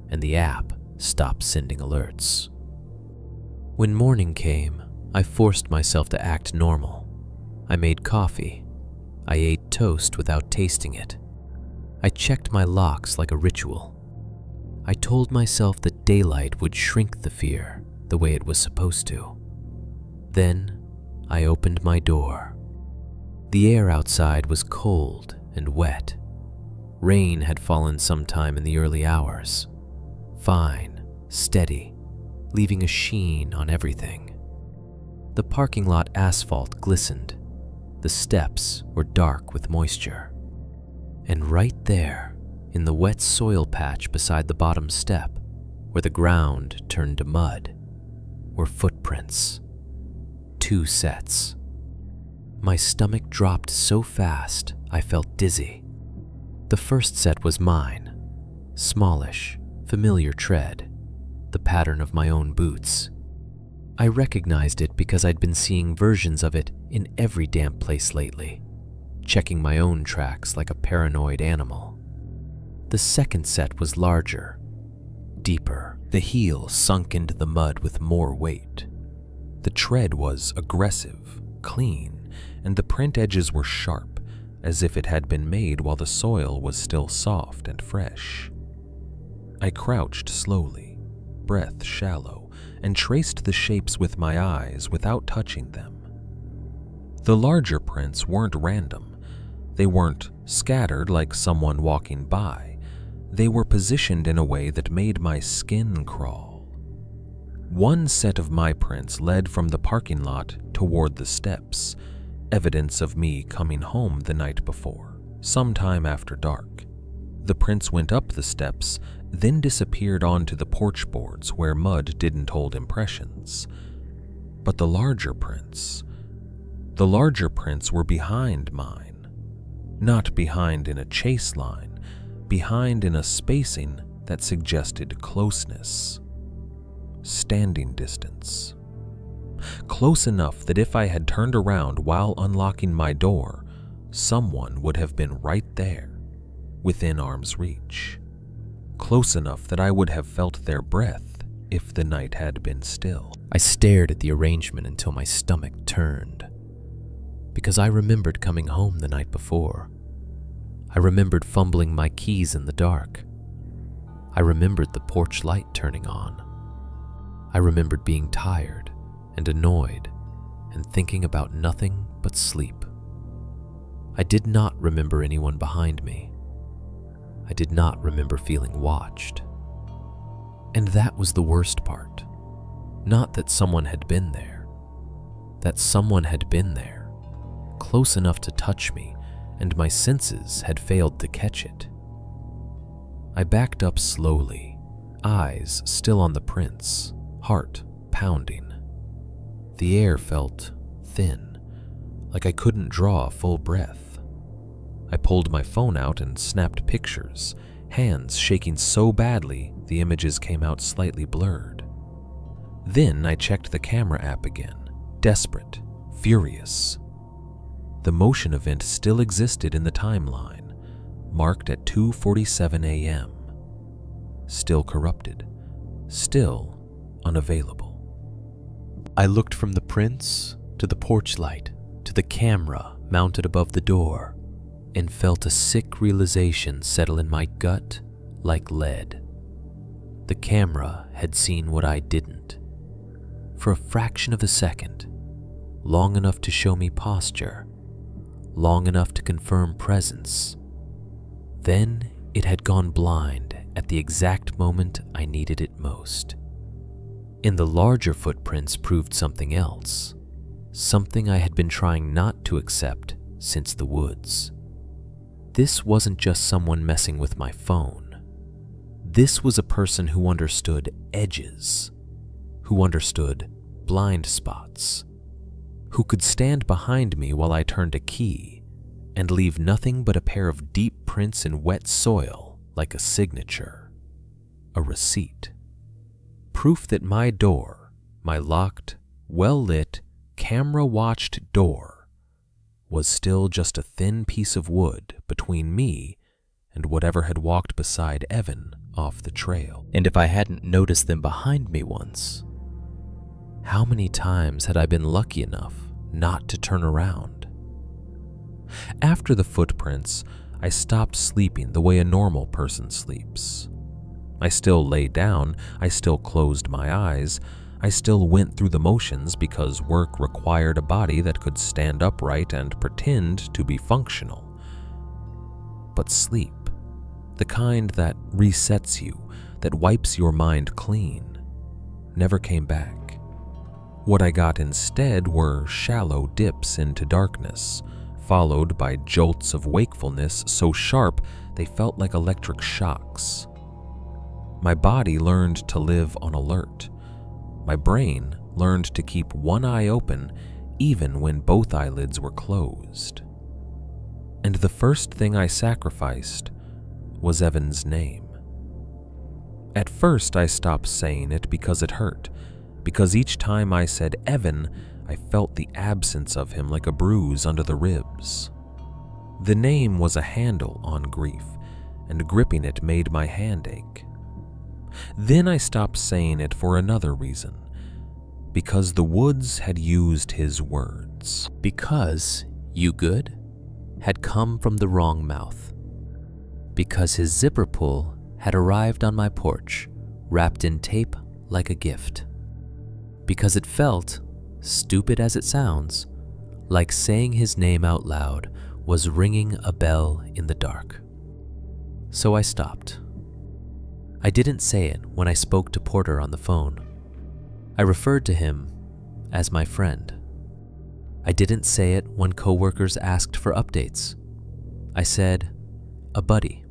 and the app stopped sending alerts. When morning came, I forced myself to act normal. I made coffee. I ate toast without tasting it. I checked my locks like a ritual. I told myself that daylight would shrink the fear the way it was supposed to. Then I opened my door. The air outside was cold and wet. Rain had fallen sometime in the early hours. Fine, steady, leaving a sheen on everything. The parking lot asphalt glistened. The steps were dark with moisture. And right there, in the wet soil patch beside the bottom step, where the ground turned to mud, were footprints. 2 sets. My stomach dropped so fast I felt dizzy. The first set was mine. Smallish, familiar tread, the pattern of my own boots. I recognized it because I'd been seeing versions of it in every damn place lately, checking my own tracks like a paranoid animal. The second set was larger, deeper. The heel sunk into the mud with more weight. The tread was aggressive, clean, and the print edges were sharp, as if it had been made while the soil was still soft and fresh. I crouched slowly, breath shallow, and traced the shapes with my eyes without touching them. The larger prints weren't random. They weren't scattered like someone walking by. They were positioned in a way that made my skin crawl. One set of my prints led from the parking lot toward the steps, evidence of me coming home the night before, sometime after dark. The prints went up the steps, then disappeared onto the porch boards where mud didn't hold impressions. But the larger prints were behind mine. Not behind in a chase line, behind in a spacing that suggested closeness. Standing distance. Close enough that if I had turned around while unlocking my door, someone would have been right there, within arm's reach. Close enough that I would have felt their breath if the night had been still. I stared at the arrangement until my stomach turned, because I remembered coming home the night before. I remembered fumbling my keys in the dark. I remembered the porch light turning on. I remembered being tired and annoyed and thinking about nothing but sleep. I did not remember anyone behind me. I did not remember feeling watched. And that was the worst part. Not that someone had been there. That someone had been there, close enough to touch me, and my senses had failed to catch it. I backed up slowly, eyes still on the prints, heart pounding. The air felt thin, like I couldn't draw a full breath. I pulled my phone out and snapped pictures, hands shaking so badly the images came out slightly blurred. Then I checked the camera app again, desperate, furious. The motion event still existed in the timeline, marked at 2:47 a.m. Still corrupted, still unavailable. I looked from the prints to the porch light to the camera mounted above the door and felt a sick realization settle in my gut like lead. The camera had seen what I didn't. For a fraction of a second, long enough to show me posture, long enough to confirm presence. Then it had gone blind at the exact moment I needed it most. And the larger footprints proved something else, something I had been trying not to accept since the woods. This wasn't just someone messing with my phone. This was a person who understood edges, who understood blind spots, who could stand behind me while I turned a key and leave nothing but a pair of deep prints in wet soil like a signature, a receipt. Proof that my door, my locked, well-lit, camera-watched door, was still just a thin piece of wood between me and whatever had walked beside Evan off the trail. And if I hadn't noticed them behind me once, how many times had I been lucky enough not to turn around? After the footprints, I stopped sleeping the way a normal person sleeps. I still lay down, I still closed my eyes, I still went through the motions because work required a body that could stand upright and pretend to be functional. But sleep, the kind that resets you, that wipes your mind clean, never came back. What I got instead were shallow dips into darkness, followed by jolts of wakefulness so sharp they felt like electric shocks. My body learned to live on alert. My brain learned to keep one eye open even when both eyelids were closed. And the first thing I sacrificed was Evan's name. At first I stopped saying it because it hurt, because each time I said Evan, I felt the absence of him like a bruise under the ribs. The name was a handle on grief, and gripping it made my hand ache. Then I stopped saying it for another reason, because the woods had used his words. Because "you good?" had come from the wrong mouth. Because his zipper pull had arrived on my porch, wrapped in tape like a gift. Because it felt, stupid as it sounds, like saying his name out loud was ringing a bell in the dark. So I stopped. I didn't say it when I spoke to Porter on the phone. I referred to him as my friend. I didn't say it when coworkers asked for updates. I said, a buddy.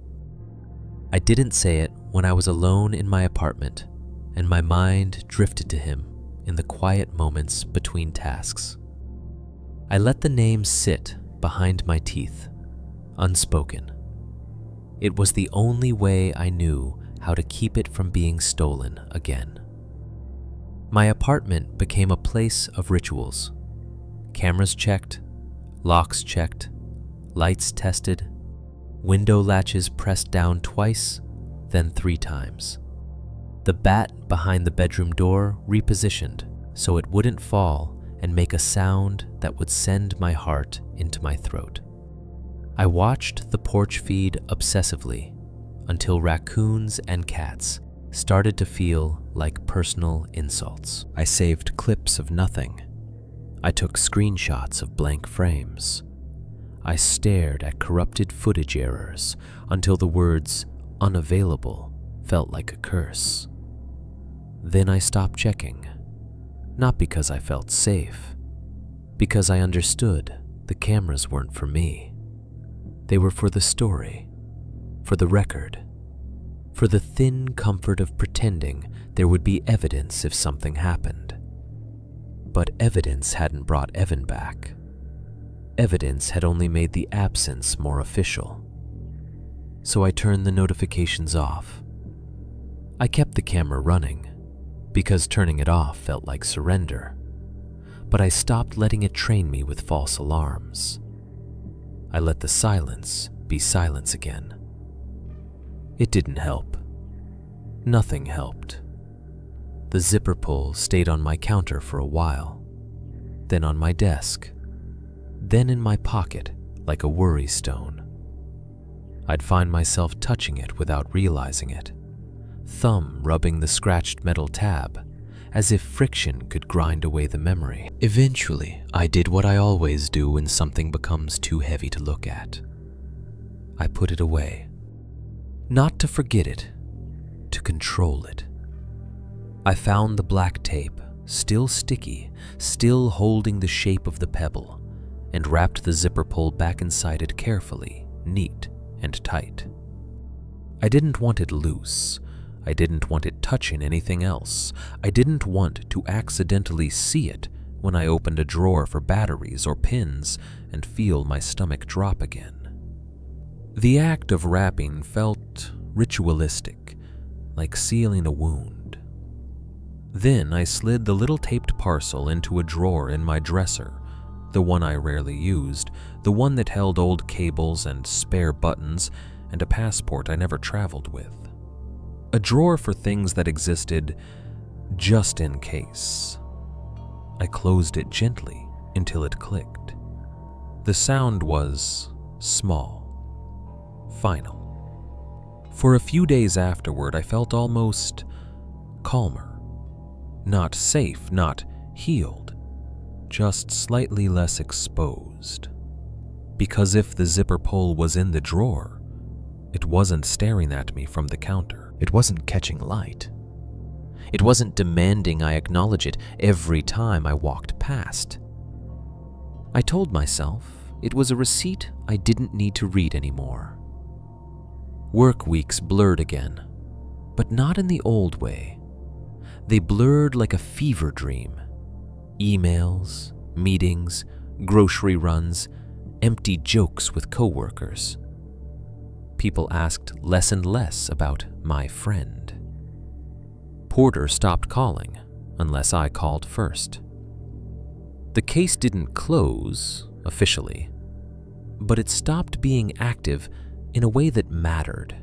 I didn't say it when I was alone in my apartment and my mind drifted to him in the quiet moments between tasks. I let the name sit behind my teeth, unspoken. It was the only way I knew how to keep it from being stolen again. My apartment became a place of rituals. Cameras checked, locks checked, lights tested, window latches pressed down twice, then 3 times. The bat behind the bedroom door repositioned so it wouldn't fall and make a sound that would send my heart into my throat. I watched the porch feed obsessively until raccoons and cats started to feel like personal insults. I saved clips of nothing. I took screenshots of blank frames. I stared at corrupted footage errors until the words unavailable felt like a curse. Then I stopped checking, not because I felt safe, because I understood the cameras weren't for me. They were for the story, for the record, for the thin comfort of pretending there would be evidence if something happened. But evidence hadn't brought Evan back. Evidence had only made the absence more official. So I turned the notifications off. I kept the camera running, because turning it off felt like surrender. But I stopped letting it train me with false alarms. I let the silence be silence again. It didn't help. Nothing helped. The zipper pull stayed on my counter for a while, then on my desk, then in my pocket like a worry stone. I'd find myself touching it without realizing it, thumb rubbing the scratched metal tab, as if friction could grind away the memory. Eventually, I did what I always do when something becomes too heavy to look at. I put it away. Not to forget it, to control it. I found the black tape, still sticky, still holding the shape of the pebble, and wrapped the zipper pull back inside it carefully, neat and tight. I didn't want it loose. I didn't want it touching anything else. I didn't want to accidentally see it when I opened a drawer for batteries or pins and feel my stomach drop again. The act of wrapping felt ritualistic, like sealing a wound. Then I slid the little taped parcel into a drawer in my dresser, the one I rarely used, the one that held old cables and spare buttons and a passport I never traveled with. A drawer for things that existed just in case. I closed it gently until it clicked. The sound was small, final. For a few days afterward, I felt almost calmer. Not safe, not healed, just slightly less exposed. Because if the zipper pull was in the drawer, it wasn't staring at me from the counter. It wasn't catching light. It wasn't demanding I acknowledge it every time I walked past. I told myself it was a receipt I didn't need to read anymore. Work weeks blurred again, but not in the old way. They blurred like a fever dream. Emails, meetings, grocery runs, empty jokes with coworkers. People asked less and less about my friend. Porter stopped calling unless I called first. The case didn't close officially, but it stopped being active in a way that mattered.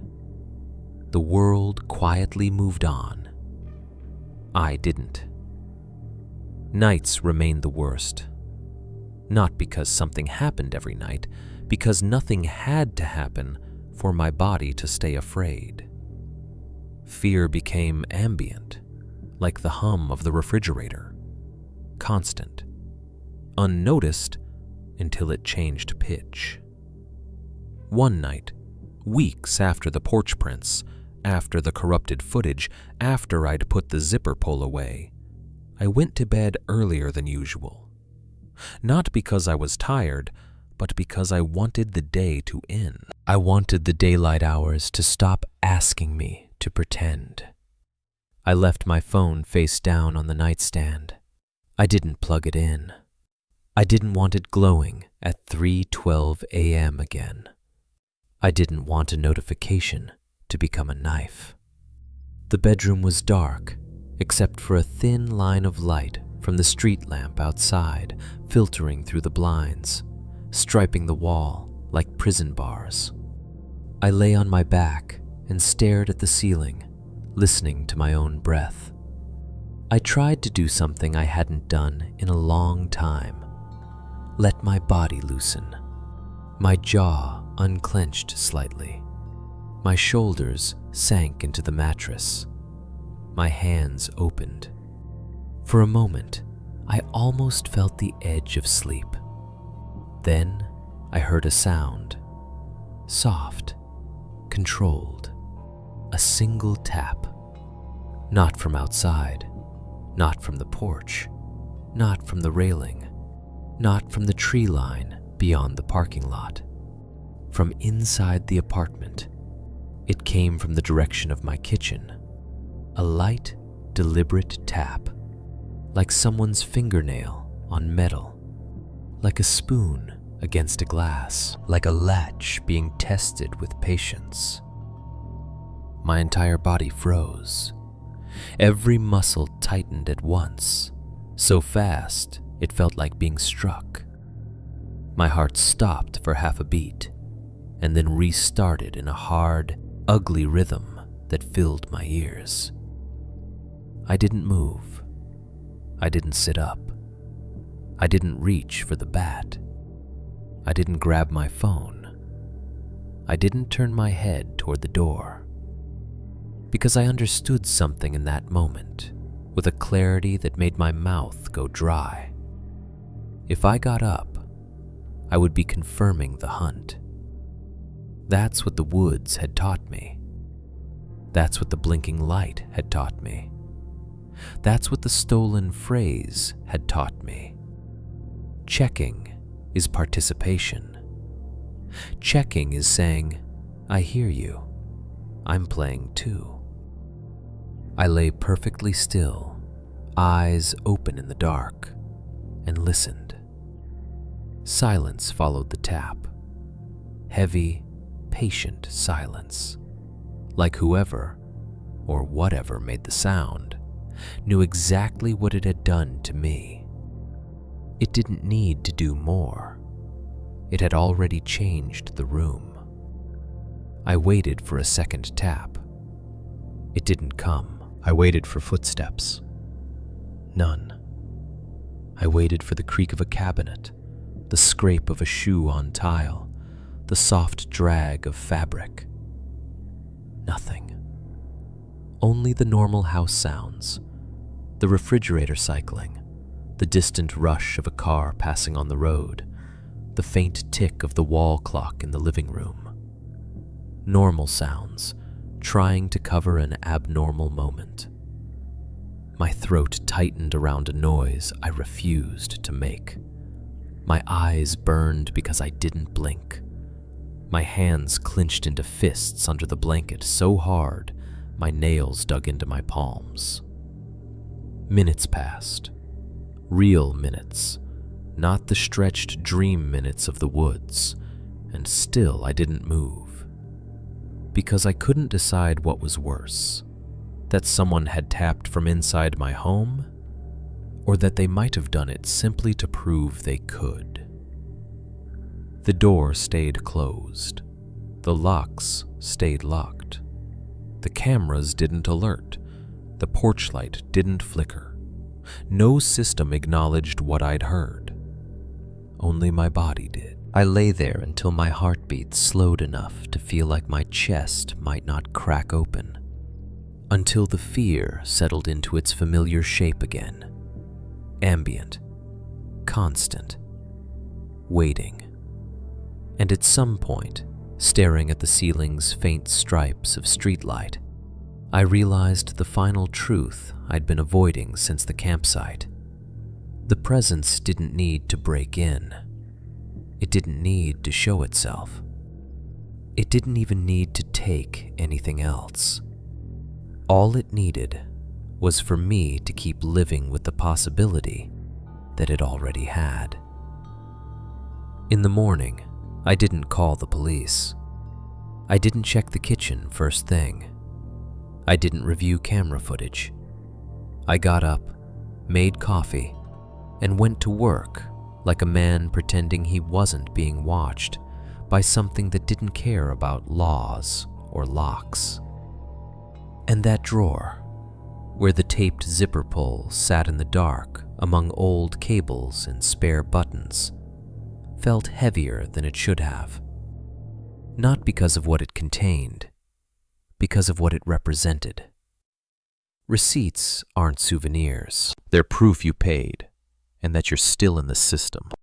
The world quietly moved on. I didn't. Nights remained the worst. Not because something happened every night, because nothing had to happen for my body to stay afraid. Fear became ambient, like the hum of the refrigerator, constant, unnoticed until it changed pitch. One night, weeks after the porch prints, after the corrupted footage, after I'd put the zipper pull away, I went to bed earlier than usual. Not because I was tired, but because I wanted the day to end. I wanted the daylight hours to stop asking me to pretend. I left my phone face down on the nightstand. I didn't plug it in. I didn't want it glowing at 3:12 a.m. again. I didn't want a notification to become a knife. The bedroom was dark, except for a thin line of light from the street lamp outside filtering through the blinds, striping the wall like prison bars. I lay on my back and stared at the ceiling, listening to my own breath. I tried to do something I hadn't done in a long time. Let my body loosen. My jaw unclenched slightly. My shoulders sank into the mattress. My hands opened. For a moment, I almost felt the edge of sleep. Then, I heard a sound, soft, controlled, a single tap. Not from outside, not from the porch, not from the railing, not from the tree line beyond the parking lot. From inside the apartment, it came from the direction of my kitchen. A light, deliberate tap, like someone's fingernail on metal, like a spoon against a glass, like a latch being tested with patience. My entire body froze. Every muscle tightened at once, so fast it felt like being struck. My heart stopped for half a beat, and then restarted in a hard, ugly rhythm that filled my ears. I didn't move. I didn't sit up. I didn't reach for the bat. I didn't grab my phone. I didn't turn my head toward the door. Because I understood something in that moment, with a clarity that made my mouth go dry. If I got up, I would be confirming the hunt. That's what the woods had taught me. That's what the blinking light had taught me. That's what the stolen phrase had taught me. Checking is participation. Checking is saying, I hear you. I'm playing too. I lay perfectly still, eyes open in the dark, and listened. Silence followed the tap. Heavy, patient silence. Like whoever, or whatever made the sound, knew exactly what it had done to me. It didn't need to do more. It had already changed the room. I waited for a second tap. It didn't come. I waited for footsteps. None. I waited for the creak of a cabinet, the scrape of a shoe on tile, the soft drag of fabric. Nothing. Only the normal house sounds, the refrigerator cycling, the distant rush of a car passing on the road, the faint tick of the wall clock in the living room. Normal sounds, trying to cover an abnormal moment. My throat tightened around a noise I refused to make. My eyes burned because I didn't blink. My hands clenched into fists under the blanket so hard my nails dug into my palms. Minutes passed. Real minutes, not the stretched dream minutes of the woods, and still I didn't move. Because I couldn't decide what was worse, that someone had tapped from inside my home, or that they might have done it simply to prove they could. The door stayed closed. The locks stayed locked. The cameras didn't alert. The porch light didn't flicker. No system acknowledged what I'd heard. Only my body did. I lay there until my heartbeat slowed enough to feel like my chest might not crack open. Until the fear settled into its familiar shape again. Ambient. Constant. Waiting. And at some point, staring at the ceiling's faint stripes of streetlight, I realized the final truth I'd been avoiding since the campsite. The presence didn't need to break in. It didn't need to show itself. It didn't even need to take anything else. All it needed was for me to keep living with the possibility that it already had. In the morning, I didn't call the police. I didn't check the kitchen first thing. I didn't review camera footage. I got up, made coffee, and went to work like a man pretending he wasn't being watched by something that didn't care about laws or locks. And that drawer, where the taped zipper pull sat in the dark among old cables and spare buttons, felt heavier than it should have. Not because of what it contained, because of what it represented. Receipts aren't souvenirs. They're proof you paid and that you're still in the system.